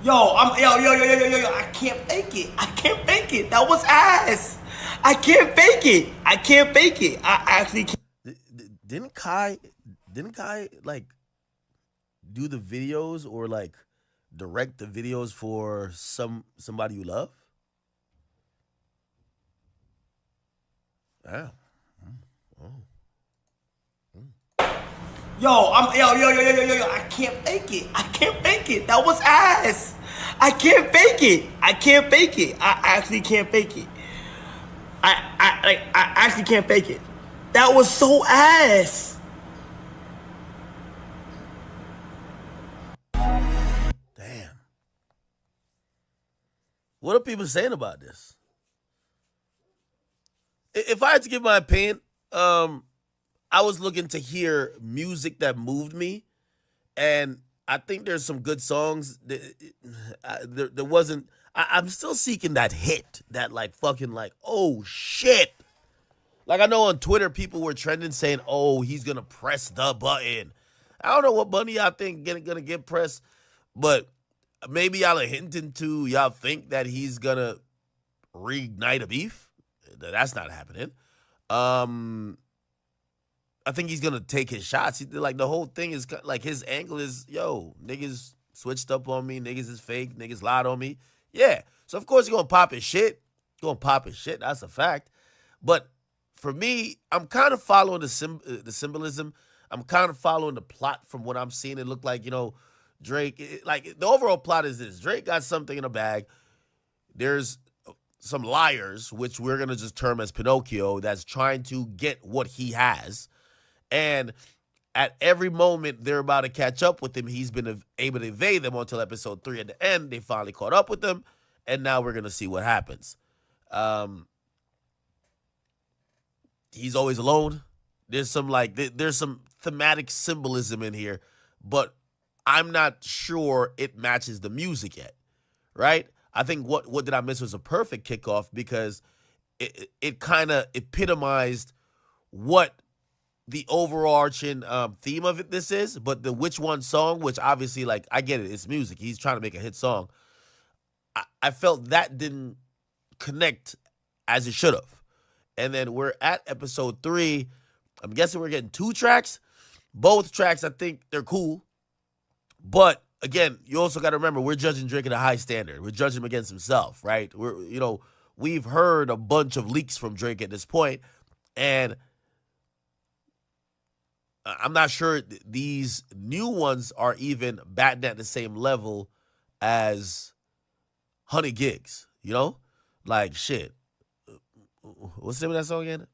Yo, I can't fake it. I can't fake it. That was ass. I can't fake it. I can't fake it. I actually can't. Didn't Kai like do the videos or like direct the videos for somebody you love? Yeah. Yo, I can't fake it. I can't fake it. That was ass. I can't fake it. I can't fake it. I actually can't fake it. I actually can't fake it. That was so ass. Damn. What are people saying about this? If I had to give my opinion, I was looking to hear music that moved me, and I think there's some good songs. There wasn't. I'm still seeking that hit, that like fucking like, oh shit. Like I know on Twitter people were trending saying, oh, he's gonna press the button. I don't know what button y'all think gonna get pressed, but maybe y'all are hinting to y'all think that he's gonna reignite a beef. That's not happening. I think he's gonna take his shots. Like the whole thing is like his angle is, yo, niggas switched up on me, niggas is fake, niggas lied on me. Yeah, so of course he's gonna pop his shit. That's a fact. But for me, I'm kind of following the symbolism. I'm kind of following the plot from what I'm seeing. It looked like, you know, Drake. Like the overall plot is this: Drake got something in a bag. There's some liars, which we're gonna just term as Pinocchio, that's trying to get what he has. And at every moment they're about to catch up with him, he's been able to evade them until episode 3 at the end. They finally caught up with him, and now we're going to see what happens. He's always alone. There's some thematic symbolism in here, but I'm not sure it matches the music yet, right? I think what Did I Miss was a perfect kickoff because it kind of epitomized what the overarching theme of this is, but the Which One song, which obviously, like, I get it, it's music. He's trying to make a hit song. I felt that didn't connect as it should have. And then we're at episode 3. I'm guessing we're getting 2 tracks. Both tracks, I think they're cool. But again, you also got to remember, we're judging Drake at a high standard. We're judging him against himself, right? We've heard a bunch of leaks from Drake at this point, and I'm not sure these new ones are even batting at the same level as 100 Gigs, you know? Like, shit. What's the name of that song again?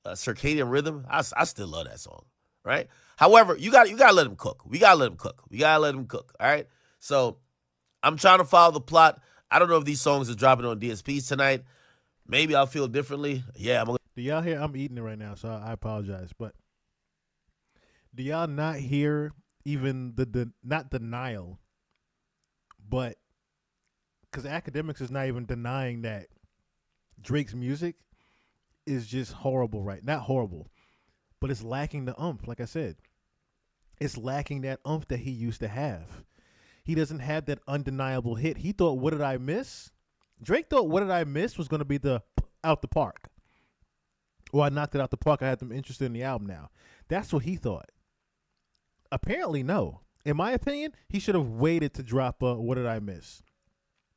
Circadian Rhythm. I still love that song, right? However, you gotta let him cook. We gotta let him cook, all right? So I'm trying to follow the plot. I don't know if these songs are dropping on DSPs tonight. Maybe I'll feel differently. Yeah, Do y'all hear? I'm eating it right now, so I apologize, but do y'all not hear even the not denial, but because Academics is not even denying that Drake's music is just horrible, right? Not horrible, but it's lacking the oomph. Like I said, it's lacking that oomph that he used to have. He doesn't have that undeniable hit. He thought, "What Did I Miss?" Drake thought, "What Did I Miss?" was going to be the out the park. Well, I knocked it out the park. I had them interested in the album now. That's what he thought. Apparently, no. In my opinion, he should have waited to drop What Did I Miss?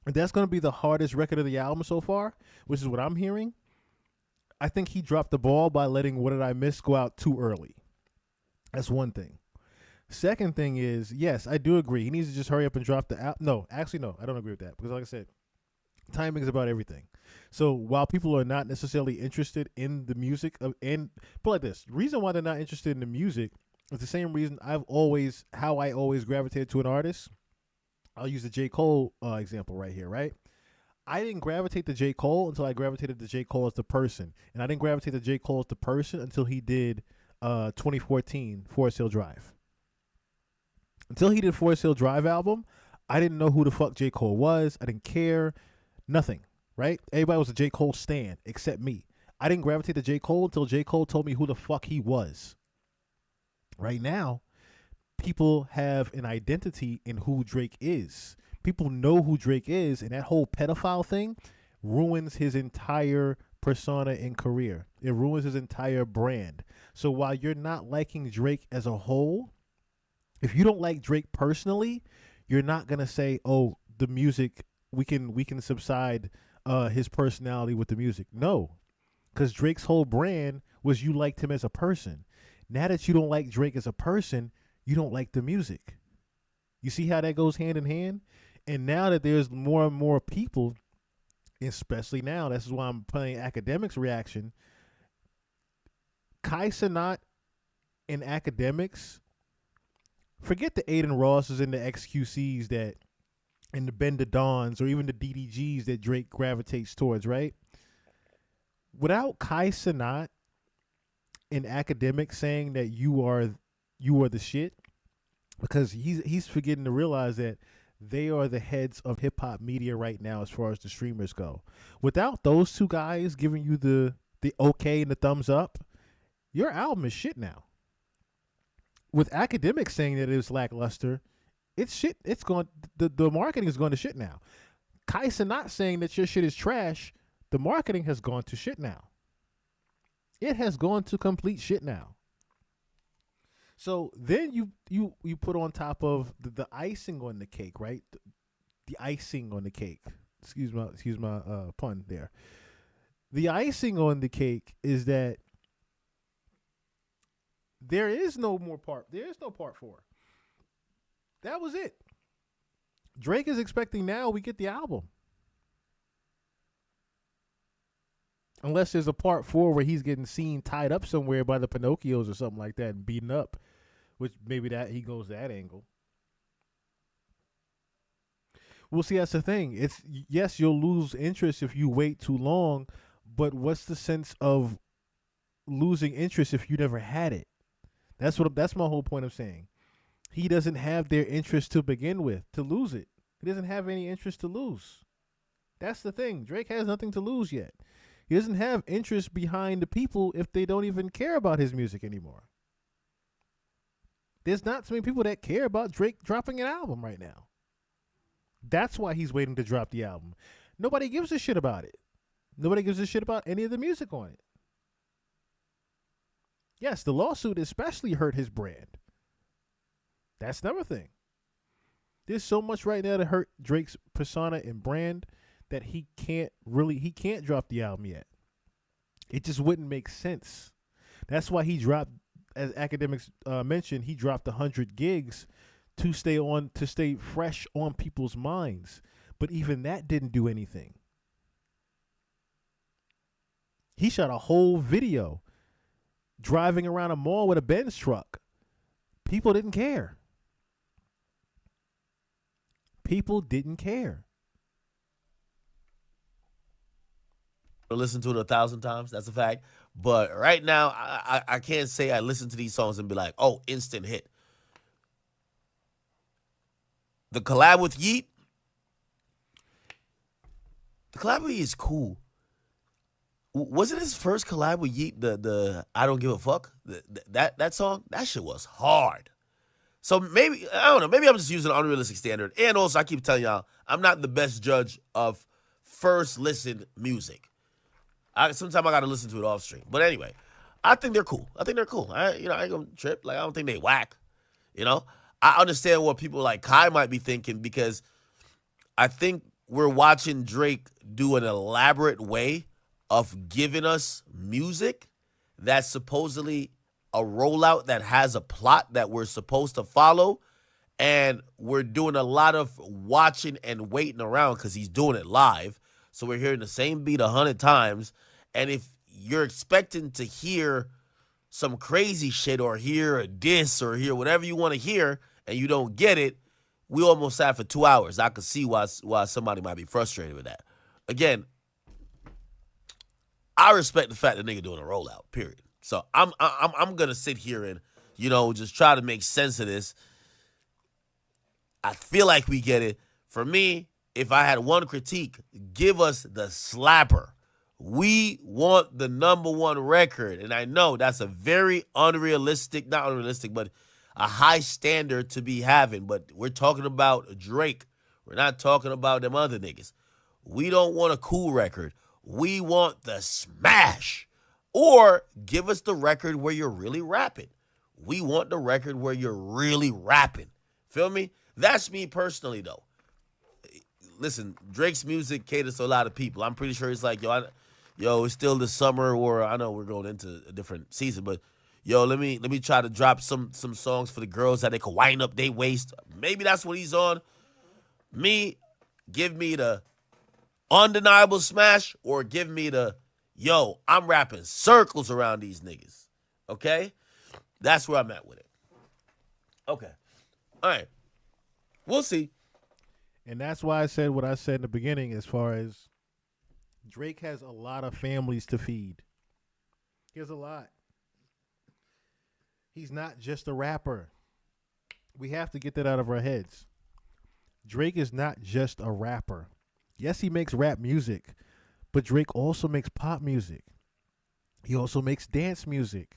And that's going to be the hardest record of the album so far, which is what I'm hearing. I think he dropped the ball by letting What Did I Miss go out too early. That's one thing. Second thing is, yes, I do agree. He needs to just hurry up and drop the album. No, actually, no, I don't agree with that. Because like I said, timing is about everything. So while people are not necessarily interested in the music of, and put it like this, the reason why they're not interested in the music is the same reason I always gravitated to an artist. I'll use the J. Cole example right here, right? I didn't gravitate to J. Cole until I gravitated to J. Cole as the person. And I didn't gravitate to J. Cole as the person until he did 2014 Forest Hill Drive. Until he did Forest Hill Drive album, I didn't know who the fuck J. Cole was. I didn't care. Nothing, right? Everybody was a J. Cole stan except me. I didn't gravitate to J. Cole until J. Cole told me who the fuck he was. Right now, people have an identity in who Drake is. People know who Drake is, and that whole pedophile thing ruins his entire persona and career. It ruins his entire brand. So while you're not liking Drake as a whole, if you don't like Drake personally, you're not gonna say, "Oh, the music, we can subside his personality with the music." No, because Drake's whole brand was you liked him as a person. Now that you don't like Drake as a person, you don't like the music. You see how that goes hand in hand? And now that there's more and more people, especially now, this is why I'm playing Academics' reaction. Kai Cenat and Academics, forget the Aiden Rosses and the XQCs that, and the Ben Dons or even the DDGs that Drake gravitates towards, right? Without Kai Cenat and Academics saying that you are the shit, because he's forgetting to realize that they are the heads of hip hop media right now as far as the streamers go. Without those two guys giving you the okay and the thumbs up, your album is shit now. With Academics saying that it was lackluster, it's shit. It's going, the marketing is going to shit now. Kai Cenat saying that your shit is trash, the marketing has gone to shit now. It has gone to complete shit now. So then you put on top of the icing on the cake, right? The icing on the cake. Excuse my pun there. The icing on the cake is that there is no part 4. That was it. Drake is expecting now we get the album. Unless there's a part 4 where he's getting seen tied up somewhere by the Pinocchios or something like that and beaten up, which maybe that he goes that angle. Well, see, that's the thing. It's, yes, you'll lose interest if you wait too long, but what's the sense of losing interest if you never had it? That's my whole point of saying. He doesn't have their interest to begin with, to lose it. He doesn't have any interest to lose. That's the thing. Drake has nothing to lose yet. He doesn't have interest behind the people if they don't even care about his music anymore. There's not so many people that care about Drake dropping an album right now. That's why he's waiting to drop the album. Nobody gives a shit about it. Nobody gives a shit about any of the music on it. Yes, the lawsuit especially hurt his brand. That's another thing. There's so much right now to hurt Drake's persona and brand that he can't drop the album yet. It just wouldn't make sense. That's why he dropped, as Academics mentioned, he dropped 100 gigs to stay fresh on people's minds. But even that didn't do anything. He shot a whole video driving around a mall with a Benz truck. People didn't care. People didn't care. Listen to it 1,000 times. That's a fact. But right now, I can't say I listen to these songs and be like, oh, instant hit. The collab with Yeet. The collab with Yeet is cool. Was it his first collab with Yeet? The I Don't Give a Fuck? That song? That shit was hard. So maybe, I don't know, maybe I'm just using an unrealistic standard. And also, I keep telling y'all, I'm not the best judge of first listen music. Sometimes I got to listen to it off stream. But anyway, I think they're cool. I ain't gonna trip. Like, I don't think they whack. I understand what people like Kai might be thinking, because I think we're watching Drake do an elaborate way of giving us music that's supposedly a rollout that has a plot that we're supposed to follow. And we're doing a lot of watching and waiting around because he's doing it live. So we're hearing the same beat 100 times. And if you're expecting to hear some crazy shit or hear a diss or hear whatever you want to hear and you don't get it, we almost sat for 2 hours. I could see why somebody might be frustrated with that. Again, I respect the fact that nigga doing a rollout, period. So I'm gonna sit here and, just try to make sense of this. I feel like we get it. For me, if I had one critique, give us the slapper. We want the #1 record. And I know that's a very not unrealistic, but a high standard to be having. But we're talking about Drake. We're not talking about them other niggas. We don't want a cool record. We want the smash. Or give us the record where you're really rapping. We want the record where you're really rapping. Feel me? That's me personally, though. Listen, Drake's music caters to a lot of people. I'm pretty sure it's like, it's still the summer, or I know we're going into a different season, but let me try to drop some songs for the girls that they can wind up their waist. Maybe that's what he's on. Give me the undeniable smash, or give me the, I'm rapping circles around these niggas. Okay? That's where I'm at with it. Okay. All right. We'll see. And that's why I said what I said in the beginning as far as Drake has a lot of families to feed. He has a lot. He's not just a rapper. We have to get that out of our heads. Drake is not just a rapper. Yes, he makes rap music, but Drake also makes pop music. He also makes dance music.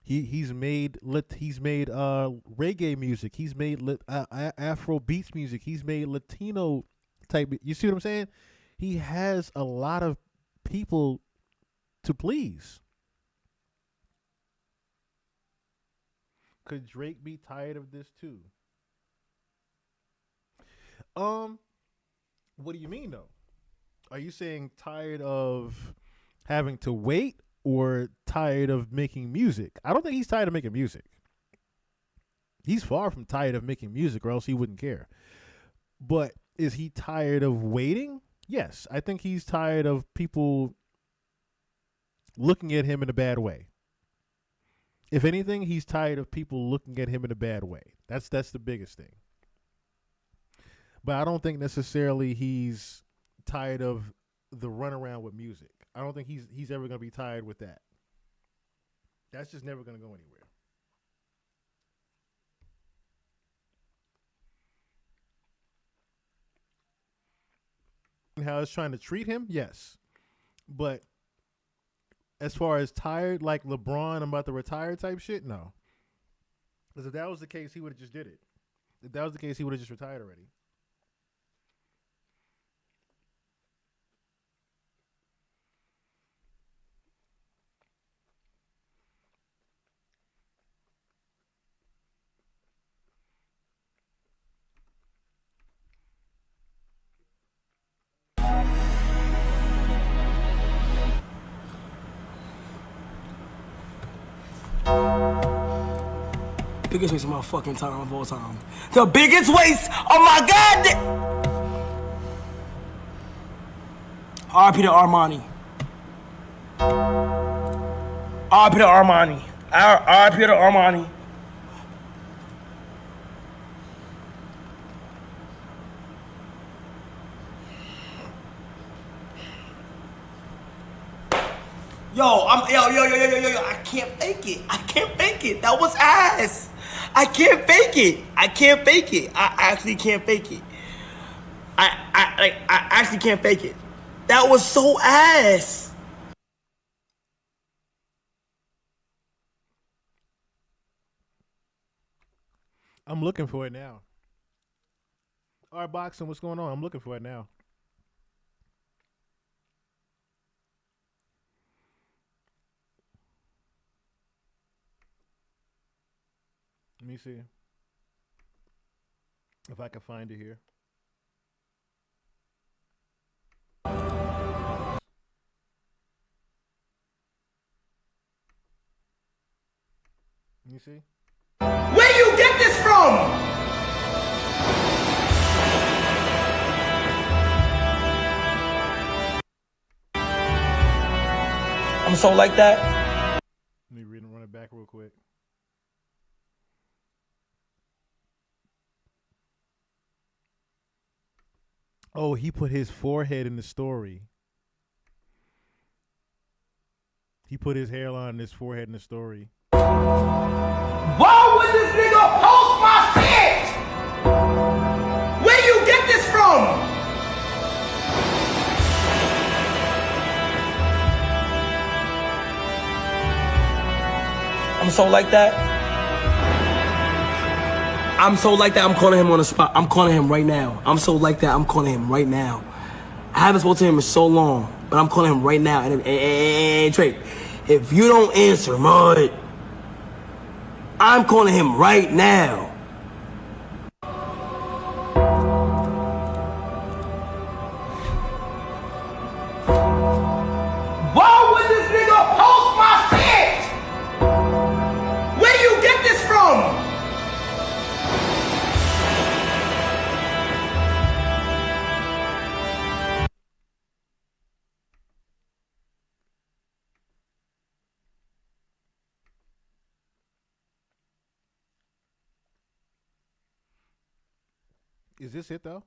He's made reggae music. He's made Afro beats music. He's made Latino type. You see what I'm saying? He has a lot of people to please. Could Drake be tired of this too? What do you mean though? Are you saying tired of having to wait or tired of making music? I don't think he's tired of making music. He's far from tired of making music, or else he wouldn't care. But is he tired of waiting? Yes, I think he's tired of people looking at him in a bad way. If anything, he's tired of people looking at him in a bad way. That's the biggest thing. But I don't think necessarily he's tired of the runaround with music. I don't think he's ever going to be tired with that. That's just never going to go anywhere. And how it's trying to treat him, yes. But as far as tired, like LeBron, I'm about to retire type shit, no. Because if that was the case, he would have just did it. If that was the case, he would have just retired already. Biggest waste of my fucking time of all time. The biggest waste of my goddamn. R.I.P. to Armani. R.I.P. to Armani. R.I.P. to Armani. Yo, I can't fake it. I can't fake it. That was ass. I can't fake it. I can't fake it. I actually can't fake it. I actually can't fake it. That was so ass. I'm looking for it now. All right, Boxing, what's going on? I'm looking for it now. Let me see if I can find it here. Let me see. Where you get this from? I'm so like that. Let me run it back real quick. Oh, he put his forehead in the story. He put his hairline and his forehead in the story. Why would this nigga post my shit? Where you get this from? I'm so like that. I'm so like that. I'm calling him on the spot. I'm calling him right now. I'm so like that. I'm calling him right now. I haven't spoken to him in so long, but I'm calling him right now. And Drake, if you don't answer, mud, I'm calling him right now. Why would this nigga post my shit? Where you get this from? Is this it though?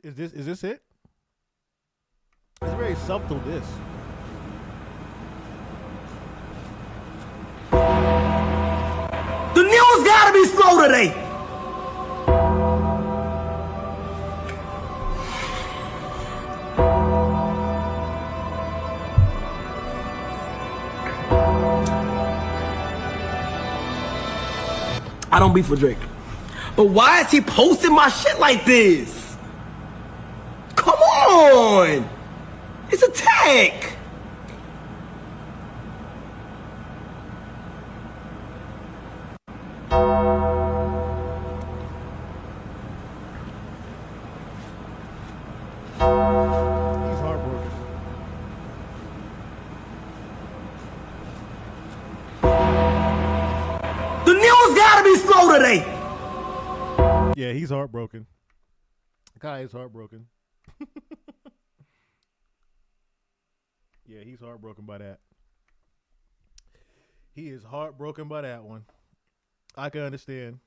Is this it? It's very subtle. This. The news gotta be slow today. I don't beef with Drake. But why is he posting my shit like this? Come on! It's a tag! He's heartbroken. The news gotta be slow today! Yeah, he's heartbroken. Guy is heartbroken. Yeah, he's heartbroken by that. He is heartbroken by that one. I can understand.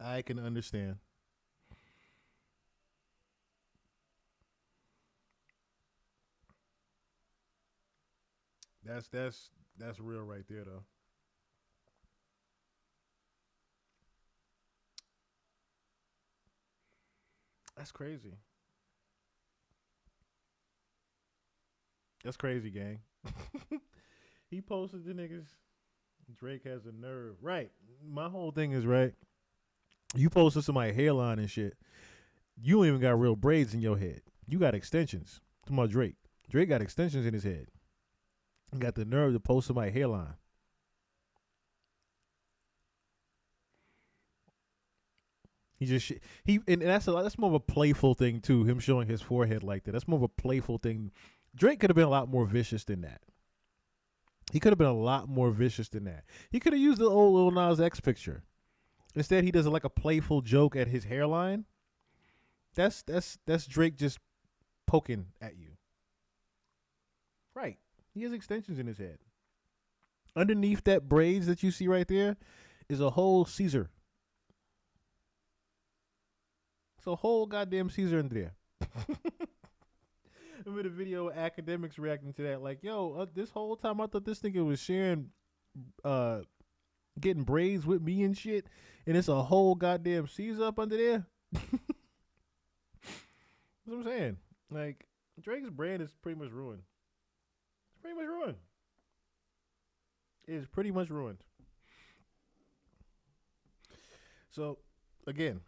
I can understand. That's real right there though. That's crazy. That's crazy, gang. He posted the niggas. Drake has a nerve. Right. My whole thing is, right, you posted somebody's hairline and shit. You don't even got real braids in your head. You got extensions. To my Drake. Drake got extensions in his head. He got the nerve to post somebody's hairline. He just and that's more of a playful thing too. Him showing his forehead like that. That's more of a playful thing. Drake could have been a lot more vicious than that. He could have been a lot more vicious than that. He could have used the old Lil Nas X picture. Instead, he does like a playful joke at his hairline. That's Drake just poking at you. Right. He has extensions in his head. Underneath that braids that you see right there is a whole Caesar. It's a whole goddamn Caesar in there. I made a video of academics reacting to that. Like, yo, this whole time I thought this nigga was sharing, getting braids with me and shit. And it's a whole goddamn Caesar up under there. That's what I'm saying. Like, Drake's brand is pretty much ruined. It's pretty much ruined. It is pretty much ruined. So, again,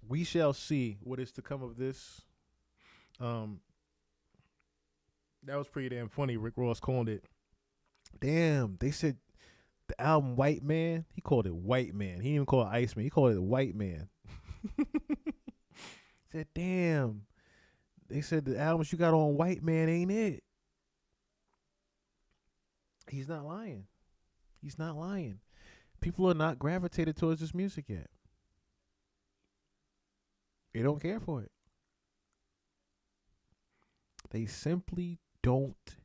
we shall see what is to come of this. That was pretty damn funny. Rick Ross called it. Damn, they said the album White Man. He called it White Man. He didn't even call it Iceman. He called it White Man. Said, damn. They said the albums you got on White Man ain't it. He's not lying. He's not lying. People are not gravitated towards this music yet. They don't care for it. They simply don't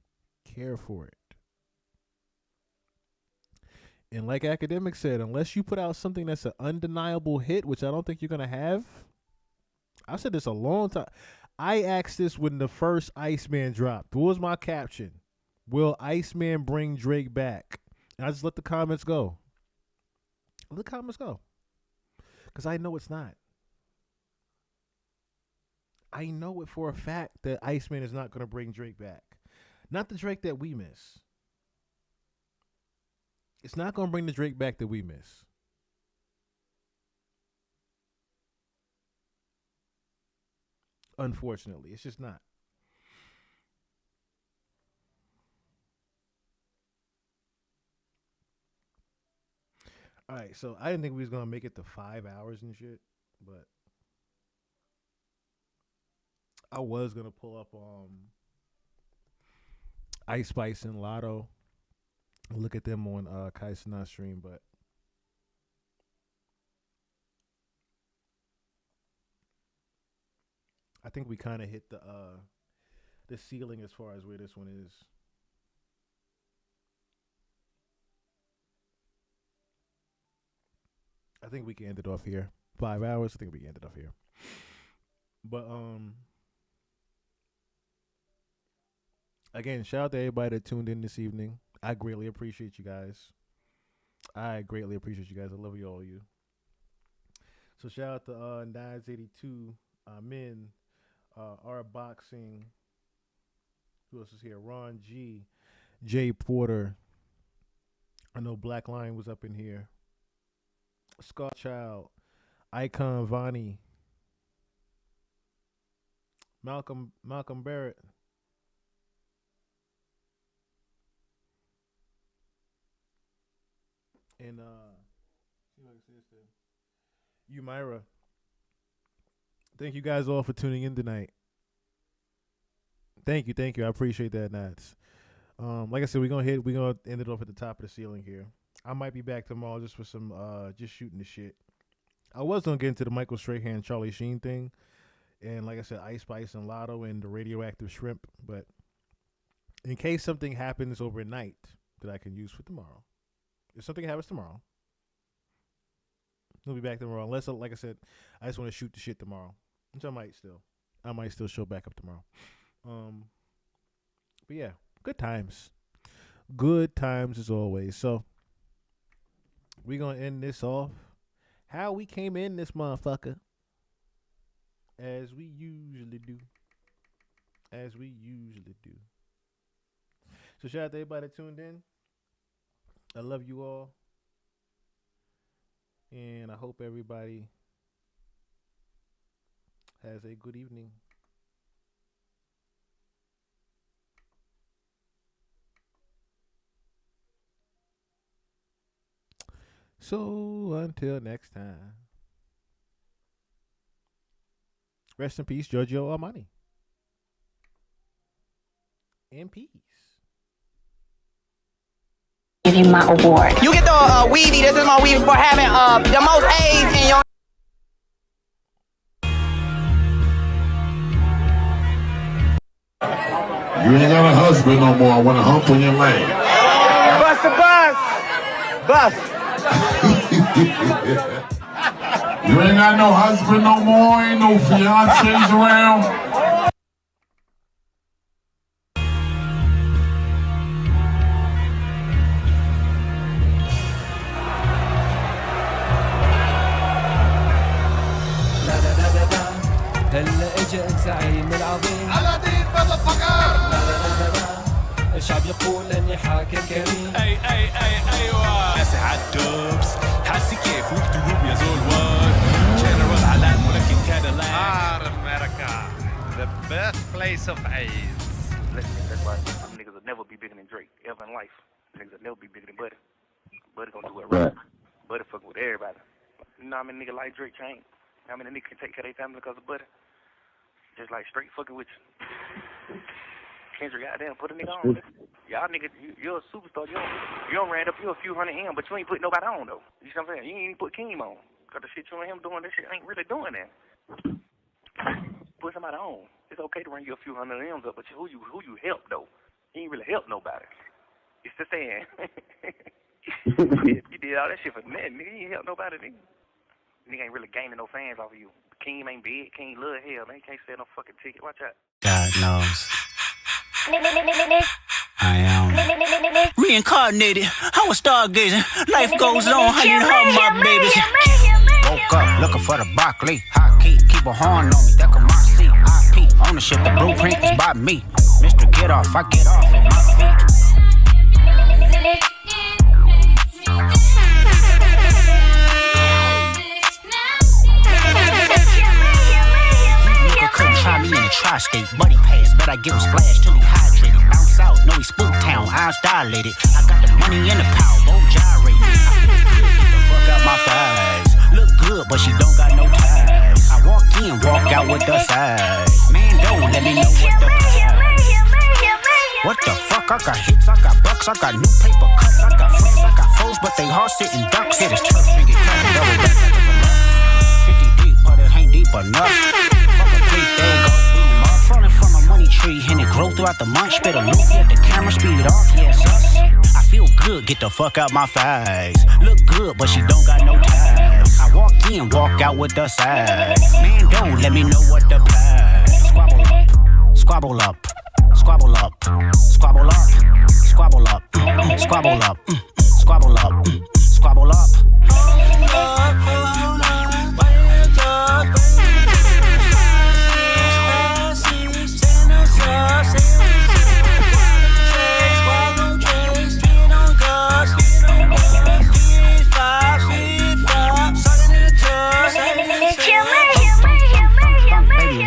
care for it. And like Academic said, unless you put out something that's an undeniable hit, which I don't think you're going to have. I said this a long time. I asked this when the first Iceman dropped. What was my caption? Will Iceman bring Drake back? And I just let the comments go. Let the comments go. Because I know it's not. I know it for a fact that Iceman is not going to bring Drake back. Not the Drake that we miss. It's not going to bring the Drake back that we miss. Unfortunately, it's just not. All right, so I didn't think we was going to make it to 5 hours and shit, but I was going to pull up Ice Spice and Lotto. Look at them on Kaisana stream, but I think we kind of hit the ceiling as far as where this one is. I think we can end it off here. 5 hours. I think we can end it off here. But again, shout out to everybody that tuned in this evening. I greatly appreciate you guys. I greatly appreciate you guys. I love you all. You. So shout out to Nines82, Min, R Boxing. Who else is here? Ron G, Jay Porter. I know Black Lion was up in here. Scott Child, Icon Vonnie, Malcolm Barrett. And see if I can see this thing. You, Myra. Thank you guys all for tuning in tonight. Thank you. I appreciate that, Nats. Like I said, we're gonna end it off at the top of the ceiling here. I might be back tomorrow just for some just shooting the shit. I was gonna get into the Michael Strahan, Charlie Sheen thing, and like I said, Ice Spice and Lotto and the radioactive shrimp. But in case something happens overnight that I can use for tomorrow. If something happens tomorrow, we'll be back tomorrow. Unless, like I said, I just want to shoot the shit tomorrow, which I might still show back up tomorrow. But yeah, good times as always. So we're gonna end this off how we came in this motherfucker, as we usually do. So shout out to everybody that tuned in. I love you all. And I hope everybody has a good evening. So until next time. Rest in peace, Giorgio Armani. In peace. Give you my award. You get the weedy. This is my weed for having the most A's in your. You ain't got a husband no more. I want to hump on your leg. Bust the bus. You ain't got no husband no more. Ain't no fiancés around. هلا اجا الزعيم العظيم على دين motherfucker. الشعب يقول اني حاكم كريم ايوه ناسي عالدوبس حاسي كيف وبتقوم يا زول واد جنرال على ولكن كاديلاك America, the birthplace of AIDS. Listen, that's why some niggas will never be bigger than Drake ever in life. Niggas will never be bigger than Buddy. Buddy gonna do it right. Buddy fucking with everybody. You know how many niggas like Drake chain? How many niggas can take care of their family because of Buddy? Just like straight fucking with you. Kendrick, goddamn, put a nigga on. Y'all niggas, you're a superstar. You don't ran up you a few hundred M, but you ain't put nobody on though. You see what I'm saying? You ain't even put Keem on. Cause the shit you and him doing, that shit ain't really doing that. Put somebody on. It's okay to run you a few hundred M's up, but who you help though? You ain't really help nobody. It's the saying. You did all that shit for nothing, nigga. You ain't help nobody, nigga. Nigga ain't really gaining no fans off of you. Keem ain't big. Keem love hell. Man, can't sell no fucking ticket. Watch out. God knows. I am reincarnated. I was stargazing. Life goes on. How you hug my babies? Woke up looking for the broccoli. Hot key, keep a horn on me. That come my seat. IP ownership. The blueprint is by me. Mr. Get Off, I get off at my feet. Nigga couldn't try me in the tri-state. Buddy pass, bet I give him splash till he hydrated. Bounce out, know he spook town, eyes dilated. I got the money and the power, both gyrating. I feel good, get the fuck out my thighs. Look good, but she don't got no ties. I walk in, walk out with the size. Man, don't let me know what the price. What the fuck? I got hits, I got bucks, I got new paper cuts, I got friends, I got foes, but they all sitting ducks. Hit his turf and get cut and double back like a deluxe. 50 deep, but it ain't deep enough. Fuck a plate, there you go, beat him up. Falling from a money tree, and it grow throughout the month. Spit a loop, get the camera, speed it off, yes, us. I feel good, get the fuck out my thighs. Look good, but she don't got no ties. I walk in, walk out with the size. Man, don't let me know what the price. Squabble up, squabble up, squabble up, squabble up, squabble up, squabble up, squabble up.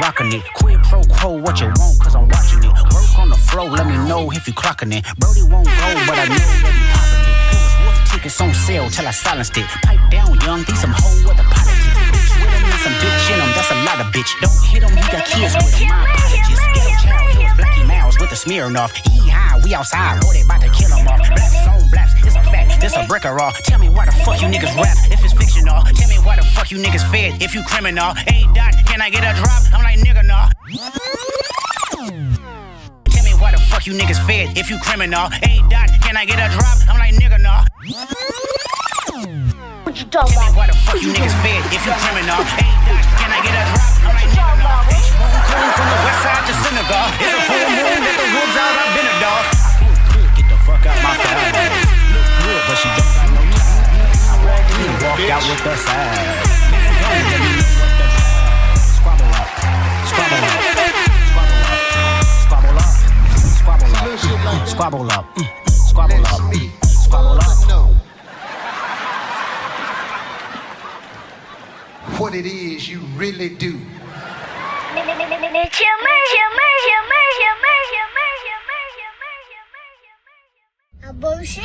Rockin' it, quid pro quo, what you want, cause I'm watching it. Work on the flow, let me know if you clockin' it. Brody won't go, but I know that he poppin' it. It was wolf tickets on sale till I silenced it. Pipe down, young, be some hoe with a politics. Bitch with him and some bitch in him, that's a lot of bitch. Don't hit him, he got kids with him, my apologies. Ghetto child, he was Blackie Mouse with a Smirnoff. High, we outside, boy, they bout to kill him off. Blaps on blaps, it's a fact, this a brick or all. Tell me why the fuck you niggas rap if it's fictional. Tell me why the fuck you niggas fed if you criminal. Hey, Dot, can I get a drop? I'm like, nigga, nah. Tell me why the fuck you niggas fed if you criminal. Hey, Dot, can I get a drop? I'm like, nigga, nah. What you talking about? Tell me why the fuck you niggas fed if you criminal. Hey, Dot, can I get a drop? I'm like, nigga, nah. Cool from the west side to synagogue. It's a full moon, let the wolves out, I've been a dog. I feel good, get the fuck out my face. Look good, but she don't got no time. I walked in, walked out with the side. Don't let me know what the squabble up, squabble up, squabble up, squabble up, squabble up, squabble up, squabble up. What it is you really do. A bullshit?